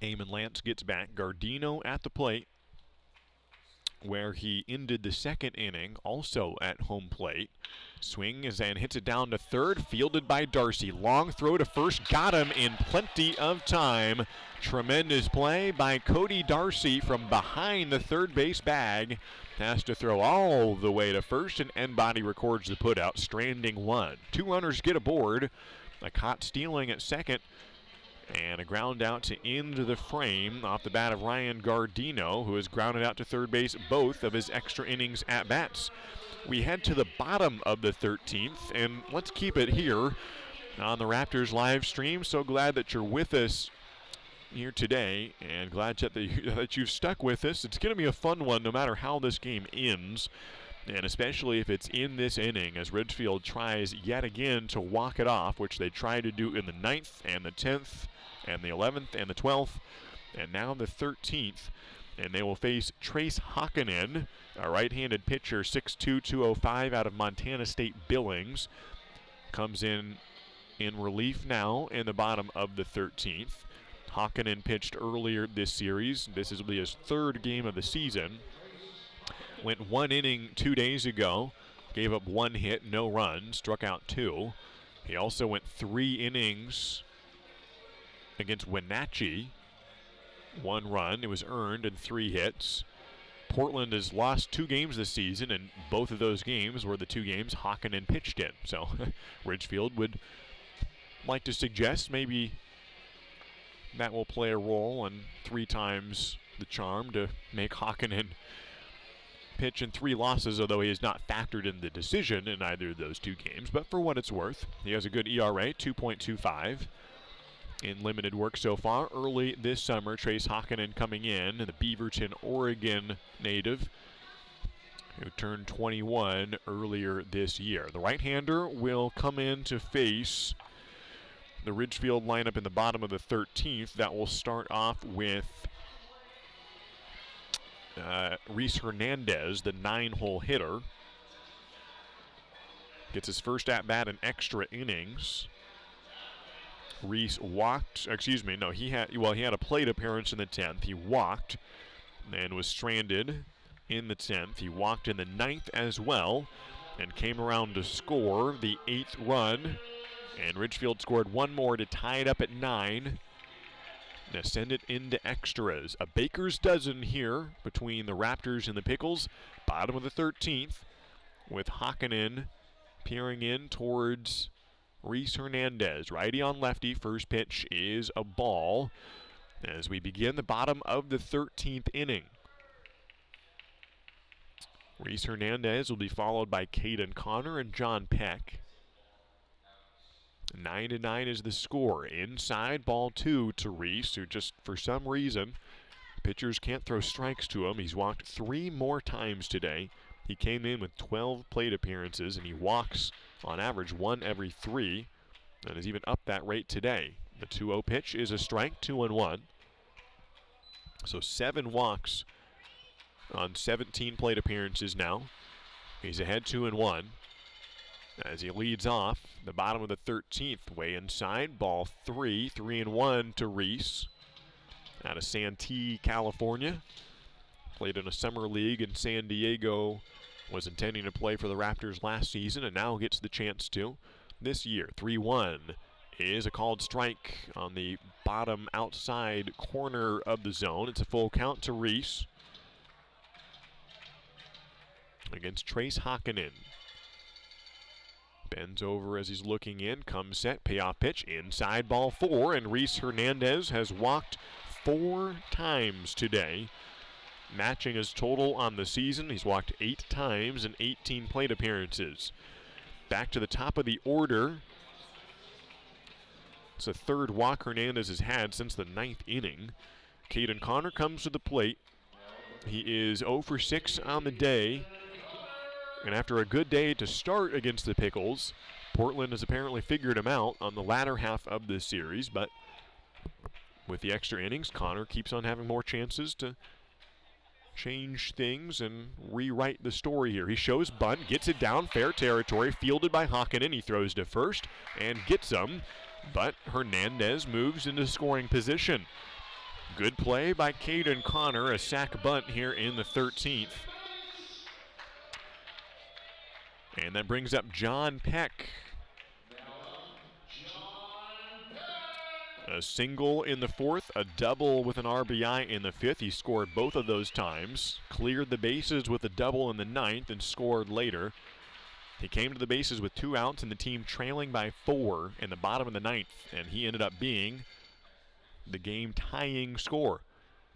Eamon Lance gets back. Gardino at the plate, where he ended the 2nd inning, also at home plate. Swings and hits it down to third, fielded by Darcy. Long throw to first, got him in plenty of time. Tremendous play by Cody Darcy from behind the third base bag. Has to throw all the way to first, and Enbody records the putout, stranding 1. 2 runners get aboard. A caught stealing at second, and a ground out to end the frame off the bat of Ryan Gardino, who has grounded out to third base both of his extra innings at-bats. We head to the bottom of the 13th, and let's keep it here on the Raptors live stream. So glad that you're with us here today, and glad that you've stuck with us. It's going to be a fun one no matter how this game ends, and especially if it's in this inning, as Ridgefield tries yet again to walk it off, which they tried to do in the 9th and the 10th and the 11th and the 12th, and now the 13th. And they will face Trace Hockinen, a right-handed pitcher, 6'2", 205 out of Montana State Billings. Comes in relief now in the bottom of the 13th. Hockinen pitched earlier this series. This will be his 3rd game of the season. Went 1 inning 2 days ago. Gave up 1 hit, no runs, struck out 2. He also went 3 innings against Wenatchee. 1 run, it was earned, and 3 hits. Portland has lost 2 games this season, and both of those games were the 2 games Hockinen pitched in. So Ridgefield would like to suggest maybe that will play a role, and 3 times the charm to make Hockinen pitch in 3 losses, although he has not factored in the decision in either of those 2 games. But for what it's worth, he has a good ERA, 2.25. In limited work so far. Early this summer, Trace Hockinen coming in, the Beaverton, Oregon native, who turned 21 earlier this year. The right-hander will come in to face the Ridgefield lineup in the bottom of the 13th. That will start off with Reese Hernandez, the 9-hole hitter. Gets his first at-bat in extra innings. Reese walked, he had a plate appearance in the 10th. He walked and was stranded in the 10th. He walked in the 9th as well and came around to score the 8th run. And Ridgefield scored one more to tie it up at 9 and send it into extras. A baker's dozen here between the Raptors and the Pickles. Bottom of the 13th with Hakkinen peering in towards Reese Hernandez. Righty on lefty. First pitch is a ball as we begin the bottom of the 13th inning. Reese Hernandez will be followed by Caden Connor and John Peck. 9-9 is the score. Inside, ball 2 to Reese, who just for some reason, pitchers can't throw strikes to him. He's walked 3 more times today. He came in with 12 plate appearances, and he walks on average 1 every 3, and has even upped that rate today. The 2-0 pitch is a strike, 2-1. So 7 walks on 17 plate appearances now. He's ahead 2-1. As he leads off the bottom of the 13th, way inside, ball 3, 3-1 to Reese out of Santee, California. Played in a summer league in San Diego, was intending to play for the Raptors last season and now gets the chance to this year. 3-1 is a called strike on the bottom outside corner of the zone. It's a full count to Reese against Trace Hakkinen. Bends over as he's looking in, comes set, payoff pitch, inside, ball 4, and Reese Hernandez has walked 4 times today, matching his total on the season. He's walked 8 times in 18 plate appearances. Back to the top of the order. It's the 3rd walk Hernandez has had since the 9th inning. Caden Connor comes to the plate. He is 0 for 6 on the day. And after a good day to start against the Pickles, Portland has apparently figured him out on the latter half of this series. But with the extra innings, Connor keeps on having more chances to change things and rewrite the story here. He shows bunt, gets it down, fair territory, fielded by Hakkinen. He throws to first and gets him, but Hernandez moves into scoring position. Good play by Caden Connor, a sac bunt here in the 13th. And that brings up John Peck. A single in the 4th, a double with an RBI in the 5th. He scored both of those times. Cleared the bases with a double in the 9th and scored later. He came to the bases with 2 outs and the team trailing by 4 in the bottom of the 9th. And he ended up being the game-tying score.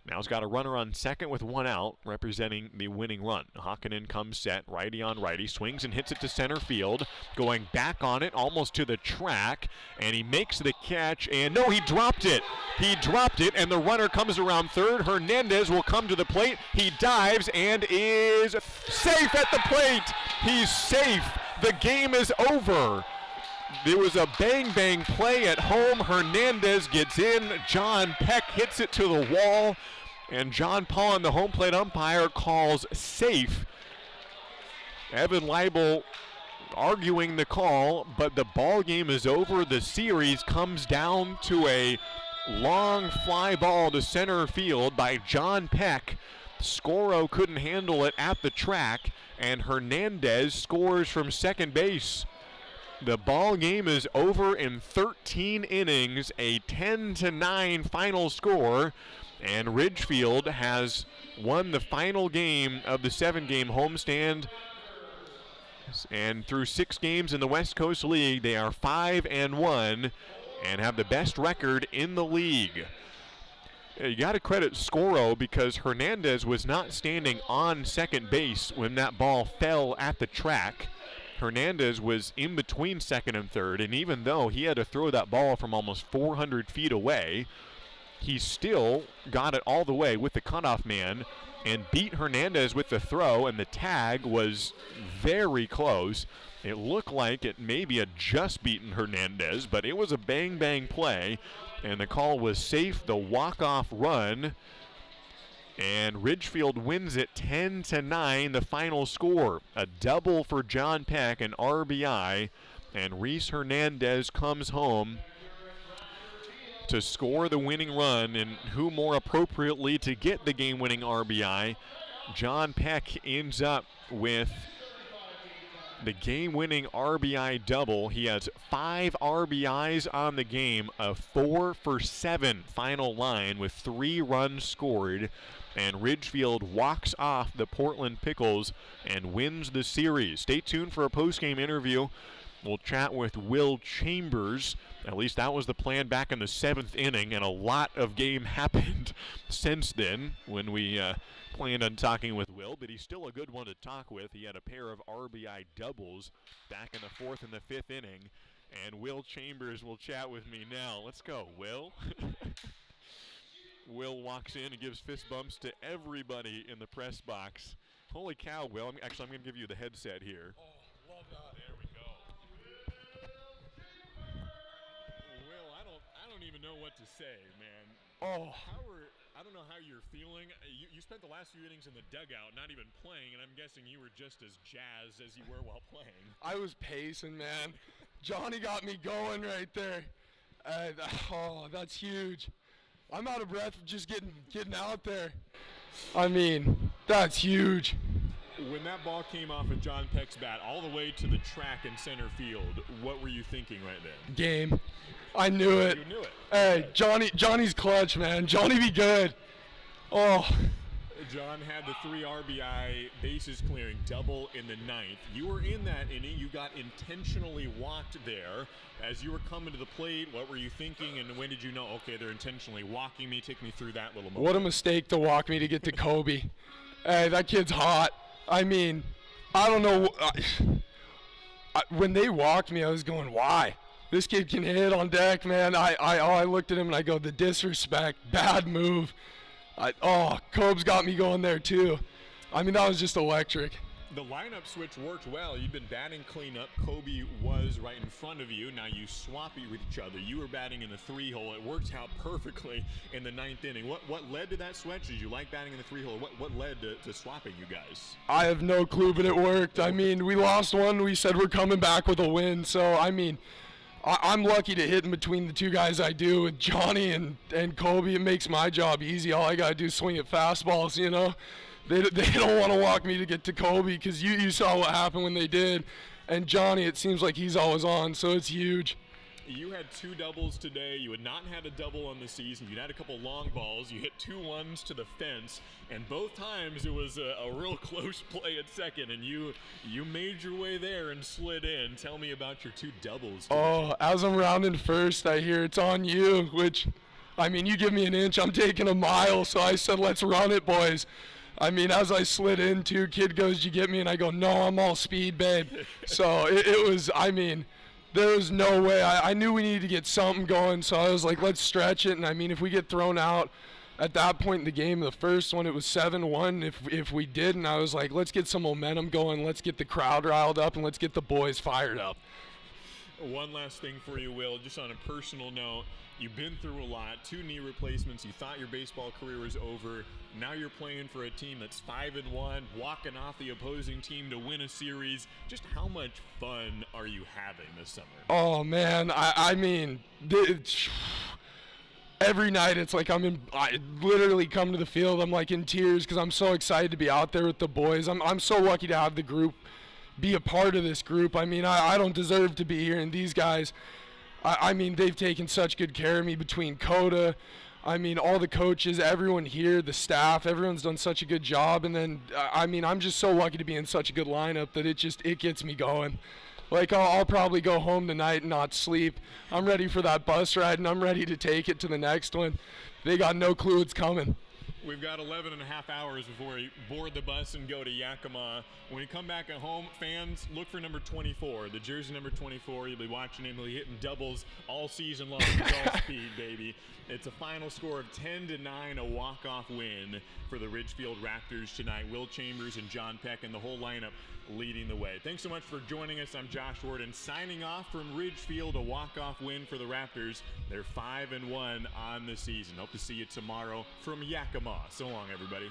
Now he's got a runner on second with 1 out, representing the winning run. Hakkinen comes set, righty on righty, swings and hits it to center field, going back on it, almost to the track, and he makes the catch, and no, he dropped it. He dropped it, and the runner comes around third. Hernandez will come to the plate. He dives and is safe at the plate. He's safe. The game is over. There was a bang-bang play at home. Hernandez gets in. John Peck hits it to the wall. And John Paulin, the home plate umpire, calls safe. Evan Leibel arguing the call, but the ball game is over. The series comes down to a long fly ball to center field by John Peck. Scoro couldn't handle it at the track, and Hernandez scores from second base. The ball game is over in 13 innings, a 10-9 final score, and Ridgefield has won the final game of the 7-game homestand. And through 6 games in the West Coast League, they are 5-1 and have the best record in the league. You got to credit Scoro because Hernandez was not standing on second base when that ball fell at the track. Hernandez was in between second and third, and even though he had to throw that ball from almost 400 feet away, he still got it all the way with the cutoff man and beat Hernandez with the throw, and the tag was very close. It looked like it maybe had just beaten Hernandez, but it was a bang-bang play, and the call was safe, the walk-off run, and Ridgefield wins it 10-9, the final score. A double for John Peck, an RBI, and Reese Hernandez comes home to score the winning run, and who more appropriately to get the game-winning RBI. John Peck ends up with the game-winning RBI double. He has 5 RBIs on the game, a 4-for-7 final line with 3 runs scored, and Ridgefield walks off the Portland Pickles and wins the series. Stay tuned for a post-game interview. We'll chat with Will Chambers. At least that was the plan back in the 7th inning, and a lot of game happened since then when we planned on talking with Will, but he's still a good one to talk with. He had a pair of RBI doubles back in the 4th and the 5th inning, and Will Chambers will chat with me now. Let's go, Will. Will walks in and gives fist bumps to everybody in the press box. Holy cow, Will. I'm going to give you the headset here. Oh, love that. There we go. Will, I don't even know what to say, man. Oh. I don't know how you're feeling. You spent the last few innings in the dugout, not even playing, and I'm guessing you were just as jazzed as you were while playing. I was pacing, man. Johnny got me going right there. Oh, that's huge. I'm out of breath just getting out there. I mean, that's huge. When that ball came off of John Peck's bat all the way to the track in center field, what were you thinking right then? Game. I knew it. You knew it. Hey, Johnny's clutch, man. Johnny be good. Oh. John had the 3 RBI bases clearing double in the 9th. You were in that inning. You got intentionally walked there. As you were coming to the plate, what were you thinking, and when did you know, okay, they're intentionally walking me? Take me through that little moment. What a mistake to walk me to get to Kobe. Hey, that kid's hot. I mean, I don't know. When they walked me, I was going, why? This kid can hit on deck, man. I looked at him and I go, the disrespect, bad move. Cobb's got me going there too. I mean, that was just electric. The lineup switch worked well. You've been batting cleanup. Kobe was right in front of you. Now you swap with each other. You were batting in the 3-hole. It worked out perfectly in the 9th inning. What led to that switch? Did you like batting in the 3-hole? What led to swapping you guys? I have no clue, but it worked. I mean, we lost one. We said we're coming back with a win. So, I mean, I'm lucky to hit in between the 2 guys I do with Johnny and Kobe. It makes my job easy. All I got to do is swing at fastballs, you know. They don't want to walk me to get to Kobe because you saw what happened when they did. And Johnny, it seems like he's always on, so it's huge. You had 2 doubles today. You had not had a double on the season. You had a couple long balls. You hit 2 ones to the fence, and both times it was a real close play at second, and you made your way there and slid in. Tell me about your 2 doubles today. Oh, as I'm rounding first, I hear it's on you, which, I mean, you give me an inch, I'm taking a mile, so I said, let's run it, boys. I mean, as I slid in, kid goes, you get me? And I go, no, I'm all speed, babe. So it was, I mean, there was no way. I knew we needed to get something going, so I was like, let's stretch it. And, I mean, if we get thrown out at that point in the game, the first one, it was 7-1. If we didn't, I was like, let's get some momentum going. Let's get the crowd riled up, and let's get the boys fired up. One last thing for you, Will, just on a personal note. You've been through a lot, 2 knee replacements. You thought your baseball career was over. Now you're playing for a team that's 5-1, walking off the opposing team to win a series. Just how much fun are you having this summer? Oh, man. I mean, every night it's like I literally come to the field. I'm like in tears because I'm so excited to be out there with the boys. I'm so lucky to have the group, be a part of this group. I mean, I don't deserve to be here, and these guys, I mean, they've taken such good care of me between Coda, I mean, all the coaches, everyone here, the staff, everyone's done such a good job. And then, I mean, I'm just so lucky to be in such a good lineup that it gets me going. Like, I'll probably go home tonight and not sleep. I'm ready for that bus ride, and I'm ready to take it to the next one. They got no clue it's coming. We've got 11 and a half hours before we board the bus and go to Yakima. When you come back at home, fans, look for number 24, the jersey number 24. You'll be watching him. He'll be hitting doubles all season long. It's all speed, baby. It's a final score of 10-9, a walk-off win for the Ridgefield Raptors tonight. Will Chambers and John Peck and the whole lineup leading the way. Thanks so much for joining us. I'm Josh Warden signing off from Ridgefield, a walk-off win for the Raptors. They're 5-1 on the season. Hope to see you tomorrow from Yakima. So long, everybody.